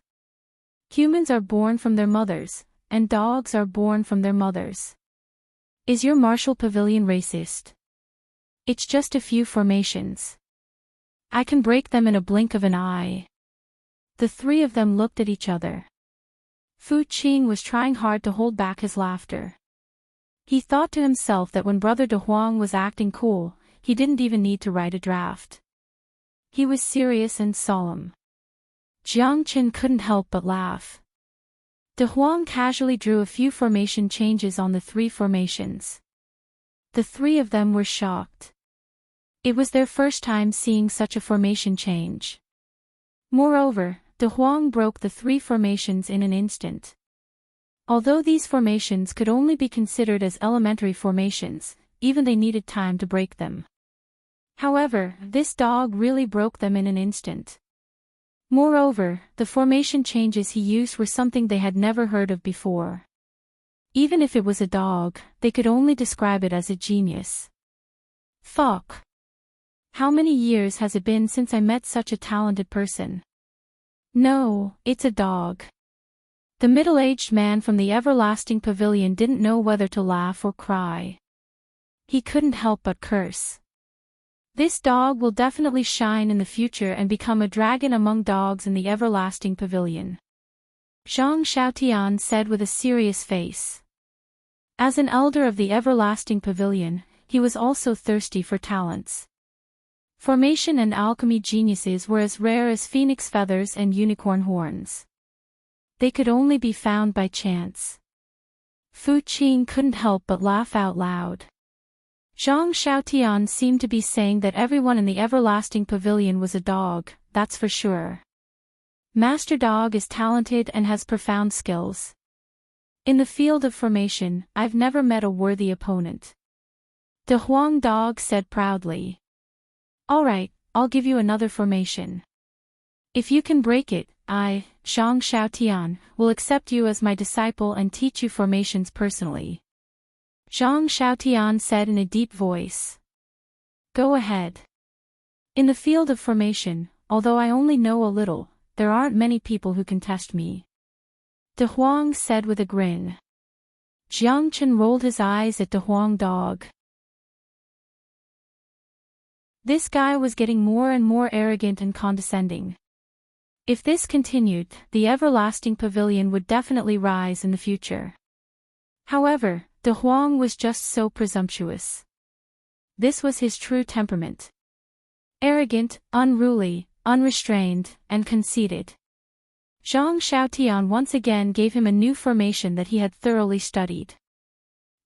Humans are born from their mothers, and dogs are born from their mothers. Is your martial pavilion racist? It's just a few formations. I can break them in a blink of an eye. The 3 of them looked at each other. Fu Qing was trying hard to hold back his laughter. He thought to himself that when Brother De Huang was acting cool, he didn't even need to write a draft. He was serious and solemn. Jiang Qin couldn't help but laugh. De Huang casually drew a few formation changes on the 3 formations. The 3 of them were shocked. It was their first time seeing such a formation change. Moreover, De Huang broke the 3 formations in an instant. Although these formations could only be considered as elementary formations, even they needed time to break them. However, this dog really broke them in an instant. Moreover, the formation changes he used were something they had never heard of before. Even if it was a dog, they could only describe it as a genius. Fuck. How many years has it been since I met such a talented person? No, it's a dog. The middle-aged man from the Everlasting Pavilion didn't know whether to laugh or cry. He couldn't help but curse. This dog will definitely shine in the future and become a dragon among dogs in the Everlasting Pavilion. Zhang Xiaotian said with a serious face. As an elder of the Everlasting Pavilion, he was also thirsty for talents. Formation and alchemy geniuses were as rare as phoenix feathers and unicorn horns. They could only be found by chance. Fu Qing couldn't help but laugh out loud. Zhang Xiaotian seemed to be saying that everyone in the Everlasting Pavilion was a dog, that's for sure. Master Dog is talented and has profound skills. In the field of formation, I've never met a worthy opponent. De Huang Dog said proudly. Alright, I'll give you another formation. If you can break it, I, Zhang Xiaotian, will accept you as my disciple and teach you formations personally. Zhang Xiaotian said in a deep voice. Go ahead. In the field of formation, although I only know a little, there aren't many people who can test me. De Huang said with a grin. Jiang Chen rolled his eyes at De Huang dog. This guy was getting more and more arrogant and condescending. If this continued, the everlasting pavilion would definitely rise in the future. However, De Huang was just so presumptuous. This was his true temperament. Arrogant, unruly, unrestrained, and conceited. Zhang Xiaotian once again gave him a new formation that he had thoroughly studied.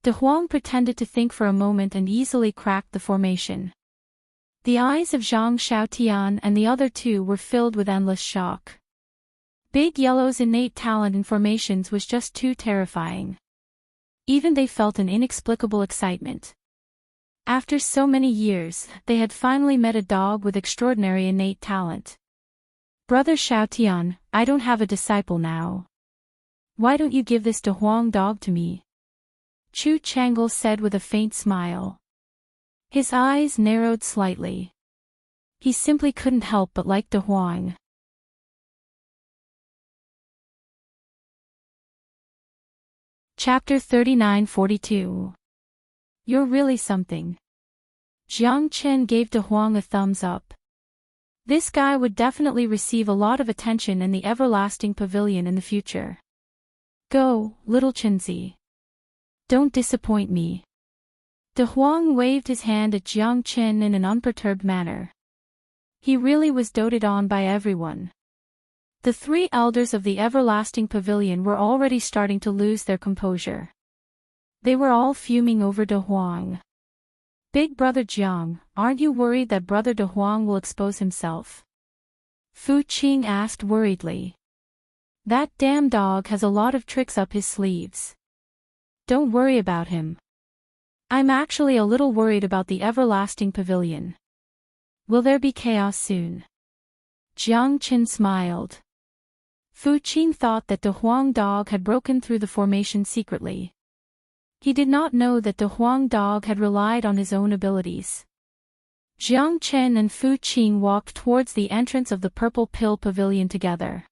De Huang pretended to think for a moment and easily cracked the formation. The eyes of Zhang Xiaotian and the other two were filled with endless shock. Big Yellow's innate talent in formations was just too terrifying. Even they felt an inexplicable excitement. After so many years, they had finally met a dog with extraordinary innate talent. Brother Xiaotian, I don't have a disciple now. Why don't you give this De Huang dog to me? Chu Chang'e said with a faint smile. His eyes narrowed slightly. He simply couldn't help but like De Huang. Chapter 39-42. You're really something. Jiang Chen gave De Huang a thumbs up. This guy would definitely receive a lot of attention in the everlasting pavilion in the future. Go, little Chenzi. Don't disappoint me. De Huang waved his hand at Jiang Chen in an unperturbed manner. He really was doted on by everyone. The three elders of the everlasting pavilion were already starting to lose their composure. They were all fuming over De Huang. Big brother Jiang, aren't you worried that brother De Huang will expose himself? Fu Qing asked worriedly. That damn dog has a lot of tricks up his sleeves. Don't worry about him. I'm actually a little worried about the everlasting pavilion. Will there be chaos soon? Jiang Chen smiled. Fu Qing thought that De Huang dog had broken through the formation secretly. He did not know that De Huang dog had relied on his own abilities. Jiang Chen and Fu Qing walked towards the entrance of the Purple Pill Pavilion together.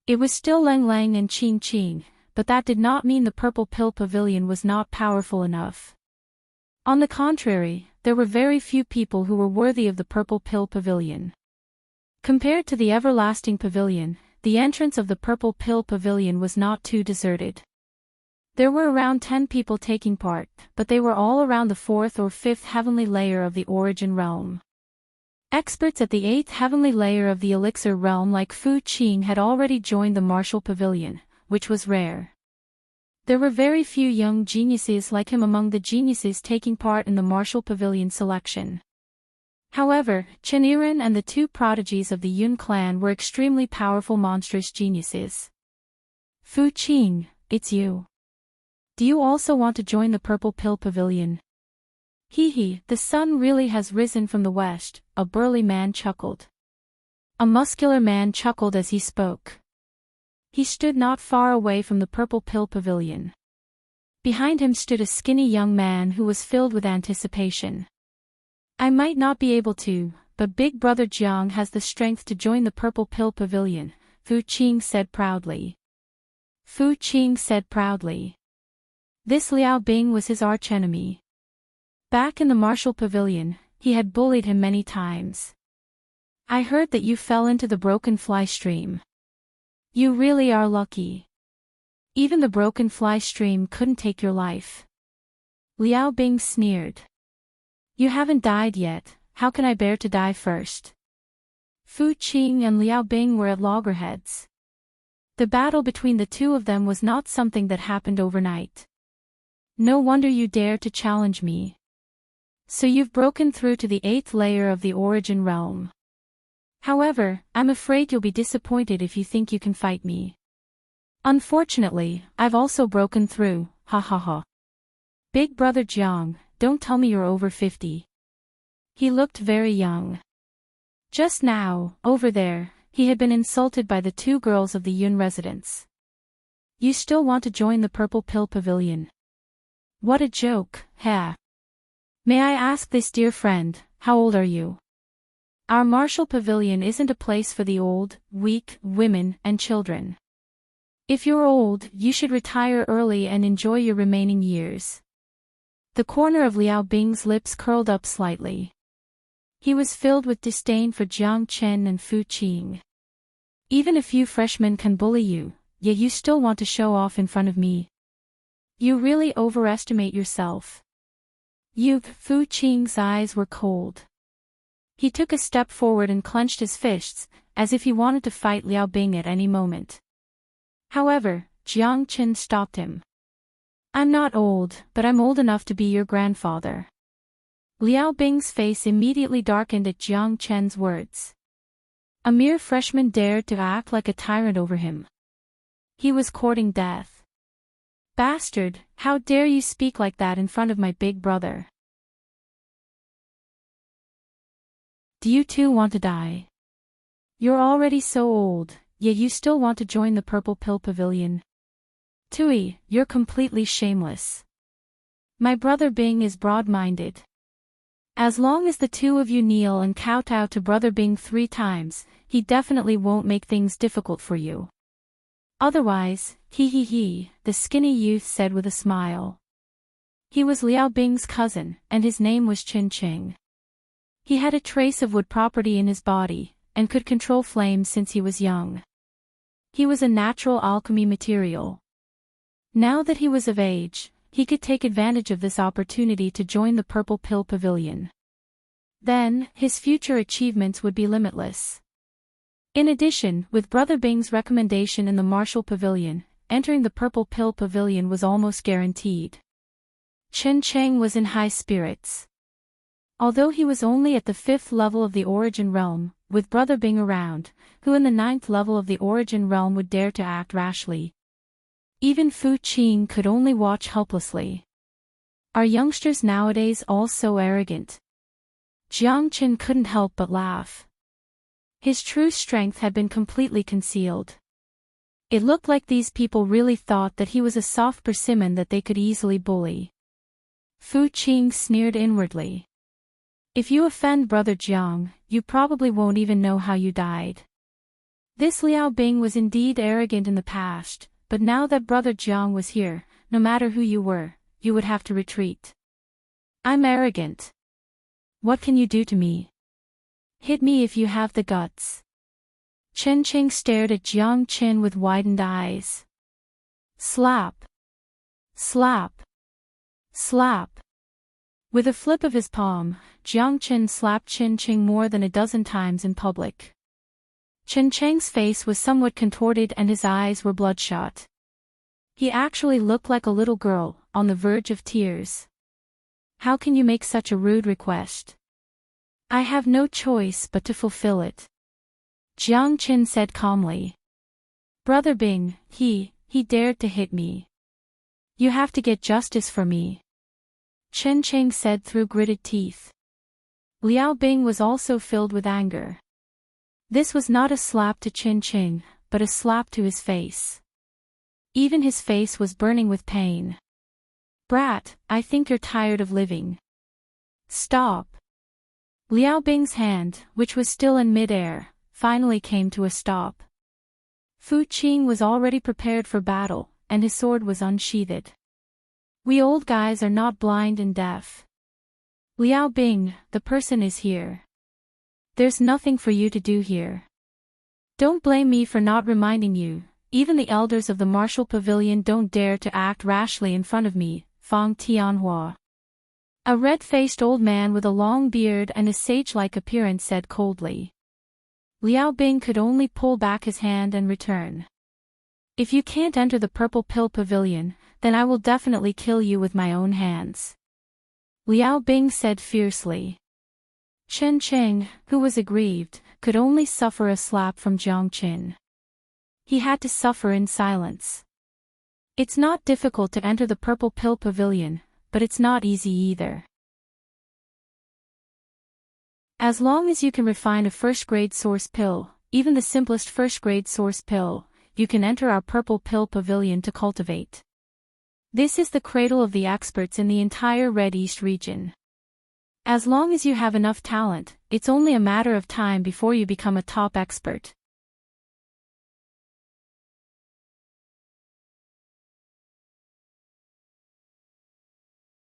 It was still Leng Leng and Qing Qing, but that did not mean the Purple Pill Pavilion was not powerful enough. On the contrary, there were very few people who were worthy of the Purple Pill Pavilion. Compared to the Everlasting Pavilion, the entrance of the Purple Pill Pavilion was not too deserted. There were around 10 people taking part, but they were all around the 4th or 5th heavenly layer of the Origin Realm. Experts at the 8th heavenly layer of the Elixir Realm like Fu Qing had already joined the Martial Pavilion, which was rare. There were very few young geniuses like him among the geniuses taking part in the Martial Pavilion selection. However, Chen Yiren and the two prodigies of the Yun clan were extremely powerful monstrous geniuses. Fu Qing, it's you. Do you also want to join the Purple Pill Pavilion? Hee, the sun really has risen from the west, a burly man chuckled. A muscular man chuckled as he spoke. He stood not far away from the Purple Pill Pavilion. Behind him stood a skinny young man who was filled with anticipation. I might not be able to, but Big Brother Jiang has the strength to join the Purple Pill Pavilion, Fu Qing said proudly. Fu Qing said proudly. This Liao Bing was his archenemy. Back in the Martial Pavilion, he had bullied him many times. I heard that you fell into the broken fly stream. You really are lucky. Even the broken fly stream couldn't take your life. Liao Bing sneered. You haven't died yet, how can I bear to die first? Fu Qing and Liao Bing were at loggerheads. The battle between the two of them was not something that happened overnight. No wonder you dare to challenge me. So you've broken through to the 8th layer of the Origin Realm. However, I'm afraid you'll be disappointed if you think you can fight me. Unfortunately, I've also broken through, ha ha ha. Big Brother Jiang, don't tell me you're over 50. He looked very young. Just now, over there, he had been insulted by the two girls of the Yun residence. You still want to join the Purple Pill Pavilion? What a joke, huh? May I ask this dear friend, how old are you? Our martial pavilion isn't a place for the old, weak, women, and children. If you're old, you should retire early and enjoy your remaining years. The corner of Liao Bing's lips curled up slightly. He was filled with disdain for Jiang Chen and Fu Qing. Even a few freshmen can bully you, yet you still want to show off in front of me. You really overestimate yourself. Fu Qing's eyes were cold. He took a step forward and clenched his fists, as if he wanted to fight Liao Bing at any moment. However, Jiang Chen stopped him. I'm not old, but I'm old enough to be your grandfather. Liao Bing's face immediately darkened at Jiang Chen's words. A mere freshman dared to act like a tyrant over him. He was courting death. Bastard, how dare you speak like that in front of my big brother? Do you too want to die? You're already so old, yet you still want to join the Purple Pill Pavilion. Tui, you're completely shameless. My brother Bing is broad-minded. As long as the two of you kneel and kowtow to brother Bing 3 times, he definitely won't make things difficult for you. Otherwise, the skinny youth said with a smile. He was Liao Bing's cousin, and his name was Qin Qing. He had a trace of wood property in his body, and could control flames since he was young. He was a natural alchemy material. Now that he was of age, he could take advantage of this opportunity to join the Purple Pill Pavilion. Then, his future achievements would be limitless. In addition, with Brother Bing's recommendation in the Martial Pavilion, entering the Purple Pill Pavilion was almost guaranteed. Chen Cheng was in high spirits. Although he was only at the 5th level of the Origin Realm, with Brother Bing around, who in the 9th level of the Origin Realm would dare to act rashly? Even Fu Qing could only watch helplessly. Are youngsters nowadays all so arrogant? Jiang Chen couldn't help but laugh. His true strength had been completely concealed. It looked like these people really thought that he was a soft persimmon that they could easily bully. Fu Qing sneered inwardly. If you offend Brother Jiang, you probably won't even know how you died. This Liao Bing was indeed arrogant in the past, but now that Brother Jiang was here, no matter who you were, you would have to retreat. I'm arrogant. What can you do to me? Hit me if you have the guts. Chen Qing stared at Jiang Chen with widened eyes. Slap. Slap. Slap. With a flip of his palm, Jiang Chen slapped Chen Qing more than a dozen times in public. Chen Cheng's face was somewhat contorted and his eyes were bloodshot. He actually looked like a little girl, on the verge of tears. How can you make such a rude request? I have no choice but to fulfill it. Jiang Chen said calmly. Brother Bing, he dared to hit me. You have to get justice for me. Chen Cheng said through gritted teeth. Liao Bing was also filled with anger. This was not a slap to Chen Cheng, but a slap to his face. Even his face was burning with pain. Brat, I think you're tired of living. Stop. Liao Bing's hand, which was still in mid-air, finally came to a stop. Fu Qing was already prepared for battle, and his sword was unsheathed. We old guys are not blind and deaf. Liao Bing, the person is here. There's nothing for you to do here. Don't blame me for not reminding you, even the elders of the martial pavilion don't dare to act rashly in front of me, Fang Tianhua. A red-faced old man with a long beard and a sage-like appearance said coldly. Liao Bing could only pull back his hand and return. If you can't enter the Purple Pill Pavilion, then I will definitely kill you with my own hands. Liao Bing said fiercely. Chen Cheng, who was aggrieved, could only suffer a slap from Jiang Qin. He had to suffer in silence. It's not difficult to enter the Purple Pill Pavilion, but it's not easy either. As long as you can refine a first-grade source pill, even the simplest first-grade source pill, you can enter our purple pill pavilion to cultivate. This is the cradle of the experts in the entire Red East region. As long as you have enough talent, it's only a matter of time before you become a top expert.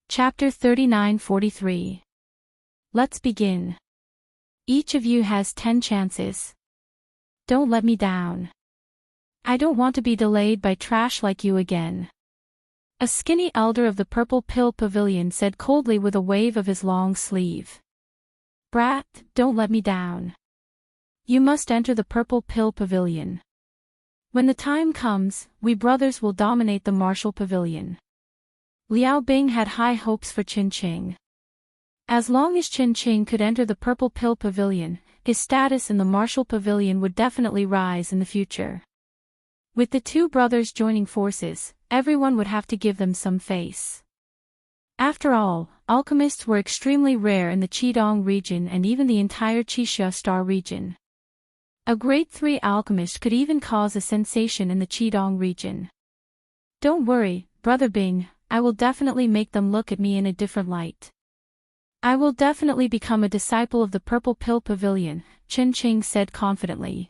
Chapter 39-43. Let's begin. Each of you has 10 chances. Don't let me down. I don't want to be delayed by trash like you again. A skinny elder of the Purple Pill Pavilion said coldly with a wave of his long sleeve. Brat, don't let me down. You must enter the Purple Pill Pavilion. When the time comes, we brothers will dominate the Martial Pavilion. Liao Bing had high hopes for Qin Qing. As long as Qin Qing could enter the Purple Pill Pavilion, his status in the Martial Pavilion would definitely rise in the future. With the two brothers joining forces, everyone would have to give them some face. After all, alchemists were extremely rare in the Qidong region and even the entire Qixia star region. A grade 3 alchemist could even cause a sensation in the Qidong region. Don't worry, Brother Bing, I will definitely make them look at me in a different light. I will definitely become a disciple of the Purple Pill Pavilion, Qin Qing said confidently.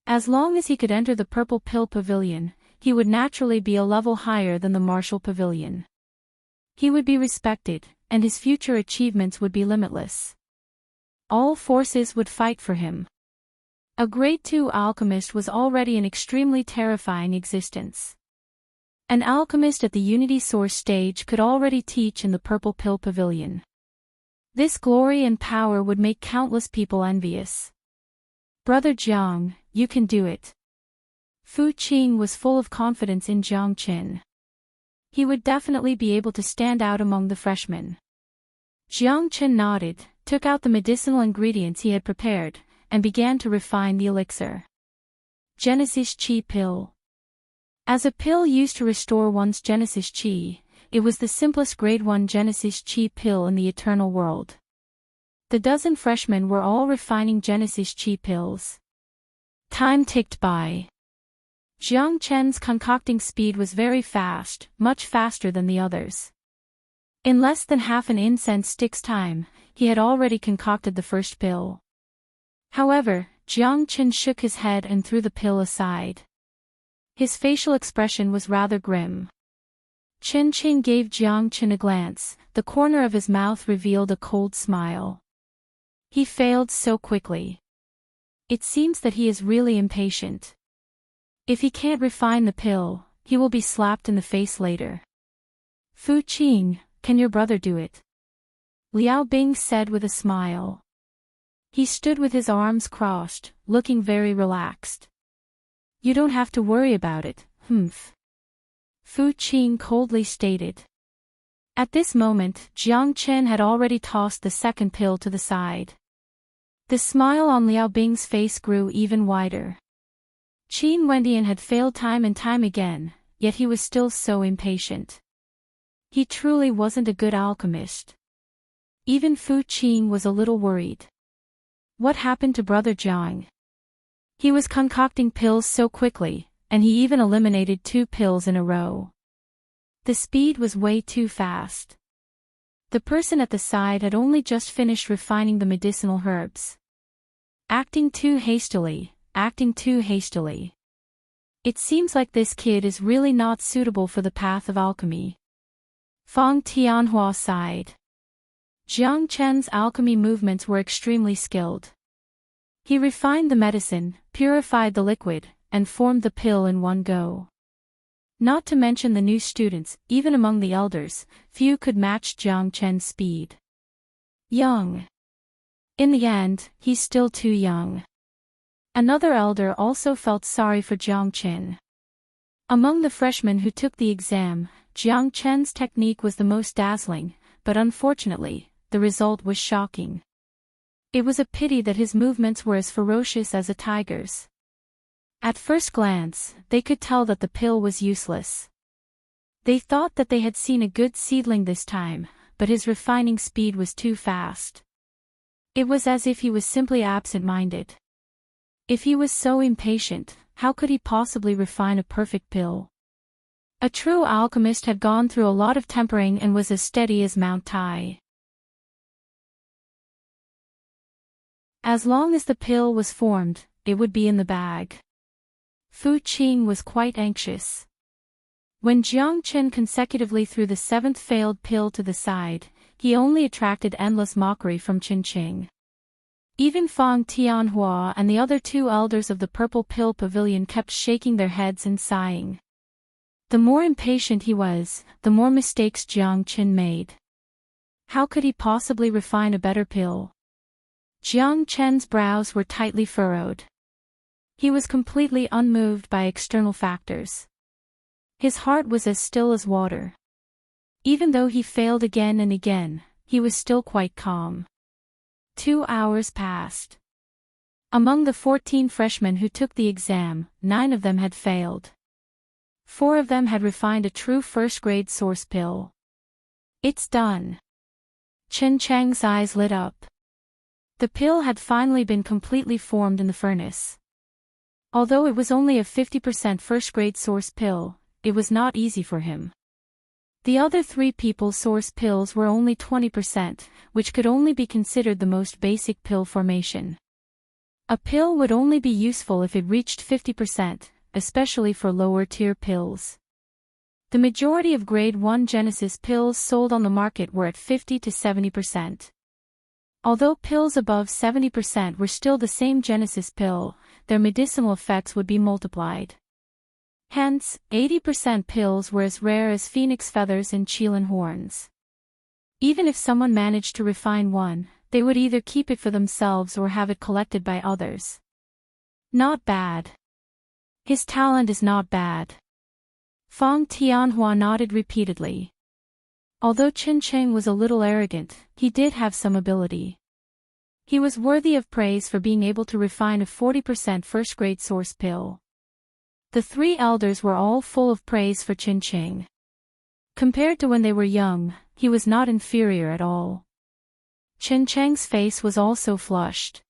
As long as he could enter the Purple Pill Pavilion, he would naturally be a level higher than the Martial Pavilion. He would be respected, and his future achievements would be limitless. All forces would fight for him. A grade 2 alchemist was already an extremely terrifying existence. An alchemist at the Unity Source stage could already teach in the Purple Pill Pavilion. This glory and power would make countless people envious. Brother Jiang, you can do it. Fu Qing was full of confidence in Jiang Qin. He would definitely be able to stand out among the freshmen. Jiang Qin nodded, took out the medicinal ingredients he had prepared, and began to refine the elixir. Genesis Qi Pill. As a pill used to restore one's Genesis Qi, it was the simplest grade 1 Genesis Qi pill in the eternal world. The dozen freshmen were all refining Genesis Qi pills. Time ticked by. Jiang Chen's concocting speed was very fast, much faster than the others. In less than half an incense stick's time, he had already concocted the first pill. However, Jiang Chen shook his head and threw the pill aside. His facial expression was rather grim. Qin Qing gave Jiang Chen a glance, the corner of his mouth revealed a cold smile. He failed so quickly. It seems that he is really impatient. If he can't refine the pill, he will be slapped in the face later. Fu Qing, can your brother do it? Liao Bing said with a smile. He stood with his arms crossed, looking very relaxed. You don't have to worry about it, humph. Fu Qing coldly stated. At this moment, Jiang Chen had already tossed the second pill to the side. The smile on Liao Bing's face grew even wider. Qin Wendian had failed time and time again, yet he was still so impatient. He truly wasn't a good alchemist. Even Fu Qing was a little worried. What happened to Brother Jiang? He was concocting pills so quickly, and he even eliminated 2 pills in a row. The speed was way too fast. The person at the side had only just finished refining the medicinal herbs. Acting too hastily. It seems like this kid is really not suitable for the path of alchemy. Fang Tianhua sighed. Jiang Chen's alchemy movements were extremely skilled. He refined the medicine, purified the liquid, and formed the pill in one go. Not to mention the new students, even among the elders, few could match Jiang Chen's speed. Young. In the end, he's still too young. Another elder also felt sorry for Jiang Chen. Among the freshmen who took the exam, Jiang Chen's technique was the most dazzling, but unfortunately, the result was shocking. It was a pity that his movements were as ferocious as a tiger's. At first glance, they could tell that the pill was useless. They thought that they had seen a good seedling this time, but his refining speed was too fast. It was as if he was simply absent-minded. If he was so impatient, how could he possibly refine a perfect pill? A true alchemist had gone through a lot of tempering and was as steady as Mount Tai. As long as the pill was formed, it would be in the bag. Fu Qing was quite anxious. When Jiang Qin consecutively threw the seventh failed pill to the side, he only attracted endless mockery from Qin Qing. Even Fang Tianhua and the other two elders of the Purple Pill Pavilion kept shaking their heads and sighing. The more impatient he was, the more mistakes Jiang Qin made. How could he possibly refine a better pill? Jiang Qin's brows were tightly furrowed. He was completely unmoved by external factors. His heart was as still as water. Even though he failed again and again, he was still quite calm. 2 hours passed. Among the 14 freshmen who took the exam, 9 of them had failed. 4 of them had refined a true first-grade source pill. It's done. Chen Chang's eyes lit up. The pill had finally been completely formed in the furnace. Although it was only a 50% first-grade source pill, it was not easy for him. The other 3 people's source pills were only 20%, which could only be considered the most basic pill formation. A pill would only be useful if it reached 50%, especially for lower-tier pills. The majority of Grade 1 Genesis pills sold on the market were at 50 to 70%. Although pills above 70% were still the same Genesis pill, their medicinal effects would be multiplied. Hence, 80% pills were as rare as phoenix feathers and qilin horns. Even if someone managed to refine one, they would either keep it for themselves or have it collected by others. Not bad. His talent is not bad. Fang Tianhua nodded repeatedly. Although Qin Cheng was a little arrogant, he did have some ability. He was worthy of praise for being able to refine a 40% first-grade source pill. The 3 elders were all full of praise for Qin Cheng. Compared to when they were young, he was not inferior at all. Qin Cheng's face was also flushed.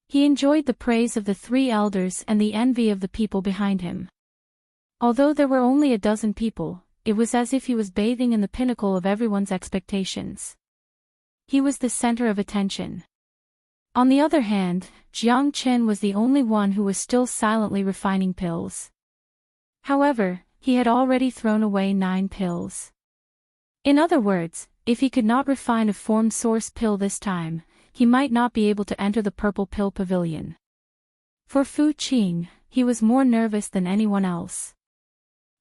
He enjoyed the praise of the 3 elders and the envy of the people behind him. Although there were only a dozen people, it was as if he was bathing in the pinnacle of everyone's expectations. He was the center of attention. On the other hand, Jiang Qin was the only one who was still silently refining pills. However, he had already thrown away 9 pills. In other words, if he could not refine a formed source pill this time, he might not be able to enter the Purple Pill Pavilion. For Fu Qing, he was more nervous than anyone else.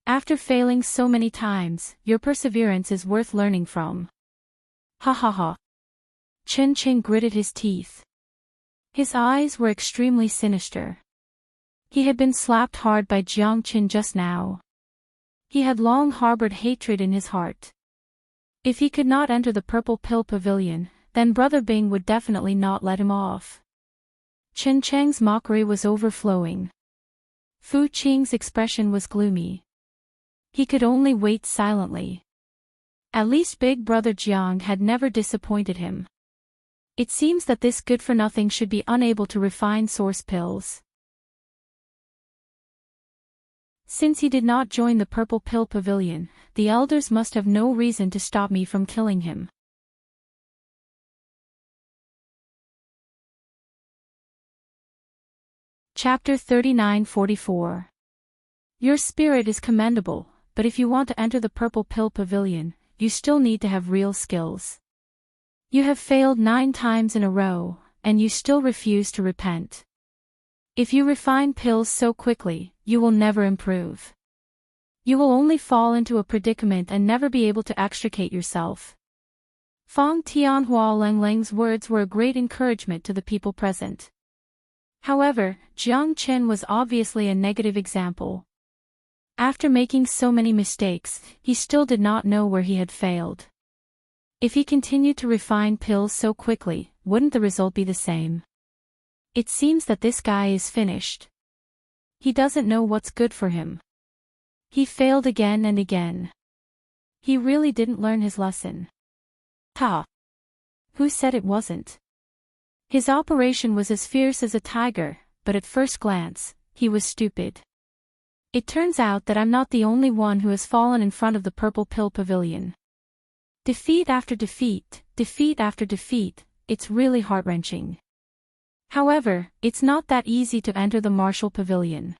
After failing so many times, your perseverance is worth learning from. Ha ha ha. Qin Qing gritted his teeth. His eyes were extremely sinister. He had been slapped hard by Jiang Qin just now. He had long harbored hatred in his heart. If he could not enter the Purple Pill Pavilion, then Brother Bing would definitely not let him off. Qin Cheng's mockery was overflowing. Fu Qing's expression was gloomy. He could only wait silently. At least Big Brother Jiang had never disappointed him. It seems that this good-for-nothing should be unable to refine source pills. Since he did not join the Purple Pill Pavilion, the elders must have no reason to stop me from killing him. Chapter 39-44. Your spirit is commendable, but if you want to enter the Purple Pill Pavilion, you still need to have real skills. You have failed 9 times in a row, and you still refuse to repent. If you refine pills so quickly, you will never improve. You will only fall into a predicament and never be able to extricate yourself. Fang Tianhua Lengleng's words were a great encouragement to the people present. However, Jiang Qin was obviously a negative example. After making so many mistakes, he still did not know where he had failed. If he continued to refine pills so quickly, wouldn't the result be the same? It seems that this guy is finished. He doesn't know what's good for him. He failed again and again. He really didn't learn his lesson. Ha! Who said it wasn't? His operation was as fierce as a tiger, but at first glance, he was stupid. It turns out that I'm not the only one who has fallen in front of the purple pill pavilion. Defeat after defeat, defeat after defeat, it's really heart-wrenching. However, it's not that easy to enter the martial pavilion.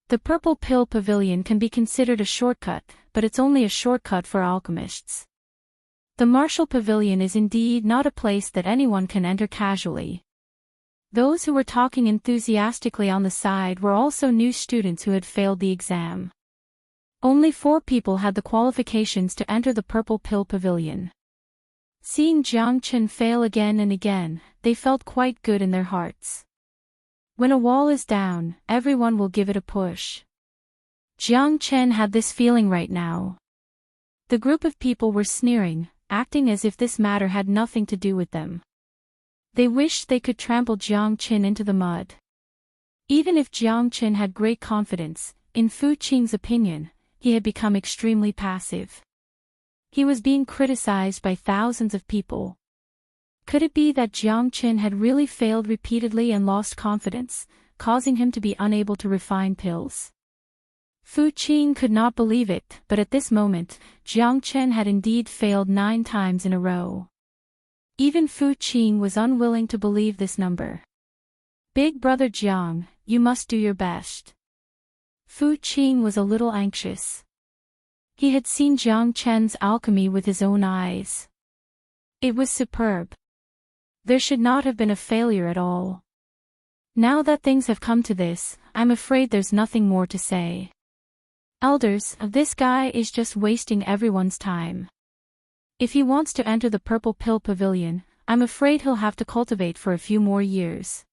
The purple pill pavilion can be considered a shortcut, but it's only a shortcut for alchemists. The martial pavilion is indeed not a place that anyone can enter casually. Those who were talking enthusiastically on the side were also new students who had failed the exam. Only 4 people had the qualifications to enter the purple pill pavilion. Seeing Jiang Chen fail again and again, they felt quite good in their hearts. When a wall is down, everyone will give it a push. Jiang Chen had this feeling right now. The group of people were sneering, acting as if this matter had nothing to do with them. They wished they could trample Jiang Chen into the mud. Even if Jiang Chen had great confidence, in Fu Qing's opinion, he had become extremely passive. He was being criticized by thousands of people. Could it be that Jiang Chen had really failed repeatedly and lost confidence, causing him to be unable to refine pills? Fu Qing could not believe it, but at this moment, Jiang Chen had indeed failed 9 times in a row. Even Fu Qing was unwilling to believe this number. Big brother Jiang, you must do your best. Fu Qing was a little anxious. He had seen Jiang Chen's alchemy with his own eyes. It was superb. There should not have been a failure at all. Now that things have come to this, I'm afraid there's nothing more to say. Elders, this guy is just wasting everyone's time. If he wants to enter the purple pill pavilion, I'm afraid he'll have to cultivate for a few more years.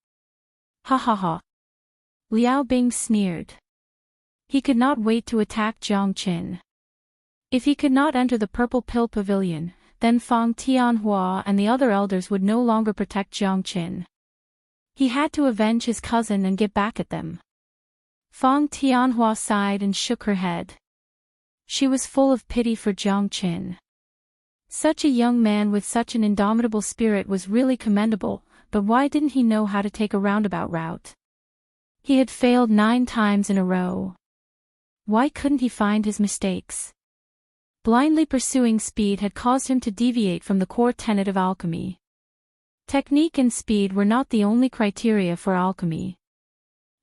Ha ha ha. Liao Bing sneered. He could not wait to attack Jiang Chen. If he could not enter the purple pill pavilion, then Fang Tianhua and the other elders would no longer protect Jiang Chen. He had to avenge his cousin and get back at them. Fang Tianhua sighed and shook her head. She was full of pity for Jiang Chen. Such a young man with such an indomitable spirit was really commendable, but why didn't he know how to take a roundabout route? He had failed 9 times in a row. Why couldn't he find his mistakes? Blindly pursuing speed had caused him to deviate from the core tenet of alchemy. Technique and speed were not the only criteria for alchemy.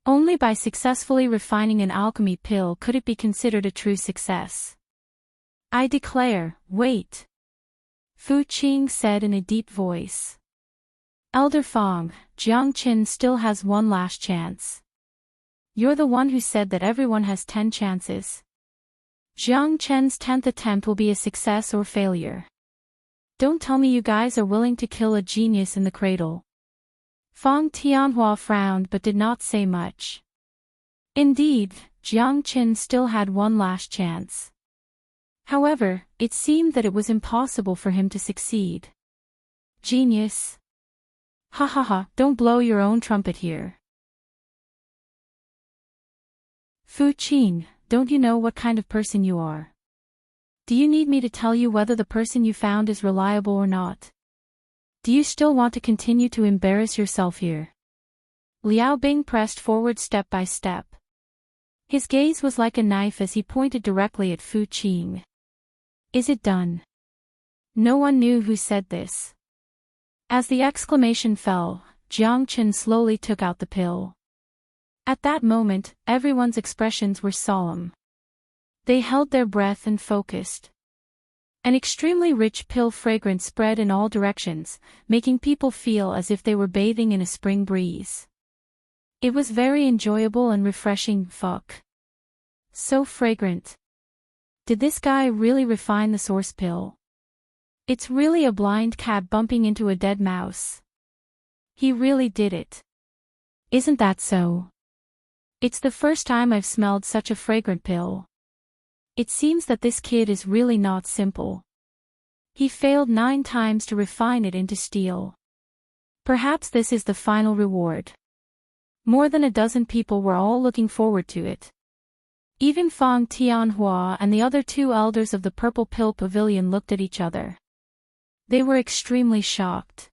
Only by successfully refining an alchemy pill could it be considered a true success. I declare, wait. Fu Qing said in a deep voice. Elder Fang, Jiang Chen still has one last chance. You're the one who said that everyone has 10 chances. Jiang Chen's 10th attempt will be a success or failure. Don't tell me you guys are willing to kill a genius in the cradle. Fang Tianhua frowned but did not say much. Indeed, Jiang Chen still had one last chance. However, it seemed that it was impossible for him to succeed. Genius. Ha ha ha, don't blow your own trumpet here. Fu Qing, don't you know what kind of person you are? Do you need me to tell you whether the person you found is reliable or not? Do you still want to continue to embarrass yourself here? Liao Bing pressed forward step by step. His gaze was like a knife as he pointed directly at Fu Qing. Is it done? No one knew who said this. As the exclamation fell, Jiang Chen slowly took out the pill. At that moment, everyone's expressions were solemn. They held their breath and focused. An extremely rich pill fragrance spread in all directions, making people feel as if they were bathing in a spring breeze. It was very enjoyable and refreshing. Fuck. So fragrant. Did this guy really refine the source pill? It's really a blind cat bumping into a dead mouse. He really did it. Isn't that so? It's the first time I've smelled such a fragrant pill. It seems that this kid is really not simple. He failed 9 times to refine it into steel. Perhaps this is the final reward. More than a dozen people were all looking forward to it. Even Fang Tianhua and the other 2 elders of the Purple Pill Pavilion looked at each other. They were extremely shocked.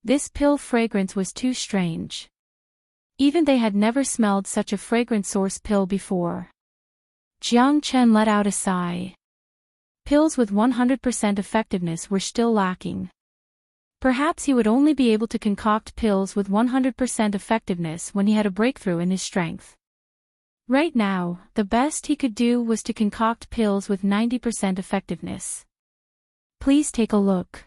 This pill fragrance was too strange. Even they had never smelled such a fragrant source pill before. Jiang Chen let out a sigh. Pills with 100% effectiveness were still lacking. Perhaps he would only be able to concoct pills with 100% effectiveness when he had a breakthrough in his strength. Right now, the best he could do was to concoct pills with 90% effectiveness. Please take a look.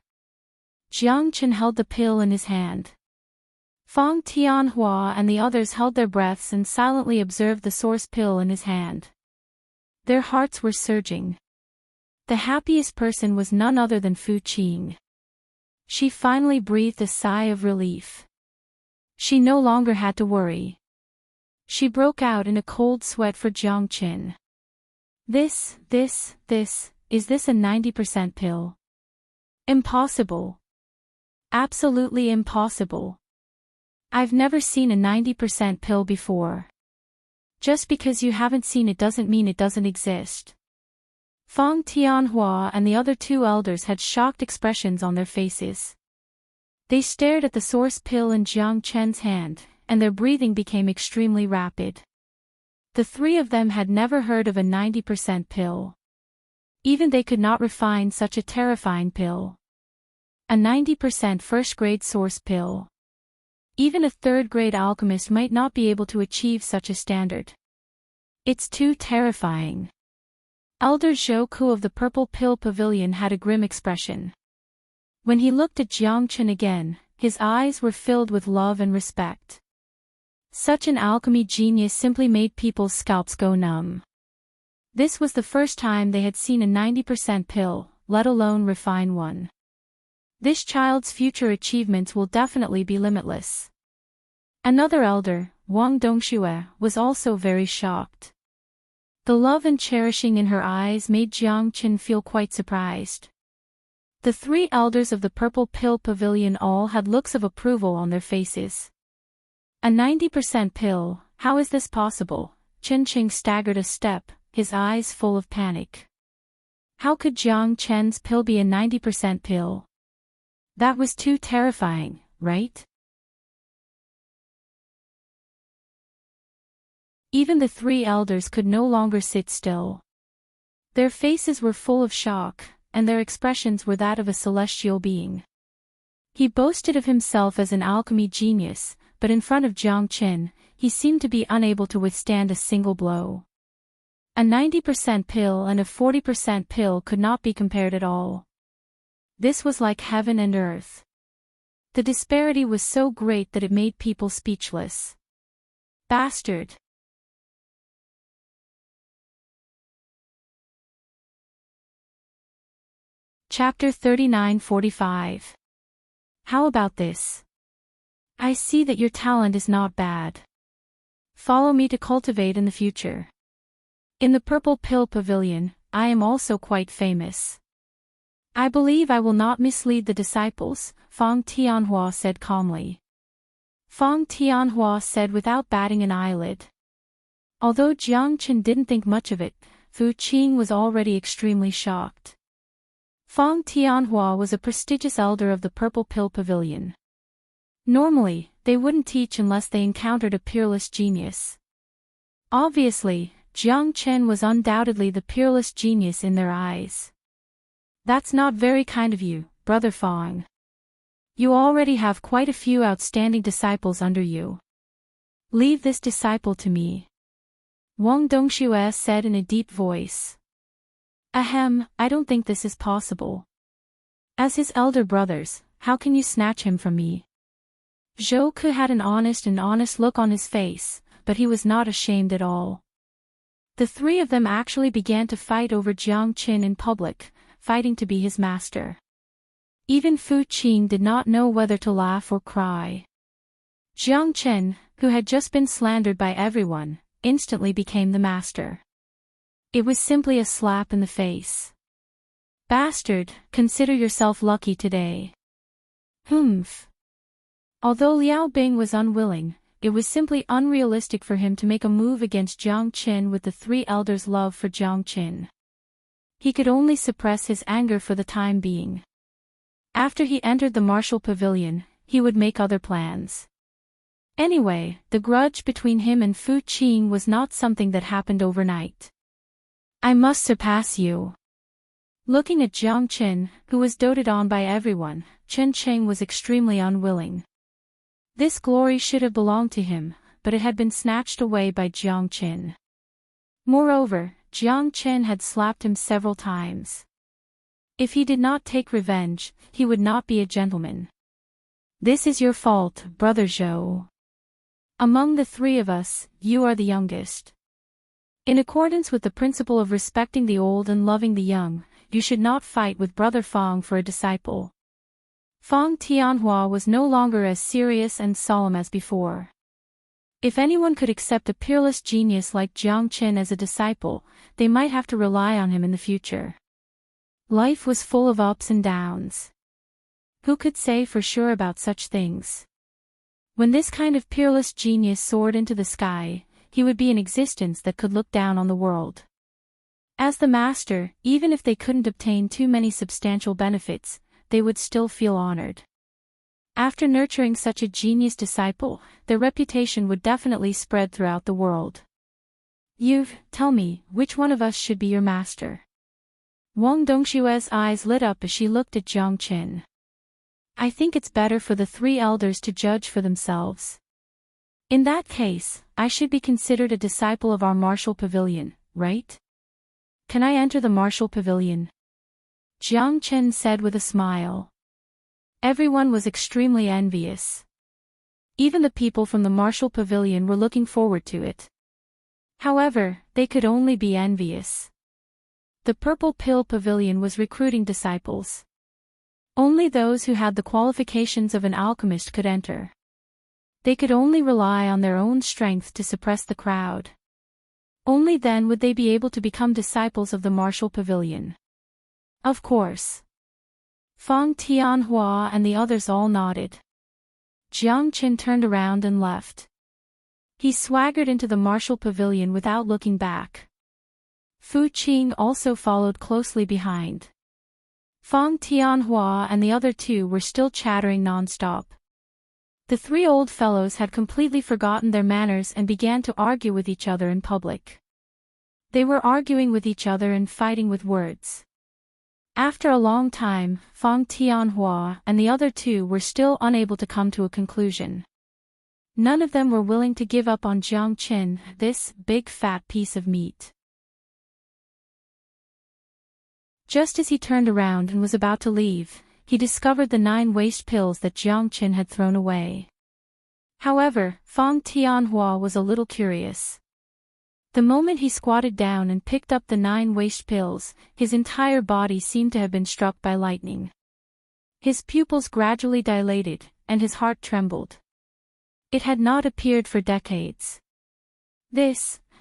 Jiang Chen held the pill in his hand. Fang Tianhua and the others held their breaths and silently observed the source pill in his hand. Their hearts were surging. The happiest person was none other than Fu Qing. She finally breathed a sigh of relief. She no longer had to worry. She broke out in a cold sweat for Jiang Chen. Is this a 90% pill? Impossible. Absolutely impossible. I've never seen a 90% pill before. Just because you haven't seen it doesn't mean it doesn't exist. Fang Tianhua and the other two elders had shocked expressions on their faces. They stared at the source pill in Jiang Chen's hand, and their breathing became extremely rapid. The three of them had never heard of a 90% pill. Even they could not refine such a terrifying pill. A 90% first-grade source pill. Even a third-grade alchemist might not be able to achieve such a standard. It's too terrifying. Elder Zhou Ku of the Purple Pill Pavilion had a grim expression. When he looked at Jiang Chen again, his eyes were filled with love and respect. Such an alchemy genius simply made people's scalps go numb. This was the first time they had seen a 90% pill, let alone refine one. This child's future achievements will definitely be limitless. Another elder, Wang Dongxue, was also very shocked. The love and cherishing in her eyes made Jiang Chen feel quite surprised. The three elders of the Purple Pill Pavilion all had looks of approval on their faces. A 90% pill, how is this possible? Chen Qing staggered a step, his eyes full of panic. How could Jiang Chen's pill be a 90% pill? That was too terrifying, right? Even the three elders could no longer sit still. Their faces were full of shock, and their expressions were that of a celestial being. He boasted of himself as an alchemy genius, but in front of Jiang Chen, he seemed to be unable to withstand a single blow. A 90% pill and a 40% pill could not be compared at all. This was like heaven and earth. The disparity was so great that it made people speechless. Bastard! Chapter 39-45. How about this? I see that your talent is not bad. Follow me to cultivate in the future. In the Purple Pill Pavilion, I am also quite famous. I believe I will not mislead the disciples, Fang Tianhua said calmly. Fang Tianhua said without batting an eyelid. Although Jiang Chen didn't think much of it, Fu Qing was already extremely shocked. Fang Tianhua was a prestigious elder of the Purple Pill Pavilion. Normally, they wouldn't teach unless they encountered a peerless genius. Obviously, Jiang Chen was undoubtedly the peerless genius in their eyes. That's not very kind of you, Brother Fang. You already have quite a few outstanding disciples under you. Leave this disciple to me. Wang Dongxue said in a deep voice. Ahem, I don't think this is possible. As his elder brothers, how can you snatch him from me? Zhou Ke had an honest look on his face, but he was not ashamed at all. The three of them actually began to fight over Jiang Chen in public, fighting to be his master. Even Fu Qing did not know whether to laugh or cry. Jiang Chen, who had just been slandered by everyone, instantly became the master. It was simply a slap in the face. Bastard, consider yourself lucky today. Humph. Although Liao Bing was unwilling, it was simply unrealistic for him to make a move against Jiang Chen with the three elders' love for Jiang Chen. He could only suppress his anger for the time being. After he entered the martial pavilion, he would make other plans. Anyway, the grudge between him and Fu Qing was not something that happened overnight. I must surpass you. Looking at Jiang Qin, who was doted on by everyone, Chen Cheng was extremely unwilling. This glory should have belonged to him, but it had been snatched away by Jiang Qin. Moreover, Jiang Qin had slapped him several times. If he did not take revenge, he would not be a gentleman. This is your fault, brother Zhou. Among the three of us, you are the youngest. In accordance with the principle of respecting the old and loving the young, you should not fight with brother Fang for a disciple. Fang Tianhua was no longer as serious and solemn as before. If anyone could accept a peerless genius like Jiang Qin as a disciple, they might have to rely on him in the future. Life was full of ups and downs. Who could say for sure about such things? When this kind of peerless genius soared into the sky, he would be an existence that could look down on the world. As the master, even if they couldn't obtain too many substantial benefits, they would still feel honored. After nurturing such a genius disciple, their reputation would definitely spread throughout the world. Tell me, which one of us should be your master? Wang Dongshue's eyes lit up as she looked at Jiang Qin. I think it's better for the three elders to judge for themselves. In that case, I should be considered a disciple of our martial pavilion, right? Can I enter the martial pavilion? Jiang Qin said with a smile. Everyone was extremely envious. Even the people from the martial pavilion were looking forward to it. However, they could only be envious. The Purple Pill Pavilion was recruiting disciples. Only those who had the qualifications of an alchemist could enter. They could only rely on their own strength to suppress the crowd. Only then would they be able to become disciples of the martial pavilion. Of course. Fang Tianhua and the others all nodded. Jiang Qin turned around and left. He swaggered into the martial pavilion without looking back. Fu Qing also followed closely behind. Fang Tianhua and the other two were still chattering non-stop. The three old fellows had completely forgotten their manners and began to argue with each other in public. They were arguing with each other and fighting with words. After a long time, Fang Tianhua and the other two were still unable to come to a conclusion. None of them were willing to give up on Jiang Qin, this big fat piece of meat. Just as he turned around and was about to leave, he discovered the 9 waste pills that Jiang Qin had thrown away. However, Fang Tianhua was a little curious. The moment he squatted down and picked up the 9 waste pills, his entire body seemed to have been struck by lightning. His pupils gradually dilated, and his heart trembled. It had not appeared for decades.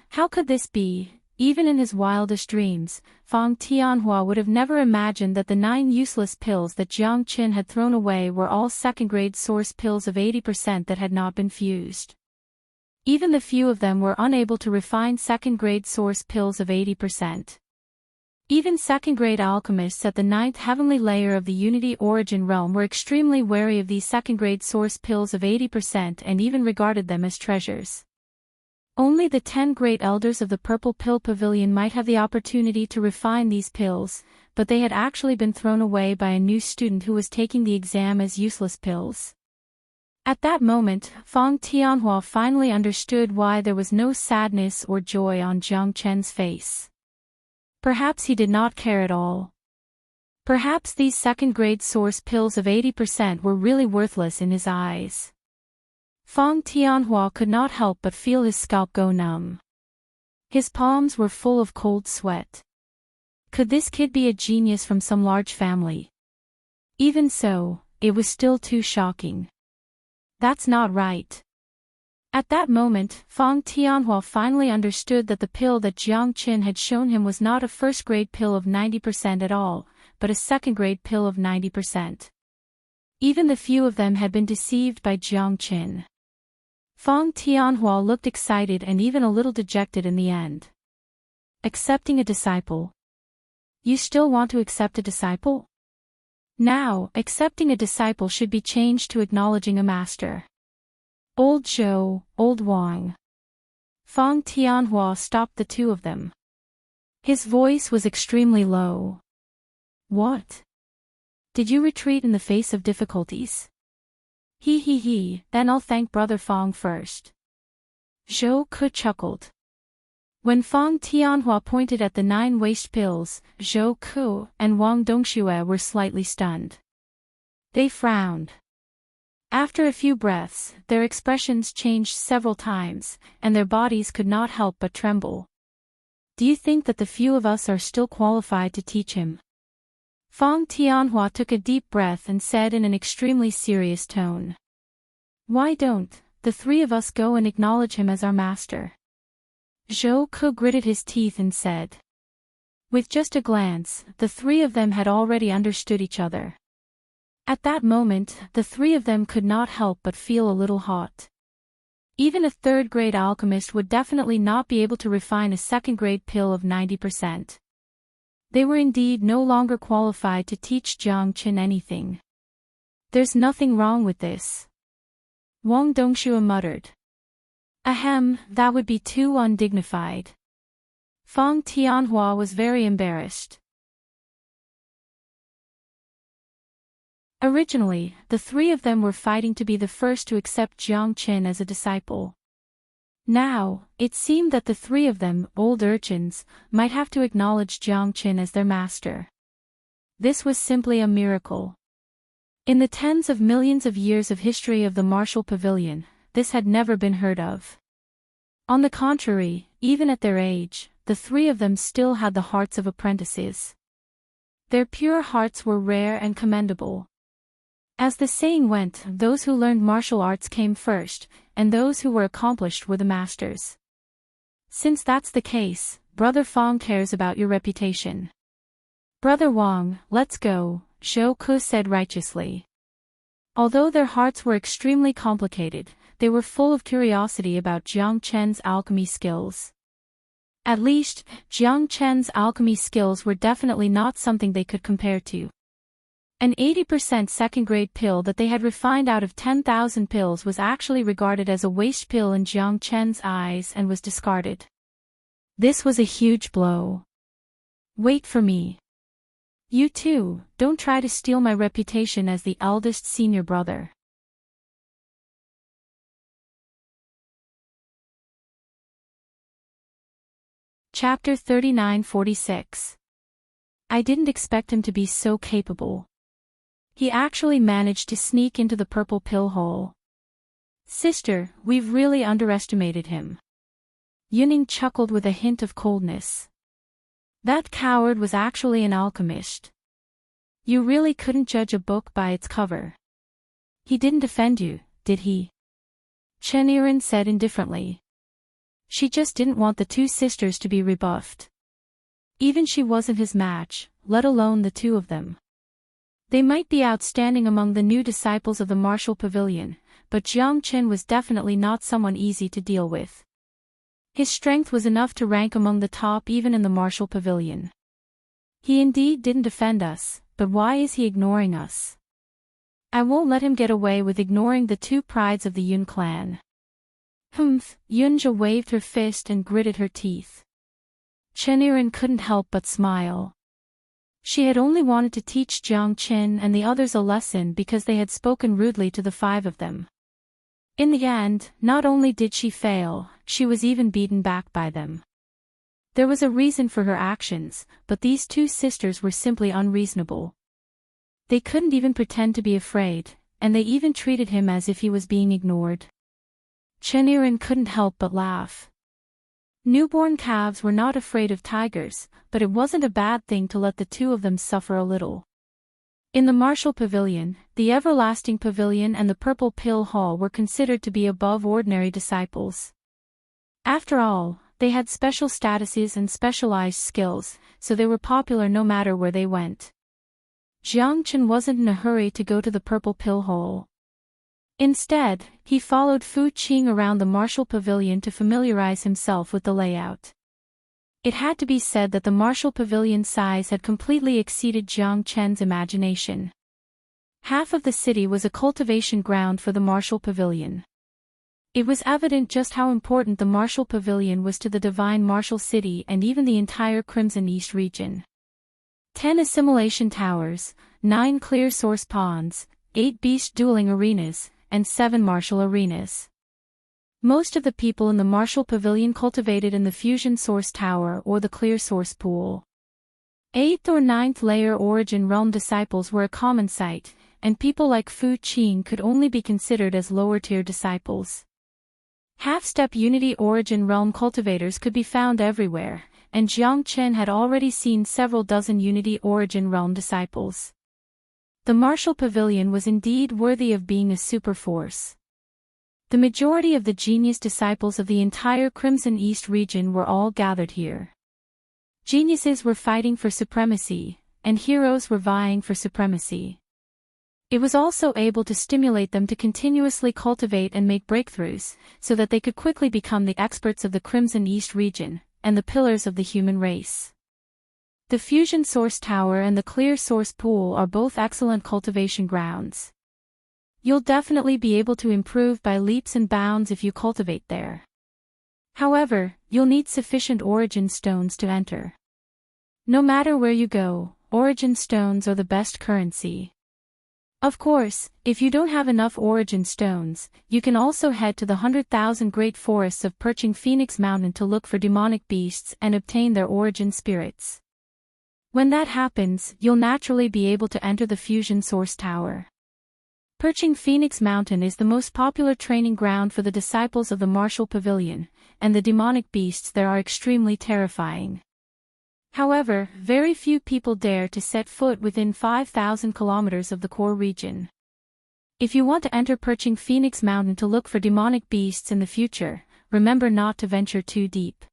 How could this be? Even in his wildest dreams, Fang Tianhua would have never imagined that the 9 useless pills that Jiang Qin had thrown away were all second-grade source pills of 80% that had not been fused. Even the few of them were unable to refine second-grade source pills of 80%. Even second-grade alchemists at the 9th heavenly layer of the Unity Origin realm were extremely wary of these second-grade source pills of 80% and even regarded them as treasures. Only the 10 great elders of the Purple Pill Pavilion might have the opportunity to refine these pills, but they had actually been thrown away by a new student who was taking the exam as useless pills. At that moment, Fang Tianhua finally understood why there was no sadness or joy on Jiang Qin's face. Perhaps he did not care at all. Perhaps these second-grade source pills of 80% were really worthless in his eyes. Fang Tianhua could not help but feel his scalp go numb. His palms were full of cold sweat. Could this kid be a genius from some large family? Even so, it was still too shocking. That's not right. At that moment, Fang Tianhua finally understood that the pill that Jiang Qin had shown him was not a first-grade pill of 90% at all, but a second-grade pill of 90%. Even the few of them had been deceived by Jiang Qin. Fang Tianhua looked excited and even a little dejected in the end. Accepting a disciple. You still want to accept a disciple? Now, accepting a disciple should be changed to acknowledging a master. Old Zhou, old Wang. Fang Tianhua stopped the two of them. His voice was extremely low. What? Did you retreat in the face of difficulties? He, then I'll thank Brother Fang first. Zhou Ke chuckled. When Fang Tianhua pointed at the 9 waste pills, Zhou Ke and Wang Dongxue were slightly stunned. They frowned. After a few breaths, their expressions changed several times, and their bodies could not help but tremble. Do you think that the few of us are still qualified to teach him? Fang Tianhua took a deep breath and said in an extremely serious tone. Why don't the 3 of us go and acknowledge him as our master? Zhou Ke gritted his teeth and said. With just a glance, the 3 of them had already understood each other. At that moment, the 3 of them could not help but feel a little hot. Even a 3rd-grade alchemist would definitely not be able to refine a 2nd-grade pill of 90%. They were indeed no longer qualified to teach Jiang Qin anything. There's nothing wrong with this. Wang Dongxue muttered. Ahem, that would be too undignified. Fang Tianhua was very embarrassed. Originally, the 3 of them were fighting to be the first to accept Jiang Qin as a disciple. Now, it seemed that the 3 of them, old urchins, might have to acknowledge Jiang Qin as their master. This was simply a miracle. In the tens of millions of years of history of the martial pavilion, this had never been heard of. On the contrary, even at their age, the 3 of them still had the hearts of apprentices. Their pure hearts were rare and commendable. As the saying went, those who learned martial arts came first, and those who were accomplished were the masters. Since that's the case, Brother Fang cares about your reputation. Brother Wang, let's go, Zhou Ke said righteously. Although their hearts were extremely complicated, they were full of curiosity about Jiang Chen's alchemy skills. At least, Jiang Chen's alchemy skills were definitely not something they could compare to. An 80% 2nd-grade pill that they had refined out of 10,000 pills was actually regarded as a waste pill in Jiang Chen's eyes and was discarded. This was a huge blow. Wait for me. You too, don't try to steal my reputation as the eldest senior brother. Chapter 3946. I didn't expect him to be so capable. He actually managed to sneak into the purple pill hole. Sister, we've really underestimated him. Yuning chuckled with a hint of coldness. That coward was actually an alchemist. You really couldn't judge a book by its cover. He didn't offend you, did he? Chen Yiren said indifferently. She just didn't want the 2 sisters to be rebuffed. Even she wasn't his match, let alone the 2 of them. They might be outstanding among the new disciples of the martial pavilion, but Jiang Qin was definitely not someone easy to deal with. His strength was enough to rank among the top even in the martial pavilion. He indeed didn't offend us, but why is he ignoring us? I won't let him get away with ignoring the 2 prides of the Yun clan. Humph, Yunja waved her fist and gritted her teeth. Chen Yiren couldn't help but smile. She had only wanted to teach Jiang Qin and the others a lesson because they had spoken rudely to the 5 of them. In the end, not only did she fail, she was even beaten back by them. There was a reason for her actions, but these 2 sisters were simply unreasonable. They couldn't even pretend to be afraid, and they even treated him as if he was being ignored. Chen Yiren couldn't help but laugh. Newborn calves were not afraid of tigers, but it wasn't a bad thing to let the 2 of them suffer a little. In the martial pavilion, the everlasting pavilion and the purple pill hall were considered to be above ordinary disciples. After all, they had special statuses and specialized skills, so they were popular no matter where they went. Jiang Qin wasn't in a hurry to go to the purple pill hole. Instead, he followed Fu Qing around the martial pavilion to familiarize himself with the layout. It had to be said that the martial pavilion size had completely exceeded Jiang Chen's imagination. Half of the city was a cultivation ground for the martial pavilion. It was evident just how important the martial pavilion was to the divine martial city and even the entire Crimson East region. 10 assimilation towers, 9 clear source ponds, 8 beast dueling arenas, and 7 martial arenas. Most of the people in the martial pavilion cultivated in the fusion source tower or the clear source pool. 8th or 9th layer origin realm disciples were a common sight, and people like Fu Qing could only be considered as lower-tier disciples. Half-step unity origin realm cultivators could be found everywhere, and Jiang Chen had already seen several dozen unity origin realm disciples. The martial pavilion was indeed worthy of being a superforce. The majority of the genius disciples of the entire Crimson East region were all gathered here. Geniuses were fighting for supremacy, and heroes were vying for supremacy. It was also able to stimulate them to continuously cultivate and make breakthroughs, so that they could quickly become the experts of the Crimson East region, and the pillars of the human race. The Fusion Source Tower and the Clear Source Pool are both excellent cultivation grounds. You'll definitely be able to improve by leaps and bounds if you cultivate there. However, you'll need sufficient origin stones to enter. No matter where you go, origin stones are the best currency. Of course, if you don't have enough origin stones, you can also head to the 100,000 great forests of Perching Phoenix Mountain to look for demonic beasts and obtain their origin spirits. When that happens, you'll naturally be able to enter the Fusion Source Tower. Perching Phoenix Mountain is the most popular training ground for the disciples of the martial pavilion, and the demonic beasts there are extremely terrifying. However, very few people dare to set foot within 5,000 kilometers of the core region. If you want to enter Perching Phoenix Mountain to look for demonic beasts in the future, remember not to venture too deep.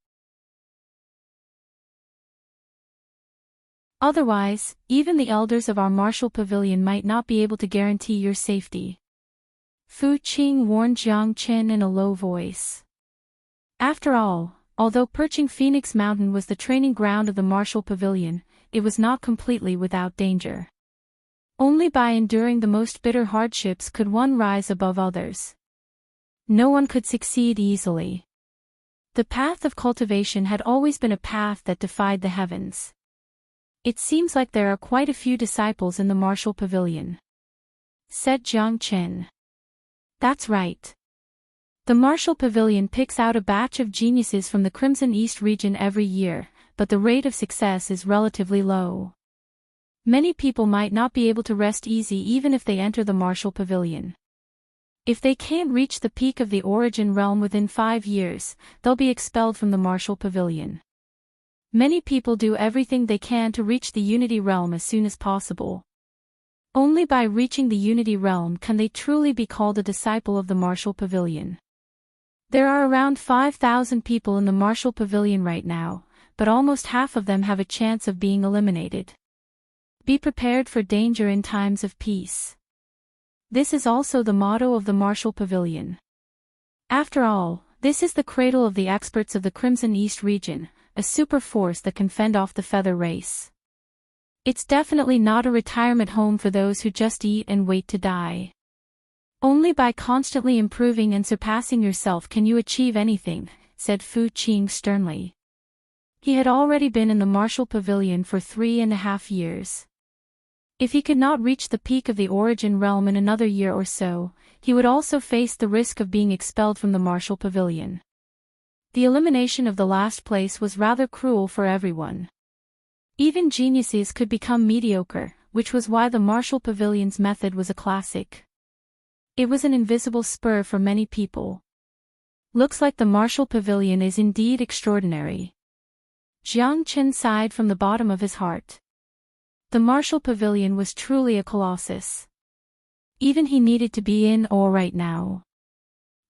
Otherwise, even the elders of our martial pavilion might not be able to guarantee your safety. Fu Qing warned Jiang Chen in a low voice. After all, although Perching Phoenix Mountain was the training ground of the martial pavilion, it was not completely without danger. Only by enduring the most bitter hardships could one rise above others. No one could succeed easily. The path of cultivation had always been a path that defied the heavens. It seems like there are quite a few disciples in the martial pavilion, said Jiang Chen. That's right. The martial pavilion picks out a batch of geniuses from the Crimson East region every year, but the rate of success is relatively low. Many people might not be able to rest easy even if they enter the martial pavilion. If they can't reach the peak of the origin realm within 5 years, they'll be expelled from the martial pavilion. Many people do everything they can to reach the unity realm as soon as possible. Only by reaching the unity realm can they truly be called a disciple of the martial pavilion. There are around 5,000 people in the martial pavilion right now, but almost half of them have a chance of being eliminated. Be prepared for danger in times of peace. This is also the motto of the martial pavilion. After all, this is the cradle of the experts of the Crimson East region, a super force that can fend off the feather race. It's definitely not a retirement home for those who just eat and wait to die. Only by constantly improving and surpassing yourself can you achieve anything, said Fu Qing sternly. He had already been in the martial pavilion for 3.5 years. If he could not reach the peak of the origin realm in another year or so, he would also face the risk of being expelled from the martial pavilion. The elimination of the last place was rather cruel for everyone. Even geniuses could become mediocre, which was why the martial pavilion's method was a classic. It was an invisible spur for many people. Looks like the martial pavilion is indeed extraordinary. Jiang Chen sighed from the bottom of his heart. The martial pavilion was truly a colossus. Even he needed to be in awe right now.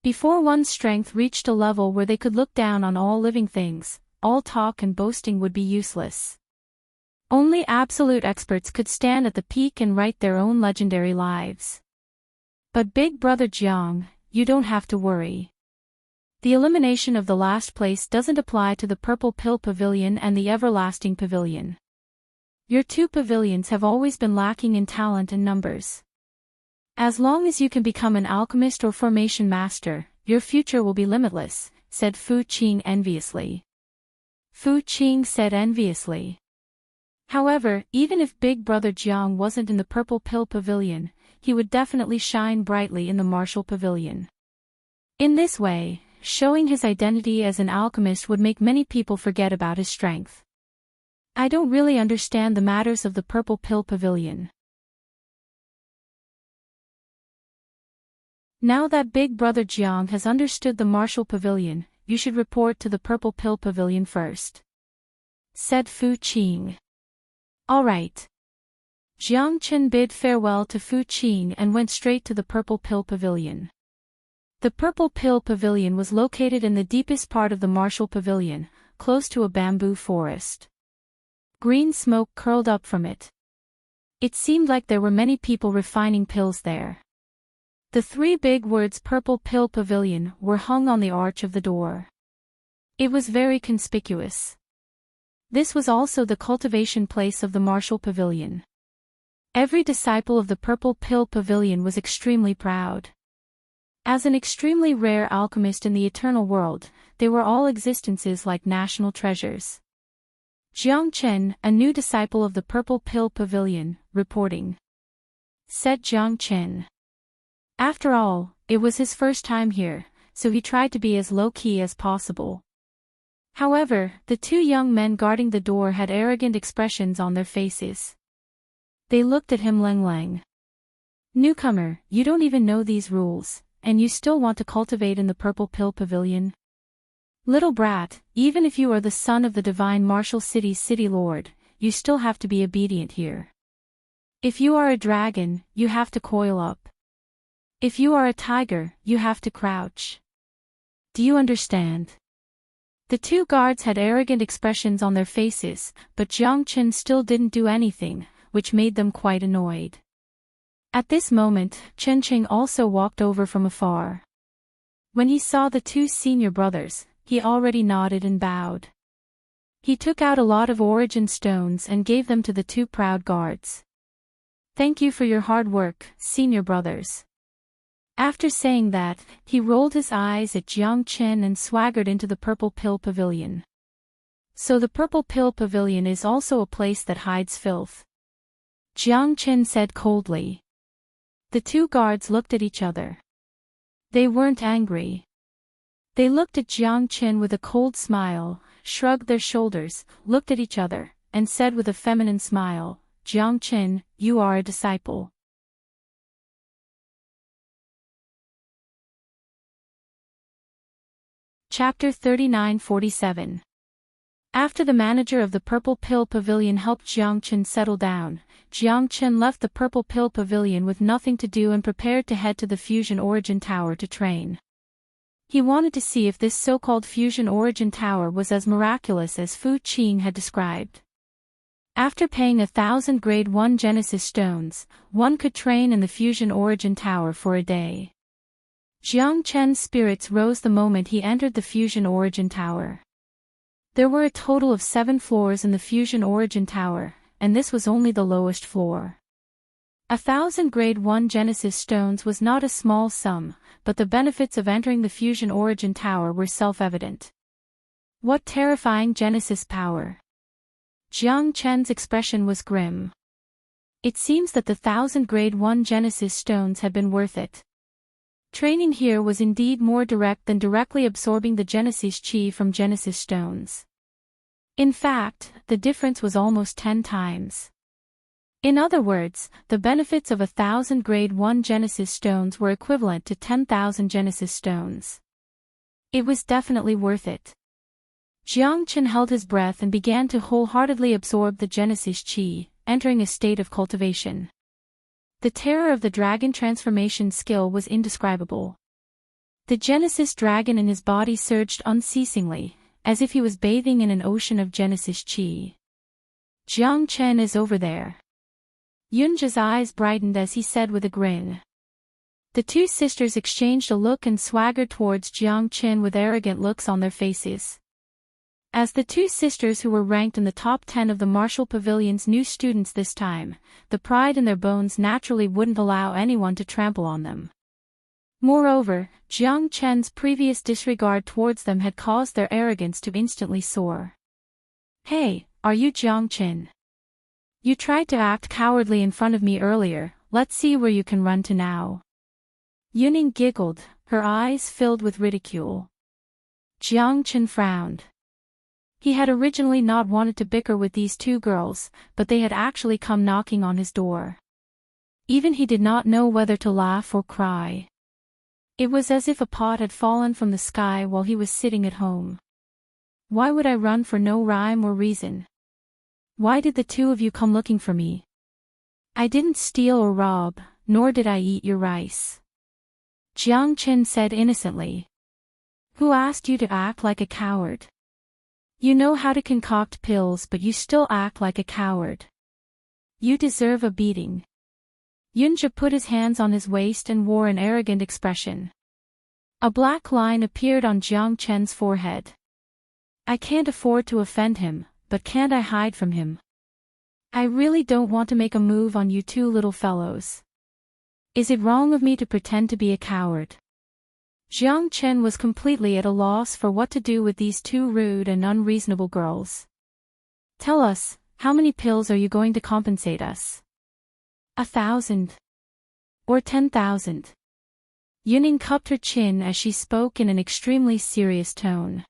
Before one's strength reached a level where they could look down on all living things, all talk and boasting would be useless. Only absolute experts could stand at the peak and write their own legendary lives. But Big Brother Jiang, you don't have to worry. The elimination of the last place doesn't apply to the Purple Pill Pavilion and the Everlasting Pavilion. Your two pavilions have always been lacking in talent and numbers. As long as you can become an alchemist or formation master, your future will be limitless, said Fu Qing enviously. Fu Qing said enviously. However, even if Big Brother Jiang wasn't in the Purple Pill Pavilion, he would definitely shine brightly in the Martial Pavilion. In this way, showing his identity as an alchemist would make many people forget about his strength. I don't really understand the matters of the Purple Pill Pavilion. Now that Big Brother Jiang has understood the Martial Pavilion, you should report to the Purple Pill Pavilion first, said Fu Qing. All right. Jiang Chen bid farewell to Fu Qing and went straight to the Purple Pill Pavilion. The Purple Pill Pavilion was located in the deepest part of the Martial Pavilion, close to a bamboo forest. Green smoke curled up from it. It seemed like there were many people refining pills there. The three big words Purple Pill Pavilion were hung on the arch of the door. It was very conspicuous. This was also the cultivation place of the Martial Pavilion. Every disciple of the Purple Pill Pavilion was extremely proud. As an extremely rare alchemist in the eternal world, they were all existences like national treasures. Jiang Chen, a new disciple of the Purple Pill Pavilion, reporting, said Jiang Chen. After all, it was his first time here, so he tried to be as low-key as possible. However, the two young men guarding the door had arrogant expressions on their faces. They looked at him lang. Newcomer, you don't even know these rules, and you still want to cultivate in the Purple Pill Pavilion? Little brat, even if you are the son of the divine Martial City's city lord, you still have to be obedient here. If you are a dragon, you have to coil up. If you are a tiger, you have to crouch. Do you understand? The two guards had arrogant expressions on their faces, but Jiang Chen still didn't do anything, which made them quite annoyed. At this moment, Chen Qing also walked over from afar. When he saw the two senior brothers, he already nodded and bowed. He took out a lot of origin stones and gave them to the two proud guards. Thank you for your hard work, senior brothers. After saying that, he rolled his eyes at Jiang Chen and swaggered into the Purple Pill Pavilion. So the Purple Pill Pavilion is also a place that hides filth? Jiang Chen said coldly. The two guards looked at each other. They weren't angry. They looked at Jiang Chen with a cold smile, shrugged their shoulders, looked at each other, and said with a feminine smile, Jiang Chen, you are a disciple. Chapter 39-47. After the manager of the Purple Pill Pavilion helped Jiang Chen settle down, Jiang Chen left the Purple Pill Pavilion with nothing to do and prepared to head to the Fusion Origin Tower to train. He wanted to see if this so-called Fusion Origin Tower was as miraculous as Fu Qing had described. After paying 1,000 Grade 1 Genesis stones, one could train in the Fusion Origin Tower for a day. Jiang Chen's spirits rose the moment he entered the Fusion Origin Tower. There were a total of 7 floors in the Fusion Origin Tower, and this was only the lowest floor. 1,000 Grade 1 Genesis stones was not a small sum, but the benefits of entering the Fusion Origin Tower were self-evident. What terrifying Genesis power! Jiang Chen's expression was grim. It seems that the 1,000 Grade 1 Genesis stones had been worth it. Training here was indeed more direct than directly absorbing the Genesis chi from Genesis stones. In fact, the difference was almost 10 times. In other words, the benefits of 1,000 Grade 1 Genesis stones were equivalent to 10,000 Genesis stones. It was definitely worth it. Jiang Chen held his breath and began to wholeheartedly absorb the Genesis chi, entering a state of cultivation. The terror of the dragon transformation skill was indescribable. The Genesis dragon in his body surged unceasingly, as if he was bathing in an ocean of Genesis chi. Jiang Chen is over there. Yunja's eyes brightened as he said with a grin. The two sisters exchanged a look and swaggered towards Jiang Chen with arrogant looks on their faces. As the two sisters who were ranked in the top 10 of the Marshall Pavilion's new students this time, the pride in their bones naturally wouldn't allow anyone to trample on them. Moreover, Jiang Chen's previous disregard towards them had caused their arrogance to instantly soar. "Hey, are you Jiang Chen? You tried to act cowardly in front of me earlier, let's see where you can run to now." Yuning giggled, her eyes filled with ridicule. Jiang Chen frowned. He had originally not wanted to bicker with these two girls, but they had actually come knocking on his door. Even he did not know whether to laugh or cry. It was as if a pot had fallen from the sky while he was sitting at home. Why would I run for no rhyme or reason? Why did the two of you come looking for me? I didn't steal or rob, nor did I eat your rice. Jiang Chen said innocently. Who asked you to act like a coward? You know how to concoct pills, but you still act like a coward. You deserve a beating. Yunja put his hands on his waist and wore an arrogant expression. A black line appeared on Jiang Chen's forehead. I can't afford to offend him, but can't I hide from him? I really don't want to make a move on you two little fellows. Is it wrong of me to pretend to be a coward? Jiang Chen was completely at a loss for what to do with these two rude and unreasonable girls. Tell us, how many pills are you going to compensate us? 1,000. Or 10,000. Yuning cupped her chin as she spoke in an extremely serious tone.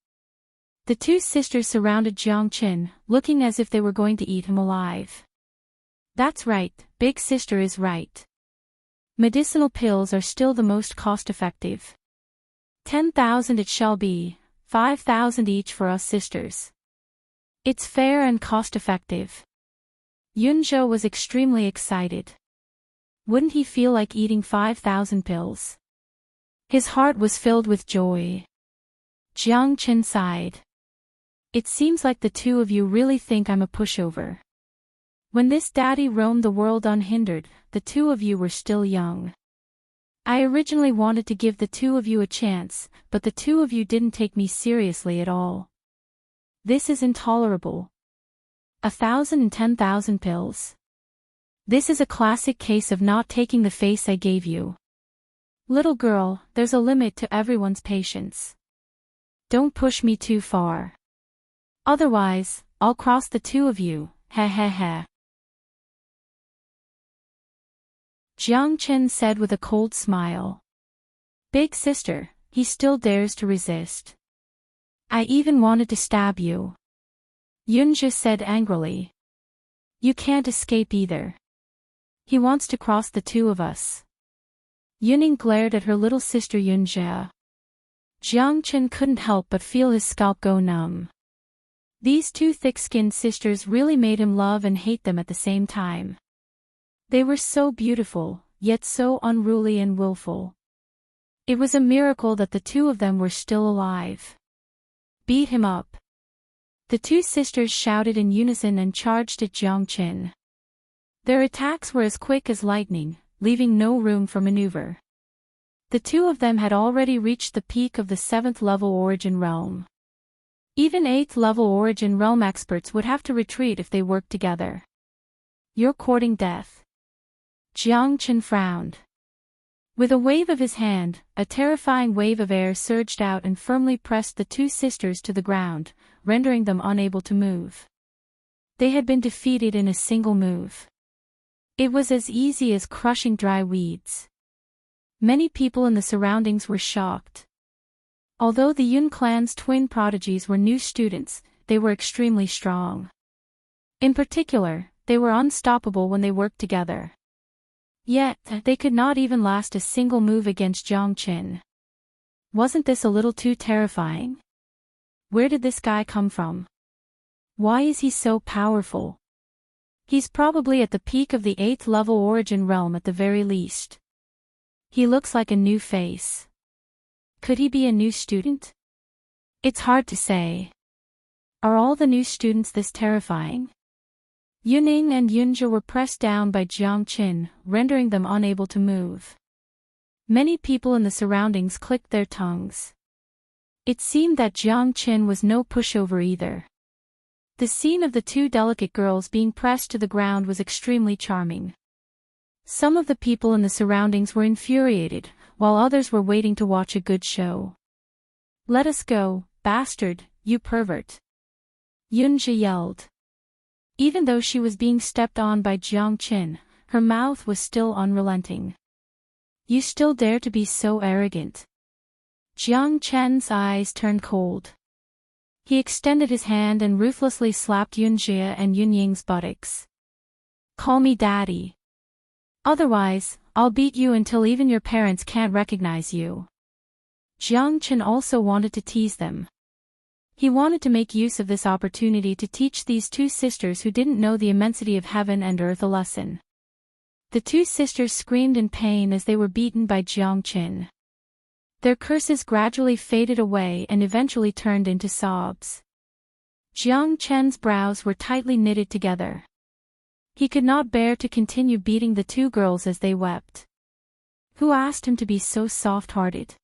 The two sisters surrounded Jiang Chen, looking as if they were going to eat him alive. That's right, big sister is right. Medicinal pills are still the most cost-effective. 10,000 it shall be, 5,000 each for us sisters. It's fair and cost-effective. Yunzhou was extremely excited. Wouldn't he feel like eating 5,000 pills? His heart was filled with joy. Jiang Chen sighed. It seems like the two of you really think I'm a pushover. When this daddy roamed the world unhindered, the two of you were still young. I originally wanted to give the two of you a chance, but the two of you didn't take me seriously at all. This is intolerable. 1,000 and 10,000 pills. This is a classic case of not taking the face I gave you. Little girl, there's a limit to everyone's patience. Don't push me too far. Otherwise, I'll cross the two of you, heh heh heh. Jiang Chen said with a cold smile. Big sister, he still dares to resist. I even wanted to stab you. Yunzhi said angrily. You can't escape either. He wants to cross the two of us. Yuning glared at her little sister Yunjia. Jiang Chen couldn't help but feel his scalp go numb. These two thick-skinned sisters really made him love and hate them at the same time. They were so beautiful, yet so unruly and willful. It was a miracle that the two of them were still alive. Beat him up. The two sisters shouted in unison and charged at Jiang Chen. Their attacks were as quick as lightning, leaving no room for maneuver. The two of them had already reached the peak of the 7th level origin realm. Even 8th level origin realm experts would have to retreat if they worked together. You're courting death. Jiang Chen frowned. With a wave of his hand, a terrifying wave of air surged out and firmly pressed the two sisters to the ground, rendering them unable to move. They had been defeated in a single move. It was as easy as crushing dry weeds. Many people in the surroundings were shocked. Although the Yun clan's twin prodigies were new students, they were extremely strong. In particular, they were unstoppable when they worked together. Yet, they could not even last a single move against Jiang Chen. Wasn't this a little too terrifying? Where did this guy come from? Why is he so powerful? He's probably at the peak of the 8th level origin realm at the very least. He looks like a new face. Could he be a new student? It's hard to say. Are all the new students this terrifying? Yuning and Yunzhi were pressed down by Jiang Chen, rendering them unable to move. Many people in the surroundings clicked their tongues. It seemed that Jiang Qin was no pushover either. The scene of the two delicate girls being pressed to the ground was extremely charming. Some of the people in the surroundings were infuriated, while others were waiting to watch a good show. "Let us go, bastard, you pervert!" Yunjie yelled. Even though she was being stepped on by Jiang Qin, her mouth was still unrelenting. "You still dare to be so arrogant?" Jiang Chen's eyes turned cold. He extended his hand and ruthlessly slapped Yunjie and Yunying's buttocks. "Call me daddy. Otherwise, I'll beat you until even your parents can't recognize you." Jiang Chen also wanted to tease them. He wanted to make use of this opportunity to teach these two sisters who didn't know the immensity of heaven and earth a lesson. The two sisters screamed in pain as they were beaten by Jiang Chen. Their curses gradually faded away and eventually turned into sobs. Jiang Chen's brows were tightly knitted together. He could not bear to continue beating the two girls as they wept. Who asked him to be so soft-hearted?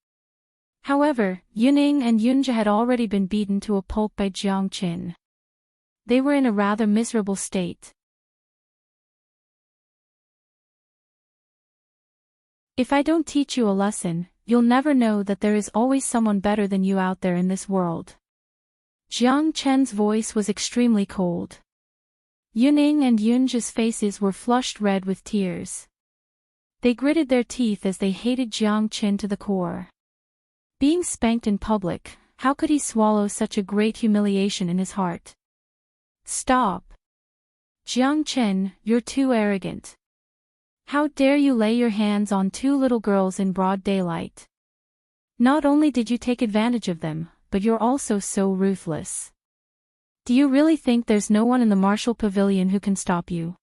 However, Yuning and Yunjie had already been beaten to a pulp by Jiang Qin. They were in a rather miserable state. "If I don't teach you a lesson, you'll never know that there is always someone better than you out there in this world." Jiang Chen's voice was extremely cold. Yuning and Yunjie's faces were flushed red with tears. They gritted their teeth as they hated Jiang Qin to the core. Being spanked in public, how could he swallow such a great humiliation in his heart? "Stop! Jiang Qin, you're too arrogant. How dare you lay your hands on two little girls in broad daylight? Not only did you take advantage of them, but you're also so ruthless. Do you really think there's no one in the martial pavilion who can stop you?"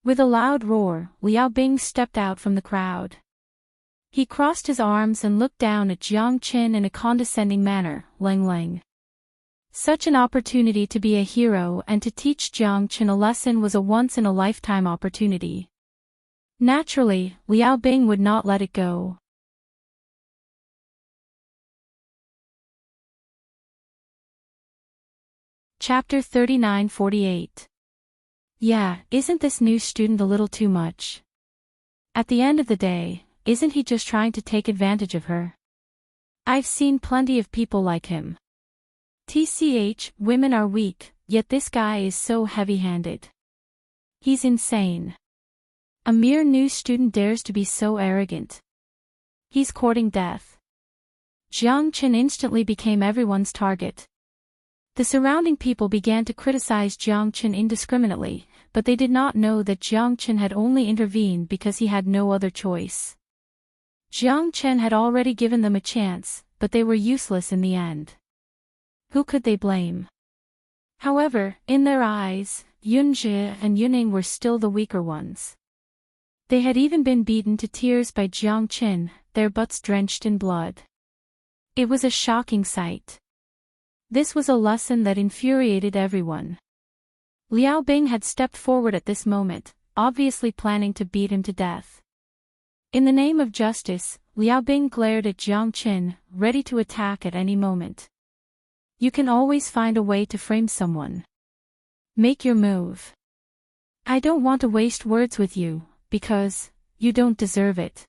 With a loud roar, Liao Bing stepped out from the crowd. He crossed his arms and looked down at Jiang Qin in a condescending manner. "Lang Lang." Such an opportunity to be a hero and to teach Jiang Qin a lesson was a once-in-a-lifetime opportunity. Naturally, Liao Bing would not let it go. Chapter 39-48. Yeah, isn't this new student a little too much? At the end of the day, isn't he just trying to take advantage of her? I've seen plenty of people like him. TCH, women are weak, yet this guy is so heavy-handed. He's insane. A mere new student dares to be so arrogant. He's courting death. Jiang Qin instantly became everyone's target. The surrounding people began to criticize Jiang Qin indiscriminately, but they did not know that Jiang Qin had only intervened because he had no other choice. Jiang Qin had already given them a chance, but they were useless in the end. Who could they blame? However, in their eyes, Yunjie and Yuning were still the weaker ones. They had even been beaten to tears by Jiang Qin, their butts drenched in blood. It was a shocking sight. This was a lesson that infuriated everyone. Liao Bing had stepped forward at this moment, obviously planning to beat him to death. In the name of justice, Liao Bing glared at Jiang Qin, ready to attack at any moment. You can always find a way to frame someone. Make your move. I don't want to waste words with you, because you don't deserve it.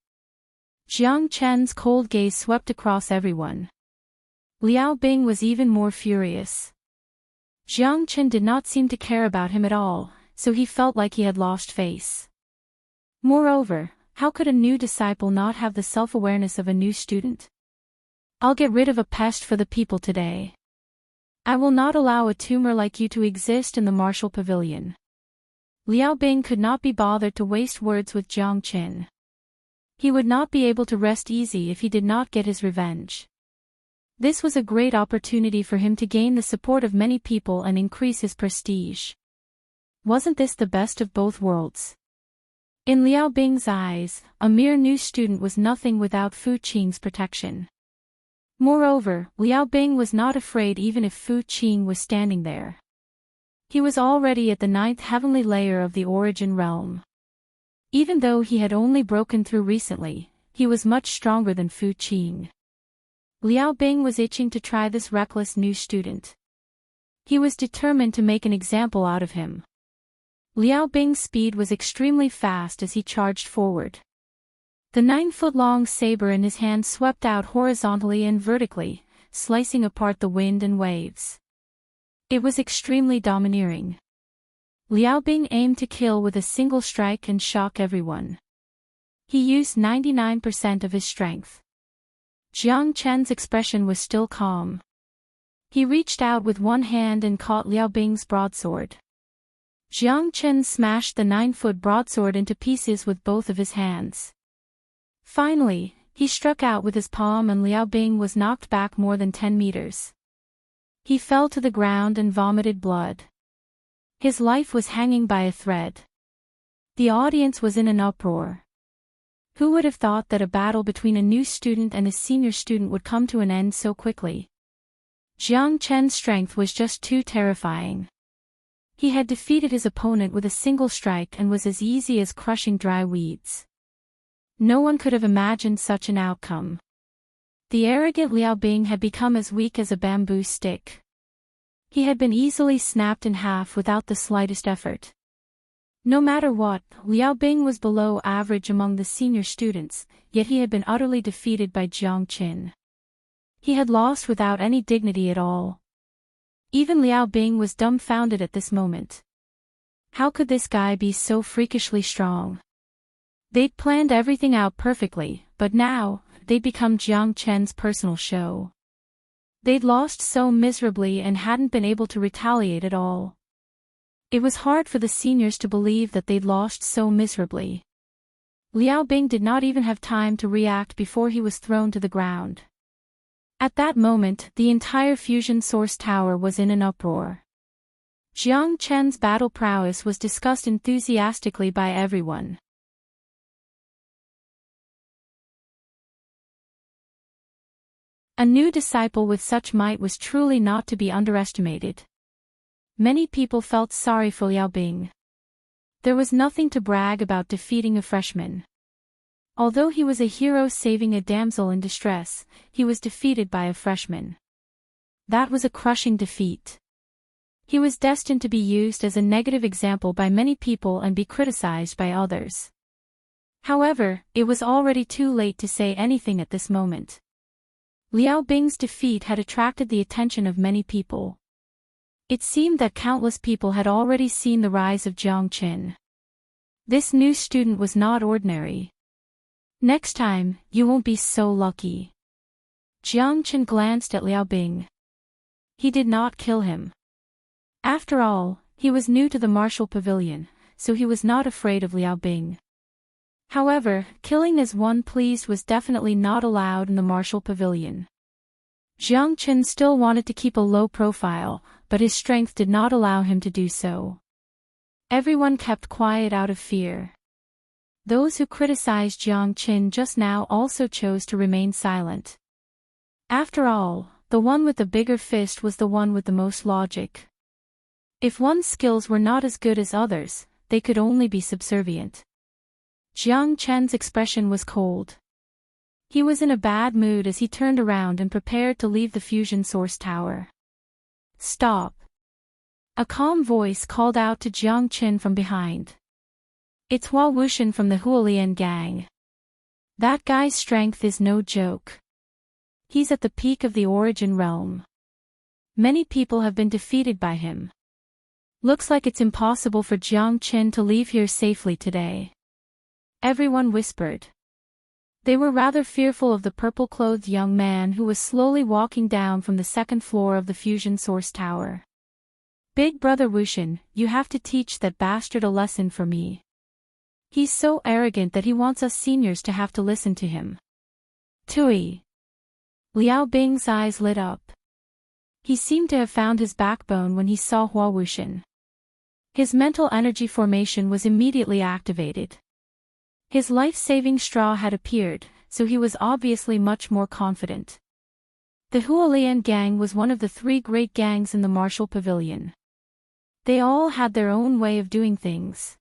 Jiang Chen's cold gaze swept across everyone. Liao Bing was even more furious. Jiang Qin did not seem to care about him at all, so he felt like he had lost face. Moreover, how could a new disciple not have the self-awareness of a new student? I'll get rid of a pest for the people today. I will not allow a tumor like you to exist in the martial pavilion. Liao Bing could not be bothered to waste words with Jiang Qin. He would not be able to rest easy if he did not get his revenge. This was a great opportunity for him to gain the support of many people and increase his prestige. Wasn't this the best of both worlds? In Liao Bing's eyes, a mere new student was nothing without Fu Qing's protection. Moreover, Liao Bing was not afraid even if Fu Qing was standing there. He was already at the 9th heavenly layer of the origin realm. Even though he had only broken through recently, he was much stronger than Fu Qing. Liao Bing was itching to try this reckless new student. He was determined to make an example out of him. Liao Bing's speed was extremely fast as he charged forward. The 9-foot-long saber in his hand swept out horizontally and vertically, slicing apart the wind and waves. It was extremely domineering. Liao Bing aimed to kill with a single strike and shock everyone. He used 99% of his strength. Jiang Chen's expression was still calm. He reached out with one hand and caught Liao Bing's broadsword. Jiang Chen smashed the 9-foot broadsword into pieces with both of his hands. Finally, he struck out with his palm and Liao Bing was knocked back more than 10 meters. He fell to the ground and vomited blood. His life was hanging by a thread. The audience was in an uproar. Who would have thought that a battle between a new student and a senior student would come to an end so quickly? Jiang Chen's strength was just too terrifying. He had defeated his opponent with a single strike and was as easy as crushing dry weeds. No one could have imagined such an outcome. The arrogant Liao Bing had become as weak as a bamboo stick. He had been easily snapped in half without the slightest effort. No matter what, Liao Bing was below average among the senior students, yet he had been utterly defeated by Jiang Chen. He had lost without any dignity at all. Even Liao Bing was dumbfounded at this moment. How could this guy be so freakishly strong? They'd planned everything out perfectly, but now, they'd become Jiang Chen's personal show. They'd lost so miserably and hadn't been able to retaliate at all. It was hard for the seniors to believe that they'd lost so miserably. Liao Bing did not even have time to react before he was thrown to the ground. At that moment, the entire fusion source tower was in an uproar. Jiang Chen's battle prowess was discussed enthusiastically by everyone. A new disciple with such might was truly not to be underestimated. Many people felt sorry for Liao Bing. There was nothing to brag about defeating a freshman. Although he was a hero saving a damsel in distress, he was defeated by a freshman. That was a crushing defeat. He was destined to be used as a negative example by many people and be criticized by others. However, it was already too late to say anything at this moment. Liao Bing's defeat had attracted the attention of many people. It seemed that countless people had already seen the rise of Jiang Chen. This new student was not ordinary. Next time, you won't be so lucky. Jiang Chen glanced at Liao Bing. He did not kill him. After all, he was new to the martial pavilion, so he was not afraid of Liao Bing. However, killing as one pleased was definitely not allowed in the martial pavilion. Jiang Chen still wanted to keep a low profile, but his strength did not allow him to do so. Everyone kept quiet out of fear. Those who criticized Jiang Chen just now also chose to remain silent. After all, the one with the bigger fist was the one with the most logic. If one's skills were not as good as others, they could only be subservient. Jiang Chen's expression was cold. He was in a bad mood as he turned around and prepared to leave the fusion source tower. Stop! A calm voice called out to Jiang Chen from behind. It's Hua Wuxian from the Huolian gang. That guy's strength is no joke. He's at the peak of the origin realm. Many people have been defeated by him. Looks like it's impossible for Jiang Chen to leave here safely today. Everyone whispered. They were rather fearful of the purple-clothed young man who was slowly walking down from the second floor of the fusion source tower. Big brother Wuxian, you have to teach that bastard a lesson for me. He's so arrogant that he wants us seniors to have to listen to him. Tui. Liao Bing's eyes lit up. He seemed to have found his backbone when he saw Hua Wuxian. His mental energy formation was immediately activated. His life-saving straw had appeared, so he was obviously much more confident. The Huolian gang was one of the 3 great gangs in the martial pavilion. They all had their own way of doing things.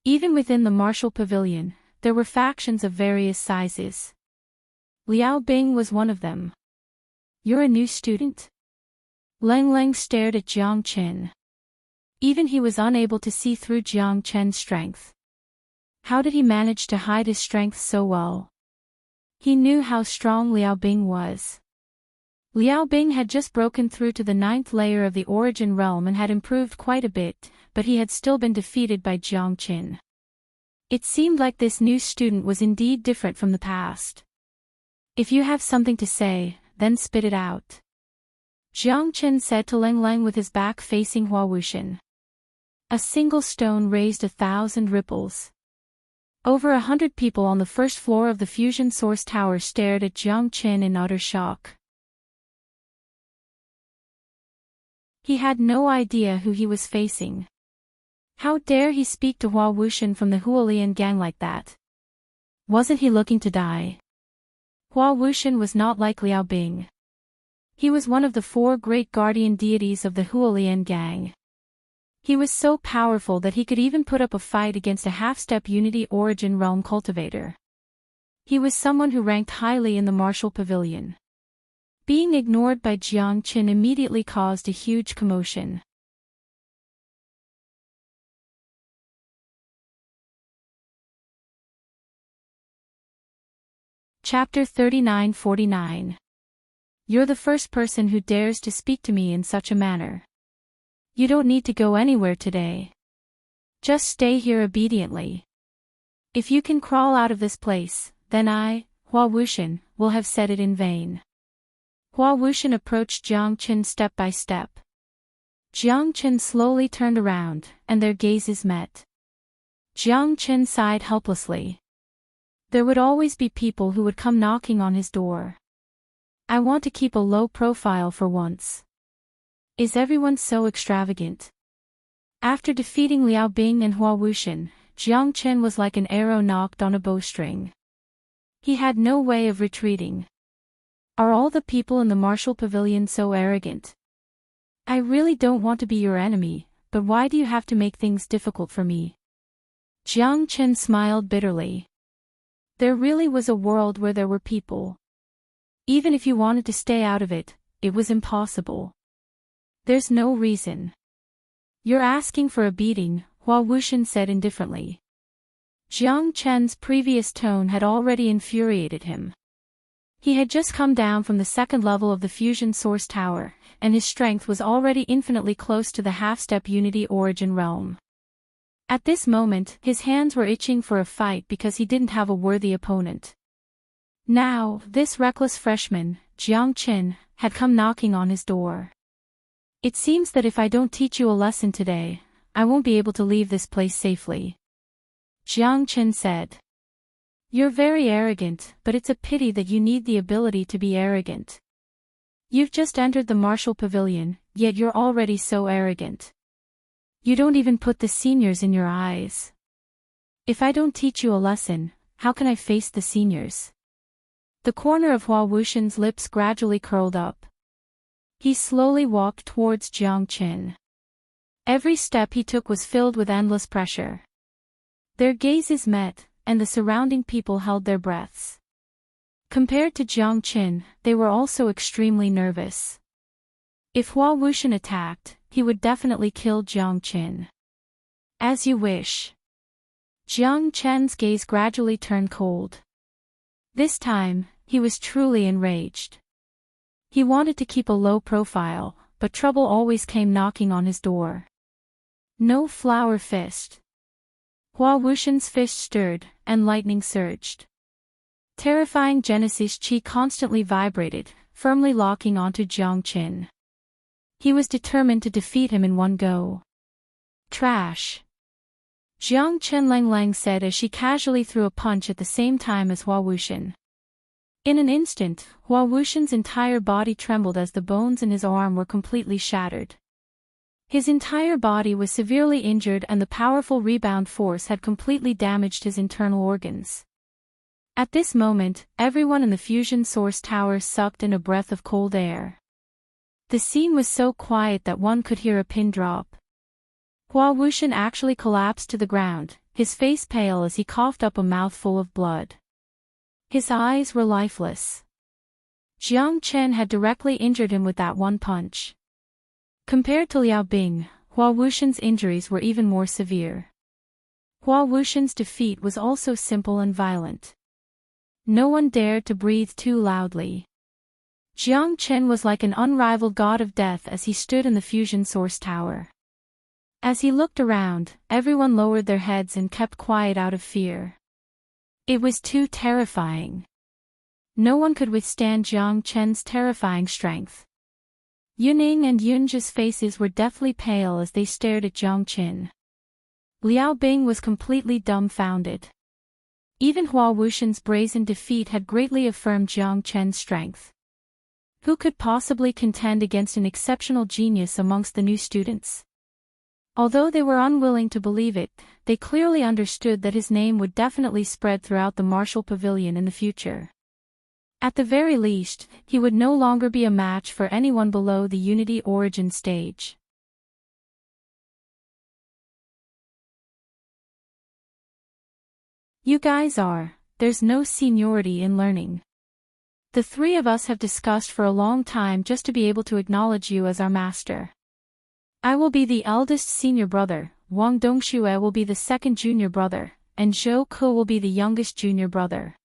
Even within the martial pavilion, there were factions of various sizes. Liao Bing was one of them. You're a new student? Lang Lang stared at Jiang Qin. Even he was unable to see through Jiang Chen's strength. How did he manage to hide his strength so well? He knew how strong Liao Bing was. Liao Bing had just broken through to the 9th layer of the origin realm and had improved quite a bit, but he had still been defeated by Jiang Qin. It seemed like this new student was indeed different from the past. If you have something to say, then spit it out. Jiang Qin said to Lang Lang with his back facing Hua Wuxian. A single stone raised 1,000 ripples. Over 100 people on the first floor of the Fusion Source Tower stared at Jiang Qin in utter shock. He had no idea who he was facing. How dare he speak to Hua Wuxian from the Huolian gang like that? Wasn't he looking to die? Hua Wuxian was not like Liao Bing. He was one of the 4 great guardian deities of the Huolian gang. He was so powerful that he could even put up a fight against a half-step Unity Origin Realm cultivator. He was someone who ranked highly in the martial pavilion. Being ignored by Jiang Qin immediately caused a huge commotion. Chapter 39-49. You're the first person who dares to speak to me in such a manner. You don't need to go anywhere today. Just stay here obediently. If you can crawl out of this place, then I, Hua Wuxian, will have said it in vain. Hua Wuxian approached Jiang Qin step by step. Jiang Qin slowly turned around, and their gazes met. Jiang Qin sighed helplessly. There would always be people who would come knocking on his door. I want to keep a low profile for once. Is everyone so extravagant? After defeating Liao Bing and Hua Wuxian, Jiang Qin was like an arrow knocked on a bowstring. He had no way of retreating. Are all the people in the martial pavilion so arrogant? I really don't want to be your enemy, but why do you have to make things difficult for me? Jiang Qin smiled bitterly. There really was a world where there were people. Even if you wanted to stay out of it, it was impossible. There's no reason. You're asking for a beating, Hua Wuxian said indifferently. Jiang Chen's previous tone had already infuriated him. He had just come down from the 2nd level of the Fusion Source Tower, and his strength was already infinitely close to the half-step Unity Origin Realm. At this moment, his hands were itching for a fight because he didn't have a worthy opponent. Now, this reckless freshman, Jiang Qin, had come knocking on his door. It seems that if I don't teach you a lesson today, I won't be able to leave this place safely. Jiang Qin said. You're very arrogant, but it's a pity that you need the ability to be arrogant. You've just entered the martial pavilion, yet you're already so arrogant. You don't even put the seniors in your eyes. If I don't teach you a lesson, how can I face the seniors? The corner of Hua Wuxian's lips gradually curled up. He slowly walked towards Jiang Qin. Every step he took was filled with endless pressure. Their gazes met, and the surrounding people held their breaths. Compared to Jiang Qin, they were also extremely nervous. If Hua Wuxian attacked, he would definitely kill Jiang Qin. As you wish. Jiang Chen's gaze gradually turned cold. This time, he was truly enraged. He wanted to keep a low profile, but trouble always came knocking on his door. No flower fist. Hua Wuxian's fist stirred, and lightning surged. Terrifying Genesis' chi constantly vibrated, firmly locking onto Jiang Qin. He was determined to defeat him in one go. Trash. Jiang Qin Lang Lang said as she casually threw a punch at the same time as Hua Wuxian. In an instant, Hua Wuxian's entire body trembled as the bones in his arm were completely shattered. His entire body was severely injured and the powerful rebound force had completely damaged his internal organs. At this moment, everyone in the Fusion Source Tower sucked in a breath of cold air. The scene was so quiet that one could hear a pin drop. Hua Wuxian actually collapsed to the ground, his face pale as he coughed up a mouthful of blood. His eyes were lifeless. Jiang Chen had directly injured him with that one punch. Compared to Liao Bing, Hua Wuxian's injuries were even more severe. Hua Wuxian's defeat was also simple and violent. No one dared to breathe too loudly. Jiang Chen was like an unrivaled god of death as he stood in the fusion source tower. As he looked around, everyone lowered their heads and kept quiet out of fear. It was too terrifying. No one could withstand Jiang Chen's terrifying strength. Yuning and Yunji's faces were deathly pale as they stared at Jiang Chen. Liao Bing was completely dumbfounded. Even Hua Wuxian's brazen defeat had greatly affirmed Jiang Chen's strength. Who could possibly contend against an exceptional genius amongst the new students? Although they were unwilling to believe it, they clearly understood that his name would definitely spread throughout the martial pavilion in the future. At the very least, he would no longer be a match for anyone below the Unity origin stage. You guys there's no seniority in learning. The three of us have discussed for a long time just to be able to acknowledge you as our master. I will be the eldest senior brother, Wang Dongxue will be the second junior brother, and Zhou Ke will be the youngest junior brother.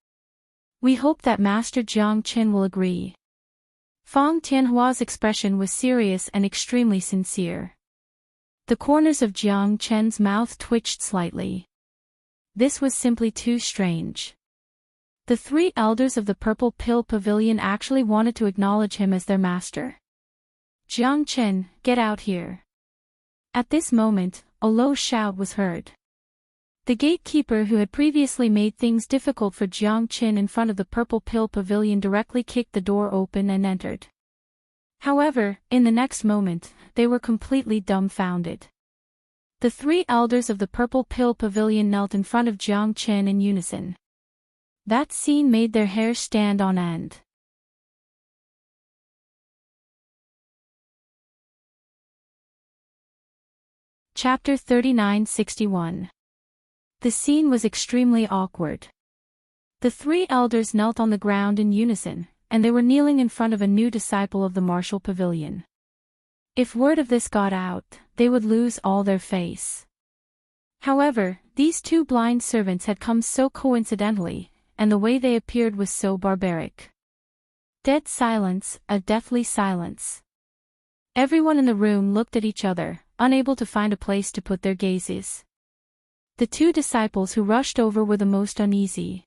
We hope that Master Jiang Chen will agree. Fang Tianhua's expression was serious and extremely sincere. The corners of Jiang Chen's mouth twitched slightly. This was simply too strange. The three elders of the Purple Pill Pavilion actually wanted to acknowledge him as their master. Jiang Chen, get out here. At this moment, a low shout was heard. The gatekeeper who had previously made things difficult for Jiang Chen in front of the Purple Pill Pavilion directly kicked the door open and entered. However, in the next moment, they were completely dumbfounded. The three elders of the Purple Pill Pavilion knelt in front of Jiang Chen in unison. That scene made their hair stand on end. Chapter 3961. The scene was extremely awkward. The three elders knelt on the ground in unison, and they were kneeling in front of a new disciple of the martial pavilion. If word of this got out, they would lose all their face. However, these two blind servants had come so coincidentally, and the way they appeared was so barbaric. Dead silence, a deathly silence. Everyone in the room looked at each other, unable to find a place to put their gazes. The two disciples who rushed over were the most uneasy.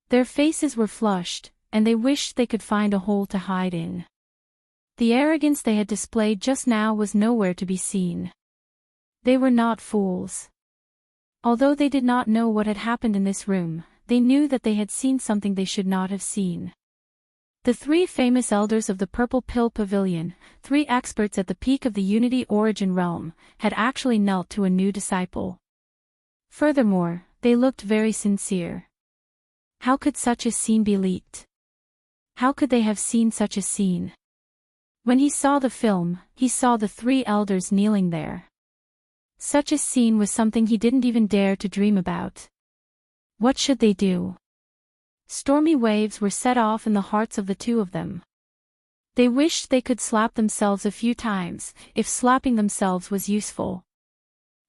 Their faces were flushed, and they wished they could find a hole to hide in. The arrogance they had displayed just now was nowhere to be seen. They were not fools. Although they did not know what had happened in this room, they knew that they had seen something they should not have seen. The three famous elders of the Purple Pill Pavilion, three experts at the peak of the Unity origin realm, had actually knelt to a new disciple. Furthermore, they looked very sincere. How could such a scene be leaked? How could they have seen such a scene? When he saw the film, he saw the three elders kneeling there. Such a scene was something he didn't even dare to dream about. What should they do? Stormy waves were set off in the hearts of the two of them. They wished they could slap themselves a few times, if slapping themselves was useful.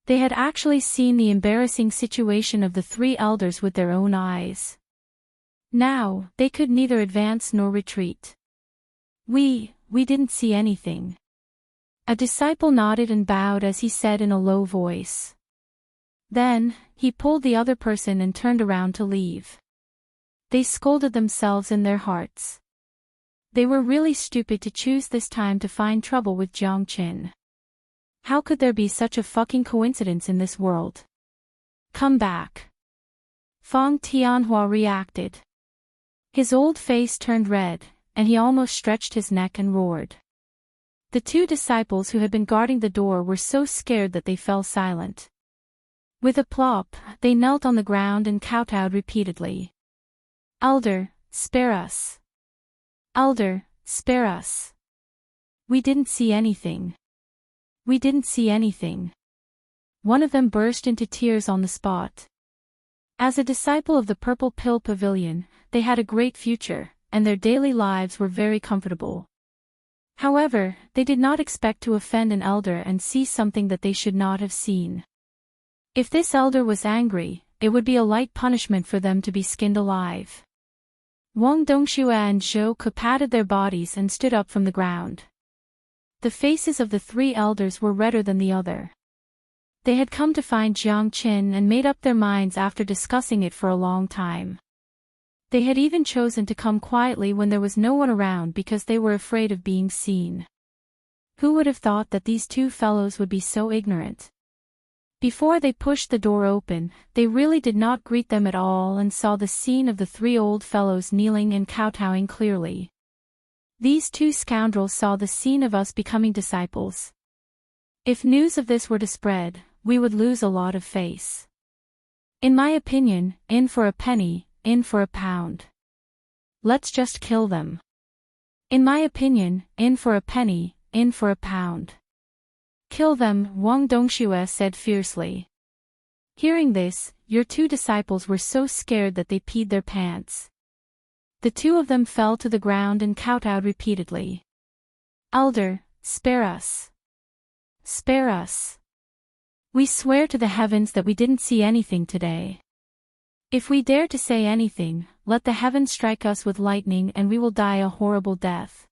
They had actually seen the embarrassing situation of the three elders with their own eyes. Now, they could neither advance nor retreat. We didn't see anything. A disciple nodded and bowed as he said in a low voice. Then, he pulled the other person and turned around to leave. They scolded themselves in their hearts. They were really stupid to choose this time to find trouble with Jiang Chen. How could there be such a fucking coincidence in this world? Come back. Fang Tianhua reacted. His old face turned red, and he almost stretched his neck and roared. The two disciples who had been guarding the door were so scared that they fell silent. With a plop, they knelt on the ground and kowtowed repeatedly. Elder, spare us. Elder, spare us. We didn't see anything. We didn't see anything. One of them burst into tears on the spot. As a disciple of the Purple Pill Pavilion, they had a great future, and their daily lives were very comfortable. However, they did not expect to offend an elder and see something that they should not have seen. If this elder was angry, it would be a light punishment for them to be skinned alive. Wang Dongxue and Zhou Ke patted their bodies and stood up from the ground. The faces of the three elders were redder than the other. They had come to find Jiang Qin and made up their minds after discussing it for a long time. They had even chosen to come quietly when there was no one around because they were afraid of being seen. Who would have thought that these two fellows would be so ignorant? Before they pushed the door open, they really did not greet them at all and saw the scene of the three old fellows kneeling and kowtowing clearly. These two scoundrels saw the scene of us becoming disciples. If news of this were to spread, we would lose a lot of face. In my opinion, in for a penny, in for a pound. Let's just kill them. In my opinion, in for a penny, in for a pound. Kill them, Wang Dongxue said fiercely. Hearing this, your two disciples were so scared that they peed their pants. The two of them fell to the ground and kowtowed repeatedly. Elder, spare us. Spare us. We swear to the heavens that we didn't see anything today. If we dare to say anything, let the heavens strike us with lightning and we will die a horrible death.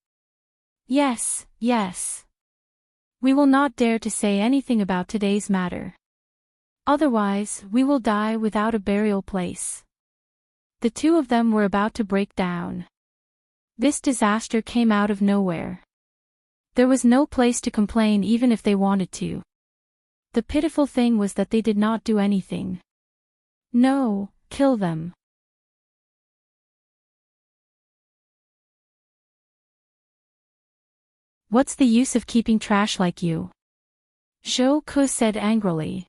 Yes, yes. We will not dare to say anything about today's matter. Otherwise, we will die without a burial place. The two of them were about to break down. This disaster came out of nowhere. There was no place to complain even if they wanted to. The pitiful thing was that they did not do anything. No, kill them. What's the use of keeping trash like you? Zhou Ke said angrily.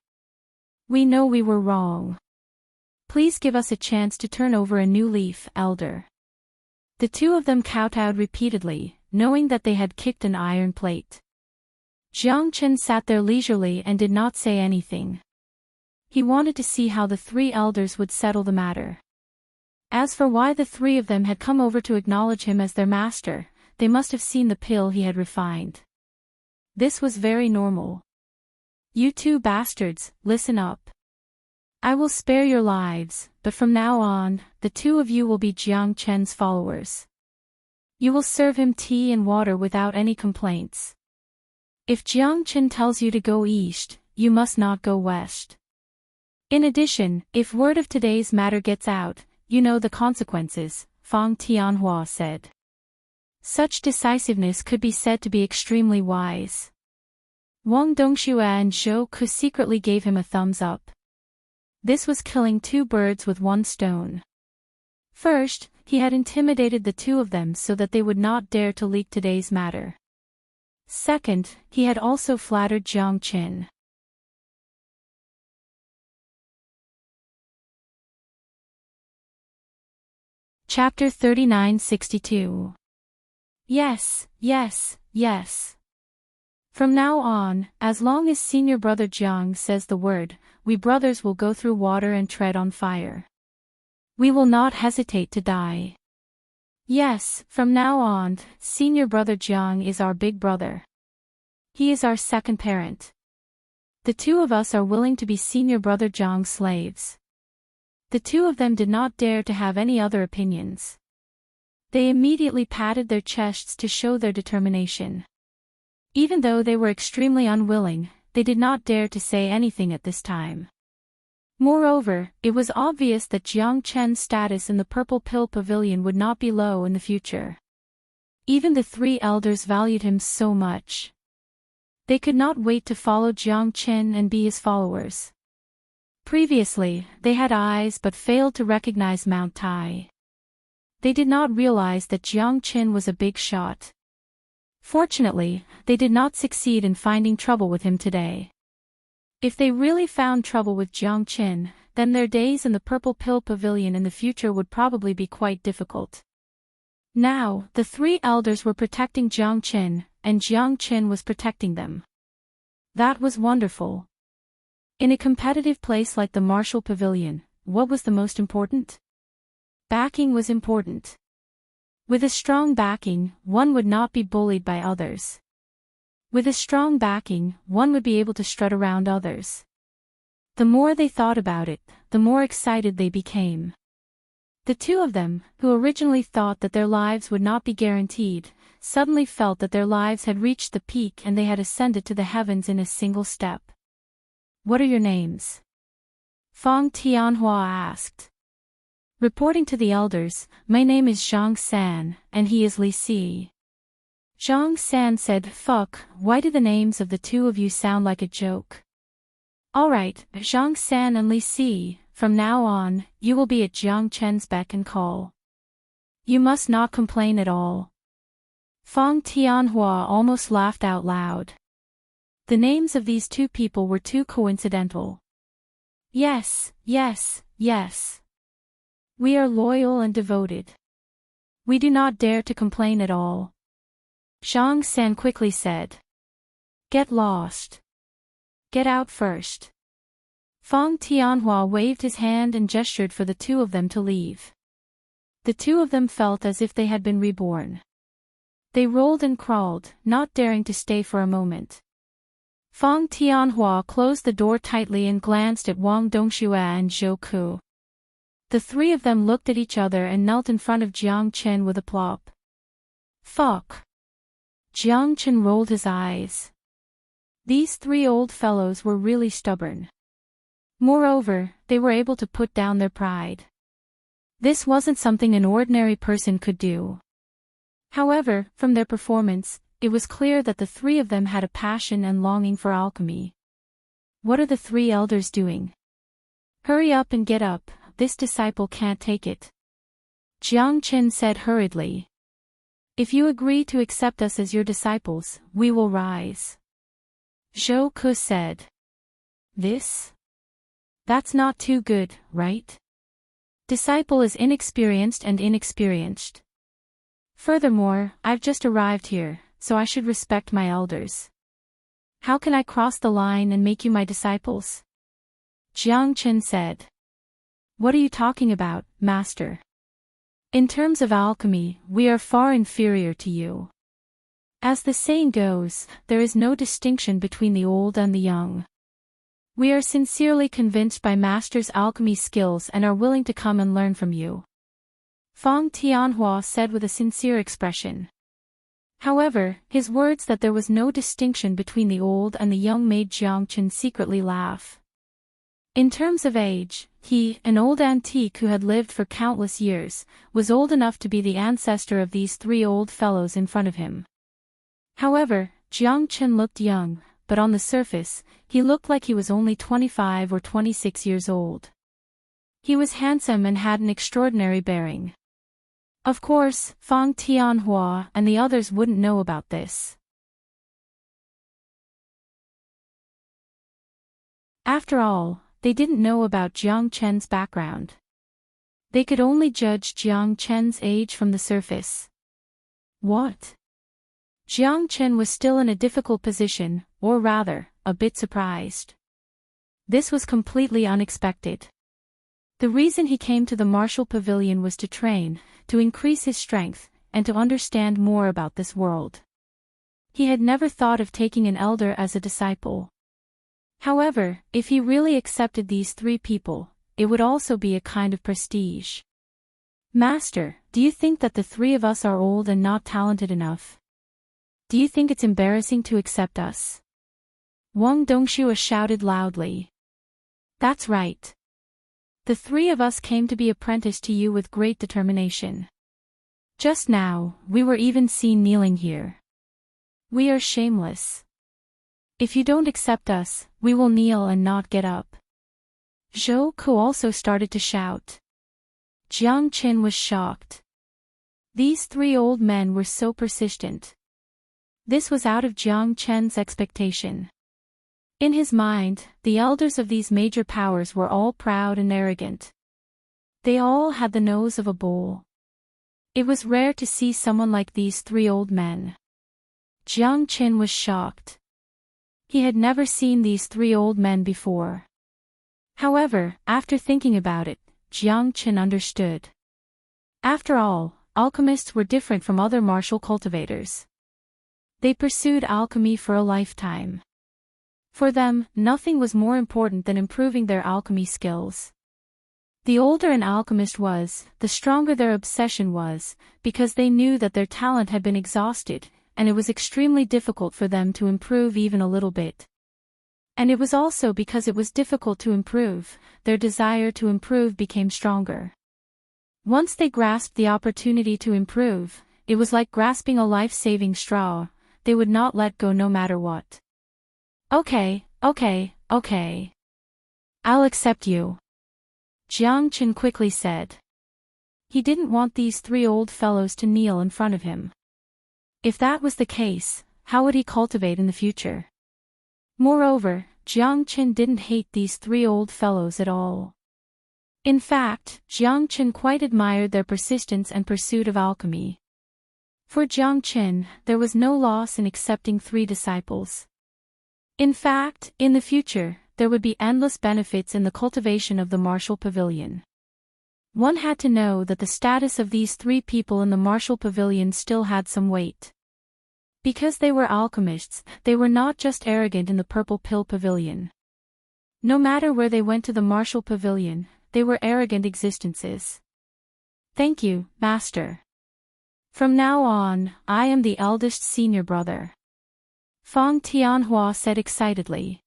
We know we were wrong. Please give us a chance to turn over a new leaf, elder. The two of them kowtowed repeatedly, knowing that they had kicked an iron plate. Jiang Qin sat there leisurely and did not say anything. He wanted to see how the three elders would settle the matter. As for why the three of them had come over to acknowledge him as their master, they must have seen the pill he had refined. This was very normal. You two bastards, listen up. I will spare your lives, but from now on, the two of you will be Jiang Qin's followers. You will serve him tea and water without any complaints. If Jiang Qin tells you to go east, you must not go west. In addition, if word of today's matter gets out, you know the consequences, Fang Tianhua said. Such decisiveness could be said to be extremely wise. Wang Dongxue and Zhou Ke secretly gave him a thumbs up. This was killing two birds with one stone. First, he had intimidated the two of them so that they would not dare to leak today's matter. Second, he had also flattered Jiang Qin. Chapter 3962. Yes, yes, yes. From now on, as long as senior brother Jiang says the word, we brothers will go through water and tread on fire. We will not hesitate to die. Yes, from now on, senior brother Jiang is our big brother. He is our second parent. The two of us are willing to be senior brother Jiang's slaves. The two of them did not dare to have any other opinions. They immediately patted their chests to show their determination. Even though they were extremely unwilling, they did not dare to say anything at this time. Moreover, it was obvious that Jiang Qin's status in the Purple Pill Pavilion would not be low in the future. Even the three elders valued him so much. They could not wait to follow Jiang Qin and be his followers. Previously, they had eyes but failed to recognize Mount Tai. They did not realize that Jiang Qin was a big shot. Fortunately, they did not succeed in finding trouble with him today. If they really found trouble with Jiang Qin, then their days in the Purple Pill Pavilion in the future would probably be quite difficult. Now, the three elders were protecting Jiang Qin, and Jiang Qin was protecting them. That was wonderful. In a competitive place like the Martial Pavilion, what was the most important? Backing was important. With a strong backing, one would not be bullied by others. With a strong backing, one would be able to strut around others. The more they thought about it, the more excited they became. The two of them, who originally thought that their lives would not be guaranteed, suddenly felt that their lives had reached the peak and they had ascended to the heavens in a single step. "What are your names?" Fong Tianhua asked. Reporting to the elders, "My name is Zhang San, and he is Li Si." Zhang San said, "Fuck, why do the names of the two of you sound like a joke?" "Alright, Zhang San and Li Si, from now on, you will be at Jiang Chen's beck and call. You must not complain at all." Fong Tianhua almost laughed out loud. The names of these two people were too coincidental. Yes, yes, yes. We are loyal and devoted. We do not dare to complain at all. Zhang San quickly said. "Get lost. Get out first." Fong Tianhua waved his hand and gestured for the two of them to leave. The two of them felt as if they had been reborn. They rolled and crawled, not daring to stay for a moment. Fong Tianhua closed the door tightly and glanced at Wang Dongxue and Zhou Ku. The three of them looked at each other and knelt in front of Jiang Chen with a plop. "Fuck." Jiang Chen rolled his eyes. These three old fellows were really stubborn. Moreover, they were able to put down their pride. This wasn't something an ordinary person could do. However, from their performance, it was clear that the three of them had a passion and longing for alchemy. What are the three elders doing? Hurry up and get up, this disciple can't take it. Jiang Chen said hurriedly. If you agree to accept us as your disciples, we will rise. Zhou Ku said. This? That's not too good, right? Disciple is inexperienced and inexperienced. Furthermore, I've just arrived here, so I should respect my elders. How can I cross the line and make you my disciples? Jiang Chen said. What are you talking about, master? In terms of alchemy, we are far inferior to you. As the saying goes, there is no distinction between the old and the young. We are sincerely convinced by master's alchemy skills and are willing to come and learn from you. Fong Tianhua said with a sincere expression. However, his words that there was no distinction between the old and the young made Jiang Chen secretly laugh. In terms of age, he, an old antique who had lived for countless years, was old enough to be the ancestor of these three old fellows in front of him. However, Jiang Chen looked young, but on the surface, he looked like he was only 25 or 26 years old. He was handsome and had an extraordinary bearing. Of course, Fong Tianhua and the others wouldn't know about this. After all, they didn't know about Jiang Chen's background. They could only judge Jiang Chen's age from the surface. What? Jiang Chen was still in a difficult position, or rather, a bit surprised. This was completely unexpected. The reason he came to the martial pavilion was to train, to increase his strength, and to understand more about this world. He had never thought of taking an elder as a disciple. However, if he really accepted these three people, it would also be a kind of prestige. Master, do you think that the three of us are old and not talented enough? Do you think it's embarrassing to accept us? Wang Dongxue shouted loudly. That's right. The three of us came to be apprenticed to you with great determination. Just now, we were even seen kneeling here. We are shameless. If you don't accept us, we will kneel and not get up. Zhou Ku also started to shout. Jiang Chen was shocked. These three old men were so persistent. This was out of Jiang Chen's expectation. In his mind, the elders of these major powers were all proud and arrogant. They all had the nose of a bull. It was rare to see someone like these three old men. Jiang Chen was shocked. He had never seen these three old men before. However, after thinking about it, Jiang Chen understood. After all, alchemists were different from other martial cultivators. They pursued alchemy for a lifetime. For them, nothing was more important than improving their alchemy skills. The older an alchemist was, the stronger their obsession was, because they knew that their talent had been exhausted, and it was extremely difficult for them to improve even a little bit. And it was also because it was difficult to improve, their desire to improve became stronger. Once they grasped the opportunity to improve, it was like grasping a life-saving straw. They would not let go no matter what. Okay. I'll accept you, Jiang Qin quickly said. He didn't want these three old fellows to kneel in front of him. If that was the case, how would he cultivate in the future? Moreover, Jiang Qin didn't hate these three old fellows at all. In fact, Jiang Qin quite admired their persistence and pursuit of alchemy. For Jiang Qin, there was no loss in accepting three disciples. In fact, in the future, there would be endless benefits in the cultivation of the martial pavilion. One had to know that the status of these three people in the martial pavilion still had some weight. Because they were alchemists, they were not just arrogant in the purple pill pavilion. No matter where they went to the martial pavilion, they were arrogant existences. Thank you, Master. From now on, I am the eldest senior brother, Fang Tianhua said excitedly.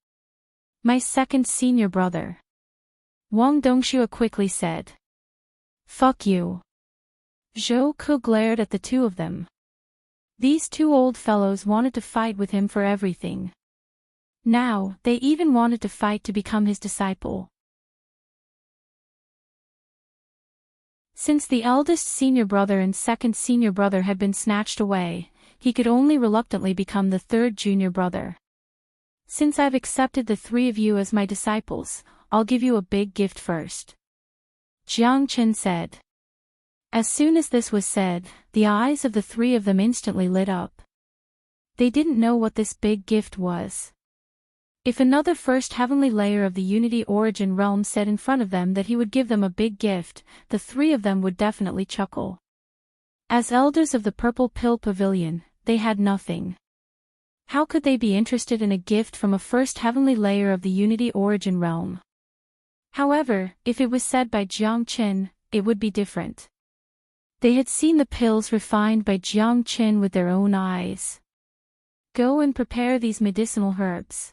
My second senior brother, Wang Dongxue quickly said. Fuck you. Zhou Ke glared at the two of them. These two old fellows wanted to fight with him for everything. Now, they even wanted to fight to become his disciple. Since the eldest senior brother and second senior brother had been snatched away, he could only reluctantly become the third junior brother. Since I've accepted the three of you as my disciples, I'll give you a big gift first, Jiang Qin said. As soon as this was said, the eyes of the three of them instantly lit up. They didn't know what this big gift was. If another first heavenly layer of the Unity Origin realm said in front of them that he would give them a big gift, the three of them would definitely chuckle. As elders of the Purple Pill Pavilion, they had nothing. How could they be interested in a gift from a first heavenly layer of the Unity Origin realm? However, if it was said by Jiang Qin, it would be different. They had seen the pills refined by Jiang Qin with their own eyes. Go and prepare these medicinal herbs.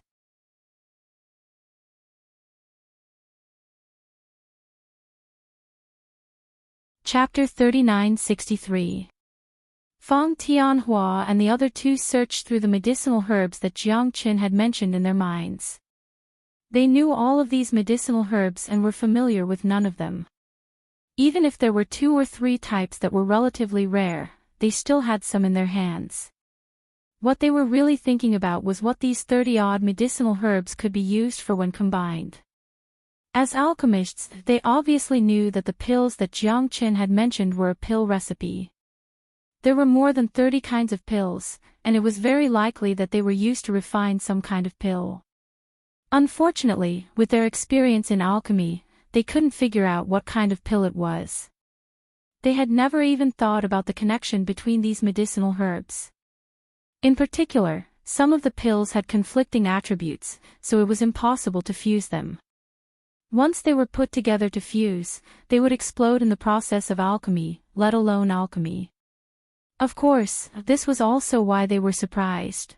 Chapter 3963. Fang Tianhua and the other two searched through the medicinal herbs that Jiang Qin had mentioned in their minds. They knew all of these medicinal herbs and were familiar with none of them. Even if there were 2 or 3 types that were relatively rare, they still had some in their hands. What they were really thinking about was what these 30-odd medicinal herbs could be used for when combined. As alchemists, they obviously knew that the pills that Jiang Qin had mentioned were a pill recipe. There were more than 30 kinds of pills, and it was very likely that they were used to refine some kind of pill. Unfortunately, with their experience in alchemy, they couldn't figure out what kind of pill it was. They had never even thought about the connection between these medicinal herbs. In particular, some of the pills had conflicting attributes, so it was impossible to fuse them. Once they were put together to fuse, they would explode in the process of alchemy, let alone alchemy. Of course, this was also why they were surprised.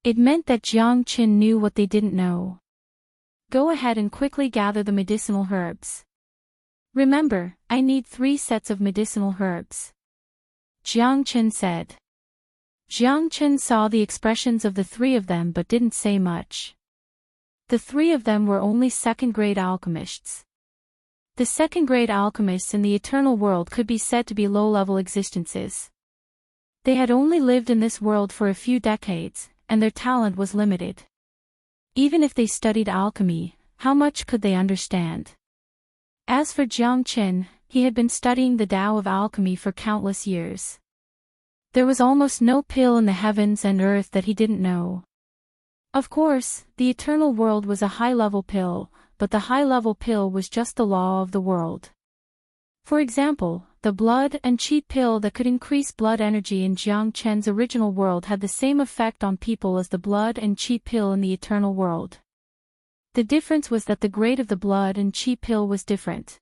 It meant that Jiang Qin knew what they didn't know. Go ahead and quickly gather the medicinal herbs. Remember, I need 3 sets of medicinal herbs, Jiang Qin said. Jiang Qin saw the expressions of the 3 of them but didn't say much. The 3 of them were only second-grade alchemists. The second-grade alchemists in the eternal world could be said to be low-level existences. They had only lived in this world for a few decades, and their talent was limited. Even if they studied alchemy, how much could they understand? As for Jiang Qin, he had been studying the Tao of alchemy for countless years. There was almost no pill in the heavens and earth that he didn't know. Of course, the eternal world was a high-level pill, but the high-level pill was just the law of the world. For example, the blood and chi pill that could increase blood energy in Jiang Chen's original world had the same effect on people as the blood and chi pill in the eternal world. The difference was that the grade of the blood and chi pill was different.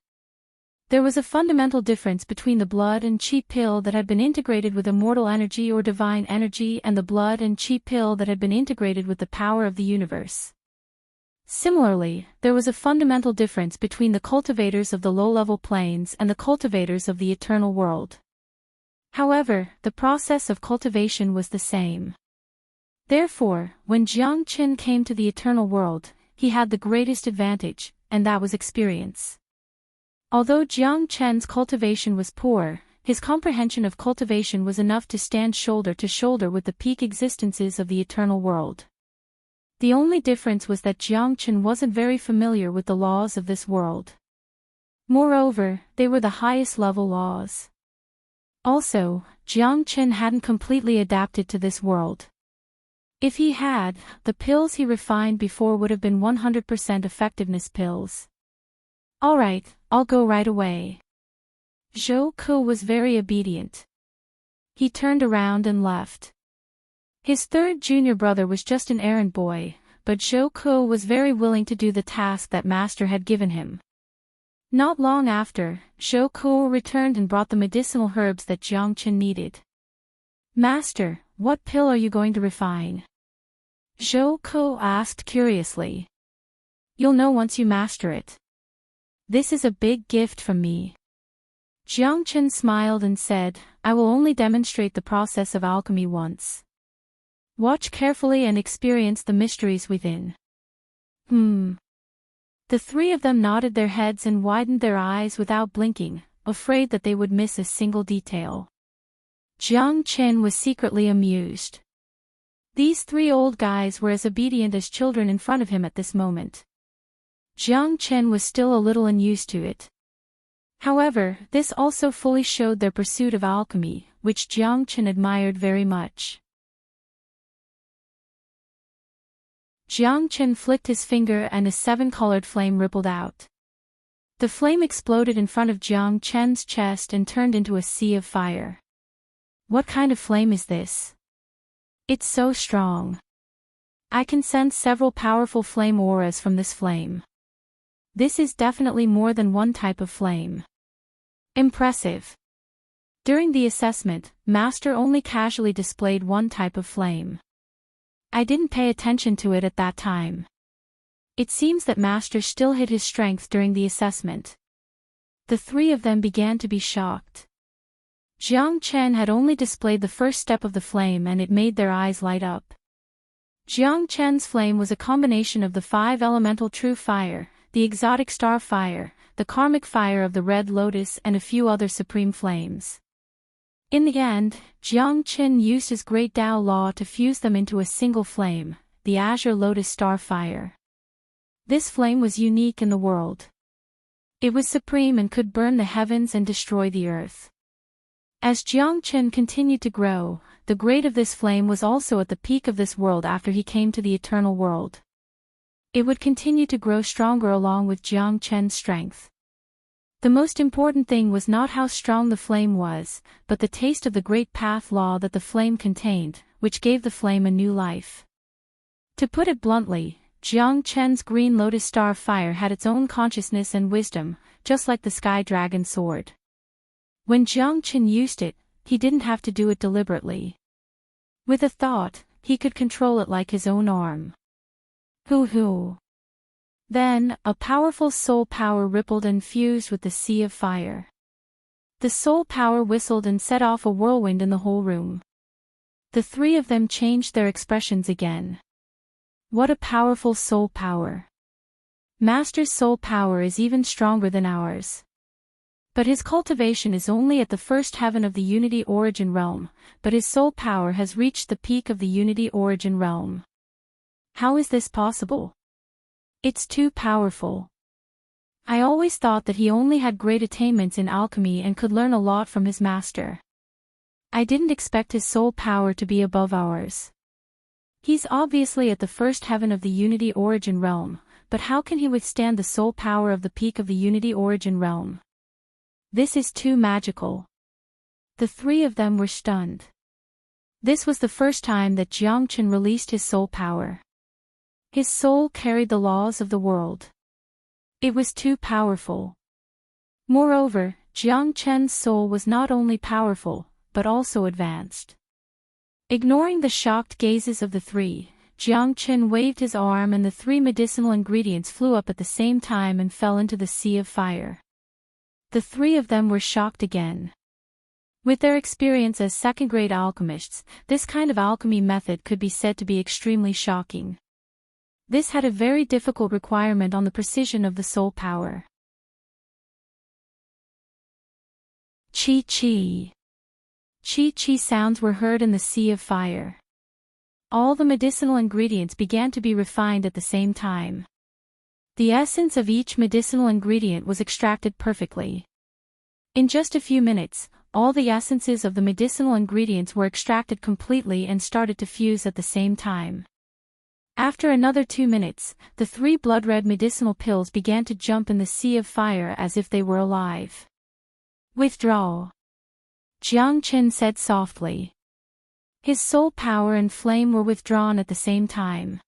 There was a fundamental difference between the blood and chi pill that had been integrated with immortal energy or divine energy and the blood and chi pill that had been integrated with the power of the universe. Similarly, there was a fundamental difference between the cultivators of the low-level planes and the cultivators of the eternal world. However, the process of cultivation was the same. Therefore, when Jiang Chen came to the eternal world, he had the greatest advantage, and that was experience. Although Jiang Chen's cultivation was poor, his comprehension of cultivation was enough to stand shoulder to shoulder with the peak existences of the eternal world. The only difference was that Jiang Chen wasn't very familiar with the laws of this world. Moreover, they were the highest level laws. Also, Jiang Chen hadn't completely adapted to this world. If he had, the pills he refined before would have been 100% effectiveness pills. Alright, I'll go right away. Zhou Ke was very obedient. He turned around and left. His third junior brother was just an errand boy, but Zhou Ke was very willing to do the task that Master had given him. Not long after, Zhou Ke returned and brought the medicinal herbs that Jiang Chen needed. Master, what pill are you going to refine? Zhou Ke asked curiously. You'll know once you master it. This is a big gift from me. Jiang Chen smiled and said, I will only demonstrate the process of alchemy once. Watch carefully and experience the mysteries within. The three of them nodded their heads and widened their eyes without blinking, afraid that they would miss a single detail. Jiang Chen was secretly amused. These three old guys were as obedient as children in front of him at this moment. Jiang Chen was still a little unused to it. However, this also fully showed their pursuit of alchemy, which Jiang Chen admired very much. Jiang Chen flicked his finger and a seven-colored flame rippled out. The flame exploded in front of Jiang Chen's chest and turned into a sea of fire. What kind of flame is this? It's so strong. I can sense several powerful flame auras from this flame. This is definitely more than one type of flame. Impressive. During the assessment, Master only casually displayed one type of flame. I didn't pay attention to it at that time. It seems that Master still hid his strength during the assessment. The three of them began to be shocked. Jiang Chen had only displayed the first step of the flame and it made their eyes light up. Jiang Chen's flame was a combination of the five elemental true fire, the exotic star fire, the karmic fire of the red lotus and a few other supreme flames. In the end, Jiang Chen used his great Tao law to fuse them into a single flame, the azure lotus star fire. This flame was unique in the world. It was supreme and could burn the heavens and destroy the earth. As Jiang Chen continued to grow, the grade of this flame was also at the peak of this world after he came to the eternal world. It would continue to grow stronger along with Jiang Chen's strength. The most important thing was not how strong the flame was, but the taste of the great path law that the flame contained, which gave the flame a new life. To put it bluntly, Jiang Chen's green lotus star fire had its own consciousness and wisdom, just like the sky dragon sword. When Jiang Chen used it, he didn't have to do it deliberately. With a thought, he could control it like his own arm. Hoo-hoo. Then, a powerful soul power rippled and fused with the sea of fire. The soul power whistled and set off a whirlwind in the whole room. The three of them changed their expressions again. What a powerful soul power. Master's soul power is even stronger than ours. But his cultivation is only at the first heaven of the Unity Origin Realm, but his soul power has reached the peak of the Unity Origin Realm. How is this possible? It's too powerful. I always thought that he only had great attainments in alchemy and could learn a lot from his master. I didn't expect his soul power to be above ours. He's obviously at the first heaven of the Unity Origin Realm, but how can he withstand the soul power of the peak of the Unity Origin Realm? This is too magical. The three of them were stunned. This was the first time that Jiang Chen released his soul power. His soul carried the laws of the world. It was too powerful. Moreover, Jiang Chen's soul was not only powerful, but also advanced. Ignoring the shocked gazes of the three, Jiang Chen waved his arm and the three medicinal ingredients flew up at the same time and fell into the sea of fire. The three of them were shocked again. With their experience as second-grade alchemists, this kind of alchemy method could be said to be extremely shocking. This had a very difficult requirement on the precision of the soul power. Chi-chi. Chi-chi sounds were heard in the sea of fire. All the medicinal ingredients began to be refined at the same time. The essence of each medicinal ingredient was extracted perfectly. In just a few minutes, all the essences of the medicinal ingredients were extracted completely and started to fuse at the same time. After another 2 minutes, the 3 blood-red medicinal pills began to jump in the sea of fire as if they were alive. Withdraw. Jiang Chen said softly. His soul power and flame were withdrawn at the same time.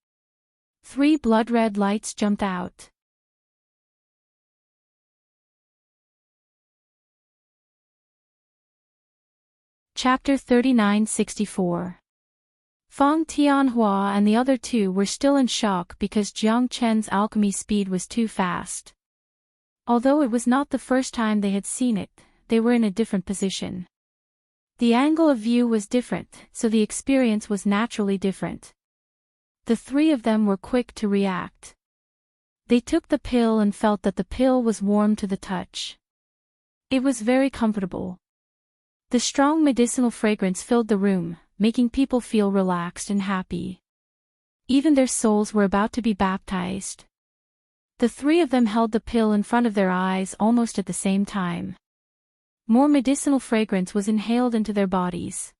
3 blood-red lights jumped out. Chapter 3964. Fang Tianhua and the other two were still in shock because Jiang Chen's alchemy speed was too fast. Although it was not the first time they had seen it, they were in a different position. The angle of view was different, so the experience was naturally different. The 3 of them were quick to react. They took the pill and felt that the pill was warm to the touch. It was very comfortable. The strong medicinal fragrance filled the room, making people feel relaxed and happy. Even their souls were about to be baptized. The 3 of them held the pill in front of their eyes almost at the same time. More medicinal fragrance was inhaled into their bodies.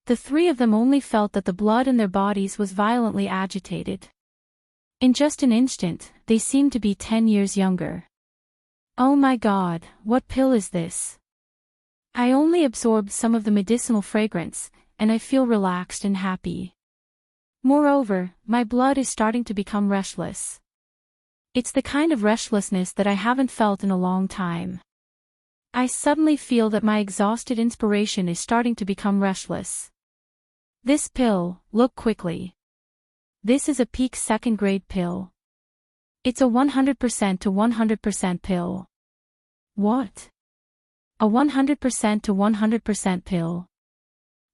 The 3 of them only felt that the blood in their bodies was violently agitated. In just an instant, they seemed to be 10 years younger. Oh my God, what pill is this? I only absorbed some of the medicinal fragrance, and I feel relaxed and happy. Moreover, my blood is starting to become restless. It's the kind of restlessness that I haven't felt in a long time. I suddenly feel that my exhausted inspiration is starting to become restless. This pill, look quickly. This is a peak second-grade pill. It's a 100% to 100% pill. What? A 100% to 100% pill.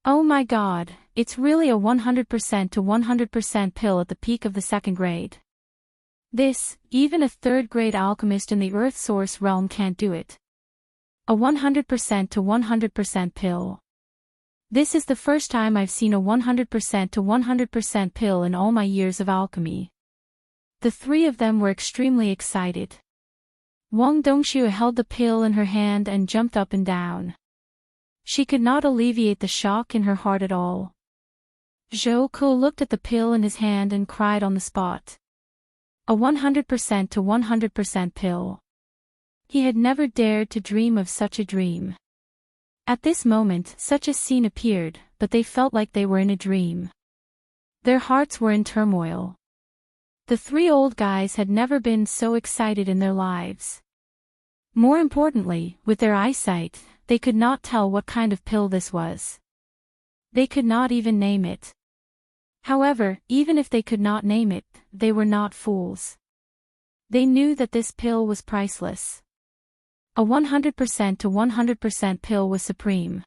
Oh my God, it's really a 100% to 100% pill at the peak of the second grade. This, even a third-grade alchemist in the Earth Source realm can't do it. A 100% to 100% pill. This is the first time I've seen a 100% to 100% pill in all my years of alchemy. The 3 of them were extremely excited. Wang Dongxiu held the pill in her hand and jumped up and down. She could not alleviate the shock in her heart at all. Zhou Ke looked at the pill in his hand and cried on the spot. A 100% to 100% pill. He had never dared to dream of such a dream. At this moment, such a scene appeared, but they felt like they were in a dream. Their hearts were in turmoil. The 3 old guys had never been so excited in their lives. More importantly, with their eyesight, they could not tell what kind of pill this was. They could not even name it. However, even if they could not name it, they were not fools. They knew that this pill was priceless. A 100% to 100% pill was supreme.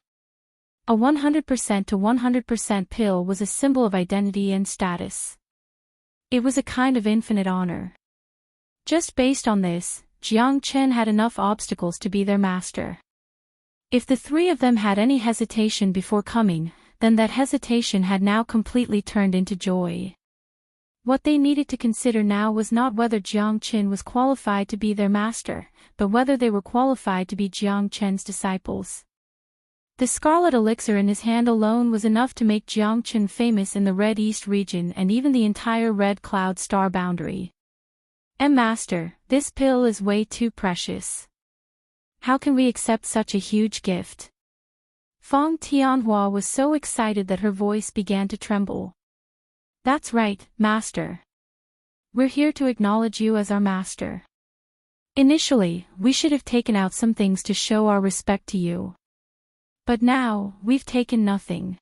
A 100% to 100% pill was a symbol of identity and status. It was a kind of infinite honor. Just based on this, Jiang Chen had enough obstacles to be their master. If the 3 of them had any hesitation before coming, then that hesitation had now completely turned into joy. What they needed to consider now was not whether Jiang Chen was qualified to be their master, but whether they were qualified to be Jiang Chen's disciples. The scarlet elixir in his hand alone was enough to make Jiang Chen famous in the Red East region and even the entire Red Cloud star boundary. Master, this pill is way too precious. How can we accept such a huge gift? Fong Tianhua was so excited that her voice began to tremble. That's right, Master. We're here to acknowledge you as our Master. Initially, we should have taken out some things to show our respect to you. But now, we've taken nothing.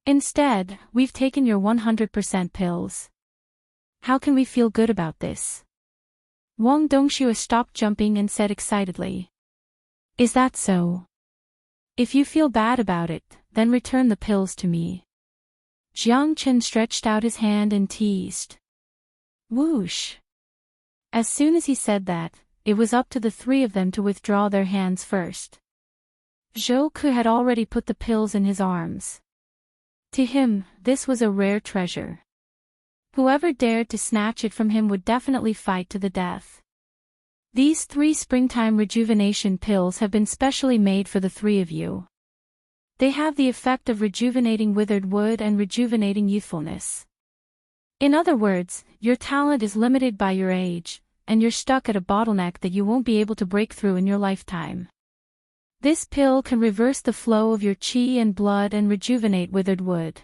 Instead, we've taken your 100% pills. How can we feel good about this? Wang Dongxue stopped jumping and said excitedly. Is that so? If you feel bad about it, then return the pills to me. Jiang Chen stretched out his hand and teased. Whoosh! As soon as he said that, it was up to the three of them to withdraw their hands first. Zhou Ke had already put the pills in his arms. To him, this was a rare treasure. Whoever dared to snatch it from him would definitely fight to the death. These 3 springtime rejuvenation pills have been specially made for the 3 of you. They have the effect of rejuvenating withered wood and rejuvenating youthfulness. In other words, your talent is limited by your age, and you're stuck at a bottleneck that you won't be able to break through in your lifetime. This pill can reverse the flow of your qi and blood and rejuvenate withered wood.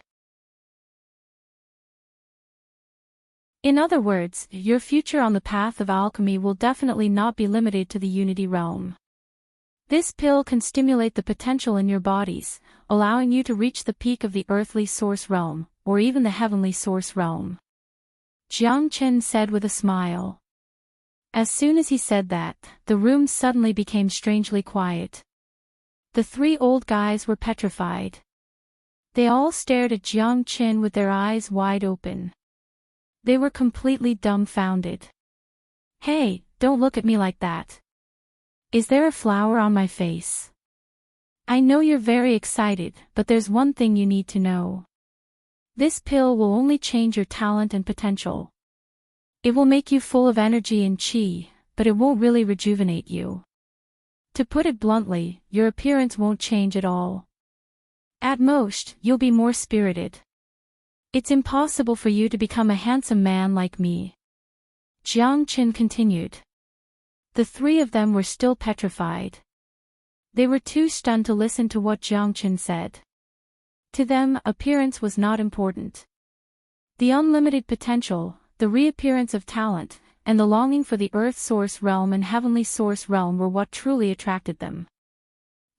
In other words, your future on the path of alchemy will definitely not be limited to the unity realm. This pill can stimulate the potential in your bodies, allowing you to reach the peak of the earthly source realm, or even the heavenly source realm. Jiang Chen said with a smile. As soon as he said that, the room suddenly became strangely quiet. The 3 old guys were petrified. They all stared at Jiang Chen with their eyes wide open. They were completely dumbfounded. Hey, don't look at me like that. Is there a flower on my face? I know you're very excited, but there's one thing you need to know. This pill will only change your talent and potential. It will make you full of energy and qi, but it won't really rejuvenate you. To put it bluntly, your appearance won't change at all. At most, you'll be more spirited. It's impossible for you to become a handsome man like me. Jiang Chen continued. The 3 of them were still petrified. They were too stunned to listen to what Jiang Chen said. To them, appearance was not important. The unlimited potential, the reappearance of talent, and the longing for the earth source realm and heavenly source realm were what truly attracted them.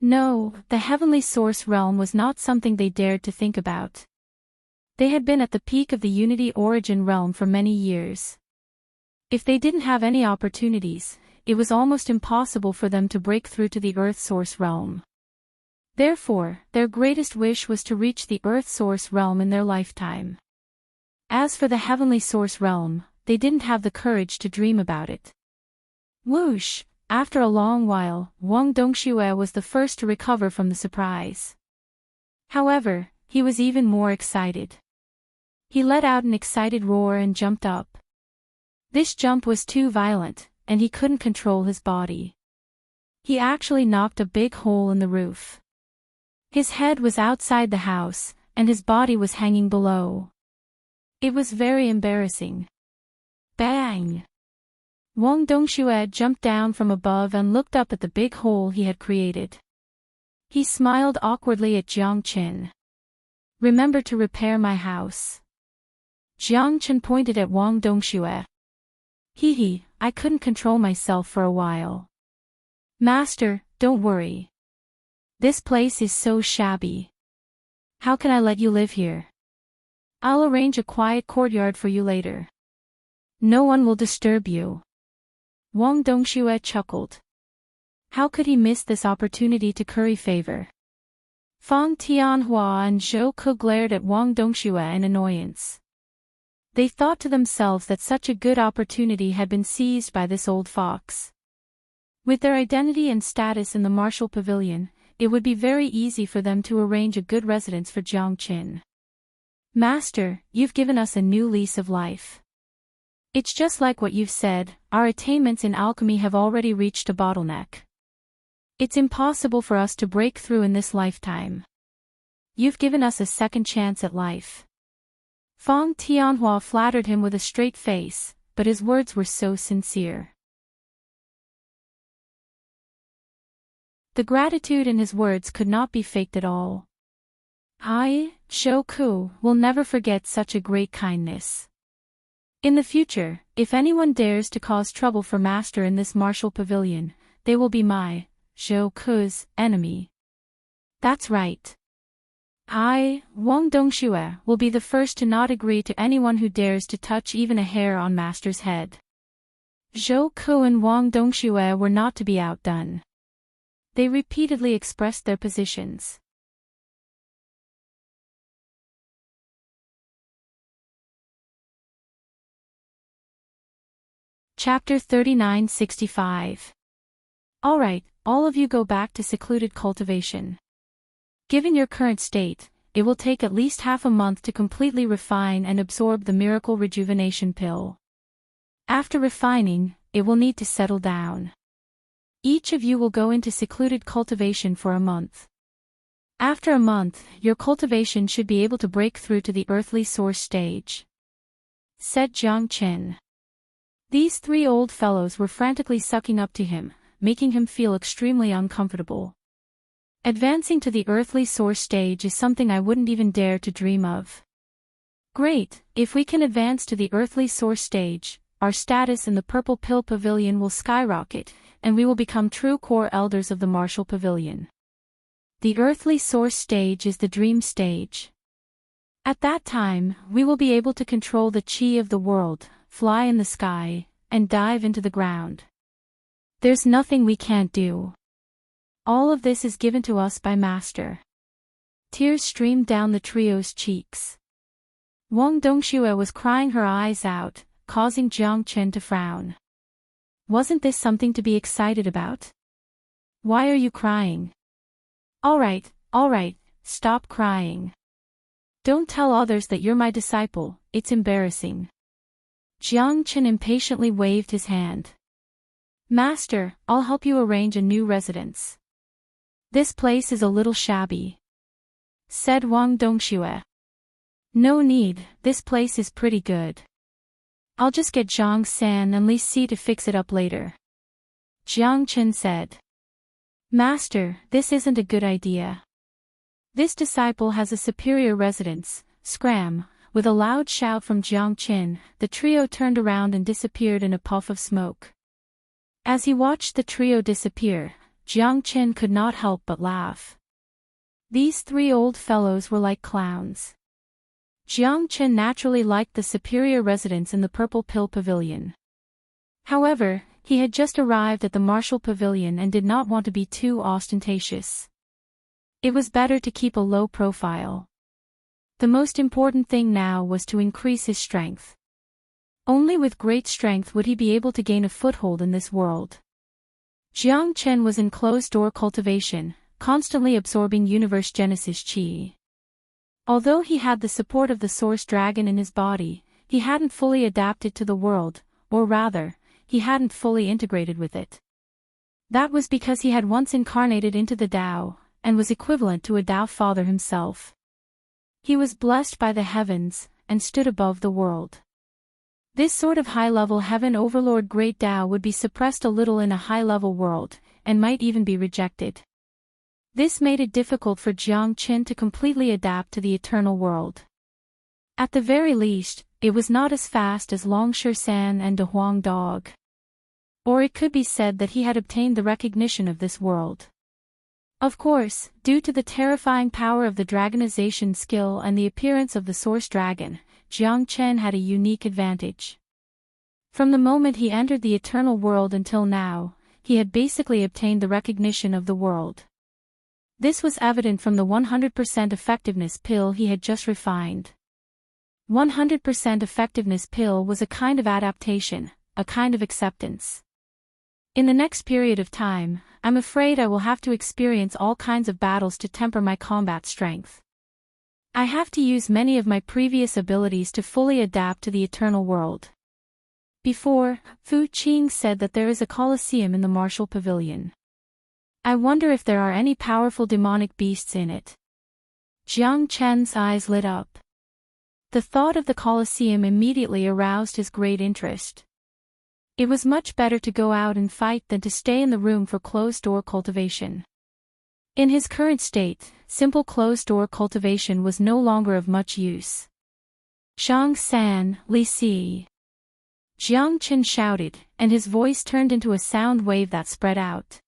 No, the heavenly source realm was not something they dared to think about. They had been at the peak of the unity origin realm for many years. If they didn't have any opportunities, it was almost impossible for them to break through to the earth source realm. Therefore, their greatest wish was to reach the earth source realm in their lifetime. As for the heavenly source realm, they didn't have the courage to dream about it. Whoosh! After a long while, Wang Dongxue was the first to recover from the surprise. However, he was even more excited. He let out an excited roar and jumped up. This jump was too violent, and he couldn't control his body. He actually knocked a big hole in the roof. His head was outside the house, and his body was hanging below. It was very embarrassing. Bang! Wang Dongxue jumped down from above and looked up at the big hole he had created. He smiled awkwardly at Jiang Chen. Remember to repair my house. Jiang Chen pointed at Wang Dongxue. Hee, I couldn't control myself for a while. Master, don't worry. This place is so shabby. How can I let you live here? I'll arrange a quiet courtyard for you later. No one will disturb you. Wang Dongxue chuckled. How could he miss this opportunity to curry favor? Fong Tianhua and Zhou Ke glared at Wang Dongxue in annoyance. They thought to themselves that such a good opportunity had been seized by this old fox. With their identity and status in the martial pavilion, it would be very easy for them to arrange a good residence for Jiang Chen. Master, you've given us a new lease of life. It's just like what you've said, our attainments in alchemy have already reached a bottleneck. It's impossible for us to break through in this lifetime. You've given us a second chance at life. Fong Tianhua flattered him with a straight face, but his words were so sincere. The gratitude in his words could not be faked at all. I, Shoku, will never forget such a great kindness. In the future, if anyone dares to cause trouble for Master in this martial pavilion, they will be my, Shoku's, enemy. That's right. I, Wang Dongxue, will be the first to not agree to anyone who dares to touch even a hair on Master's head. Zhou Ku and Wang Dongxue were not to be outdone. They repeatedly expressed their positions. Chapter 3965. Alright, all of you go back to secluded cultivation. Given your current state, it will take at least half a month to completely refine and absorb the miracle rejuvenation pill. After refining, it will need to settle down. Each of you will go into secluded cultivation for a month. After a month, your cultivation should be able to break through to the earthly source stage, said Jiang Qin. These three old fellows were frantically sucking up to him, making him feel extremely uncomfortable. Advancing to the earthly source stage is something I wouldn't even dare to dream of. Great, if we can advance to the earthly source stage, our status in the Purple Pill Pavilion will skyrocket, and we will become true core elders of the Martial Pavilion. The earthly source stage is the dream stage. At that time, we will be able to control the chi of the world, fly in the sky, and dive into the ground. There's nothing we can't do. All of this is given to us by Master. Tears streamed down the trio's cheeks. Wang Dongxue was crying her eyes out, causing Jiang Qin to frown. Wasn't this something to be excited about? Why are you crying? Alright, stop crying. Don't tell others that you're my disciple, it's embarrassing. Jiang Qin impatiently waved his hand. Master, I'll help you arrange a new residence. This place is a little shabby, said Wang Dongxue. No need, this place is pretty good. I'll just get Zhang San and Li Si to fix it up later, Jiang Qin said. Master, this isn't a good idea. This disciple has a superior residence, scram. With a loud shout from Jiang Qin, the trio turned around and disappeared in a puff of smoke. As he watched the trio disappear, Jiang Qin could not help but laugh. These three old fellows were like clowns. Jiang Qin naturally liked the superior residence in the Purple Pill Pavilion. However, he had just arrived at the Martial Pavilion and did not want to be too ostentatious. It was better to keep a low profile. The most important thing now was to increase his strength. Only with great strength would he be able to gain a foothold in this world. Jiang Qin was in closed-door cultivation, constantly absorbing universe genesis chi. Although he had the support of the Source Dragon in his body, he hadn't fully adapted to the world, or rather, he hadn't fully integrated with it. That was because he had once incarnated into the Tao, and was equivalent to a Tao Father himself. He was blessed by the heavens, and stood above the world. This sort of high-level heaven overlord Great Tao would be suppressed a little in a high-level world, and might even be rejected. This made it difficult for Jiang Qin to completely adapt to the eternal world. At the very least, it was not as fast as Longshu San and De Huang Dog. Or it could be said that he had obtained the recognition of this world. Of course, due to the terrifying power of the dragonization skill and the appearance of the Source Dragon, Jiang Qin had a unique advantage. From the moment he entered the eternal world until now, he had basically obtained the recognition of the world. This was evident from the 100% effectiveness pill he had just refined. 100% effectiveness pill was a kind of adaptation, a kind of acceptance. In the next period of time, I'm afraid I will have to experience all kinds of battles to temper my combat strength. I have to use many of my previous abilities to fully adapt to the eternal world. Before, Fu Qing said that there is a coliseum in the Martial Pavilion. I wonder if there are any powerful demonic beasts in it. Jiang Chen's eyes lit up. The thought of the coliseum immediately aroused his great interest. It was much better to go out and fight than to stay in the room for closed-door cultivation. In his current state, simple closed-door cultivation was no longer of much use. Zhang San, Li Si. Jiang Qin shouted, and his voice turned into a sound wave that spread out.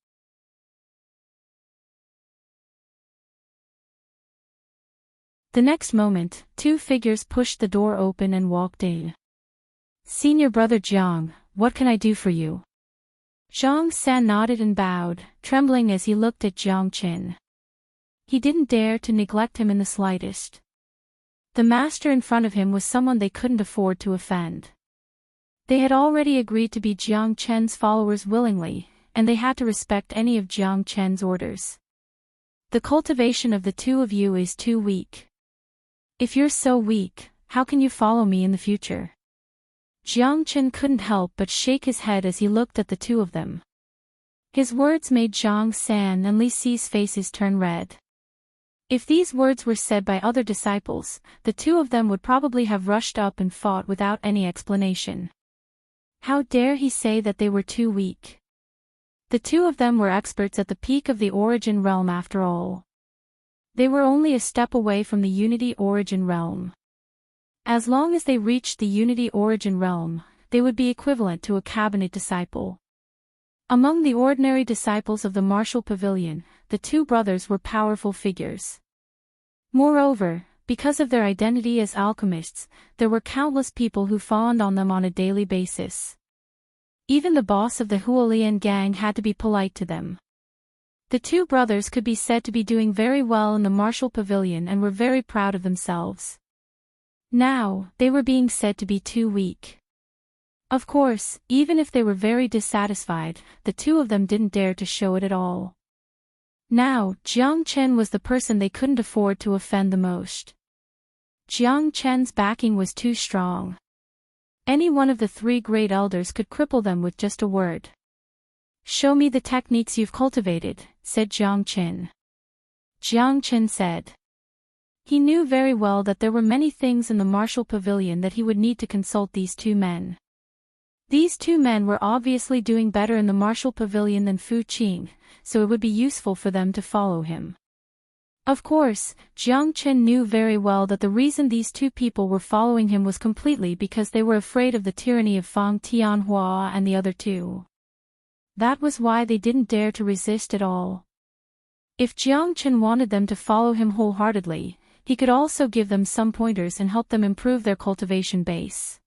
The next moment, two figures pushed the door open and walked in. Senior brother Jiang, what can I do for you? Zhang San nodded and bowed, trembling as he looked at Jiang Qin. He didn't dare to neglect him in the slightest. The master in front of him was someone they couldn't afford to offend. They had already agreed to be Jiang Chen's followers willingly, and they had to respect any of Jiang Chen's orders. The cultivation of the two of you is too weak. If you're so weak, how can you follow me in the future? Jiang Chen couldn't help but shake his head as he looked at the two of them. His words made Zhang San and Li Si's faces turn red. If these words were said by other disciples, the two of them would probably have rushed up and fought without any explanation. How dare he say that they were too weak? The two of them were experts at the peak of the origin realm after all. They were only a step away from the unity origin realm. As long as they reached the unity origin realm, they would be equivalent to a cabinet disciple. Among the ordinary disciples of the martial pavilion, the two brothers were powerful figures. Moreover, because of their identity as alchemists, there were countless people who fawned on them on a daily basis. Even the boss of the Huolian gang had to be polite to them. The two brothers could be said to be doing very well in the martial pavilion and were very proud of themselves. Now, they were being said to be too weak. Of course, even if they were very dissatisfied, the two of them didn't dare to show it at all. Now, Jiang Chen was the person they couldn't afford to offend the most. Jiang Chen's backing was too strong. Any one of the three great elders could cripple them with just a word. Show me the techniques you've cultivated, said Jiang Chen. Jiang Chen said. He knew very well that there were many things in the martial pavilion that he would need to consult these two men. These two men were obviously doing better in the martial pavilion than Fu Qing, so it would be useful for them to follow him. Of course, Jiang Chen knew very well that the reason these two people were following him was completely because they were afraid of the tyranny of Fang Tianhua and the other two. That was why they didn't dare to resist at all. If Jiang Chen wanted them to follow him wholeheartedly, he could also give them some pointers and help them improve their cultivation base.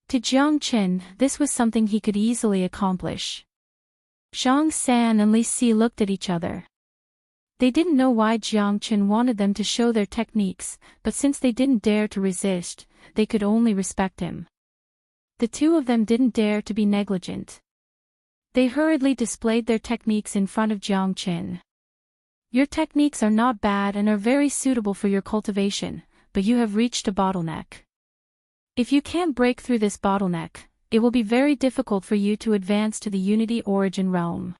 To Jiang Chen, this was something he could easily accomplish. Zhang San and Li Si looked at each other. They didn't know why Jiang Chen wanted them to show their techniques, but since they didn't dare to resist, they could only respect him. The two of them didn't dare to be negligent. They hurriedly displayed their techniques in front of Jiang Chen. Your techniques are not bad and are very suitable for your cultivation, but you have reached a bottleneck. If you can't break through this bottleneck, it will be very difficult for you to advance to the unity origin realm.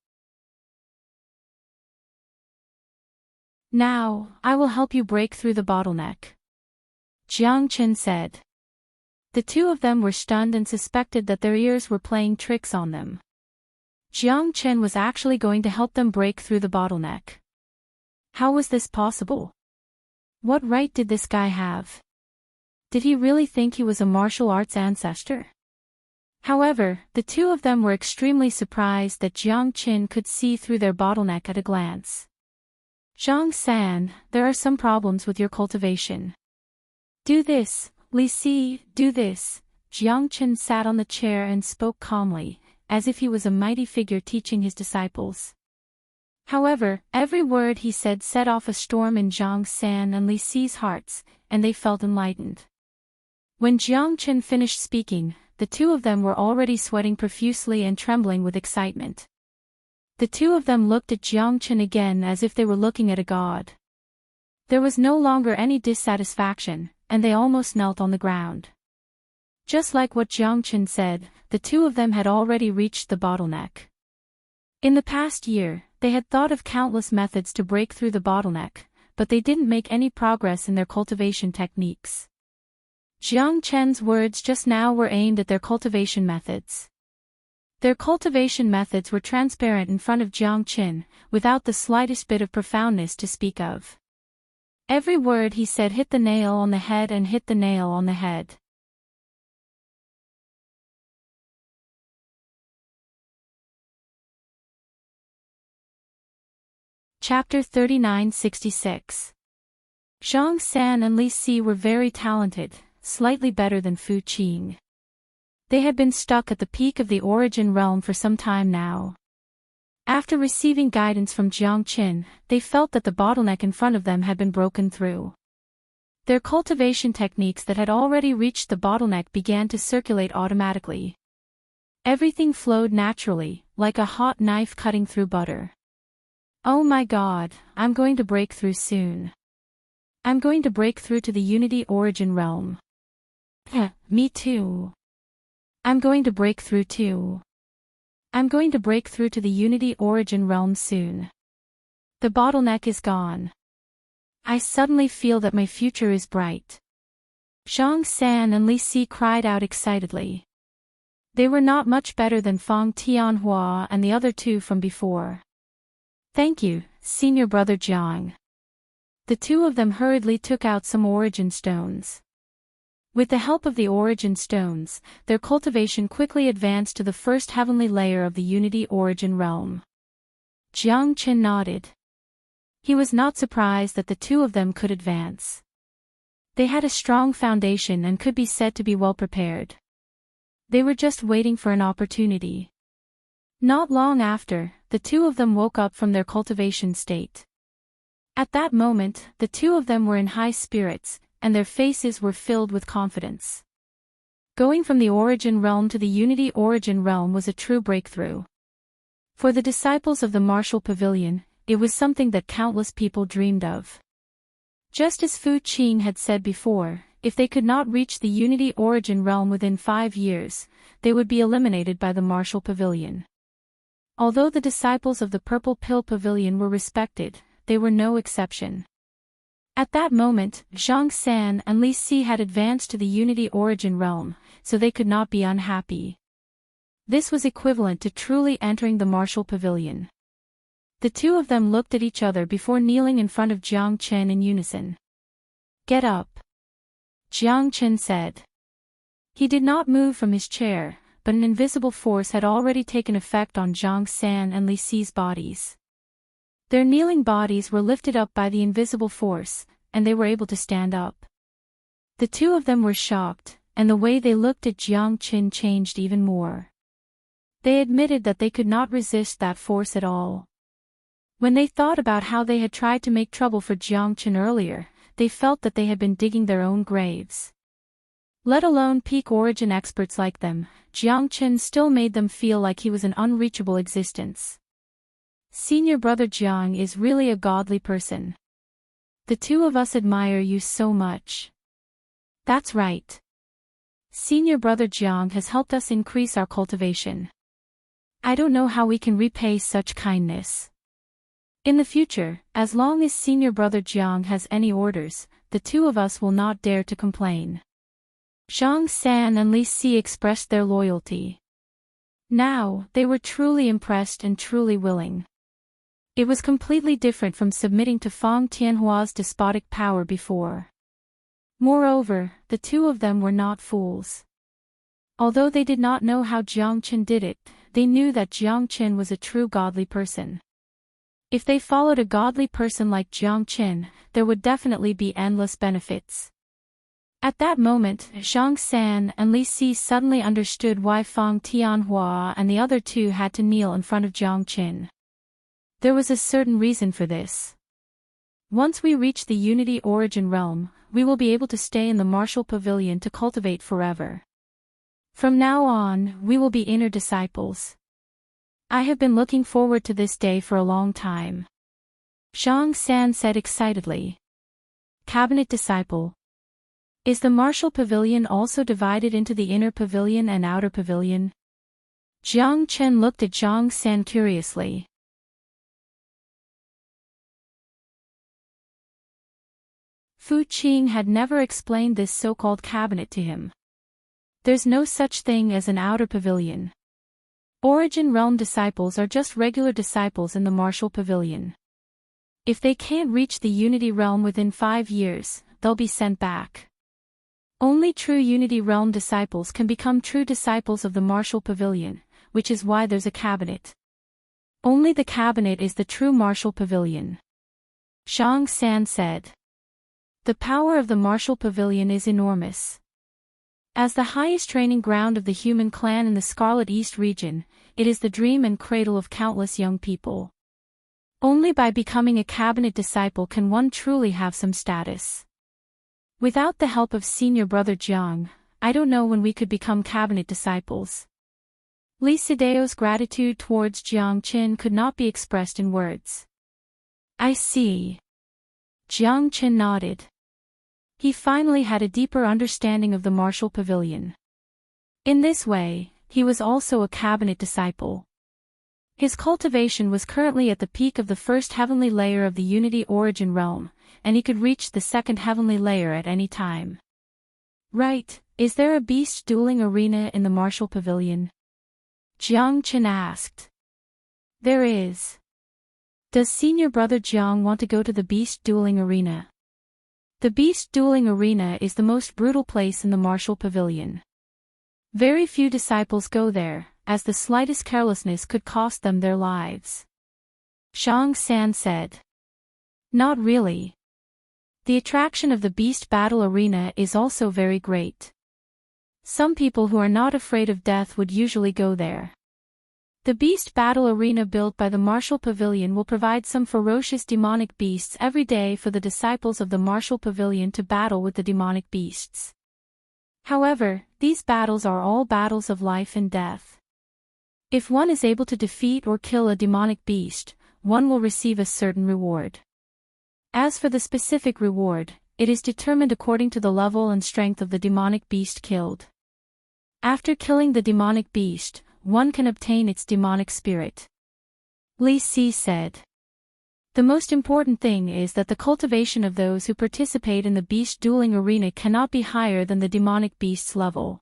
Now, I will help you break through the bottleneck. Jiang Chen said. The two of them were stunned and suspected that their ears were playing tricks on them. Jiang Chen was actually going to help them break through the bottleneck. How was this possible? What right did this guy have? Did he really think he was a martial arts ancestor? However, the two of them were extremely surprised that Jiang Chen could see through their bottleneck at a glance. Zhang San, there are some problems with your cultivation. Do this, Li Si, do this. Jiang Chen sat on the chair and spoke calmly, as if he was a mighty figure teaching his disciples. However, every word he said set off a storm in Zhang San and Li Si's hearts, and they felt enlightened. When Jiang Chen finished speaking, the two of them were already sweating profusely and trembling with excitement. The two of them looked at Jiang Chen again as if they were looking at a god. There was no longer any dissatisfaction, and they almost knelt on the ground. Just like what Jiang Chen said, the two of them had already reached the bottleneck. In the past year, they had thought of countless methods to break through the bottleneck, but they didn't make any progress in their cultivation techniques. Jiang Chen's words just now were aimed at their cultivation methods. Their cultivation methods were transparent in front of Jiang Qin, without the slightest bit of profoundness to speak of. Every word he said hit the nail on the head and hit the nail on the head. Chapter 3966. Zhang San and Li Si were very talented, slightly better than Fu Qing. They had been stuck at the peak of the origin realm for some time now. After receiving guidance from Jiang Qin, they felt that the bottleneck in front of them had been broken through. Their cultivation techniques that had already reached the bottleneck began to circulate automatically. Everything flowed naturally, like a hot knife cutting through butter. Oh my God, I'm going to break through soon. I'm going to break through to the unity origin realm. Me too. I'm going to break through too. I'm going to break through to the unity origin realm soon. The bottleneck is gone. I suddenly feel that my future is bright. Zhang San and Li Si cried out excitedly. They were not much better than Fang Tianhua and the other two from before. Thank you, senior brother Jiang. The two of them hurriedly took out some origin stones. With the help of the origin stones, their cultivation quickly advanced to the first heavenly layer of the unity origin realm. Jiang Qin nodded. He was not surprised that the two of them could advance. They had a strong foundation and could be said to be well prepared. They were just waiting for an opportunity. Not long after, the two of them woke up from their cultivation state. At that moment, the two of them were in high spirits, and their faces were filled with confidence. Going from the origin realm to the unity origin realm was a true breakthrough. For the disciples of the Martial Pavilion, it was something that countless people dreamed of. Just as Fu Qing had said before, if they could not reach the unity origin realm within 5 years, they would be eliminated by the Martial Pavilion. Although the disciples of the Purple Pill Pavilion were respected, they were no exception. At that moment, Zhang San and Li Si had advanced to the unity origin realm, so they could not be unhappy. This was equivalent to truly entering the Martial Pavilion. The two of them looked at each other before kneeling in front of Jiang Qin in unison. Get up. Jiang Qin said. He did not move from his chair, but an invisible force had already taken effect on Zhang San and Li Si's bodies. Their kneeling bodies were lifted up by the invisible force, and they were able to stand up. The two of them were shocked, and the way they looked at Jiang Qin changed even more. They admitted that they could not resist that force at all. When they thought about how they had tried to make trouble for Jiang Qin earlier, they felt that they had been digging their own graves. Let alone peak origin experts like them, Jiang Qin still made them feel like he was an unreachable existence. Senior brother Jiang is really a godly person. The two of us admire you so much. That's right. Senior brother Jiang has helped us increase our cultivation. I don't know how we can repay such kindness. In the future, as long as senior brother Jiang has any orders, the two of us will not dare to complain. Zhang San and Li Si expressed their loyalty. Now, they were truly impressed and truly willing. It was completely different from submitting to Fang Tianhua's despotic power before. Moreover, the two of them were not fools. Although they did not know how Jiang Qin did it, they knew that Jiang Qin was a true godly person. If they followed a godly person like Jiang Qin, there would definitely be endless benefits. At that moment, Zhang San and Li Si suddenly understood why Fang Tianhua and the other two had to kneel in front of Jiang Qin. There was a certain reason for this. Once we reach the unity origin realm, we will be able to stay in the Martial Pavilion to cultivate forever. From now on, we will be inner disciples. I have been looking forward to this day for a long time. Zhang San said excitedly. Cabinet disciple. Is the Martial Pavilion also divided into the inner pavilion and outer pavilion? Jiang Qin looked at Zhang San curiously. Fu Qing had never explained this so-called cabinet to him. There's no such thing as an outer pavilion. Origin realm disciples are just regular disciples in the martial pavilion. If they can't reach the unity realm within 5 years, they'll be sent back. Only true unity realm disciples can become true disciples of the martial pavilion, which is why there's a cabinet. Only the cabinet is the true martial pavilion. Zhang San said. The power of the martial pavilion is enormous. As the highest training ground of the human clan in the Scarlet East region, it is the dream and cradle of countless young people. Only by becoming a cabinet disciple can one truly have some status. Without the help of senior brother Jiang, I don't know when we could become cabinet disciples. Li Sideo's gratitude towards Jiang Qin could not be expressed in words. I see. Jiang Qin nodded. He finally had a deeper understanding of the martial pavilion. In this way, he was also a cabinet disciple. His cultivation was currently at the peak of the first heavenly layer of the unity origin realm, and he could reach the second heavenly layer at any time. Right, is there a beast dueling arena in the martial pavilion? Jiang Qin asked. There is. Does senior brother Jiang want to go to the beast dueling arena? The beast dueling arena is the most brutal place in the martial pavilion. Very few disciples go there, as the slightest carelessness could cost them their lives. Zhang San said. Not really. The attraction of the beast battle arena is also very great. Some people who are not afraid of death would usually go there. The beast battle arena built by the martial pavilion will provide some ferocious demonic beasts every day for the disciples of the martial pavilion to battle with the demonic beasts. However, these battles are all battles of life and death. If one is able to defeat or kill a demonic beast, one will receive a certain reward. As for the specific reward, it is determined according to the level and strength of the demonic beast killed. After killing the demonic beast, one can obtain its demonic spirit. Li Si said. The most important thing is that the cultivation of those who participate in the beast dueling arena cannot be higher than the demonic beast's level.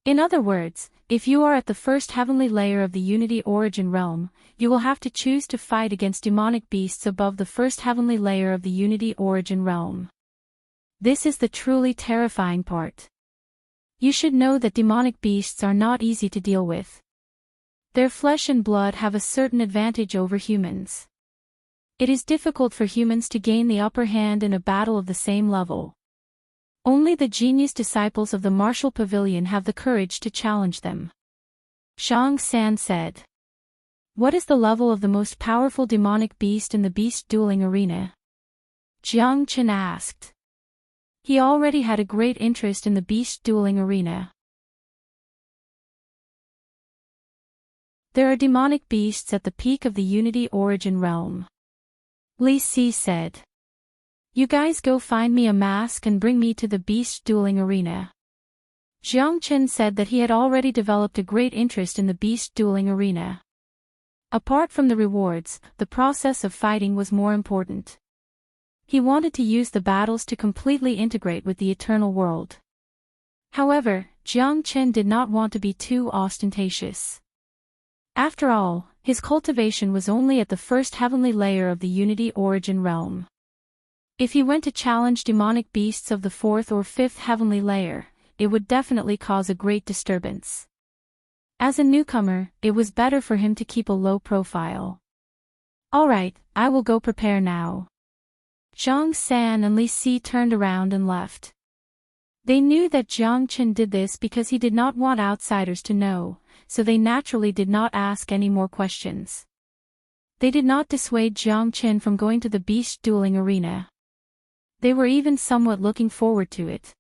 In other words, if you are at the first heavenly layer of the unity origin realm, you will have to choose to fight against demonic beasts above the first heavenly layer of the unity origin realm. This is the truly terrifying part. You should know that demonic beasts are not easy to deal with. Their flesh and blood have a certain advantage over humans. It is difficult for humans to gain the upper hand in a battle of the same level. Only the genius disciples of the martial pavilion have the courage to challenge them. Zhang San said. What is the level of the most powerful demonic beast in the beast dueling arena? Jiang Qin asked. He already had a great interest in the beast dueling arena. There are demonic beasts at the peak of the unity origin realm. Li Si said. You guys go find me a mask and bring me to the beast dueling arena. Jiang Qin said that he had already developed a great interest in the beast dueling arena. Apart from the rewards, the process of fighting was more important. He wanted to use the battles to completely integrate with the eternal world. However, Jiang Qin did not want to be too ostentatious. After all, his cultivation was only at the first heavenly layer of the unity origin realm. If he went to challenge demonic beasts of the fourth or fifth heavenly layer, it would definitely cause a great disturbance. As a newcomer, it was better for him to keep a low profile. Alright, I will go prepare now. Zhang San and Li Si turned around and left. They knew that Jiang Qin did this because he did not want outsiders to know, so they naturally did not ask any more questions. They did not dissuade Jiang Qin from going to the beast dueling arena. They were even somewhat looking forward to it.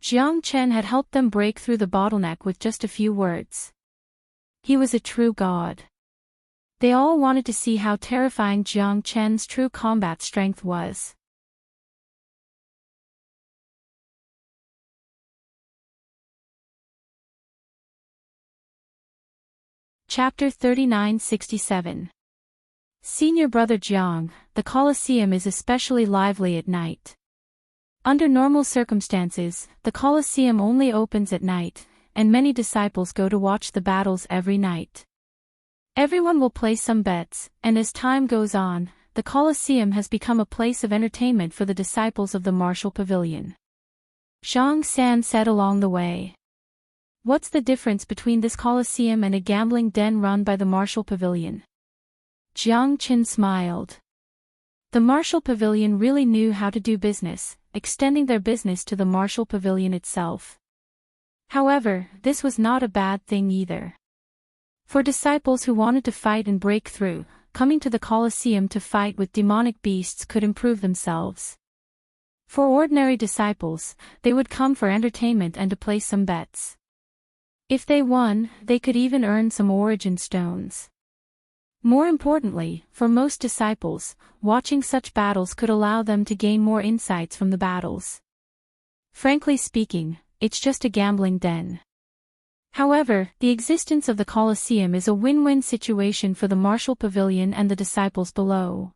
Jiang Qin had helped them break through the bottleneck with just a few words. He was a true god. They all wanted to see how terrifying Jiang Qin's true combat strength was. Chapter 3967. Senior Brother Jiang, the Colosseum is especially lively at night. Under normal circumstances, the Colosseum only opens at night, and many disciples go to watch the battles every night. Everyone will place some bets, and as time goes on, the Colosseum has become a place of entertainment for the disciples of the martial pavilion. Zhang San said along the way. What's the difference between this Colosseum and a gambling den run by the martial pavilion? Jiang Qin smiled. The martial pavilion really knew how to do business, extending their business to the martial pavilion itself. However, this was not a bad thing either. For disciples who wanted to fight and break through, coming to the Colosseum to fight with demonic beasts could improve themselves. For ordinary disciples, they would come for entertainment and to place some bets. If they won, they could even earn some origin stones. More importantly, for most disciples, watching such battles could allow them to gain more insights from the battles. Frankly speaking, it's just a gambling den. However, the existence of the Colosseum is a win-win situation for the martial pavilion and the disciples below.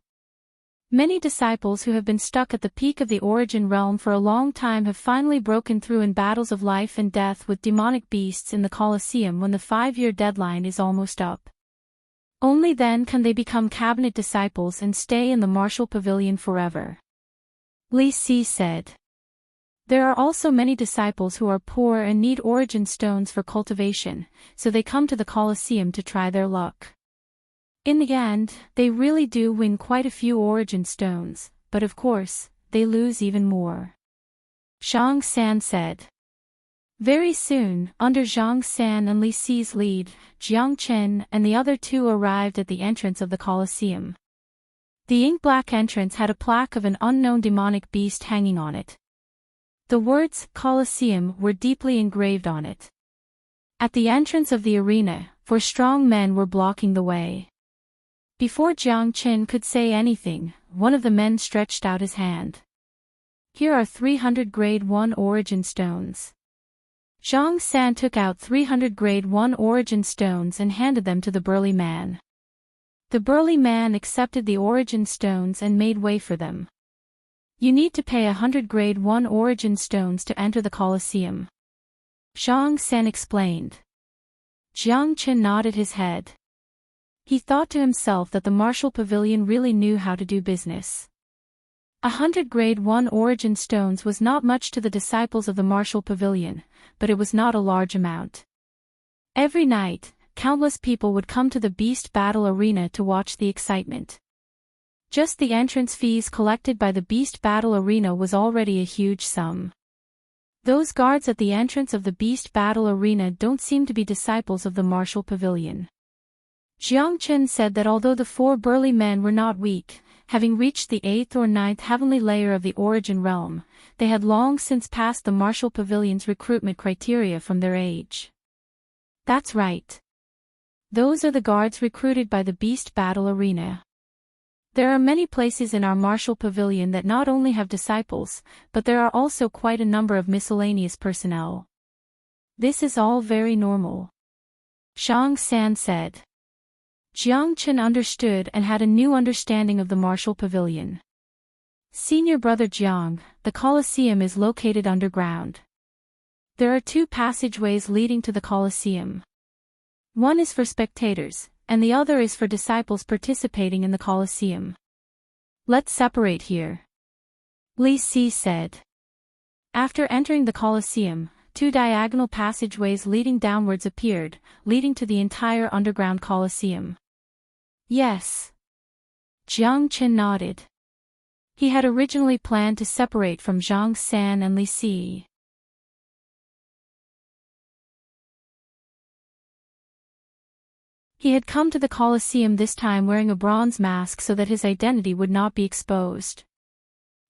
Many disciples who have been stuck at the peak of the origin realm for a long time have finally broken through in battles of life and death with demonic beasts in the Colosseum when the 5-year deadline is almost up. Only then can they become cabinet disciples and stay in the martial pavilion forever. Li Si said. There are also many disciples who are poor and need origin stones for cultivation, so they come to the Colosseum to try their luck. In the end, they really do win quite a few origin stones, but of course, they lose even more. Zhang San said. Very soon, under Zhang San and Li Si's lead, Jiang Chen and the other two arrived at the entrance of the Colosseum. The ink-black entrance had a plaque of an unknown demonic beast hanging on it. The words, Colosseum, were deeply engraved on it. At the entrance of the arena, 4 strong men were blocking the way. Before Jiang Chen could say anything, one of the men stretched out his hand. Here are 300 grade 1 origin stones. Zhang San took out 300 grade 1 origin stones and handed them to the burly man. The burly man accepted the origin stones and made way for them. You need to pay 100 grade 1 origin stones to enter the Colosseum. Zhang San explained. Jiang Chen nodded his head. He thought to himself that the martial pavilion really knew how to do business. 100 grade 1 origin stones was not much to the disciples of the martial pavilion, but it was not a large amount. Every night, countless people would come to the beast battle arena to watch the excitement. Just the entrance fees collected by the beast battle arena was already a huge sum. Those guards at the entrance of the beast battle arena don't seem to be disciples of the martial pavilion. Jiang Chen said that although the 4 burly men were not weak, having reached the 8th or 9th heavenly layer of the origin realm, they had long since passed the martial pavilion's recruitment criteria from their age. That's right. Those are the guards recruited by the beast battle arena. There are many places in our martial pavilion that not only have disciples, but there are also quite a number of miscellaneous personnel. This is all very normal. Zhang San said. Jiang Chen understood and had a new understanding of the martial pavilion. Senior brother Jiang, the Colosseum is located underground. There are 2 passageways leading to the Colosseum. One is for spectators, and the other is for disciples participating in the Colosseum. Let's separate here. Li Si said. After entering the Colosseum, 2 diagonal passageways leading downwards appeared, leading to the entire underground Colosseum. Yes. Jiang Chen nodded. He had originally planned to separate from Zhang San and Li Si. He had come to the Colosseum this time wearing a bronze mask so that his identity would not be exposed.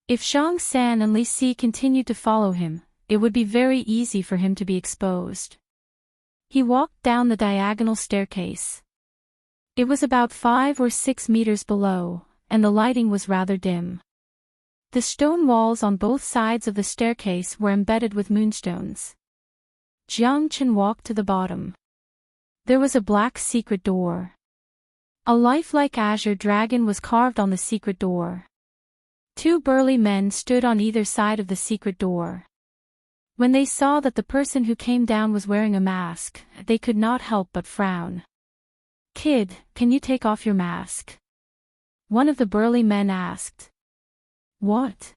If Zhang San and Li Si continued to follow him, it would be very easy for him to be exposed. He walked down the diagonal staircase. It was about 5 or 6 meters below, and the lighting was rather dim. The stone walls on both sides of the staircase were embedded with moonstones. Jiang Chen walked to the bottom. There was a black secret door. A lifelike azure dragon was carved on the secret door. 2 burly men stood on either side of the secret door. When they saw that the person who came down was wearing a mask, they could not help but frown. "Kid, can you take off your mask?" one of the burly men asked. "What?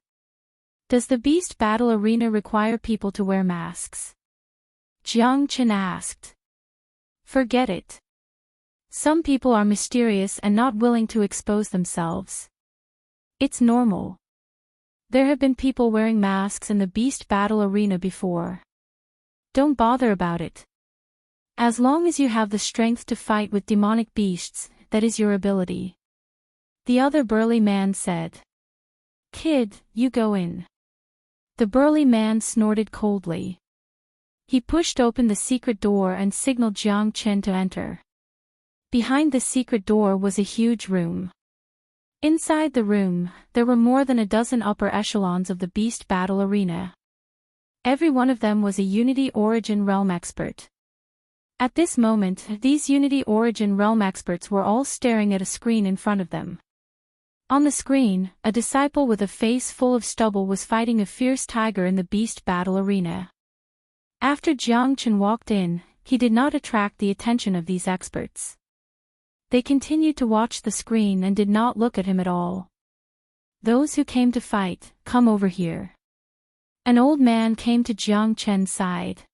Does the beast battle arena require people to wear masks?" Jiang Chen asked. "Forget it. Some people are mysterious and not willing to expose themselves. It's normal. There have been people wearing masks in the beast battle arena before. Don't bother about it. As long as you have the strength to fight with demonic beasts, that is your ability," the other burly man said. "Kid, you go in." The burly man snorted coldly. He pushed open the secret door and signaled Jiang Chen to enter. Behind the secret door was a huge room. Inside the room, there were more than a dozen upper echelons of the beast battle arena. Every one of them was a Unity Origin Realm expert. At this moment, these Unity Origin Realm experts were all staring at a screen in front of them. On the screen, a disciple with a face full of stubble was fighting a fierce tiger in the beast battle arena. After Jiang Chen walked in, he did not attract the attention of these experts. They continued to watch the screen and did not look at him at all. "Those who came to fight, come over here." An old man came to Jiang Chen's side.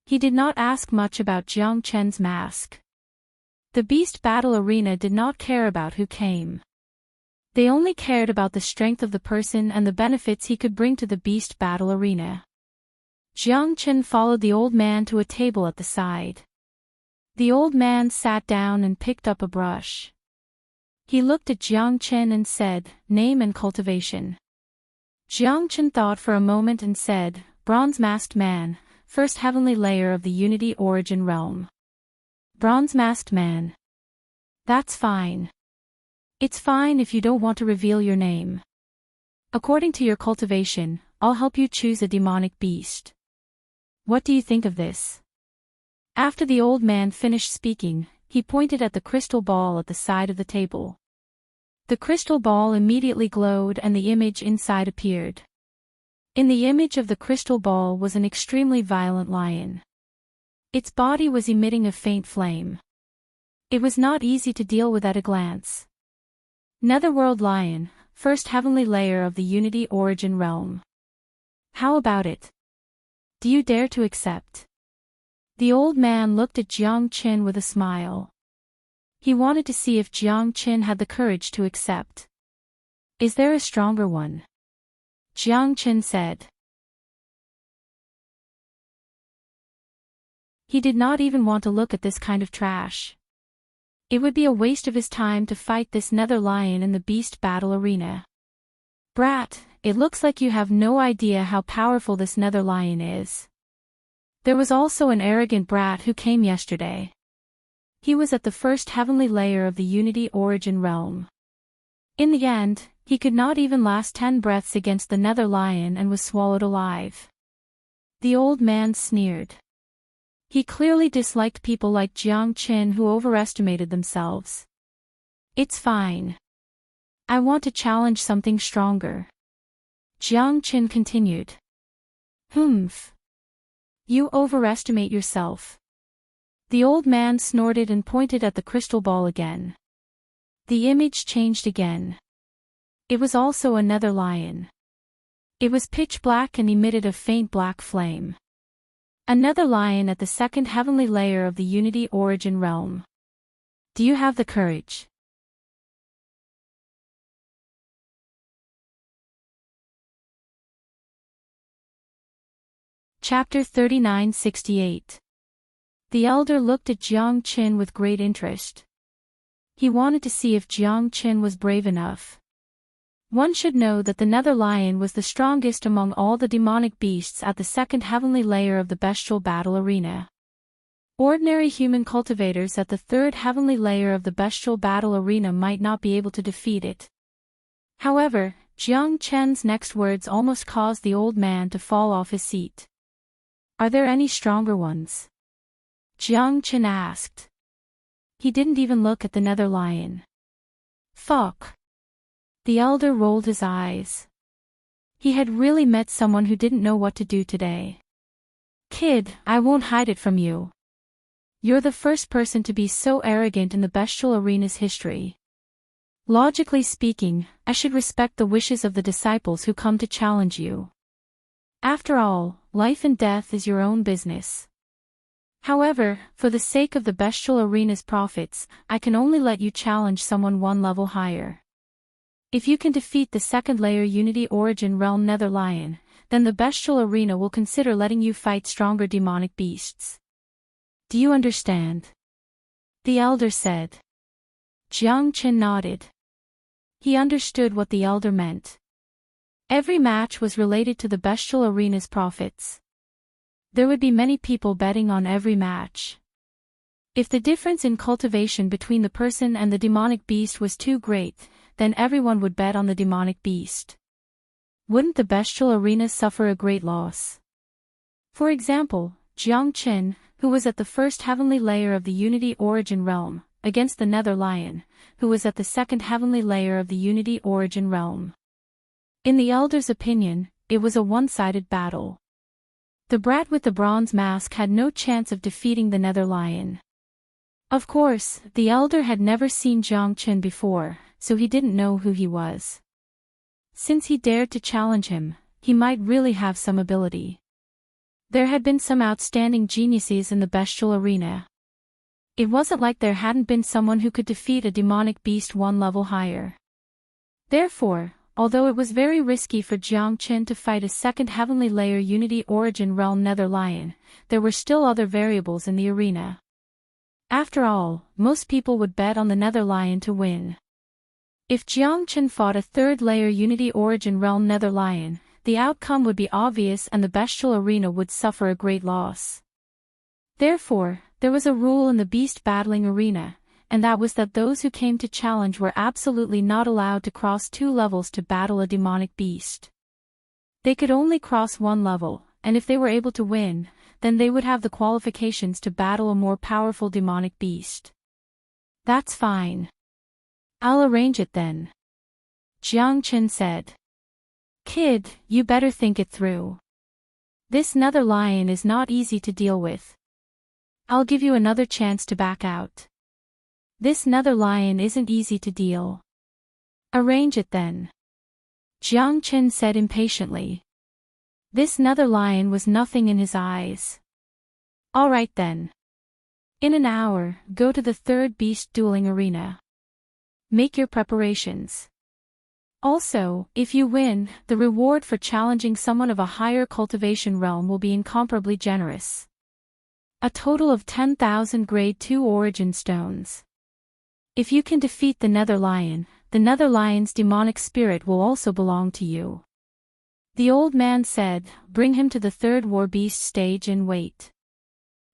He did not ask much about Jiang Chen's mask. The beast battle arena did not care about who came. They only cared about the strength of the person and the benefits he could bring to the beast battle arena. Jiang Chen followed the old man to a table at the side. The old man sat down and picked up a brush. He looked at Jiang Chen and said, "Name and cultivation." Jiang Chen thought for a moment and said, "Bronze-masked man, first heavenly layer of the Unity Origin Realm." "Bronze-masked man. That's fine. It's fine if you don't want to reveal your name. According to your cultivation, I'll help you choose a demonic beast. What do you think of this?" After the old man finished speaking, he pointed at the crystal ball at the side of the table. The crystal ball immediately glowed and the image inside appeared. In the image of the crystal ball was an extremely violent lion. Its body was emitting a faint flame. It was not easy to deal with at a glance. Netherworld lion, first heavenly layer of the Unity Origin Realm. How about it? Do you dare to accept? The old man looked at Jiang Chen with a smile. He wanted to see if Jiang Chen had the courage to accept. "Is there a stronger one?" Jiang Chen said. He did not even want to look at this kind of trash. It would be a waste of his time to fight this nether lion in the beast battle arena. "Brat, it looks like you have no idea how powerful this nether lion is." There was also an arrogant brat who came yesterday. He was at the first heavenly layer of the Unity Origin Realm. In the end, he could not even last 10 breaths against the nether lion and was swallowed alive. The old man sneered. He clearly disliked people like Jiang Chen who overestimated themselves. "It's fine. I want to challenge something stronger." Jiang Chen continued. "Humph. You overestimate yourself." The old man snorted and pointed at the crystal ball again. The image changed again. It was also another lion. It was pitch black and emitted a faint black flame. Another lion at the second heavenly layer of the Unity Origin Realm. Do you have the courage? Chapter 3968. The elder looked at Jiang Chen with great interest. He wanted to see if Jiang Chen was brave enough. One should know that the nether lion was the strongest among all the demonic beasts at the second heavenly layer of the bestial battle arena. Ordinary human cultivators at the third heavenly layer of the bestial battle arena might not be able to defeat it. However, Jiang Chen's next words almost caused the old man to fall off his seat. "Are there any stronger ones?" Jiang Chen asked. He didn't even look at the nether lion. Fuck. The elder rolled his eyes. He had really met someone who didn't know what to do today. Kid, I won't hide it from you. You're the first person to be so arrogant in the bestial arena's history. Logically speaking, I should respect the wishes of the disciples who come to challenge you. After all, life and death is your own business. However, for the sake of the bestial arena's profits, I can only let you challenge someone one level higher. If you can defeat the second layer Unity Origin Realm Nether Lion, then the bestial arena will consider letting you fight stronger demonic beasts. Do you understand? The elder said. Jiang Qin nodded. He understood what the elder meant. Every match was related to the bestial arena's profits. There would be many people betting on every match. If the difference in cultivation between the person and the demonic beast was too great, then everyone would bet on the demonic beast. Wouldn't the bestial arena suffer a great loss? For example, Jiang Qin, who was at the first heavenly layer of the Unity Origin Realm, against the Nether Lion, who was at the second heavenly layer of the Unity Origin Realm. In the elder's opinion, it was a one-sided battle. The brat with the bronze mask had no chance of defeating the Nether Lion. Of course, the elder had never seen Jiang Qin before, so he didn't know who he was. Since he dared to challenge him, he might really have some ability. There had been some outstanding geniuses in the bestial arena. It wasn't like there hadn't been someone who could defeat a demonic beast one level higher. Therefore, although it was very risky for Jiang Qin to fight a second heavenly layer Unity Origin Realm Nether Lion, there were still other variables in the arena. After all, most people would bet on the Nether Lion to win. If Jiang Qin fought a third layer Unity Origin Realm Nether Lion, the outcome would be obvious and the bestial arena would suffer a great loss. Therefore, there was a rule in the beast battling arena, and that was that those who came to challenge were absolutely not allowed to cross 2 levels to battle a demonic beast. They could only cross 1 level, and if they were able to win, then they would have the qualifications to battle a more powerful demonic beast. That's fine. I'll arrange it then. Jiang Qin said. Kid, you better think it through. This Nether Lion is not easy to deal with. I'll give you another chance to back out. This Nether Lion isn't easy to deal. Arrange it then. Jiang Qin said impatiently. This Nether Lion was nothing in his eyes. All right then. In an hour, go to the third beast dueling arena. Make your preparations. Also, if you win, the reward for challenging someone of a higher cultivation realm will be incomparably generous. A total of 10,000 Grade 2 Origin Stones. If you can defeat the Nether Lion, the Nether Lion's demonic spirit will also belong to you. The old man said, bring him to the third war beast stage and wait.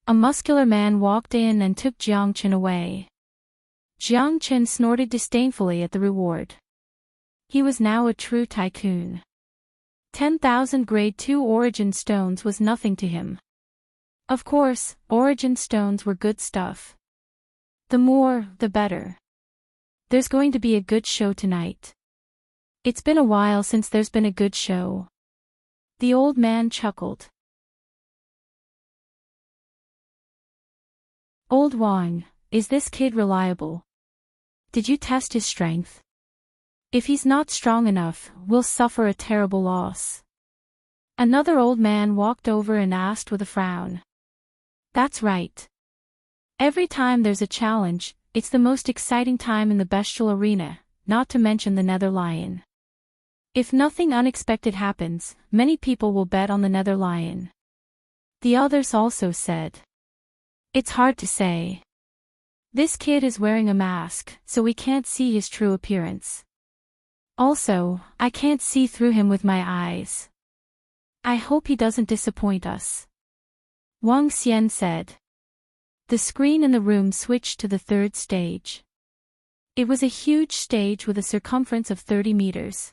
A muscular man walked in and took Jiang Qin away. Jiang Qin snorted disdainfully at the reward. He was now a true tycoon. 10,000 Grade 2 Origin Stones was nothing to him. Of course, Origin Stones were good stuff. The more, the better. There's going to be a good show tonight. It's been a while since there's been a good show. The old man chuckled. Old Wang, is this kid reliable? Did you test his strength? If he's not strong enough, we'll suffer a terrible loss. Another old man walked over and asked with a frown. That's right. Every time there's a challenge, it's the most exciting time in the bestial arena, not to mention the Nether Lion. If nothing unexpected happens, many people will bet on the Nether Lion. The others also said. It's hard to say. This kid is wearing a mask, so we can't see his true appearance. Also, I can't see through him with my eyes. I hope he doesn't disappoint us. Wang Xian said. The screen in the room switched to the third stage. It was a huge stage with a circumference of 30 meters.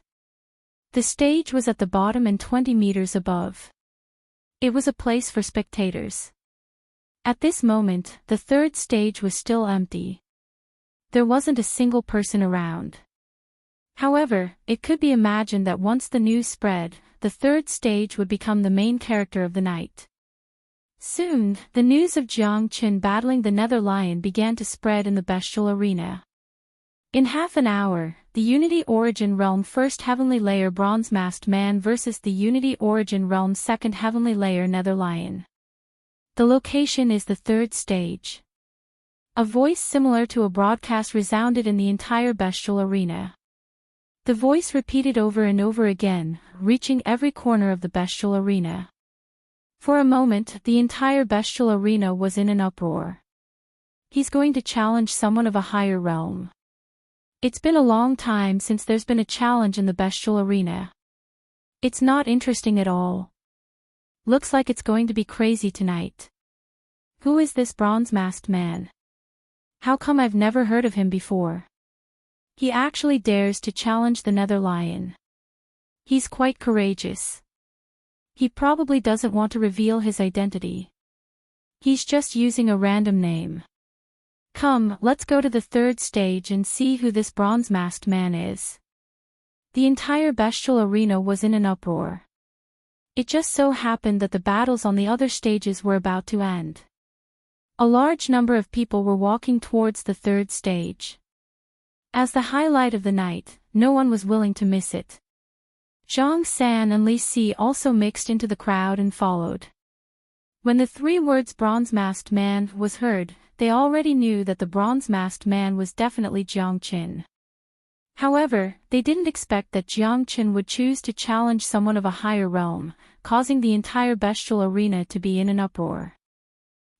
The stage was at the bottom and 20 meters above. It was a place for spectators. At this moment, the third stage was still empty. There wasn't a single person around. However, it could be imagined that once the news spread, the third stage would become the main character of the night. Soon, the news of Jiang Qin battling the Nether Lion began to spread in the bestial arena. In half an hour, the Unity Origin Realm First Heavenly Layer Bronze Masked Man versus the Unity Origin Realm Second Heavenly Layer Nether Lion. The location is the third stage. A voice similar to a broadcast resounded in the entire bestial arena. The voice repeated over and over again, reaching every corner of the bestial arena. For a moment, the entire bestial arena was in an uproar. He's going to challenge someone of a higher realm. It's been a long time since there's been a challenge in the bestial arena. It's not interesting at all. Looks like it's going to be crazy tonight. Who is this bronze-masked man? How come I've never heard of him before? He actually dares to challenge the Nether Lion. He's quite courageous. He probably doesn't want to reveal his identity. He's just using a random name. Come, let's go to the third stage and see who this bronze-masked man is. The entire bestial arena was in an uproar. It just so happened that the battles on the other stages were about to end. A large number of people were walking towards the third stage. As the highlight of the night, no one was willing to miss it. Zhang San and Li Si also mixed into the crowd and followed. When the three words bronze-masked man was heard, they already knew that the bronze-masked man was definitely Jiang Qin. However, they didn't expect that Jiang Qin would choose to challenge someone of a higher realm, causing the entire bestial arena to be in an uproar.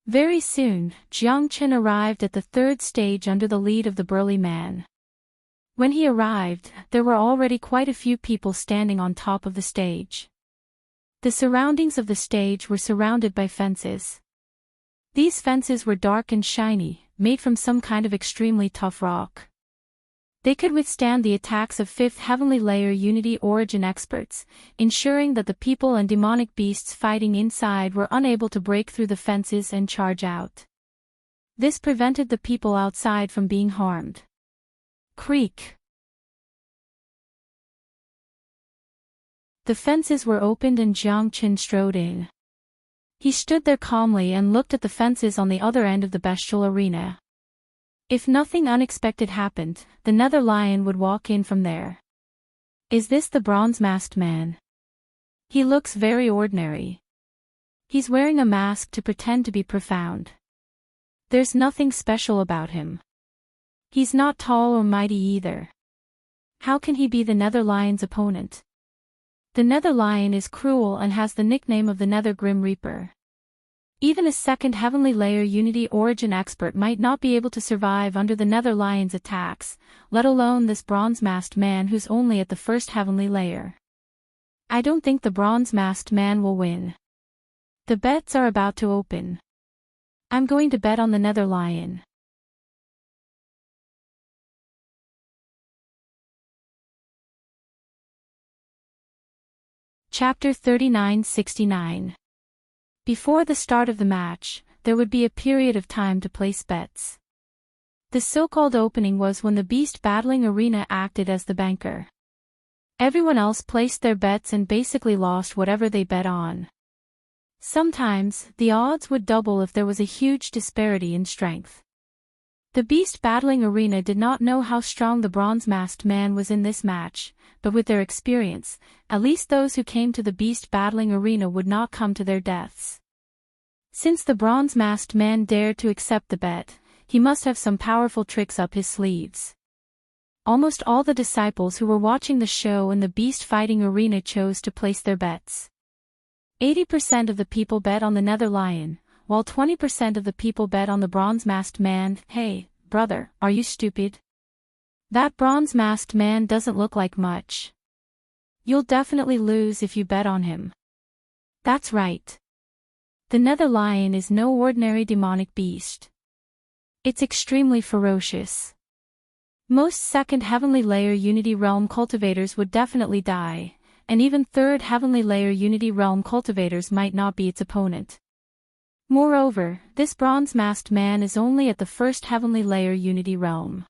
Very soon, Jiang Qin arrived at the third stage under the lead of the burly man. When he arrived, there were already quite a few people standing on top of the stage. The surroundings of the stage were surrounded by fences. These fences were dark and shiny, made from some kind of extremely tough rock. They could withstand the attacks of fifth heavenly layer Unity Origin experts, ensuring that the people and demonic beasts fighting inside were unable to break through the fences and charge out. This prevented the people outside from being harmed. Creak. The fences were opened and Jiang Qin strode in. He stood there calmly and looked at the fences on the other end of the bestial arena. If nothing unexpected happened, the Nether Lion would walk in from there. Is this the bronze-masked man? He looks very ordinary. He's wearing a mask to pretend to be profound. There's nothing special about him. He's not tall or mighty either. How can he be the Nether Lion's opponent? The Nether Lion is cruel and has the nickname of the Nether Grim Reaper. Even a second heavenly layer Unity Origin expert might not be able to survive under the Nether Lion's attacks, let alone this bronze-masked man who's only at the first heavenly layer. I don't think the bronze-masked man will win. The bets are about to open. I'm going to bet on the Nether Lion. Chapter 3969. Before the start of the match, there would be a period of time to place bets. The so-called opening was when the beast battling arena acted as the banker. Everyone else placed their bets and basically lost whatever they bet on. Sometimes, the odds would double if there was a huge disparity in strength. The beast battling arena did not know how strong the bronze-masked man was in this match, but with their experience, at least those who came to the beast battling arena would not come to their deaths. Since the bronze-masked man dared to accept the bet, he must have some powerful tricks up his sleeves. Almost all the disciples who were watching the show in the beast fighting arena chose to place their bets. 80% of the people bet on the Nether Lion, while 20% of the people bet on the bronze-masked man. Hey, brother, are you stupid? That bronze-masked man doesn't look like much. You'll definitely lose if you bet on him. That's right. The Nether Lion is no ordinary demonic beast. It's extremely ferocious. Most second heavenly layer Unity Realm cultivators would definitely die, and even third heavenly layer Unity Realm cultivators might not be its opponent. Moreover, this bronze-masked man is only at the first heavenly layer Unity Realm.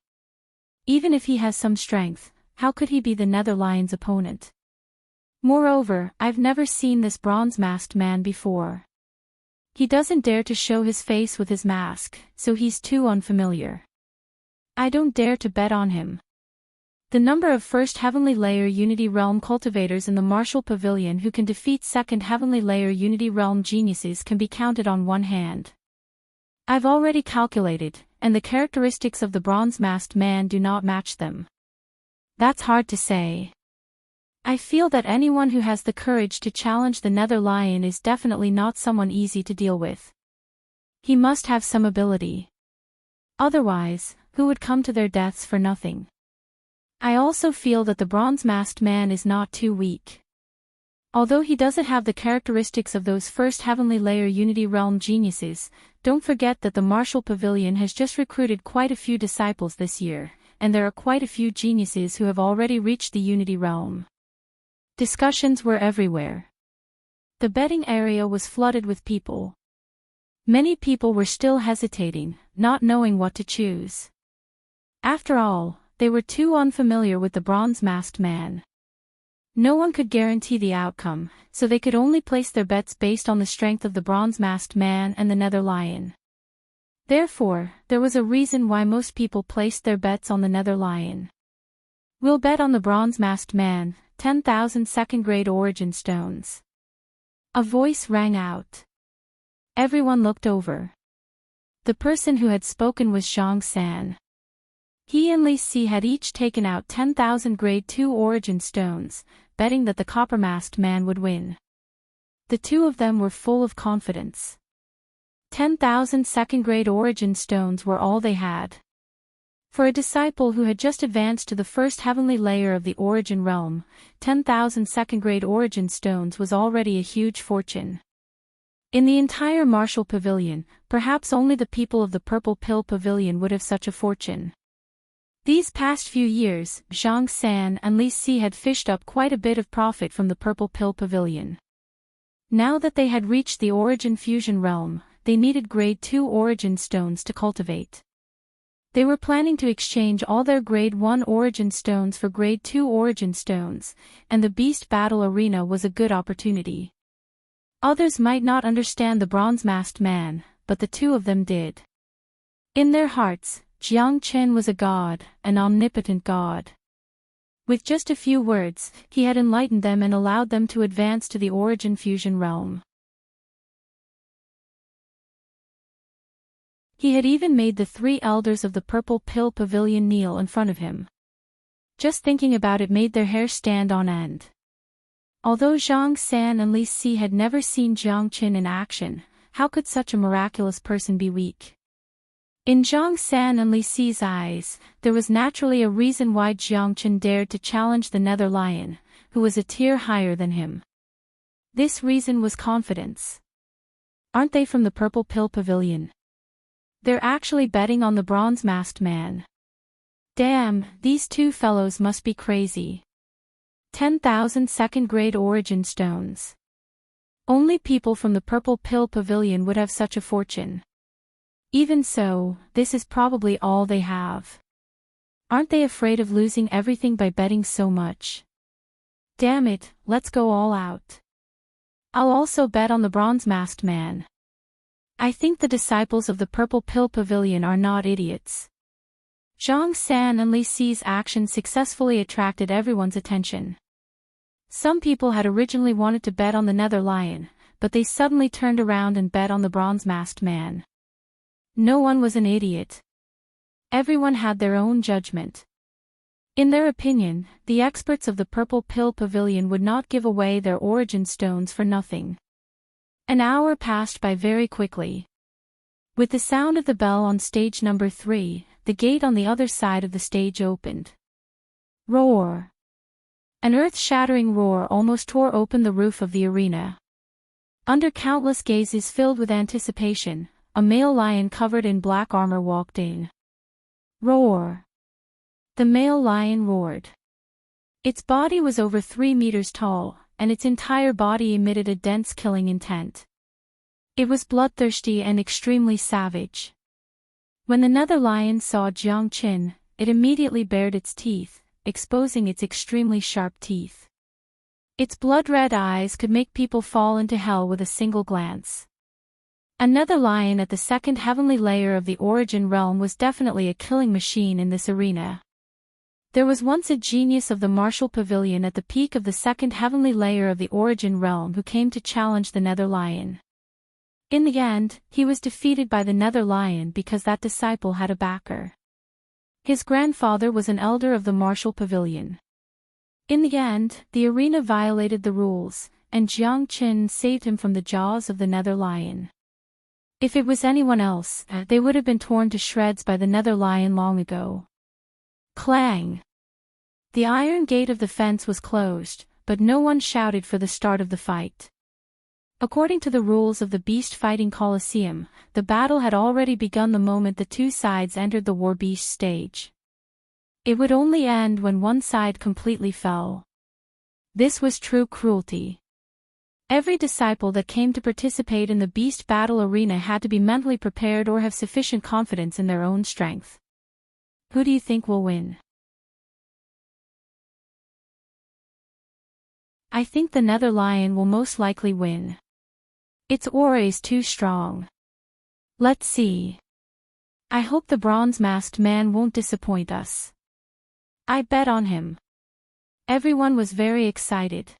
Even if he has some strength, how could he be the Nether Lion's opponent? Moreover, I've never seen this bronze-masked man before. He doesn't dare to show his face with his mask, so he's too unfamiliar. I don't dare to bet on him. The number of first heavenly layer Unity Realm cultivators in the Martial Pavilion who can defeat second heavenly layer Unity Realm geniuses can be counted on one hand. I've already calculated, and the characteristics of the bronze-masked man do not match them. That's hard to say. I feel that anyone who has the courage to challenge the Nether Lion is definitely not someone easy to deal with. He must have some ability. Otherwise, who would come to their deaths for nothing? I also feel that the bronze-masked man is not too weak. Although he doesn't have the characteristics of those first heavenly layer Unity Realm geniuses, don't forget that the Martial Pavilion has just recruited quite a few disciples this year, and there are quite a few geniuses who have already reached the Unity Realm. Discussions were everywhere. The betting area was flooded with people. Many people were still hesitating, not knowing what to choose. After all, they were too unfamiliar with the bronze-masked man. No one could guarantee the outcome, so they could only place their bets based on the strength of the bronze-masked man and the Nether Lion. Therefore, there was a reason why most people placed their bets on the Nether Lion. We'll bet on the bronze-masked man, 10,000 second-grade origin stones. A voice rang out. Everyone looked over. The person who had spoken was Zhang San. He and Li Si had each taken out 10,000 grade 2 origin stones, betting that the copper-masked man would win. The two of them were full of confidence. 10,000 second-grade origin stones were all they had. For a disciple who had just advanced to the first heavenly layer of the origin realm, 10,000 second-grade origin stones was already a huge fortune. In the entire Martial Pavilion, perhaps only the people of the Purple Pill Pavilion would have such a fortune. These past few years, Zhang San and Li Si had fished up quite a bit of profit from the Purple Pill Pavilion. Now that they had reached the Origin Fusion realm, they needed grade 2 origin stones to cultivate. They were planning to exchange all their grade 1 origin stones for grade 2 origin stones, and the Beast Battle Arena was a good opportunity. Others might not understand the bronze-masked man, but the two of them did. In their hearts, Jiang Chen was a god, an omnipotent god. With just a few words, he had enlightened them and allowed them to advance to the Origin Fusion realm. He had even made the 3 elders of the Purple Pill Pavilion kneel in front of him. Just thinking about it made their hair stand on end. Although Zhang San and Li Si had never seen Jiang Chen in action, how could such a miraculous person be weak? In Zhang San and Li Si's eyes, there was naturally a reason why Jiang Chen dared to challenge the Nether Lion, who was a tier higher than him. This reason was confidence. Aren't they from the Purple Pill Pavilion? They're actually betting on the bronze-masked man. Damn, these two fellows must be crazy. 10,000 second-grade origin stones. Only people from the Purple Pill Pavilion would have such a fortune. Even so, this is probably all they have. Aren't they afraid of losing everything by betting so much? Damn it, let's go all out. I'll also bet on the bronze-masked man. I think the disciples of the Purple Pill Pavilion are not idiots. Zhang San and Li Si's action successfully attracted everyone's attention. Some people had originally wanted to bet on the Nether Lion, but they suddenly turned around and bet on the bronze-masked man. No one was an idiot. Everyone had their own judgment. In their opinion, the experts of the Purple Pill Pavilion would not give away their origin stones for nothing. An hour passed by very quickly. With the sound of the bell on stage number 3, the gate on the other side of the stage opened. Roar! An earth-shattering roar almost tore open the roof of the arena. Under countless gazes filled with anticipation, a male lion covered in black armor walked in. Roar! The male lion roared. Its body was over 3 meters tall, and its entire body emitted a dense killing intent. It was bloodthirsty and extremely savage. When the Nether Lion saw Jiang Chen, it immediately bared its teeth, exposing its extremely sharp teeth. Its blood-red eyes could make people fall into hell with a single glance. Another lion at the second heavenly layer of the origin realm was definitely a killing machine in this arena. There was once a genius of the martial pavilion at the peak of the second heavenly layer of the origin realm who came to challenge the nether lion. In the end, he was defeated by the nether lion because that disciple had a backer. His grandfather was an elder of the martial pavilion. In the end, the arena violated the rules, and Jiang Qin saved him from the jaws of the nether lion. If it was anyone else, they would have been torn to shreds by the nether lion long ago. Clang! The iron gate of the fence was closed, but no one shouted for the start of the fight. According to the rules of the beast fighting coliseum, the battle had already begun the moment the two sides entered the war beast stage. It would only end when one side completely fell. This was true cruelty. Every disciple that came to participate in the beast battle arena had to be mentally prepared or have sufficient confidence in their own strength. Who do you think will win? I think the nether lion will most likely win. Its aura is too strong. Let's see. I hope the bronze-masked man won't disappoint us. I bet on him. Everyone was very excited.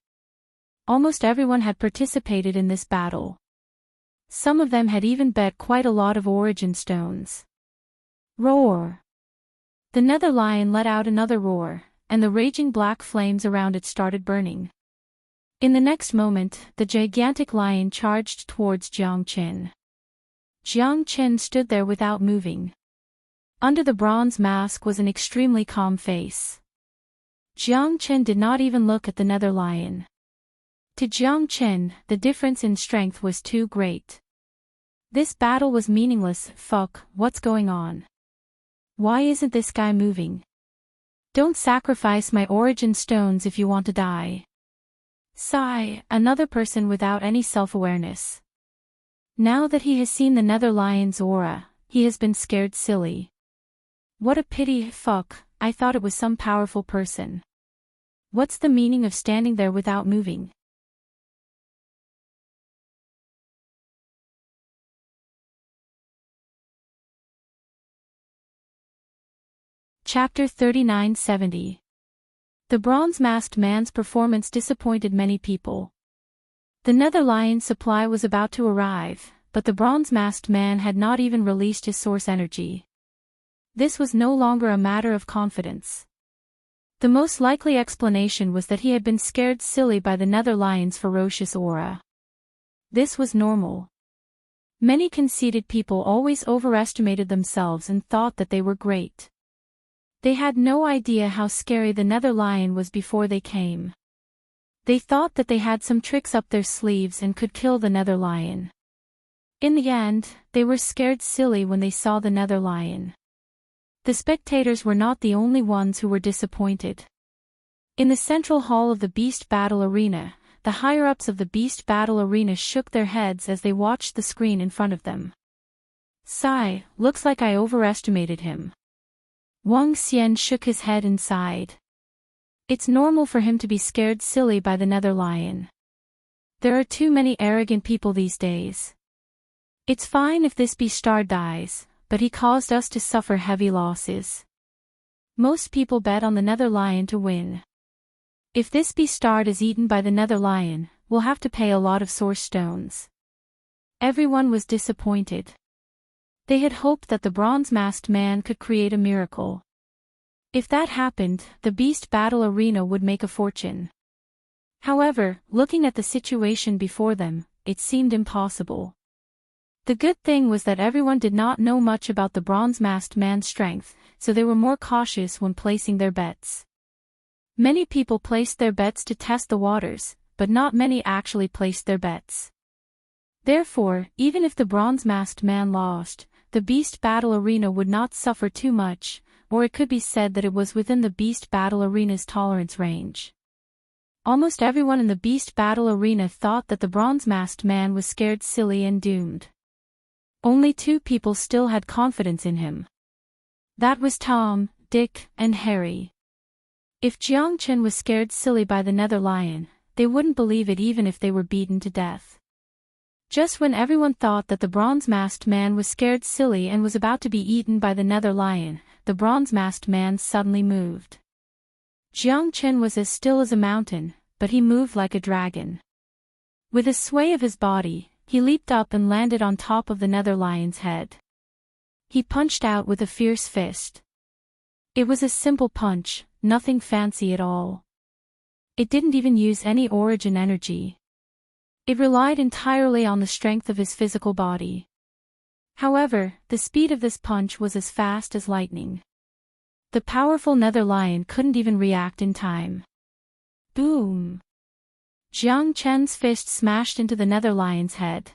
Almost everyone had participated in this battle. Some of them had even bet quite a lot of origin stones. Roar! The nether lion let out another roar, and the raging black flames around it started burning. In the next moment, the gigantic lion charged towards Jiang Qin. Jiang Qin stood there without moving. Under the bronze mask was an extremely calm face. Jiang Qin did not even look at the nether lion. To Jiang Qin, the difference in strength was too great. This battle was meaningless. Fuck, what's going on? Why isn't this guy moving? Don't sacrifice my origin stones if you want to die. Sigh, another person without any self-awareness. Now that he has seen the nether lion's aura, he has been scared silly. What a pity. Fuck, I thought it was some powerful person. What's the meaning of standing there without moving? Chapter 3970. The bronze-masked man's performance disappointed many people. The nether lion's supply was about to arrive, but the bronze-masked man had not even released his source energy. This was no longer a matter of confidence. The most likely explanation was that he had been scared silly by the nether lion's ferocious aura. This was normal. Many conceited people always overestimated themselves and thought that they were great. They had no idea how scary the nether lion was before they came. They thought that they had some tricks up their sleeves and could kill the nether lion. In the end, they were scared silly when they saw the nether lion. The spectators were not the only ones who were disappointed. In the central hall of the Beast Battle Arena, the higher-ups of the Beast Battle Arena shook their heads as they watched the screen in front of them. Sigh, looks like I overestimated him. Wang Xian shook his head and sighed. It's normal for him to be scared silly by the nether lion. There are too many arrogant people these days. It's fine if this beast star dies, but he caused us to suffer heavy losses. Most people bet on the nether lion to win. If this beast star is eaten by the nether lion, we'll have to pay a lot of source stones. Everyone was disappointed. They had hoped that the bronze-masked man could create a miracle. If that happened, the Beast Battle Arena would make a fortune. However, looking at the situation before them, it seemed impossible. The good thing was that everyone did not know much about the bronze-masked man's strength, so they were more cautious when placing their bets. Many people placed their bets to test the waters, but not many actually placed their bets. Therefore, even if the bronze-masked man lost, the Beast Battle Arena would not suffer too much, or it could be said that it was within the Beast Battle Arena's tolerance range. Almost everyone in the Beast Battle Arena thought that the bronze-masked man was scared silly and doomed. Only 2 people still had confidence in him. That was Tom, Dick, and Harry. If Jiang Qin was scared silly by the nether lion, they wouldn't believe it even if they were beaten to death. Just when everyone thought that the bronze-masked man was scared silly and was about to be eaten by the nether lion, the bronze-masked man suddenly moved. Jiang Chen was as still as a mountain, but he moved like a dragon. With a sway of his body, he leaped up and landed on top of the nether lion's head. He punched out with a fierce fist. It was a simple punch, nothing fancy at all. It didn't even use any origin energy. It relied entirely on the strength of his physical body. However, the speed of this punch was as fast as lightning. The powerful nether lion couldn't even react in time. Boom! Jiang Chen's fist smashed into the nether lion's head.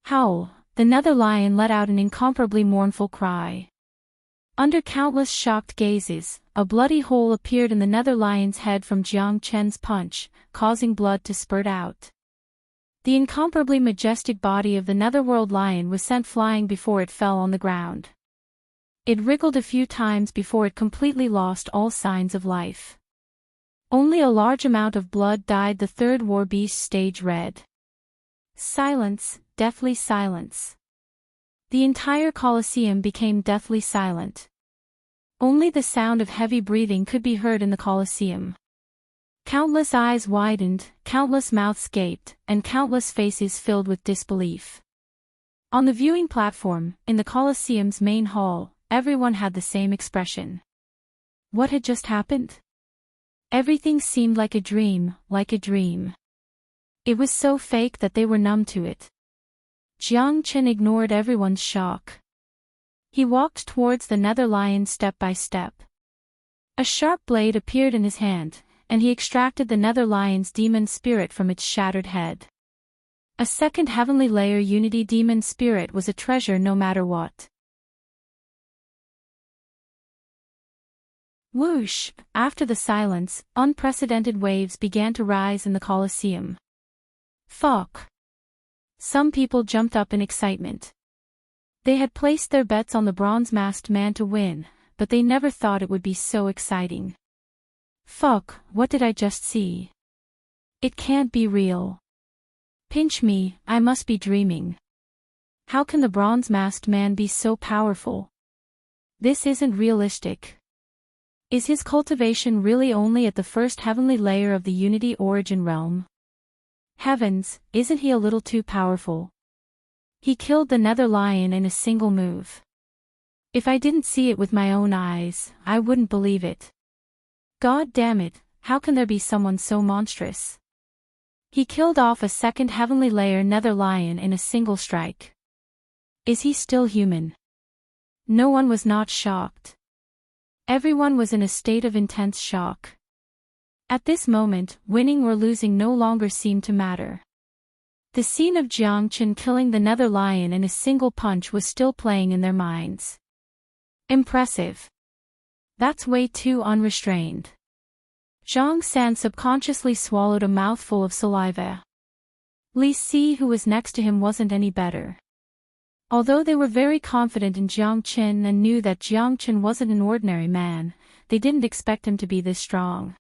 Howl! The nether lion let out an incomparably mournful cry. Under countless shocked gazes, a bloody hole appeared in the nether lion's head from Jiang Chen's punch, causing blood to spurt out. The incomparably majestic body of the netherworld lion was sent flying before it fell on the ground. It wriggled a few times before it completely lost all signs of life. Only a large amount of blood dyed the third war beast stage red. Silence, deathly silence. The entire Colosseum became deathly silent. Only the sound of heavy breathing could be heard in the Colosseum. Countless eyes widened, countless mouths gaped, and countless faces filled with disbelief. On the viewing platform, in the Colosseum's main hall, everyone had the same expression. What had just happened? Everything seemed like a dream, like a dream. It was so fake that they were numb to it. Jiang Chen ignored everyone's shock. He walked towards the nether lion step by step. A sharp blade appeared in his hand, and he extracted the nether lion's demon spirit from its shattered head. A second heavenly layer unity demon spirit was a treasure no matter what. Whoosh! After the silence, unprecedented waves began to rise in the Colosseum. Fuck! Some people jumped up in excitement. They had placed their bets on the bronze-masked man to win, but they never thought it would be so exciting. Fuck, what did I just see? It can't be real. Pinch me, I must be dreaming. How can the bronze-masked man be so powerful? This isn't realistic. Is his cultivation really only at the first heavenly layer of the Unity origin realm? Heavens, isn't he a little too powerful? He killed the nether lion in a single move. If I didn't see it with my own eyes, I wouldn't believe it. God damn it, how can there be someone so monstrous? He killed off a second heavenly layer nether lion in a single strike. Is he still human? No one was not shocked. Everyone was in a state of intense shock. At this moment, winning or losing no longer seemed to matter. The scene of Jiang Chen killing the nether lion in a single punch was still playing in their minds. Impressive. That's way too unrestrained. Zhang San subconsciously swallowed a mouthful of saliva. Li Si, who was next to him, wasn't any better. Although they were very confident in Jiang Chen and knew that Jiang Chen wasn't an ordinary man, they didn't expect him to be this strong.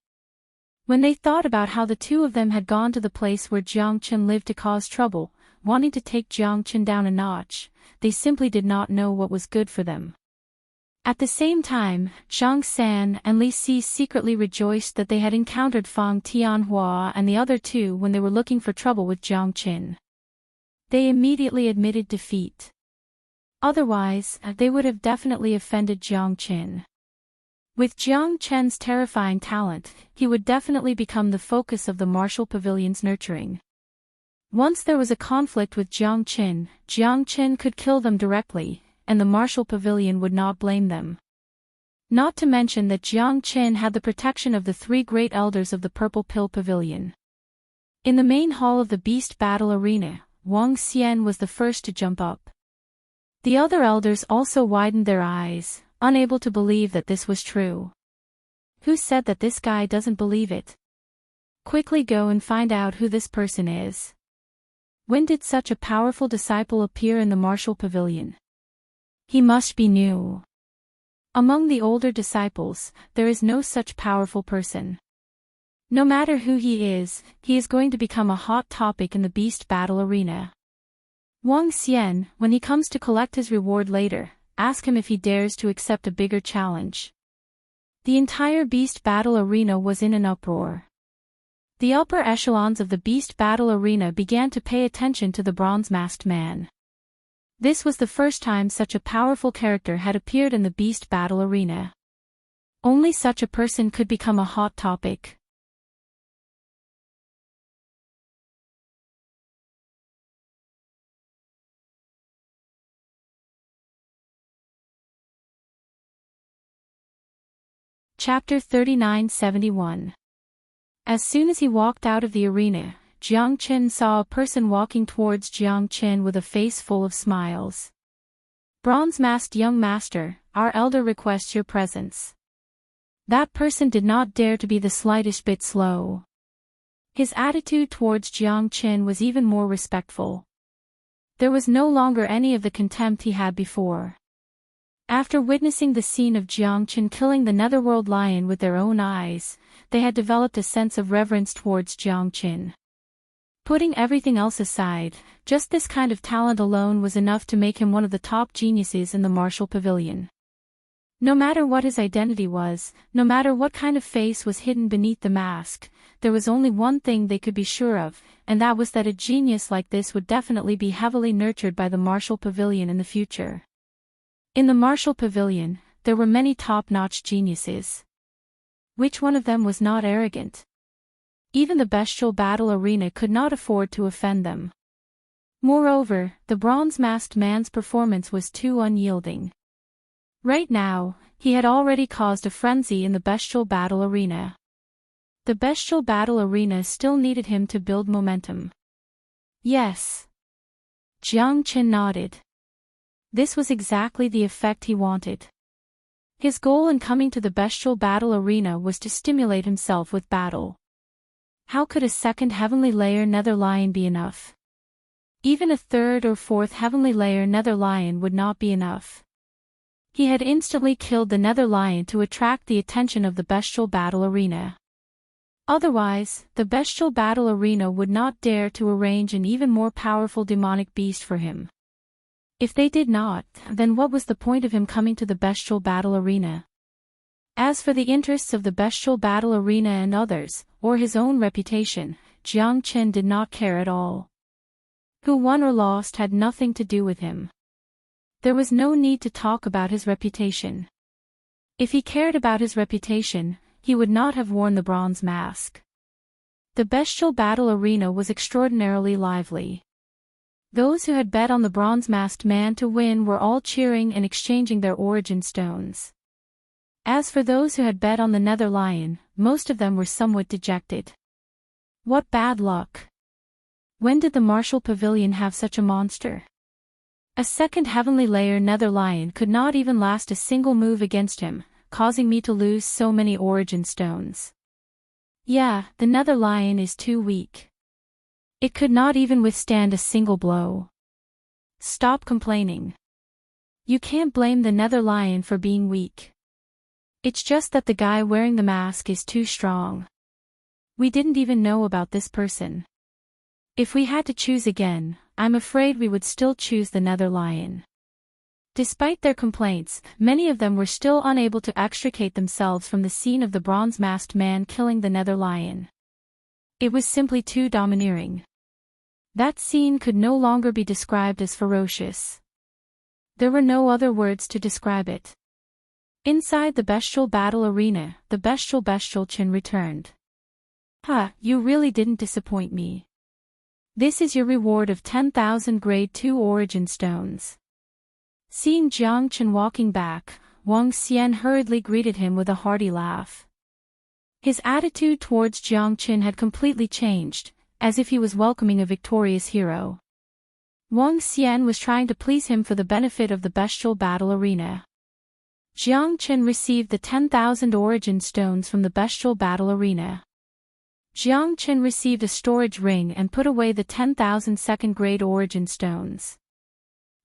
When they thought about how the two of them had gone to the place where Jiang Chen lived to cause trouble, wanting to take Jiang Chen down a notch, they simply did not know what was good for them. At the same time, Zhang San and Li Si secretly rejoiced that they had encountered Fang Tianhua and the other two when they were looking for trouble with Jiang Chen. They immediately admitted defeat. Otherwise, they would have definitely offended Jiang Chen. With Jiang Chen's terrifying talent, he would definitely become the focus of the martial pavilion's nurturing. Once there was a conflict with Jiang Chen could kill them directly, and the martial pavilion would not blame them. Not to mention that Jiang Chen had the protection of the three great elders of the Purple Pill Pavilion. In the main hall of the Beast Battle Arena, Wang Xian was the first to jump up. The other elders also widened their eyes, unable to believe that this was true. Who said that this guy doesn't believe it? Quickly go and find out who this person is. When did such a powerful disciple appear in the martial pavilion? He must be new. Among the older disciples, there is no such powerful person. No matter who he is going to become a hot topic in the Beast Battle Arena. Wang Xian, when he comes to collect his reward later, ask him if he dares to accept a bigger challenge. The entire beast battle arena was in an uproar. The upper echelons of the beast battle arena began to pay attention to the bronze-masked man. This was the first time such a powerful character had appeared in the beast battle arena. Only such a person could become a hot topic. Chapter 3971. As soon as he walked out of the arena, Jiang Qin saw a person walking towards Jiang Qin with a face full of smiles. Bronze-masked young master, our elder requests your presence. That person did not dare to be the slightest bit slow. His attitude towards Jiang Qin was even more respectful. There was no longer any of the contempt he had before. After witnessing the scene of Jiang Qin killing the netherworld lion with their own eyes, they had developed a sense of reverence towards Jiang Qin. Putting everything else aside, just this kind of talent alone was enough to make him one of the top geniuses in the martial pavilion. No matter what his identity was, no matter what kind of face was hidden beneath the mask, there was only one thing they could be sure of, and that was that a genius like this would definitely be heavily nurtured by the martial pavilion in the future. In the martial pavilion, there were many top-notch geniuses. Which one of them was not arrogant? Even the bestial battle arena could not afford to offend them. Moreover, the bronze-masked man's performance was too unyielding. Right now, he had already caused a frenzy in the bestial battle arena. The bestial battle arena still needed him to build momentum. Yes. Jiang Qin nodded. This was exactly the effect he wanted. His goal in coming to the bestial battle arena was to stimulate himself with battle. How could a second heavenly layer nether lion be enough? Even a third or fourth heavenly layer nether lion would not be enough. He had instantly killed the nether lion to attract the attention of the bestial battle arena. Otherwise, the bestial battle arena would not dare to arrange an even more powerful demonic beast for him. If they did not, then what was the point of him coming to the bestial battle arena? As for the interests of the bestial battle arena and others, or his own reputation, Jiang Qin did not care at all. Who won or lost had nothing to do with him. There was no need to talk about his reputation. If he cared about his reputation, he would not have worn the bronze mask. The bestial battle arena was extraordinarily lively. Those who had bet on the bronze-masked man to win were all cheering and exchanging their origin stones. As for those who had bet on the nether lion, most of them were somewhat dejected. What bad luck! When did the martial pavilion have such a monster? A second heavenly layer nether lion could not even last a single move against him, causing me to lose so many origin stones. Yeah, the nether lion is too weak. It could not even withstand a single blow. Stop complaining. You can't blame the nether lion for being weak. It's just that the guy wearing the mask is too strong. We didn't even know about this person. If we had to choose again, I'm afraid we would still choose the nether lion. Despite their complaints, many of them were still unable to extricate themselves from the scene of the bronze-masked man killing the nether lion. It was simply too domineering. That scene could no longer be described as ferocious. There were no other words to describe it. Inside the bestial battle arena, the bestial Qin returned. You really didn't disappoint me. This is your reward of 10,000 grade 2 origin stones. Seeing Jiang Qin walking back, Wang Xian hurriedly greeted him with a hearty laugh. His attitude towards Jiang Qin had completely changed, as if he was welcoming a victorious hero. Wang Xian was trying to please him for the benefit of the bestial battle arena. Jiang Qin received the 10,000 origin stones from the bestial battle arena. Jiang Qin received a storage ring and put away the 10,000 second-grade origin stones.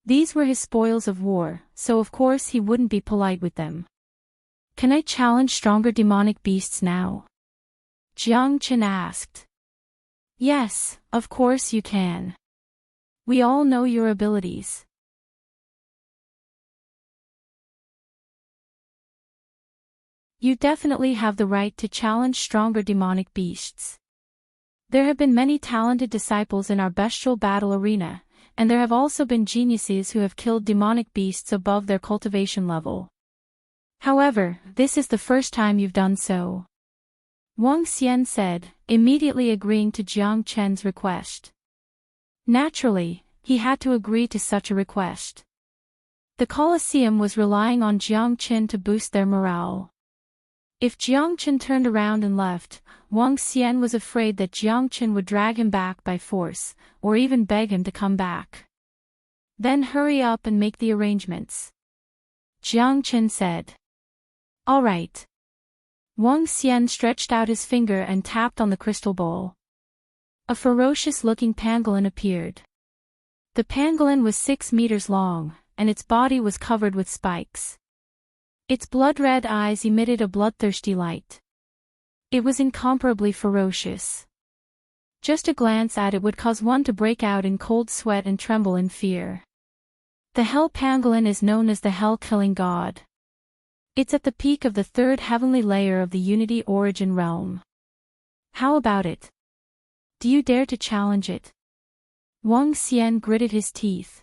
These were his spoils of war, so of course he wouldn't be polite with them. Can I challenge stronger demonic beasts now? Jiang Qin asked. Yes, of course you can. We all know your abilities. You definitely have the right to challenge stronger demonic beasts. There have been many talented disciples in our bestial battle arena, and there have also been geniuses who have killed demonic beasts above their cultivation level. However, this is the first time you've done so. Wang Xian said, immediately agreeing to Jiang Chen's request. Naturally, he had to agree to such a request. The Colosseum was relying on Jiang Chen to boost their morale. If Jiang Chen turned around and left, Wang Xian was afraid that Jiang Chen would drag him back by force, or even beg him to come back. Then hurry up and make the arrangements. Jiang Chen said. All right. Wang Xian stretched out his finger and tapped on the crystal bowl. A ferocious-looking pangolin appeared. The pangolin was 6 meters long, and its body was covered with spikes. Its blood-red eyes emitted a bloodthirsty light. It was incomparably ferocious. Just a glance at it would cause one to break out in cold sweat and tremble in fear. The hell pangolin is known as the hell-killing god. It's at the peak of the third heavenly layer of the Unity Origin realm. How about it? Do you dare to challenge it? Wang Xian gritted his teeth.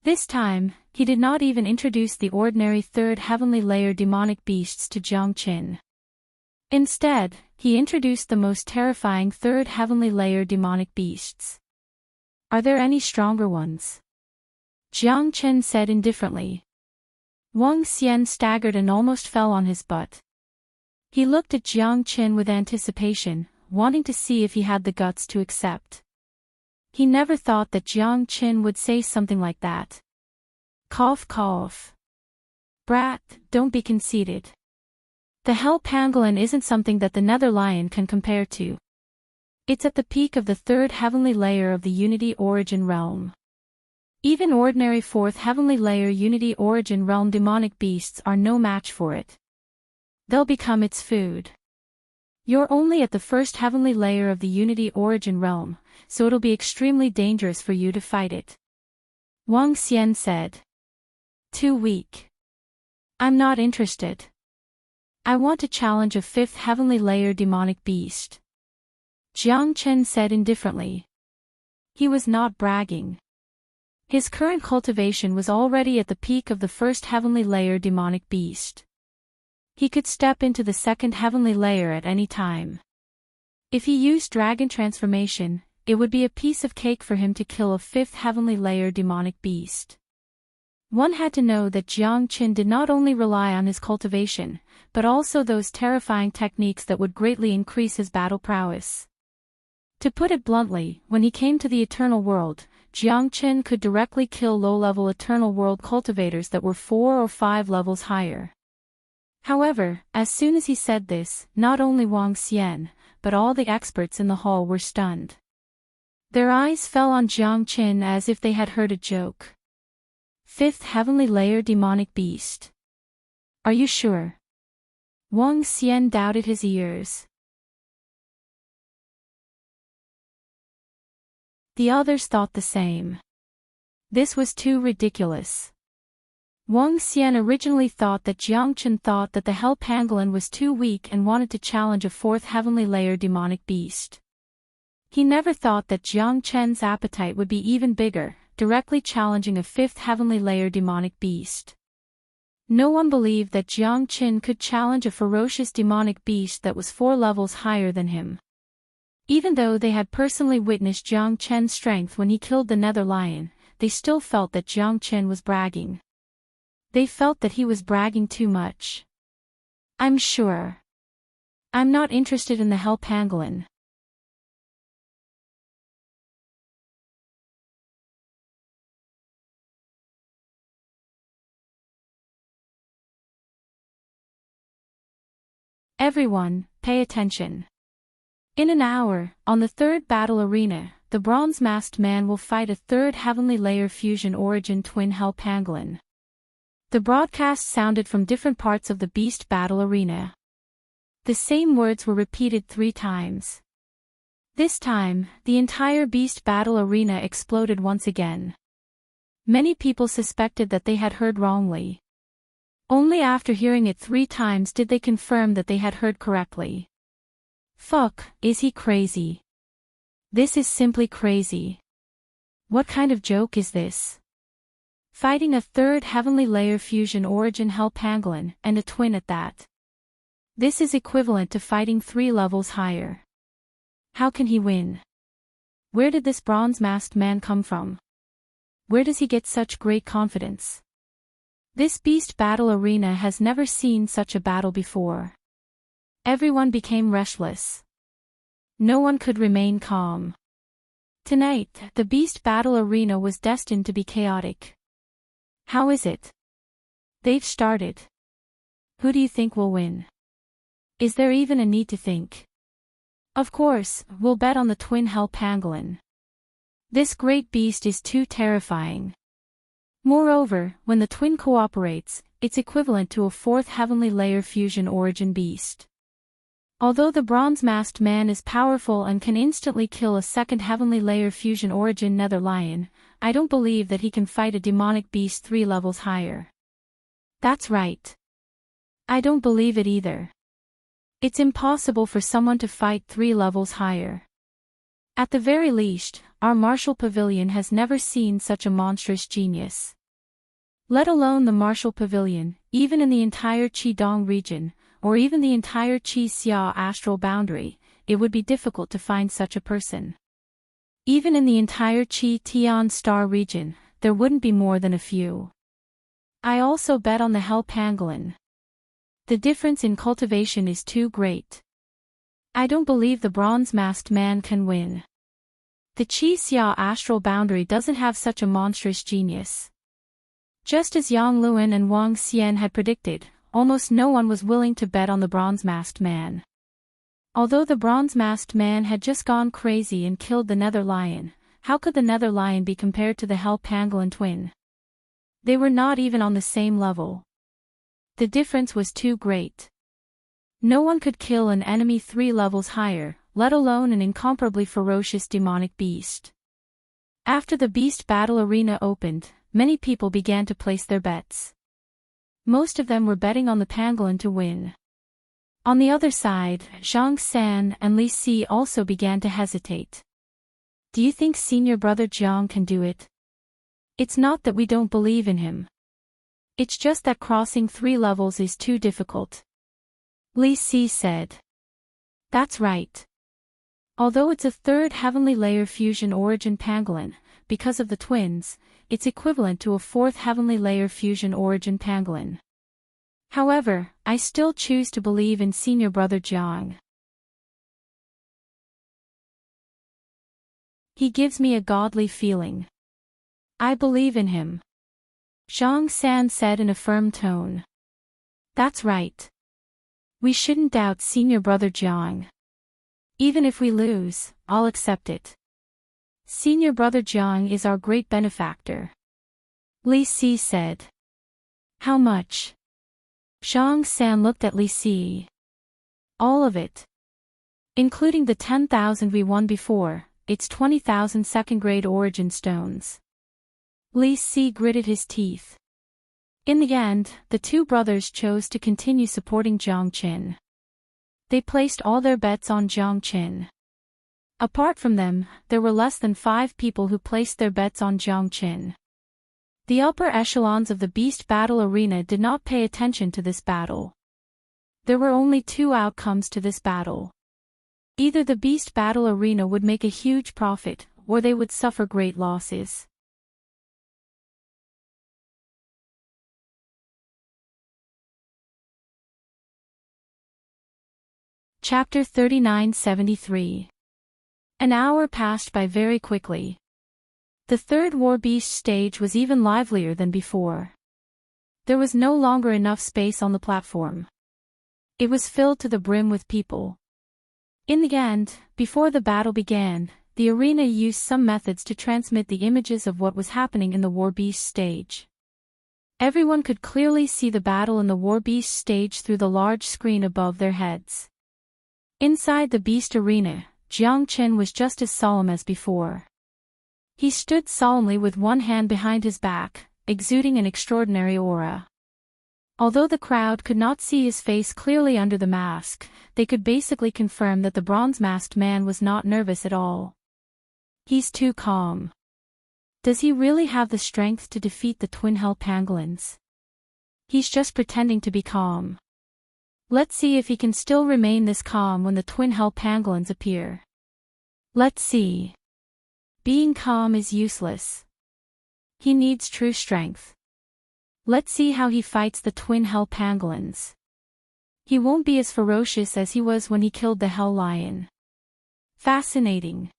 This time, he did not even introduce the ordinary third heavenly layer demonic beasts to Jiang Chen. Instead, he introduced the most terrifying third heavenly layer demonic beasts. Are there any stronger ones? Jiang Chen said indifferently. Wang Xian staggered and almost fell on his butt. He looked at Jiang Chen with anticipation, wanting to see if he had the guts to accept. He never thought that Jiang Chen would say something like that. Cough cough. Brat, don't be conceited. The hell pangolin isn't something that the nether lion can compare to. It's at the peak of the third heavenly layer of the Unity Origin realm. Even ordinary fourth heavenly layer Unity Origin realm demonic beasts are no match for it. They'll become its food. You're only at the first heavenly layer of the Unity Origin realm, so it'll be extremely dangerous for you to fight it. Wang Xian said. Too weak. I'm not interested. I want to challenge a fifth heavenly layer demonic beast. Jiang Chen said indifferently. He was not bragging. His current cultivation was already at the peak of the first heavenly layer demonic beast. He could step into the second heavenly layer at any time. If he used dragon transformation, it would be a piece of cake for him to kill a fifth heavenly layer demonic beast. One had to know that Jiang Chen did not only rely on his cultivation, but also those terrifying techniques that would greatly increase his battle prowess. To put it bluntly, when he came to the eternal world, Jiang Chen could directly kill low-level eternal world cultivators that were 4 or 5 levels higher. However, as soon as he said this, not only Wang Xian, but all the experts in the hall were stunned. Their eyes fell on Jiang Chen as if they had heard a joke. Fifth heavenly layer demonic beast. Are you sure? Wang Xian doubted his ears. The others thought the same. This was too ridiculous. Wang Xian originally thought that Jiang Chen thought that the hell pangolin was too weak and wanted to challenge a fourth heavenly layer demonic beast. He never thought that Jiang Chen's appetite would be even bigger, directly challenging a fifth heavenly layer demonic beast. No one believed that Jiang Chen could challenge a ferocious demonic beast that was 4 levels higher than him. Even though they had personally witnessed Jiang Chen's strength when he killed the nether lion, they still felt that Jiang Chen was bragging. They felt that he was bragging too much. I'm sure. I'm not interested in the hell pangolin. Everyone, pay attention. In an hour, on the third battle arena, the bronze-masked man will fight a third heavenly layer fusion origin twin hell pangolin. The broadcast sounded from different parts of the beast battle arena. The same words were repeated 3 times. This time, the entire beast battle arena exploded once again. Many people suspected that they had heard wrongly. Only after hearing it 3 times did they confirm that they had heard correctly. Fuck, is he crazy? This is simply crazy. What kind of joke is this? Fighting a 3rd heavenly layer fusion origin hell pangolin, and a twin at that. This is equivalent to fighting 3 levels higher. How can he win? Where did this bronze-masked man come from? Where does he get such great confidence? This beast battle arena has never seen such a battle before. Everyone became restless. No one could remain calm. Tonight, the beast battle arena was destined to be chaotic. How is it? They've started. Who do you think will win? Is there even a need to think? Of course, we'll bet on the twin hell pangolin. This great beast is too terrifying. Moreover, when the twin cooperates, it's equivalent to a 4th heavenly layer fusion origin beast. Although the bronze-masked man is powerful and can instantly kill a 2nd heavenly layer fusion origin nether lion, I don't believe that he can fight a demonic beast 3 levels higher. That's right. I don't believe it either. It's impossible for someone to fight 3 levels higher. At the very least, our Martial Pavilion has never seen such a monstrous genius. Let alone the Martial Pavilion, even in the entire Qidong region, or even the entire Qi-Xia astral boundary, it would be difficult to find such a person. Even in the entire Qi-Tian star region, there wouldn't be more than a few. I also bet on the hell pangolin. The difference in cultivation is too great. I don't believe the bronze-masked man can win. The Qi-Xia astral boundary doesn't have such a monstrous genius. Just as Yang Luan and Wang Xian had predicted, almost no one was willing to bet on the bronze-masked man. Although the bronze-masked man had just gone crazy and killed the nether lion, how could the nether lion be compared to the hell pangolin twin? They were not even on the same level. The difference was too great. No one could kill an enemy 3 levels higher, let alone an incomparably ferocious demonic beast. After the beast battle arena opened, many people began to place their bets. Most of them were betting on the pangolin to win. On the other side, Zhang San and Li Si also began to hesitate. Do you think senior brother Jiang can do it? It's not that we don't believe in him. It's just that crossing 3 levels is too difficult. Li Si said. That's right. Although it's a 3rd heavenly layer fusion origin pangolin, because of the twins, it's equivalent to a 4th heavenly layer fusion origin pangolin. However, I still choose to believe in senior brother Jiang. He gives me a godly feeling. I believe in him. Zhang San said in a firm tone. That's right. We shouldn't doubt senior brother Jiang. Even if we lose, I'll accept it. Senior brother Jiang is our great benefactor. Li Si said. How much? Zhang San looked at Li Si. All of it. Including the 10,000 we won before, it's 20,000 second-grade origin stones. Li Si gritted his teeth. In the end, the 2 brothers chose to continue supporting Jiang Qin. They placed all their bets on Jiang Qin. Apart from them, there were less than 5 people who placed their bets on Jiang Qin. The upper echelons of the beast battle arena did not pay attention to this battle. There were only 2 outcomes to this battle. Either the beast battle arena would make a huge profit, or they would suffer great losses. Chapter 3973. An hour passed by very quickly. The 3rd War Beast stage was even livelier than before. There was no longer enough space on the platform. It was filled to the brim with people. In the end, before the battle began, the arena used some methods to transmit the images of what was happening in the War Beast stage. Everyone could clearly see the battle in the War Beast stage through the large screen above their heads. Inside the Beast arena, Jiang Qin was just as solemn as before. He stood solemnly with one hand behind his back, exuding an extraordinary aura. Although the crowd could not see his face clearly under the mask, they could basically confirm that the bronze-masked man was not nervous at all. He's too calm. Does he really have the strength to defeat the twin hell pangolins? He's just pretending to be calm. Let's see if he can still remain this calm when the twin hell pangolins appear. Let's see. Being calm is useless. He needs true strength. Let's see how he fights the twin hell pangolins. He won't be as ferocious as he was when he killed the hell lion. Fascinating.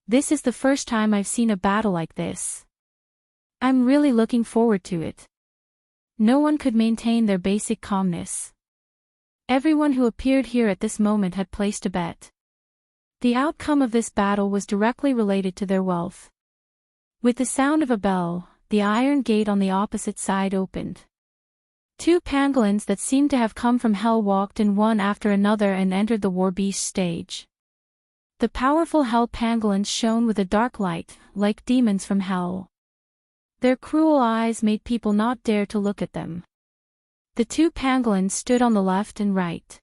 This is the first time I've seen a battle like this. I'm really looking forward to it. No one could maintain their basic calmness. Everyone who appeared here at this moment had placed a bet. The outcome of this battle was directly related to their wealth. With the sound of a bell, the iron gate on the opposite side opened. Two pangolins that seemed to have come from hell walked in one after another and entered the war beast stage. The powerful hell pangolins shone with a dark light, like demons from hell. Their cruel eyes made people not dare to look at them. The two pangolins stood on the left and right.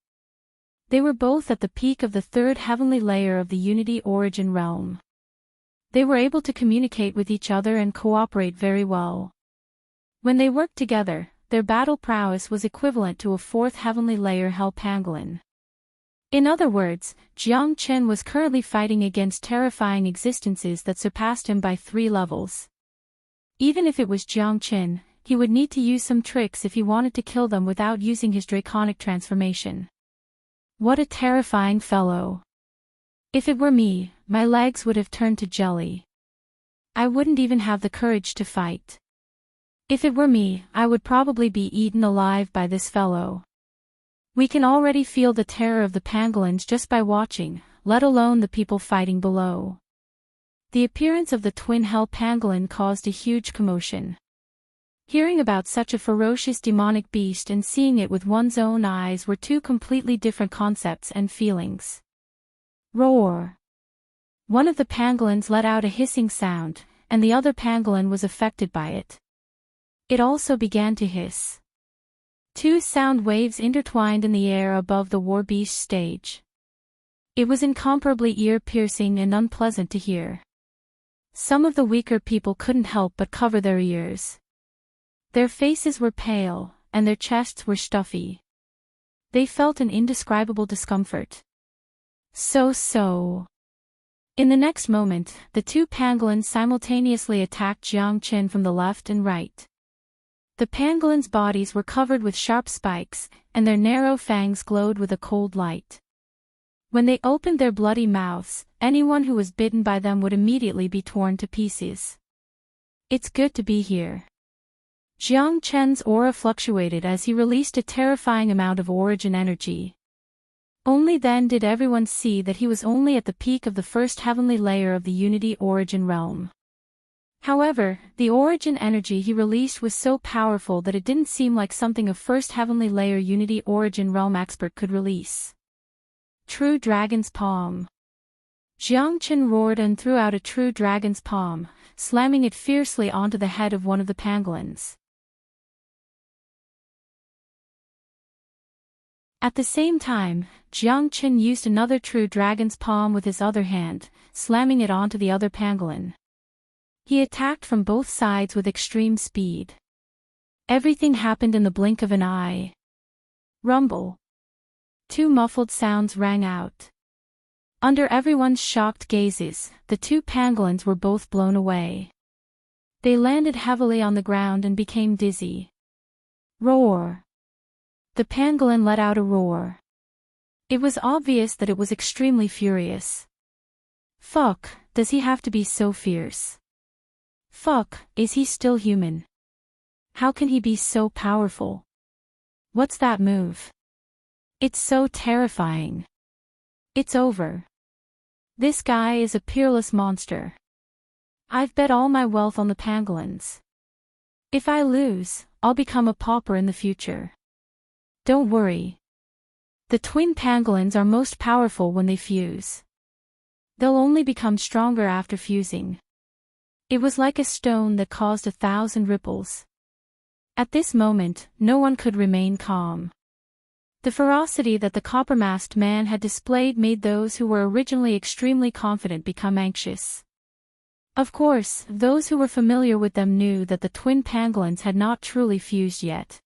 They were both at the peak of the third heavenly layer of the Unity Origin realm. They were able to communicate with each other and cooperate very well. When they worked together, their battle prowess was equivalent to a fourth heavenly layer hell pangolin. In other words, Jiang Qin was currently fighting against terrifying existences that surpassed him by 3 levels. Even if it was Jiang Qin, he would need to use some tricks if he wanted to kill them without using his draconic transformation. What a terrifying fellow. If it were me, my legs would have turned to jelly. I wouldn't even have the courage to fight. If it were me, I would probably be eaten alive by this fellow. We can already feel the terror of the pangolins just by watching, let alone the people fighting below. The appearance of the twin hell pangolin caused a huge commotion. Hearing about such a ferocious demonic beast and seeing it with one's own eyes were two completely different concepts and feelings. Roar! One of the pangolins let out a hissing sound, and the other pangolin was affected by it. It also began to hiss. 2 sound waves intertwined in the air above the war beast stage. It was incomparably ear-piercing and unpleasant to hear. Some of the weaker people couldn't help but cover their ears. Their faces were pale, and their chests were stuffy. They felt an indescribable discomfort. So. In the next moment, the 2 pangolins simultaneously attacked Jiang Qin from the left and right. The pangolins' bodies were covered with sharp spikes, and their narrow fangs glowed with a cold light. When they opened their bloody mouths, anyone who was bitten by them would immediately be torn to pieces. It's good to be here. Jiang Qin's aura fluctuated as he released a terrifying amount of origin energy. Only then did everyone see that he was only at the peak of the first heavenly layer of the Unity Origin realm. However, the origin energy he released was so powerful that it didn't seem like something a first heavenly layer Unity Origin realm expert could release. True Dragon's Palm. Jiang Qin roared and threw out a true dragon's palm, slamming it fiercely onto the head of one of the pangolins. At the same time, Jiang Qin used another true dragon's palm with his other hand, slamming it onto the other pangolin. He attacked from both sides with extreme speed. Everything happened in the blink of an eye. Rumble. 2 muffled sounds rang out. Under everyone's shocked gazes, the 2 pangolins were both blown away. They landed heavily on the ground and became dizzy. Roar. The pangolin let out a roar. It was obvious that it was extremely furious. Fuck, does he have to be so fierce? Fuck, is he still human? How can he be so powerful? What's that move? It's so terrifying. It's over. This guy is a peerless monster. I've bet all my wealth on the pangolins. If I lose, I'll become a pauper in the future. Don't worry. The twin pangolins are most powerful when they fuse. They'll only become stronger after fusing. It was like a stone that caused 1,000 ripples. At this moment, no one could remain calm. The ferocity that the copper-masked man had displayed made those who were originally extremely confident become anxious. Of course, those who were familiar with them knew that the twin pangolins had not truly fused yet.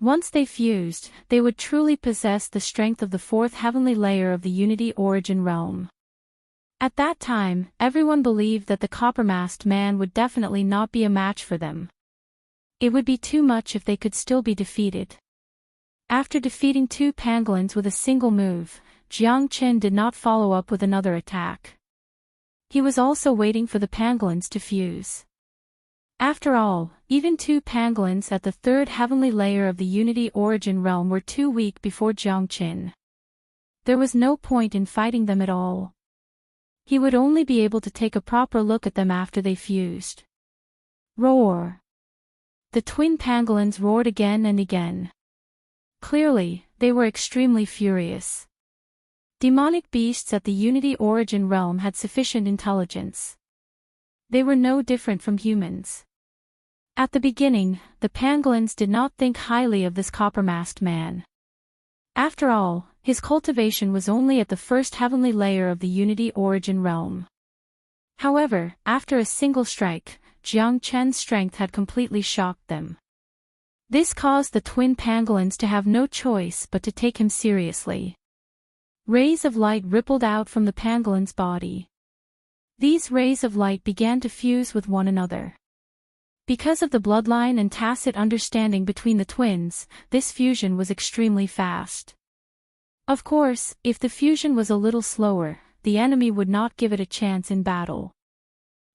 Once they fused, they would truly possess the strength of the fourth heavenly layer of the unity origin realm. At that time, everyone believed that the copper-masked man would definitely not be a match for them. It would be too much if they could still be defeated. After defeating 2 pangolins with a single move, Jiang Qin did not follow up with another attack. He was also waiting for the pangolins to fuse. After all, even 2 pangolins at the third heavenly layer of the unity origin realm were too weak before Jiang Qin. There was no point in fighting them at all. He would only be able to take a proper look at them after they fused. Roar! The twin pangolins roared again and again. Clearly, they were extremely furious. Demonic beasts at the unity origin realm had sufficient intelligence. They were no different from humans. At the beginning, the pangolins did not think highly of this copper-masked man. After all, his cultivation was only at the first heavenly layer of the unity origin realm. However, after a single strike, Jiang Chen's strength had completely shocked them. This caused the twin pangolins to have no choice but to take him seriously. Rays of light rippled out from the pangolin's body. These rays of light began to fuse with one another. Because of the bloodline and tacit understanding between the twins, this fusion was extremely fast. Of course, if the fusion was a little slower, the enemy would not give it a chance in battle.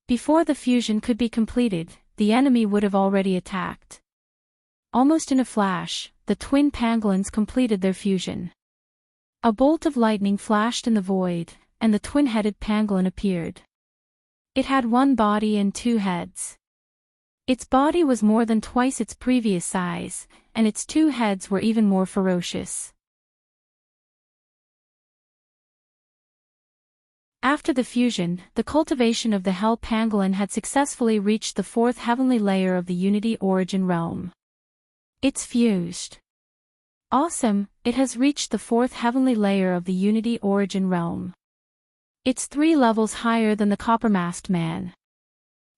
Before the fusion could be completed, the enemy would have already attacked. Almost in a flash, the twin pangolins completed their fusion. A bolt of lightning flashed in the void, and the twin-headed pangolin appeared. It had 1 body and 2 heads. Its body was more than twice its previous size, and its 2 heads were even more ferocious. After the fusion, the cultivation of the hell pangolin had successfully reached the 4th heavenly layer of the unity origin realm. It's fused. Awesome, it has reached the 4th heavenly layer of the unity origin realm. It's 3 levels higher than the copper-masked man.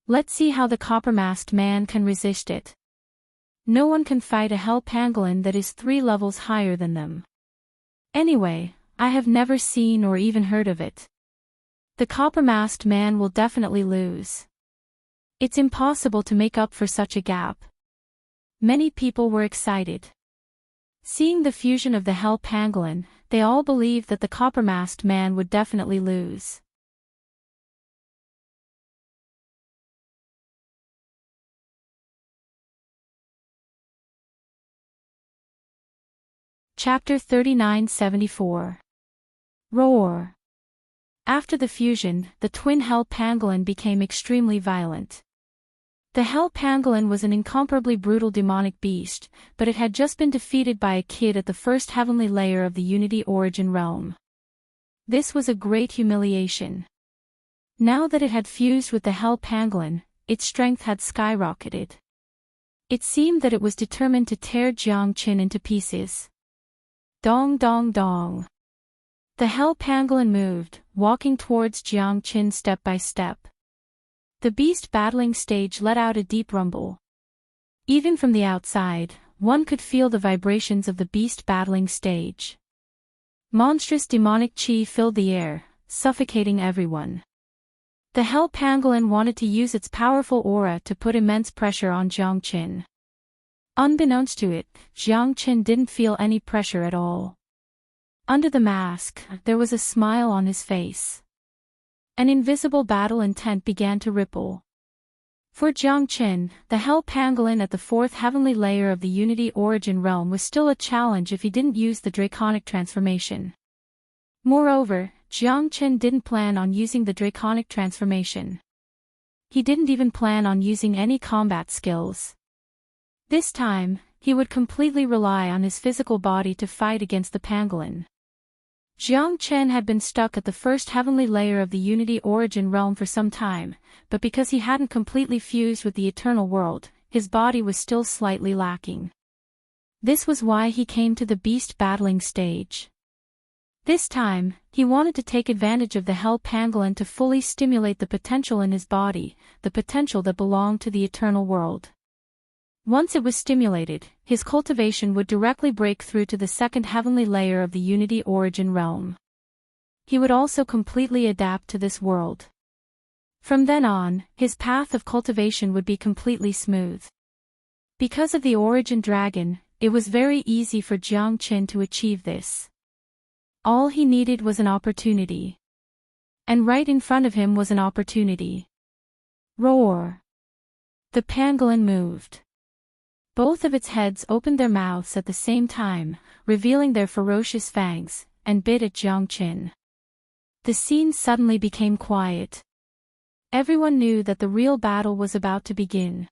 Let's see how the copper-masked man can resist it. No one can fight a hell pangolin that is 3 levels higher than them. Anyway, I have never seen or even heard of it. The copper-masked man will definitely lose. It's impossible to make up for such a gap. Many people were excited. Seeing the fusion of the hell pangolin, they all believed that the copper-masked man would definitely lose. Chapter 3974. Roar. After the fusion, the twin hell pangolin became extremely violent. The hell pangolin was an incomparably brutal demonic beast, but it had just been defeated by a kid at the 1st heavenly layer of the unity origin realm. This was a great humiliation. Now that it had fused with the hell pangolin, its strength had skyrocketed. It seemed that it was determined to tear Jiang Qin into pieces. Dong dong dong. The hell pangolin moved, walking towards Jiang Qin step by step. The beast battling stage let out a deep rumble. Even from the outside, one could feel the vibrations of the beast battling stage. Monstrous demonic chi filled the air, suffocating everyone. The hell pangolin wanted to use its powerful aura to put immense pressure on Jiang Qin. Unbeknownst to it, Jiang Qin didn't feel any pressure at all. Under the mask, there was a smile on his face. An invisible battle intent began to ripple. For Jiang Qin, the hell pangolin at the 4th heavenly layer of the unity origin realm was still a challenge if he didn't use the draconic transformation. Moreover, Jiang Qin didn't plan on using the draconic transformation. He didn't even plan on using any combat skills. This time, he would completely rely on his physical body to fight against the pangolin. Jiang Chen had been stuck at the first heavenly layer of the Unity Origin realm for some time, but because he hadn't completely fused with the eternal world, his body was still slightly lacking. This was why he came to the beast battling stage. This time, he wanted to take advantage of the Hell Pangolin to fully stimulate the potential in his body, the potential that belonged to the eternal world. Once it was stimulated, his cultivation would directly break through to the second heavenly layer of the Unity Origin realm. He would also completely adapt to this world. From then on, his path of cultivation would be completely smooth. Because of the Origin Dragon, it was very easy for Jiang Chen to achieve this. All he needed was an opportunity. And right in front of him was an opportunity. Roar! The pangolin moved. Both of its heads opened their mouths at the same time, revealing their ferocious fangs, and bit at Jiang Chen. The scene suddenly became quiet. Everyone knew that the real battle was about to begin.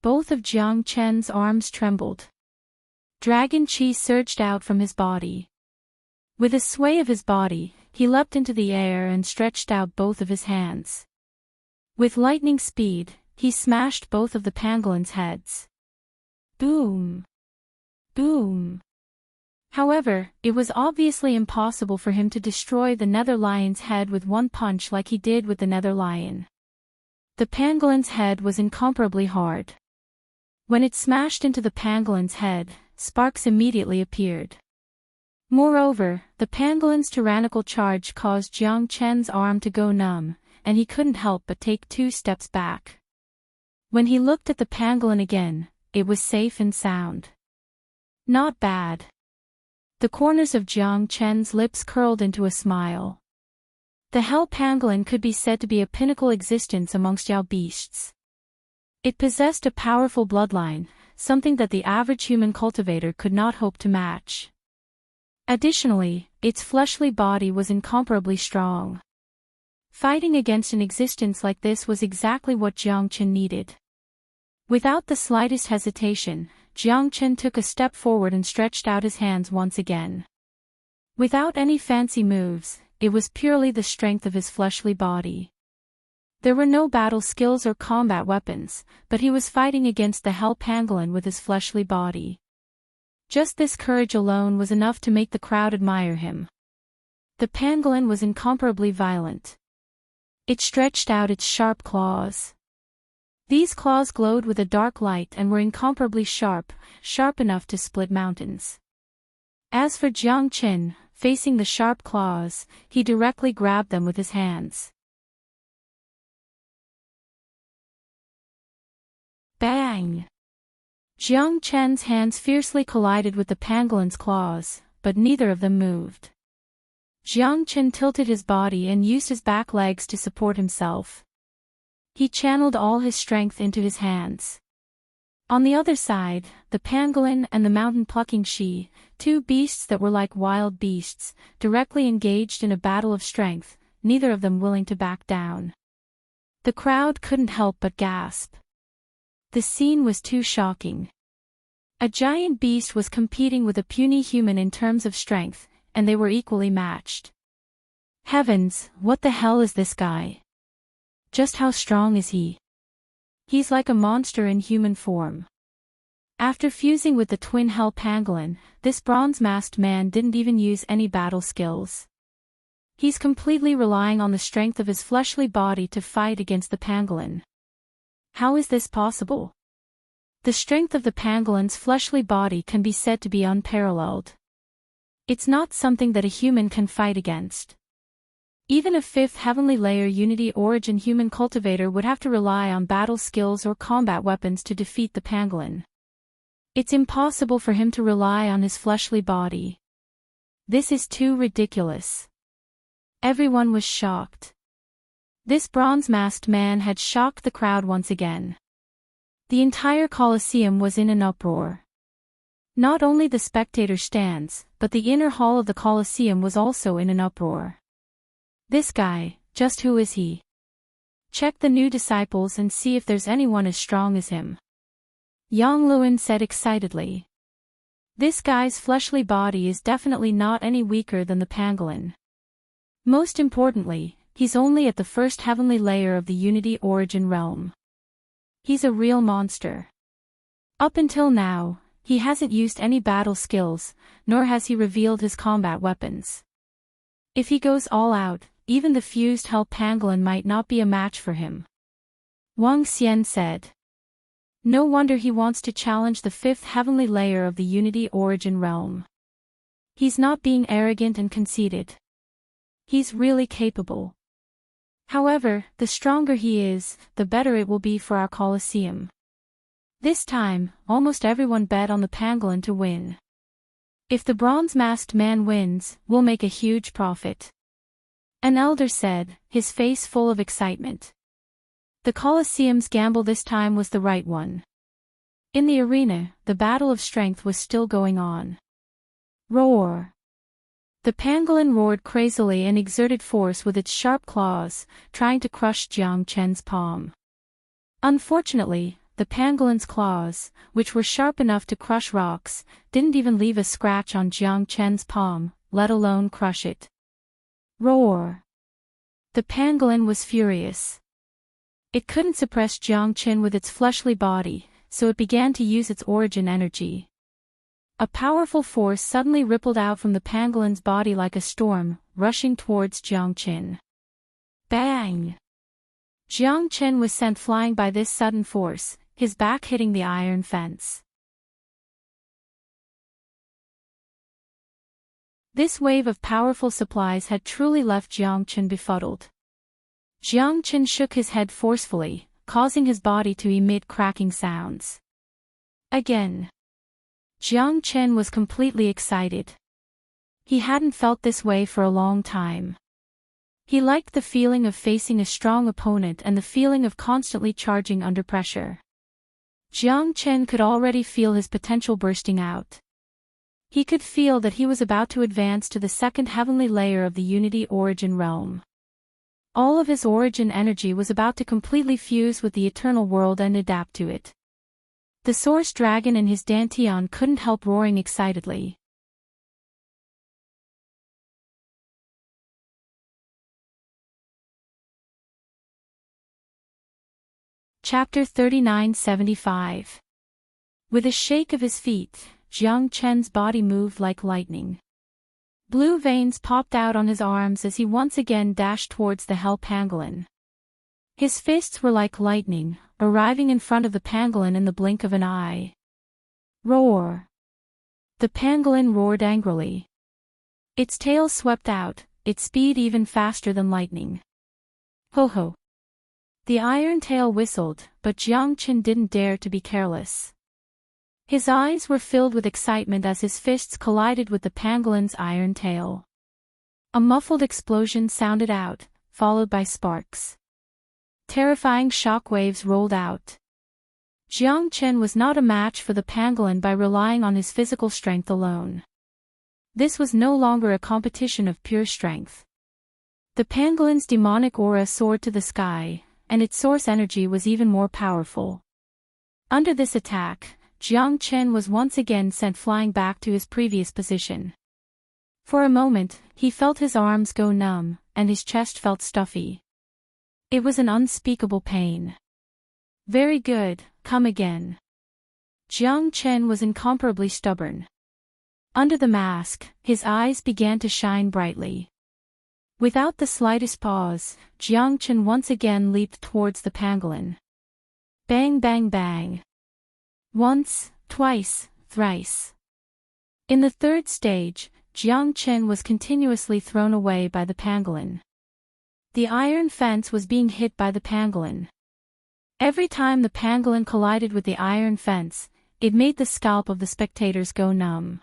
Both of Jiang Chen's arms trembled. Dragon Qi surged out from his body. With a sway of his body, he leapt into the air and stretched out both of his hands. With lightning speed, he smashed both of the pangolin's heads. Boom! Boom! However, it was obviously impossible for him to destroy the nether lion's head with one punch like he did with the nether lion. The pangolin's head was incomparably hard. When it smashed into the pangolin's head, sparks immediately appeared. Moreover, the pangolin's tyrannical charge caused Jiang Chen's arm to go numb, and he couldn't help but take 2 steps back. When he looked at the pangolin again, it was safe and sound. Not bad. The corners of Jiang Chen's lips curled into a smile. The Hell Pangolin could be said to be a pinnacle existence amongst Yao beasts. It possessed a powerful bloodline, something that the average human cultivator could not hope to match. Additionally, its fleshly body was incomparably strong. Fighting against an existence like this was exactly what Jiang Chen needed. Without the slightest hesitation, Jiang Chen took a step forward and stretched out his hands once again. Without any fancy moves, it was purely the strength of his fleshly body. There were no battle skills or combat weapons, but he was fighting against the Hell Pangolin with his fleshly body. Just this courage alone was enough to make the crowd admire him. The pangolin was incomparably violent. It stretched out its sharp claws. These claws glowed with a dark light and were incomparably sharp, sharp enough to split mountains. As for Jiang Chen, facing the sharp claws, he directly grabbed them with his hands. Bang! Jiang Chen's hands fiercely collided with the pangolin's claws, but neither of them moved. Jiang Chen tilted his body and used his back legs to support himself. He channeled all his strength into his hands. On the other side, the pangolin and the mountain-plucking she, 2 beasts that were like wild beasts, directly engaged in a battle of strength, neither of them willing to back down. The crowd couldn't help but gasp. The scene was too shocking. A giant beast was competing with a puny human in terms of strength, and they were equally matched. Heavens, what the hell is this guy? Just how strong is he? He's like a monster in human form. After fusing with the twin Hell Pangolin, this bronze-masked man didn't even use any battle skills. He's completely relying on the strength of his fleshly body to fight against the pangolin. How is this possible? The strength of the pangolin's fleshly body can be said to be unparalleled. It's not something that a human can fight against. Even a 5th heavenly layer Unity Origin human cultivator would have to rely on battle skills or combat weapons to defeat the pangolin. It's impossible for him to rely on his fleshly body. This is too ridiculous. Everyone was shocked. This bronze-masked man had shocked the crowd once again. The entire Colosseum was in an uproar. Not only the spectator stands, but the inner hall of the Colosseum was also in an uproar. This guy, just who is he? Check the new disciples and see if there's anyone as strong as him. Yang Luan said excitedly. This guy's fleshly body is definitely not any weaker than the pangolin. Most importantly, he's only at the first heavenly layer of the unity origin realm. He's a real monster. Up until now, he hasn't used any battle skills, nor has he revealed his combat weapons. If he goes all out, even the fused hell pangolin might not be a match for him. Wang Xian said. No wonder he wants to challenge the fifth heavenly layer of the unity origin realm. He's not being arrogant and conceited. He's really capable. However, the stronger he is, the better it will be for our Colosseum. This time, almost everyone bet on the pangolin to win. If the bronze-masked man wins, we'll make a huge profit. An elder said, his face full of excitement. The Colosseum's gamble this time was the right one. In the arena, the battle of strength was still going on. Roar! The pangolin roared crazily and exerted force with its sharp claws, trying to crush Jiang Chen's palm. Unfortunately, the pangolin's claws, which were sharp enough to crush rocks, didn't even leave a scratch on Jiang Chen's palm, let alone crush it. Roar! The pangolin was furious. It couldn't suppress Jiang Chen with its fleshly body, so it began to use its origin energy. A powerful force suddenly rippled out from the pangolin's body like a storm, rushing towards Jiang Chen. Bang! Jiang Chen was sent flying by this sudden force, his back hitting the iron fence. This wave of powerful supplies had truly left Jiang Chen befuddled. Jiang Chen shook his head forcefully, causing his body to emit cracking sounds. Again. Jiang Chen was completely excited. He hadn't felt this way for a long time. He liked the feeling of facing a strong opponent and the feeling of constantly charging under pressure. Jiang Chen could already feel his potential bursting out. He could feel that he was about to advance to the second heavenly layer of the unity origin realm. All of his origin energy was about to completely fuse with the eternal world and adapt to it. The source dragon in his dantian couldn't help roaring excitedly. Chapter 3975. With a shake of his feet, Jiang Chen's body moved like lightning. Blue veins popped out on his arms as he once again dashed towards the hell pangolin. His fists were like lightning, arriving in front of the pangolin in the blink of an eye. Roar! The pangolin roared angrily. Its tail swept out, its speed even faster than lightning. Ho ho! The iron tail whistled, but Jiang Chen didn't dare to be careless. His eyes were filled with excitement as his fists collided with the pangolin's iron tail. A muffled explosion sounded out, followed by sparks. Terrifying shock waves rolled out. Jiang Chen was not a match for the pangolin by relying on his physical strength alone. This was no longer a competition of pure strength. The pangolin's demonic aura soared to the sky, and its source energy was even more powerful. Under this attack, Jiang Chen was once again sent flying back to his previous position. For a moment, he felt his arms go numb, and his chest felt stuffy. It was an unspeakable pain. Very good, come again. Jiang Chen was incomparably stubborn. Under the mask, his eyes began to shine brightly. Without the slightest pause, Jiang Chen once again leaped towards the pangolin. Bang bang bang. Once, twice, thrice. In the third stage, Jiang Chen was continuously thrown away by the pangolin. The iron fence was being hit by the pangolin. Every time the pangolin collided with the iron fence, it made the scalp of the spectators go numb.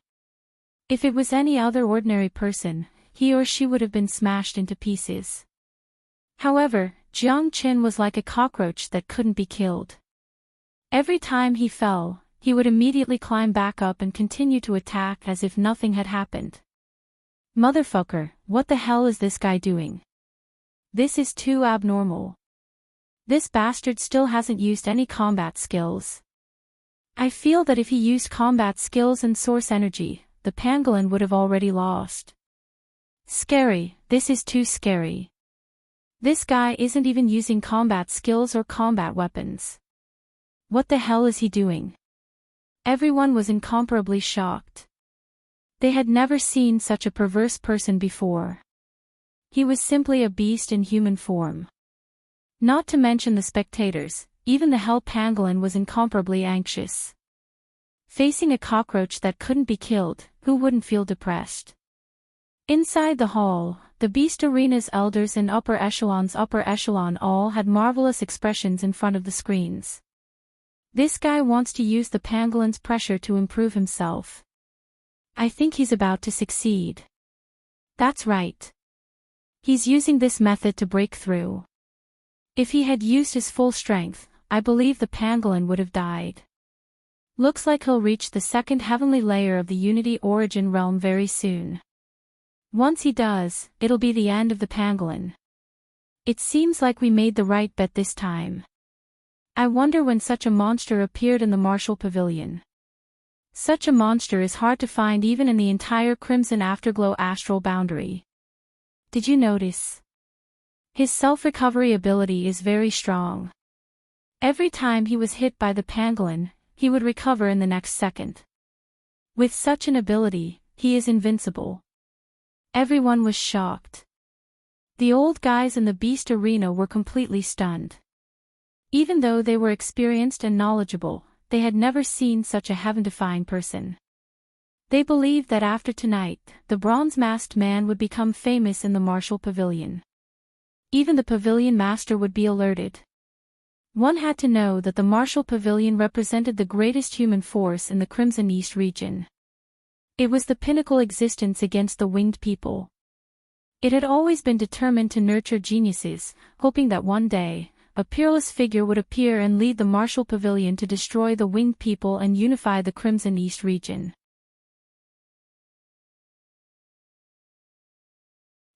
If it was any other ordinary person, he or she would have been smashed into pieces. However, Jiang Chen was like a cockroach that couldn't be killed. Every time he fell, he would immediately climb back up and continue to attack as if nothing had happened. Motherfucker, what the hell is this guy doing? This is too abnormal. This bastard still hasn't used any combat skills. I feel that if he used combat skills and source energy, the pangolin would have already lost. Scary, this is too scary. This guy isn't even using combat skills or combat weapons. What the hell is he doing? Everyone was incomparably shocked. They had never seen such a perverse person before. He was simply a beast in human form. Not to mention the spectators, even the hell pangolin was incomparably anxious. Facing a cockroach that couldn't be killed, who wouldn't feel depressed? Inside the hall, the beast arena's elders and upper echelon all had marvelous expressions in front of the screens. This guy wants to use the pangolin's pressure to improve himself. I think he's about to succeed. That's right. He's using this method to break through. If he had used his full strength, I believe the pangolin would have died. Looks like he'll reach the second heavenly layer of the Unity Origin realm very soon. Once he does, it'll be the end of the pangolin. It seems like we made the right bet this time. I wonder when such a monster appeared in the Martial Pavilion. Such a monster is hard to find even in the entire Crimson Afterglow astral boundary. Did you notice? His self-recovery ability is very strong. Every time he was hit by the pangolin, he would recover in the next second. With such an ability, he is invincible. Everyone was shocked. The old guys in the beast arena were completely stunned. Even though they were experienced and knowledgeable, they had never seen such a heaven-defying person. They believed that after tonight, the bronze-masked man would become famous in the Martial Pavilion. Even the pavilion master would be alerted. One had to know that the Martial Pavilion represented the greatest human force in the Crimson East region. It was the pinnacle existence against the winged people. It had always been determined to nurture geniuses, hoping that one day, a peerless figure would appear and lead the Martial Pavilion to destroy the winged people and unify the Crimson East region.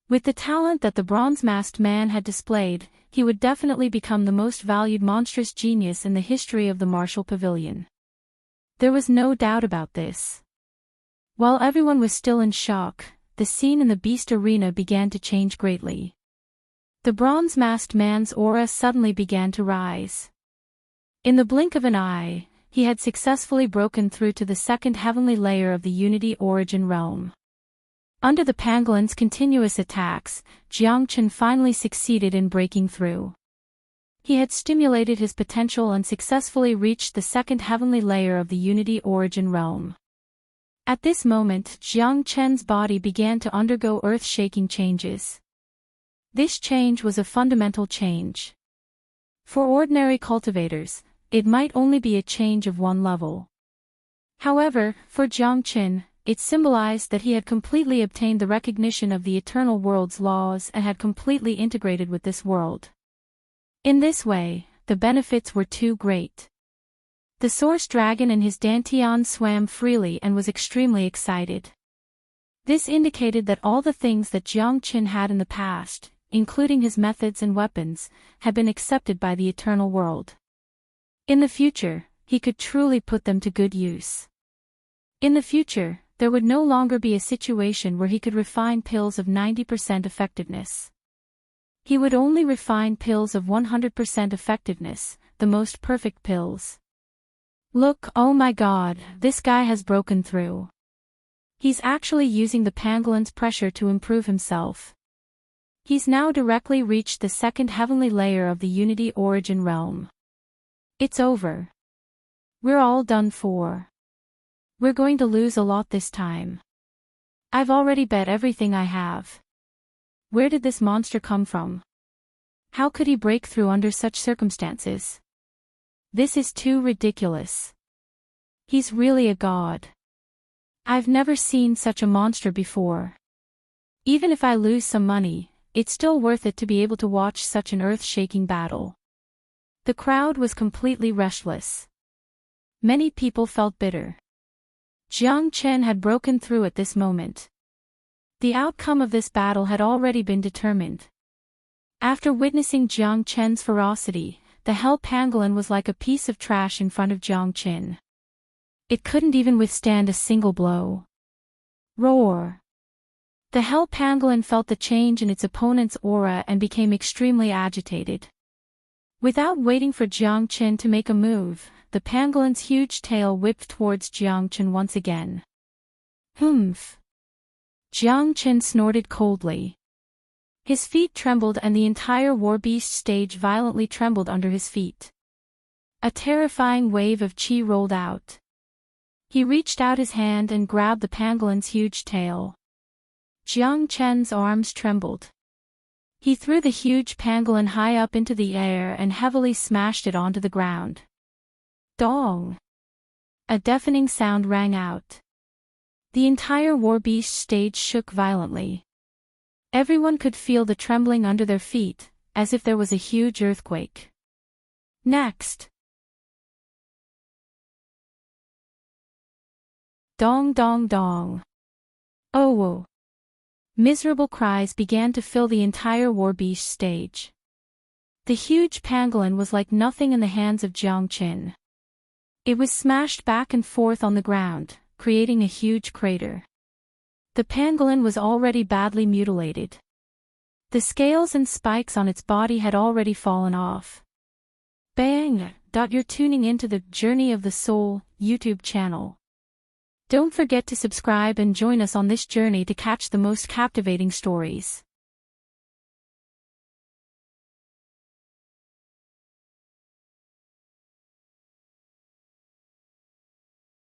With the talent that the bronze-masked man had displayed, he would definitely become the most valued monstrous genius in the history of the Martial Pavilion. There was no doubt about this. While everyone was still in shock, the scene in the beast arena began to change greatly. The bronze-masked man's aura suddenly began to rise. In the blink of an eye, he had successfully broken through to the second heavenly layer of the Unity Origin realm. Under the pangolin's continuous attacks, Jiang Chen finally succeeded in breaking through. He had stimulated his potential and successfully reached the second heavenly layer of the Unity Origin realm. At this moment, Jiang Chen's body began to undergo earth-shaking changes. This change was a fundamental change. For ordinary cultivators, it might only be a change of one level. However, for Jiang Chen, it symbolized that he had completely obtained the recognition of the eternal world's laws and had completely integrated with this world. In this way, the benefits were too great. The source dragon in his dantian swam freely and was extremely excited. This indicated that all the things that Jiang Chen had in the past, including his methods and weapons, had been accepted by the eternal world. In the future, he could truly put them to good use. In the future, there would no longer be a situation where he could refine pills of 90% effectiveness. He would only refine pills of 100% effectiveness, the most perfect pills. Look, oh my god, this guy has broken through. He's actually using the pangolin's pressure to improve himself. He's now directly reached the second heavenly layer of the Unity Origin realm. It's over. We're all done for. We're going to lose a lot this time. I've already bet everything I have. Where did this monster come from? How could he break through under such circumstances? This is too ridiculous. He's really a god. I've never seen such a monster before. Even if I lose some money, it's still worth it to be able to watch such an earth-shaking battle. The crowd was completely restless. Many people felt bitter. Jiang Chen had broken through at this moment. The outcome of this battle had already been determined. After witnessing Jiang Chen's ferocity, the hell pangolin was like a piece of trash in front of Jiang Chen. It couldn't even withstand a single blow. Roar! The hell pangolin felt the change in its opponent's aura and became extremely agitated. Without waiting for Jiang Qin to make a move, the pangolin's huge tail whipped towards Jiang Qin once again. Humph! Jiang Qin snorted coldly. His feet trembled and the entire war beast stage violently trembled under his feet. A terrifying wave of qi rolled out. He reached out his hand and grabbed the pangolin's huge tail. Jiang Qin's arms trembled. He threw the huge pangolin high up into the air and heavily smashed it onto the ground. Dong! A deafening sound rang out. The entire war beast stage shook violently. Everyone could feel the trembling under their feet, as if there was a huge earthquake. Next! Dong dong dong! Oh whoa! Miserable cries began to fill the entire war beast stage. The huge pangolin was like nothing in the hands of Jiang Qin. It was smashed back and forth on the ground, creating a huge crater. The pangolin was already badly mutilated. The scales and spikes on its body had already fallen off. Bang! You're tuning into the Journey of the Soul YouTube channel. Don't forget to subscribe and join us on this journey to catch the most captivating stories.